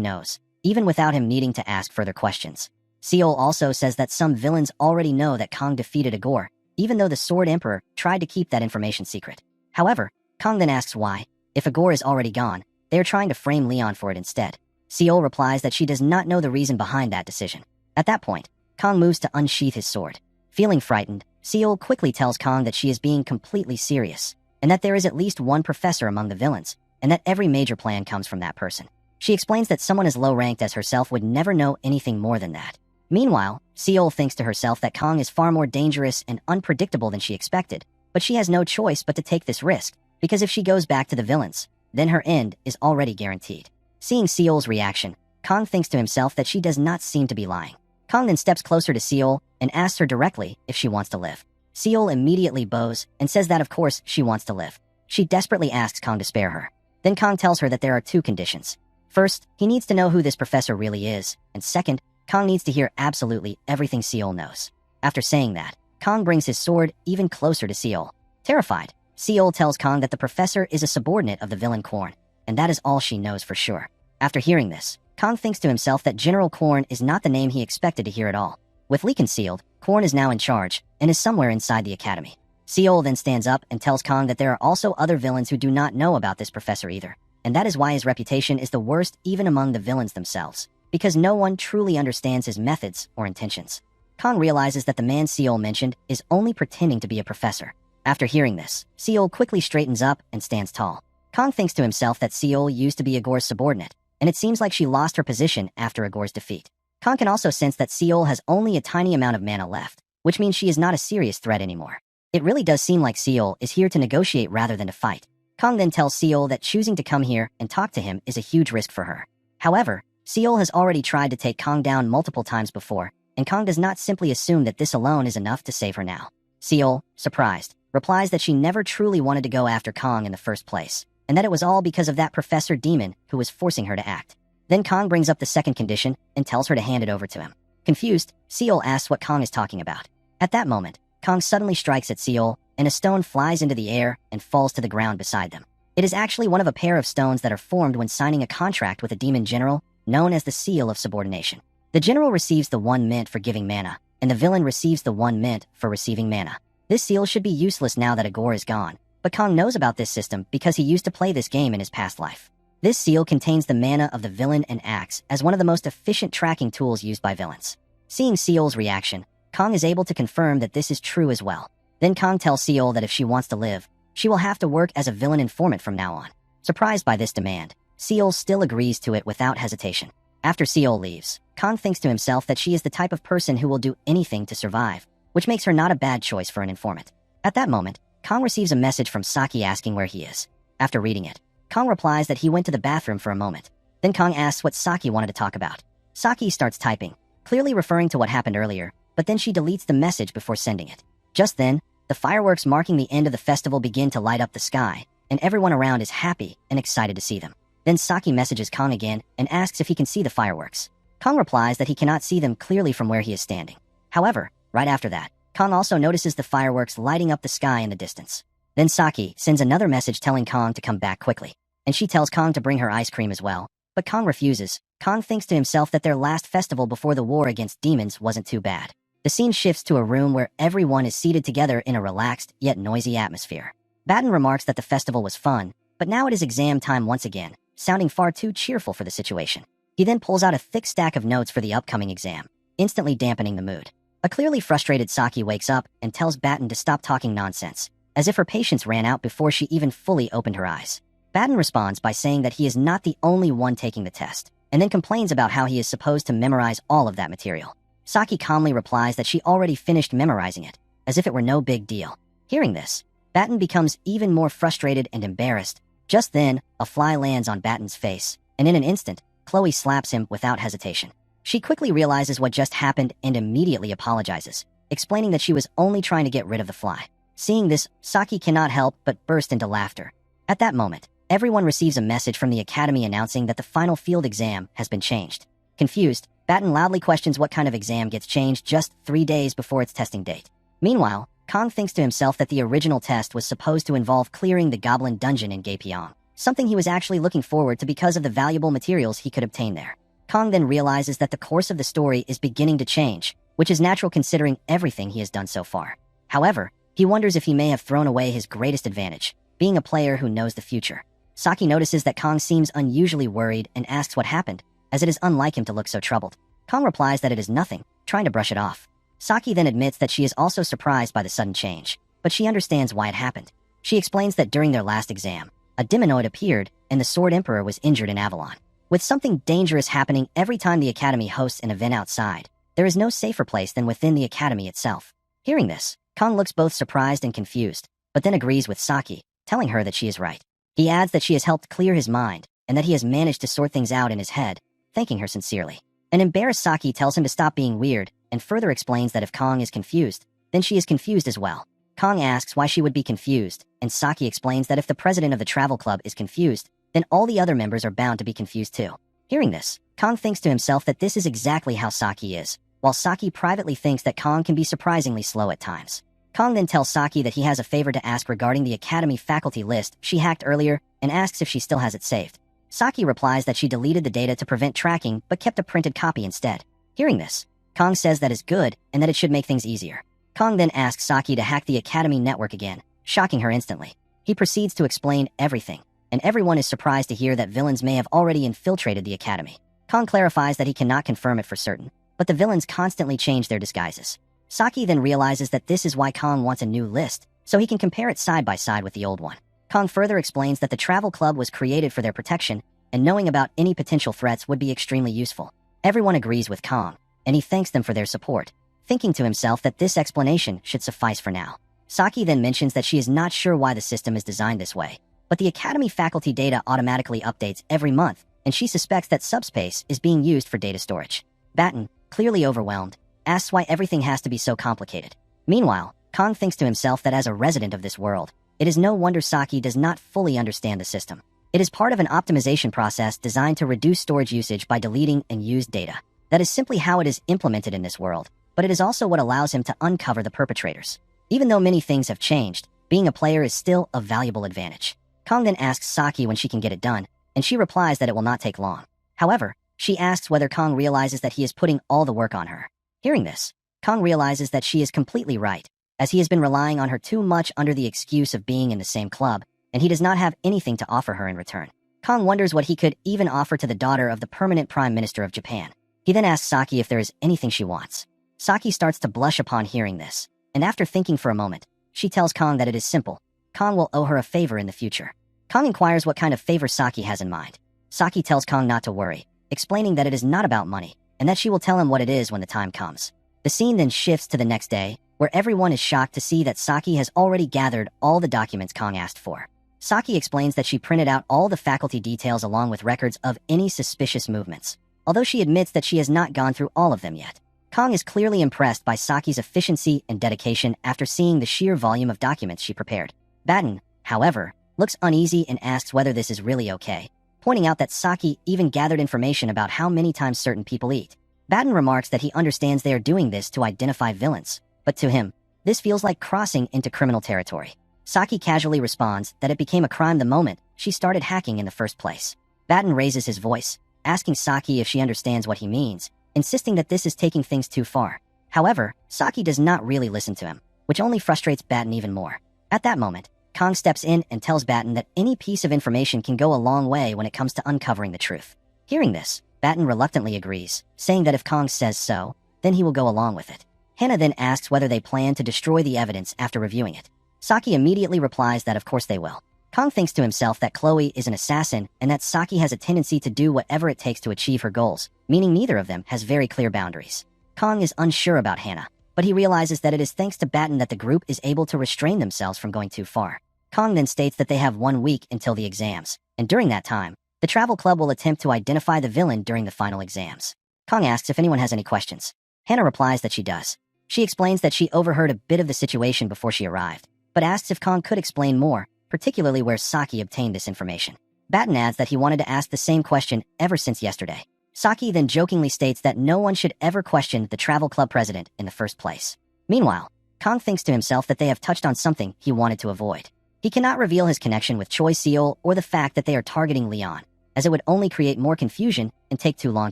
knows, even without him needing to ask further questions. Seol also says that some villains already know that Kong defeated Agor, even though the Sword Emperor tried to keep that information secret. However, Kong then asks why, if Agor is already gone, they are trying to frame Leon for it instead. Seol replies that she does not know the reason behind that decision. At that point, Kong moves to unsheath his sword. Feeling frightened, Seol quickly tells Kong that she is being completely serious, and that there is at least one professor among the villains, and that every major plan comes from that person. She explains that someone as low-ranked as herself would never know anything more than that. Meanwhile, Seol thinks to herself that Kong is far more dangerous and unpredictable than she expected, but she has no choice but to take this risk, because if she goes back to the villains, then her end is already guaranteed. Seeing Seol's reaction, Kong thinks to himself that she does not seem to be lying. Kong then steps closer to Seol and asks her directly if she wants to live. Seol immediately bows and says that of course she wants to live. She desperately asks Kong to spare her. Then Kong tells her that there are two conditions. First, he needs to know who this professor really is, and second, Kong needs to hear absolutely everything Seol knows. After saying that, Kong brings his sword even closer to Seol. Terrified, Seol tells Kong that the professor is a subordinate of the villain Korn, and that is all she knows for sure. After hearing this, Kong thinks to himself that General Korn is not the name he expected to hear at all. With Lee concealed, Korn is now in charge, and is somewhere inside the academy. Seol then stands up and tells Kong that there are also other villains who do not know about this professor either, and that is why his reputation is the worst even among the villains themselves, because no one truly understands his methods or intentions. Kong realizes that the man Seol mentioned is only pretending to be a professor. After hearing this, Seol quickly straightens up and stands tall. Kong thinks to himself that Seol used to be Agor's subordinate, and it seems like she lost her position after Agor's defeat. Kong can also sense that Seol has only a tiny amount of mana left, which means she is not a serious threat anymore. It really does seem like Seol is here to negotiate rather than to fight. Kong then tells Seol that choosing to come here and talk to him is a huge risk for her. However, Seol has already tried to take Kong down multiple times before, and Kong does not simply assume that this alone is enough to save her now. Seol, surprised, replies that she never truly wanted to go after Kong in the first place, and that it was all because of that Professor Demon who was forcing her to act. Then Kong brings up the second condition and tells her to hand it over to him. Confused, Seol asks what Kong is talking about. At that moment, Kong suddenly strikes at Seol, and a stone flies into the air and falls to the ground beside them. It is actually one of a pair of stones that are formed when signing a contract with a demon general, known as the Seal of Subordination. The general receives the 1 mint for giving mana, and the villain receives the 1 mint for receiving mana. This seal should be useless now that Agor is gone, but Kong knows about this system because he used to play this game in his past life. This seal contains the mana of the villain and acts as one of the most efficient tracking tools used by villains. Seeing Seol's reaction, Kong is able to confirm that this is true as well. Then Kong tells Seol that if she wants to live, she will have to work as a villain informant from now on. Surprised by this demand, Seol still agrees to it without hesitation. After Seol leaves, Kong thinks to himself that she is the type of person who will do anything to survive, which makes her not a bad choice for an informant. At that moment, Kong receives a message from Saki asking where he is. After reading it, Kong replies that he went to the bathroom for a moment. Then Kong asks what Saki wanted to talk about. Saki starts typing, clearly referring to what happened earlier, but then she deletes the message before sending it. Just then, the fireworks marking the end of the festival begin to light up the sky, and everyone around is happy and excited to see them. Then Saki messages Kong again and asks if he can see the fireworks. Kong replies that he cannot see them clearly from where he is standing. However, right after that, Kong also notices the fireworks lighting up the sky in the distance. Then Saki sends another message telling Kong to come back quickly, and she tells Kong to bring her ice cream as well, but Kong refuses. Kong thinks to himself that their last festival before the war against demons wasn't too bad. The scene shifts to a room where everyone is seated together in a relaxed yet noisy atmosphere. Batten remarks that the festival was fun, but now it is exam time once again, sounding far too cheerful for the situation. He then pulls out a thick stack of notes for the upcoming exam, instantly dampening the mood. A clearly frustrated Saki wakes up and tells Batten to stop talking nonsense, as if her patience ran out before she even fully opened her eyes. Batten responds by saying that he is not the only one taking the test, and then complains about how he is supposed to memorize all of that material. Saki calmly replies that she already finished memorizing it, as if it were no big deal. Hearing this, Batten becomes even more frustrated and embarrassed. Just then, a fly lands on Batten's face, and in an instant, Chloe slaps him without hesitation. She quickly realizes what just happened and immediately apologizes, explaining that she was only trying to get rid of the fly. Seeing this, Saki cannot help but burst into laughter. At that moment, everyone receives a message from the academy announcing that the final field exam has been changed. Confused, Batten loudly questions what kind of exam gets changed just 3 days before its testing date. Meanwhile, Kong thinks to himself that the original test was supposed to involve clearing the goblin dungeon in Gaepyeong, something he was actually looking forward to because of the valuable materials he could obtain there. Kong then realizes that the course of the story is beginning to change, which is natural considering everything he has done so far. However, he wonders if he may have thrown away his greatest advantage, being a player who knows the future. Saki notices that Kong seems unusually worried and asks what happened, as it is unlike him to look so troubled. Kong replies that it is nothing, trying to brush it off. Saki then admits that she is also surprised by the sudden change, but she understands why it happened. She explains that during their last exam, a demonoid appeared and the Sword Emperor was injured in Avalon. With something dangerous happening every time the Academy hosts an event outside, there is no safer place than within the Academy itself. Hearing this, Kong looks both surprised and confused, but then agrees with Saki, telling her that she is right. He adds that she has helped clear his mind, and that he has managed to sort things out in his head, thanking her sincerely. An embarrassed Saki tells him to stop being weird, and further explains that if Kong is confused, then she is confused as well. Kong asks why she would be confused, and Saki explains that if the president of the travel club is confused, then all the other members are bound to be confused too. Hearing this, Kong thinks to himself that this is exactly how Saki is, while Saki privately thinks that Kong can be surprisingly slow at times. Kong then tells Saki that he has a favor to ask regarding the Academy faculty list she hacked earlier and asks if she still has it saved. Saki replies that she deleted the data to prevent tracking but kept a printed copy instead. Hearing this, Kong says that is good and that it should make things easier. Kong then asks Saki to hack the Academy network again, shocking her instantly. He proceeds to explain everything, and everyone is surprised to hear that villains may have already infiltrated the Academy. Kong clarifies that he cannot confirm it for certain, but the villains constantly change their disguises. Saki then realizes that this is why Kong wants a new list, so he can compare it side by side with the old one. Kong further explains that the travel club was created for their protection, and knowing about any potential threats would be extremely useful. Everyone agrees with Kong, and he thanks them for their support, thinking to himself that this explanation should suffice for now. Saki then mentions that she is not sure why the system is designed this way, but the Academy faculty data automatically updates every month, and she suspects that subspace is being used for data storage. Batten, clearly overwhelmed, asks why everything has to be so complicated. Meanwhile, Kong thinks to himself that as a resident of this world, it is no wonder Saki does not fully understand the system. It is part of an optimization process designed to reduce storage usage by deleting unused data. That is simply how it is implemented in this world, but it is also what allows him to uncover the perpetrators. Even though many things have changed, being a player is still a valuable advantage. Kong then asks Saki when she can get it done, and she replies that it will not take long. However, she asks whether Kong realizes that he is putting all the work on her. Hearing this, Kong realizes that she is completely right, as he has been relying on her too much under the excuse of being in the same club, and he does not have anything to offer her in return. Kong wonders what he could even offer to the daughter of the permanent Prime Minister of Japan. He then asks Saki if there is anything she wants. Saki starts to blush upon hearing this, and after thinking for a moment, she tells Kong that it is simple. Kong will owe her a favor in the future. Kong inquires what kind of favor Saki has in mind. Saki tells Kong not to worry, explaining that it is not about money, and that she will tell him what it is when the time comes. The scene then shifts to the next day, where everyone is shocked to see that Saki has already gathered all the documents Kong asked for. Saki explains that she printed out all the faculty details along with records of any suspicious movements, although she admits that she has not gone through all of them yet. Kong is clearly impressed by Saki's efficiency and dedication after seeing the sheer volume of documents she prepared. Batten, however, looks uneasy and asks whether this is really okay, pointing out that Saki even gathered information about how many times certain people eat. Batten remarks that he understands they are doing this to identify villains, but to him, this feels like crossing into criminal territory. Saki casually responds that it became a crime the moment she started hacking in the first place. Batten raises his voice, asking Saki if she understands what he means, insisting that this is taking things too far. However, Saki does not really listen to him, which only frustrates Batten even more. At that moment, Kong steps in and tells Batten that any piece of information can go a long way when it comes to uncovering the truth. Hearing this, Batten reluctantly agrees, saying that if Kong says so, then he will go along with it. Hannah then asks whether they plan to destroy the evidence after reviewing it. Saki immediately replies that of course they will. Kong thinks to himself that Chloe is an assassin and that Saki has a tendency to do whatever it takes to achieve her goals, meaning neither of them has very clear boundaries. Kong is unsure about Hannah, but he realizes that it is thanks to Batten that the group is able to restrain themselves from going too far. Kong then states that they have 1 week until the exams, and during that time, the travel club will attempt to identify the villain during the final exams. Kong asks if anyone has any questions. Hannah replies that she does. She explains that she overheard a bit of the situation before she arrived, but asks if Kong could explain more, particularly where Saki obtained this information. Batten adds that he wanted to ask the same question ever since yesterday. Saki then jokingly states that no one should ever question the travel club president in the first place. Meanwhile, Kong thinks to himself that they have touched on something he wanted to avoid. He cannot reveal his connection with Choi Seol or the fact that they are targeting Leon, as it would only create more confusion and take too long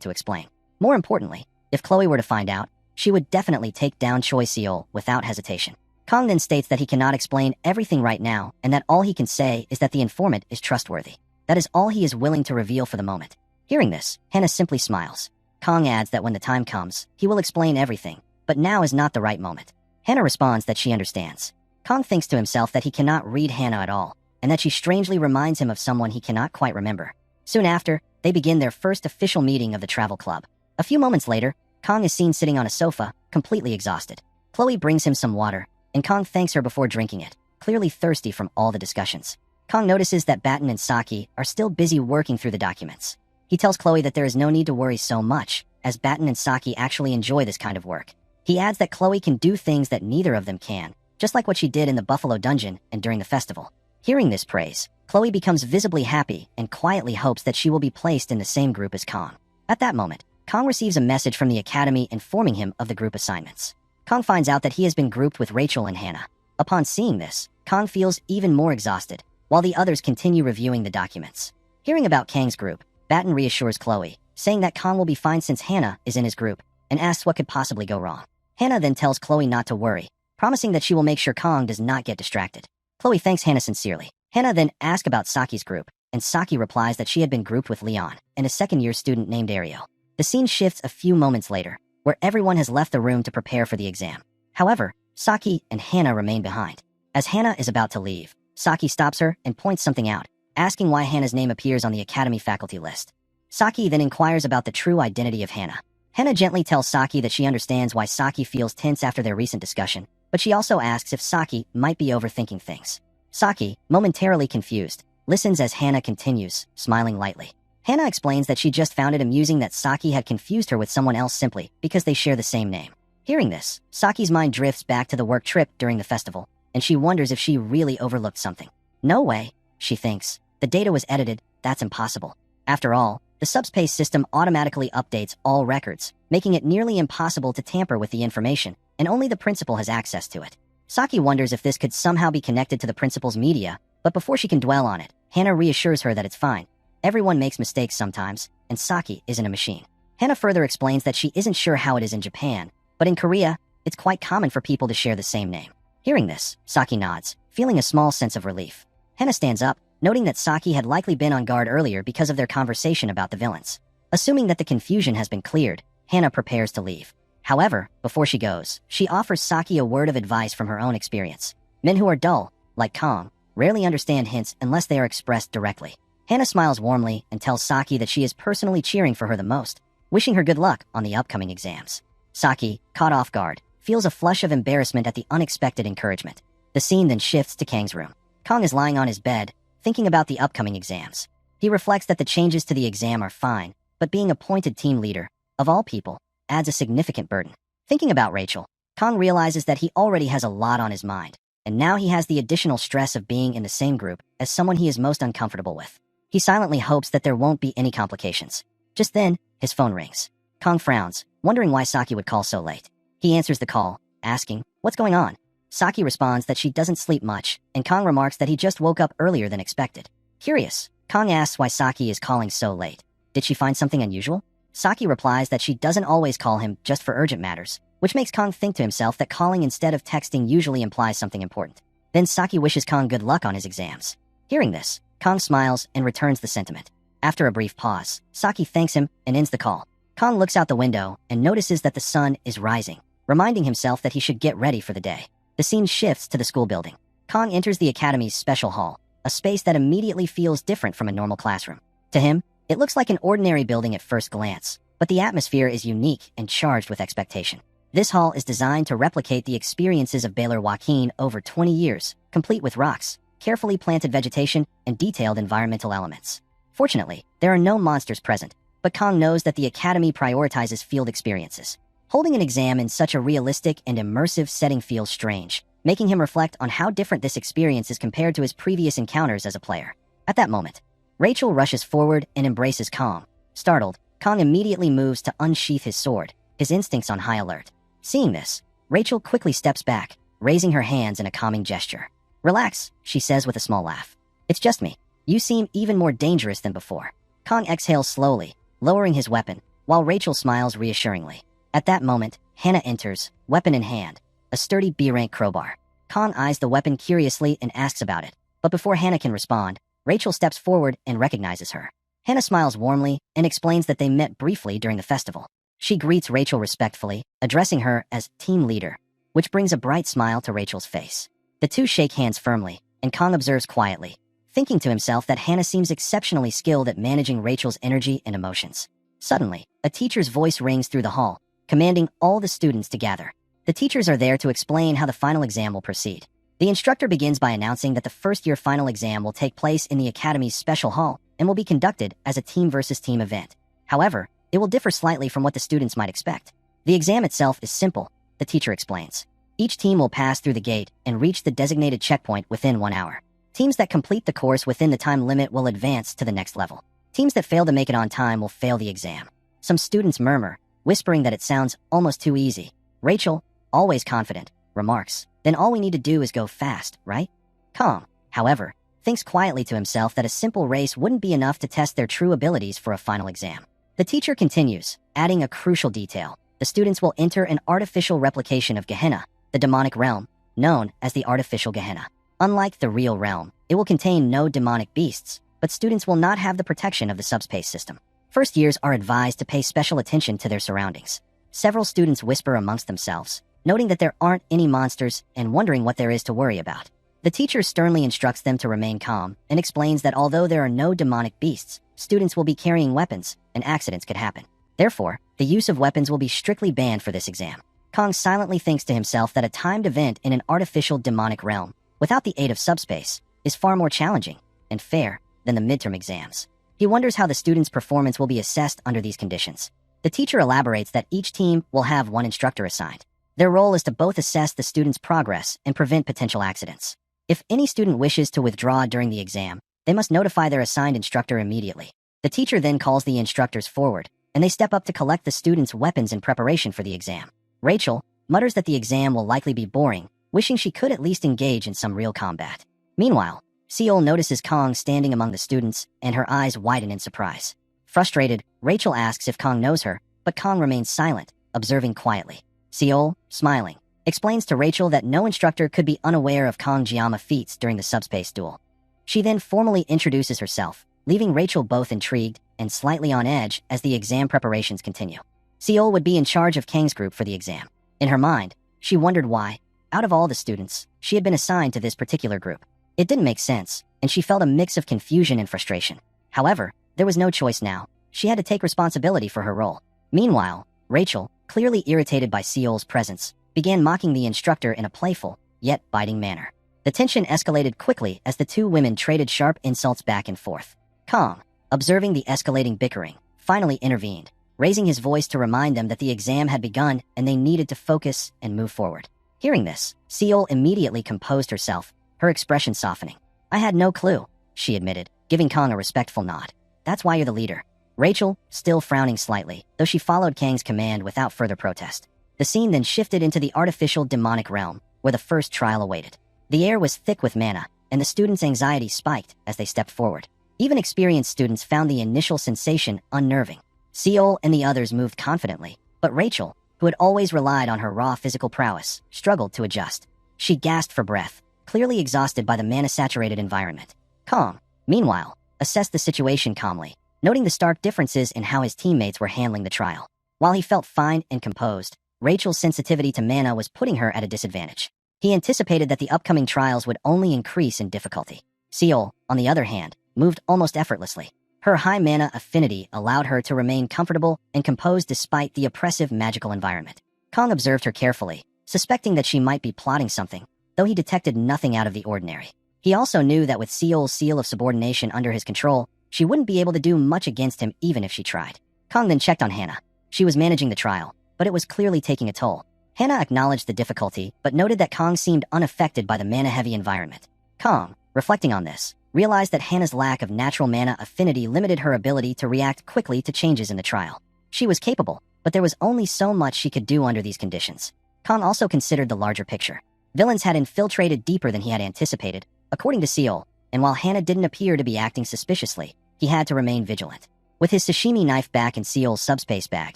to explain. More importantly, if Chloe were to find out, she would definitely take down Choi Seol without hesitation. Kong then states that he cannot explain everything right now and that all he can say is that the informant is trustworthy. That is all he is willing to reveal for the moment. Hearing this, Hannah simply smiles. Kong adds that when the time comes, he will explain everything, but now is not the right moment. Hannah responds that she understands. Kong thinks to himself that he cannot read Hannah at all, and that she strangely reminds him of someone he cannot quite remember. Soon after, they begin their first official meeting of the travel club. A few moments later, Kong is seen sitting on a sofa, completely exhausted. Chloe brings him some water, and Kong thanks her before drinking it, clearly thirsty from all the discussions. Kong notices that Batten and Saki are still busy working through the documents. He tells Chloe that there is no need to worry so much, as Batten and Saki actually enjoy this kind of work. He adds that Chloe can do things that neither of them can, just like what she did in the Buffalo Dungeon and during the festival. Hearing this praise, Chloe becomes visibly happy and quietly hopes that she will be placed in the same group as Kong. At that moment, Kong receives a message from the academy informing him of the group assignments. Kong finds out that he has been grouped with Rachel and Hannah. Upon seeing this, Kong feels even more exhausted, while the others continue reviewing the documents. Hearing about Kang's group, Batten reassures Chloe, saying that Kong will be fine since Hannah is in his group, and asks what could possibly go wrong. Hannah then tells Chloe not to worry, promising that she will make sure Kong does not get distracted. Chloe thanks Hannah sincerely. Hannah then asks about Saki's group, and Saki replies that she had been grouped with Leon and a second-year student named Ariel. The scene shifts a few moments later, where everyone has left the room to prepare for the exam. However, Saki and Hannah remain behind. As Hannah is about to leave, Saki stops her and points something out, asking why Hannah's name appears on the academy faculty list. Saki then inquires about the true identity of Hannah. Hannah gently tells Saki that she understands why Saki feels tense after their recent discussion, but she also asks if Saki might be overthinking things. Saki, momentarily confused, listens as Hannah continues, smiling lightly. Hannah explains that she just found it amusing that Saki had confused her with someone else simply because they share the same name. Hearing this, Saki's mind drifts back to the work trip during the festival, and she wonders if she really overlooked something. No way, she thinks. The data was edited, that's impossible. After all, the subspace system automatically updates all records, making it nearly impossible to tamper with the information, and only the principal has access to it. Saki wonders if this could somehow be connected to the principal's media, but before she can dwell on it, Hannah reassures her that it's fine. Everyone makes mistakes sometimes, and Saki isn't a machine. Hannah further explains that she isn't sure how it is in Japan, but in Korea, it's quite common for people to share the same name. Hearing this, Saki nods, feeling a small sense of relief. Hannah stands up, noting that Saki had likely been on guard earlier because of their conversation about the villains. Assuming that the confusion has been cleared, Hannah prepares to leave. However, before she goes, she offers Saki a word of advice from her own experience. Men who are dull, like Kong, rarely understand hints unless they are expressed directly. Hannah smiles warmly and tells Saki that she is personally cheering for her the most, wishing her good luck on the upcoming exams. Saki, caught off guard, feels a flush of embarrassment at the unexpected encouragement. The scene then shifts to Kang's room. Kong is lying on his bed, thinking about the upcoming exams. He reflects that the changes to the exam are fine, but being appointed team leader, of all people, adds a significant burden. Thinking about Rachel, Kong realizes that he already has a lot on his mind. and now he has the additional stress of being in the same group as someone he is most uncomfortable with. He silently hopes that there won't be any complications. Just then, his phone rings. Kong frowns, wondering why Saki would call so late. He answers the call, asking, "What's going on?" Saki responds that she doesn't sleep much, and Kong remarks that he just woke up earlier than expected. Curious, Kong asks why Saki is calling so late. Did she find something unusual? Saki replies that she doesn't always call him just for urgent matters, which makes Kong think to himself that calling instead of texting usually implies something important. Then Saki wishes Kong good luck on his exams. Hearing this, Kong smiles and returns the sentiment. After a brief pause, Saki thanks him and ends the call. Kong looks out the window and notices that the sun is rising, reminding himself that he should get ready for the day. The scene shifts to the school building. Kong enters the academy's special hall, a space that immediately feels different from a normal classroom. To him, it looks like an ordinary building at first glance, but the atmosphere is unique and charged with expectation. This hall is designed to replicate the experiences of Baylor Joaquin over 20 years, complete with rocks, carefully planted vegetation, and detailed environmental elements. Fortunately, there are no monsters present, but Kong knows that the academy prioritizes field experiences. Holding an exam in such a realistic and immersive setting feels strange, making him reflect on how different this experience is compared to his previous encounters as a player. At that moment, Rachel rushes forward and embraces Kong. Startled, Kong immediately moves to unsheath his sword, his instincts on high alert. Seeing this, Rachel quickly steps back, raising her hands in a calming gesture. "Relax," she says with a small laugh. "It's just me. You seem even more dangerous than before." Kong exhales slowly, lowering his weapon, while Rachel smiles reassuringly. At that moment, Hannah enters, weapon in hand, a sturdy B-rank crowbar. Kong eyes the weapon curiously and asks about it, but before Hannah can respond, Rachel steps forward and recognizes her. Hannah smiles warmly and explains that they met briefly during the festival. She greets Rachel respectfully, addressing her as team leader, which brings a bright smile to Rachel's face. The two shake hands firmly, and Kong observes quietly, thinking to himself that Hannah seems exceptionally skilled at managing Rachel's energy and emotions. Suddenly, a teacher's voice rings through the hall, commanding all the students to gather. The teachers are there to explain how the final exam will proceed. The instructor begins by announcing that the first-year final exam will take place in the academy's special hall and will be conducted as a team versus team event. However, it will differ slightly from what the students might expect. The exam itself is simple, the teacher explains. Each team will pass through the gate and reach the designated checkpoint within 1 hour. Teams that complete the course within the time limit will advance to the next level. Teams that fail to make it on time will fail the exam. Some students murmur, whispering that it sounds almost too easy. Rachel, always confident, remarks, "Then all we need to do is go fast, right?" Kong, however, thinks quietly to himself that a simple race wouldn't be enough to test their true abilities for a final exam. The teacher continues, adding a crucial detail. The students will enter an artificial replication of Gehenna, the demonic realm, known as the artificial Gehenna. Unlike the real realm, it will contain no demonic beasts, but students will not have the protection of the subspace system. First years are advised to pay special attention to their surroundings. Several students whisper amongst themselves, noting that there aren't any monsters and wondering what there is to worry about. The teacher sternly instructs them to remain calm and explains that although there are no demonic beasts, students will be carrying weapons and accidents could happen. Therefore, the use of weapons will be strictly banned for this exam. Kong silently thinks to himself that a timed event in an artificial demonic realm, without the aid of subspace, is far more challenging and fair than the midterm exams. He wonders how the students' performance will be assessed under these conditions. The teacher elaborates that each team will have one instructor assigned. Their role is to both assess the students' progress and prevent potential accidents. If any student wishes to withdraw during the exam, they must notify their assigned instructor immediately. The teacher then calls the instructors forward, and they step up to collect the students' weapons in preparation for the exam. Rachel mutters that the exam will likely be boring, wishing she could at least engage in some real combat. Meanwhile, Seol notices Kong standing among the students, and her eyes widen in surprise. Frustrated, Rachel asks if Kong knows her, but Kong remains silent, observing quietly. Seol, smiling, explains to Rachel that no instructor could be unaware of Kong Jiama feats during the subspace duel. She then formally introduces herself, leaving Rachel both intrigued and slightly on edge as the exam preparations continue. Seol would be in charge of Kang's group for the exam. In her mind, she wondered why, out of all the students, she had been assigned to this particular group. It didn't make sense, and she felt a mix of confusion and frustration. However, there was no choice now. She had to take responsibility for her role. Meanwhile, Rachel, clearly irritated by Seol's presence, began mocking the instructor in a playful, yet biting manner. The tension escalated quickly as the two women traded sharp insults back and forth. Kong, observing the escalating bickering, finally intervened, raising his voice to remind them that the exam had begun and they needed to focus and move forward. Hearing this, Seol immediately composed herself, her expression softening. I had no clue, she admitted, giving Kang a respectful nod. That's why you're the leader. Rachel, still frowning slightly, though she followed Kang's command without further protest. The scene then shifted into the artificial demonic realm, where the first trial awaited. The air was thick with mana, and the students' anxiety spiked as they stepped forward. Even experienced students found the initial sensation unnerving. Seol and the others moved confidently, but Rachel, who had always relied on her raw physical prowess, struggled to adjust. She gasped for breath, clearly exhausted by the mana-saturated environment. Kang, meanwhile, assessed the situation calmly, noting the stark differences in how his teammates were handling the trial. While he felt fine and composed, Rachel's sensitivity to mana was putting her at a disadvantage. He anticipated that the upcoming trials would only increase in difficulty. Seol, on the other hand, moved almost effortlessly. Her high mana affinity allowed her to remain comfortable and composed despite the oppressive magical environment. Kang observed her carefully, suspecting that she might be plotting something, though he detected nothing out of the ordinary. He also knew that with Seol's seal of subordination under his control, she wouldn't be able to do much against him even if she tried. Kang then checked on Hannah. She was managing the trial, but it was clearly taking a toll. Hannah acknowledged the difficulty, but noted that Kang seemed unaffected by the mana-heavy environment. Kang, reflecting on this, realized that Hannah's lack of natural mana affinity limited her ability to react quickly to changes in the trial. She was capable, but there was only so much she could do under these conditions. Kang also considered the larger picture. Villains had infiltrated deeper than he had anticipated, according to Seol, and while Hannah didn't appear to be acting suspiciously, he had to remain vigilant. With his sashimi knife back in Seol's subspace bag,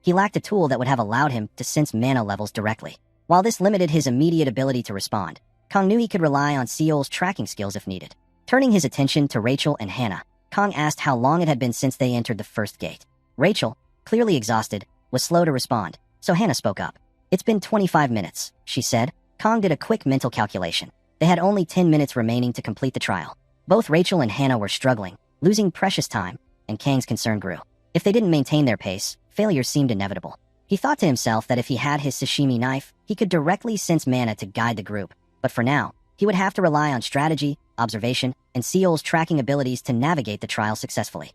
he lacked a tool that would have allowed him to sense mana levels directly. While this limited his immediate ability to respond, Kang knew he could rely on Seol's tracking skills if needed. Turning his attention to Rachel and Hannah, Kang asked how long it had been since they entered the first gate. Rachel, clearly exhausted, was slow to respond, so Hannah spoke up. It's been 25 minutes, she said. Kang did a quick mental calculation. They had only 10 minutes remaining to complete the trial. Both Rachel and Hannah were struggling, losing precious time, and Kang's concern grew. If they didn't maintain their pace, failure seemed inevitable. He thought to himself that if he had his sashimi knife, he could directly sense mana to guide the group, but for now, he would have to rely on strategy, observation, and Seol's tracking abilities to navigate the trial successfully.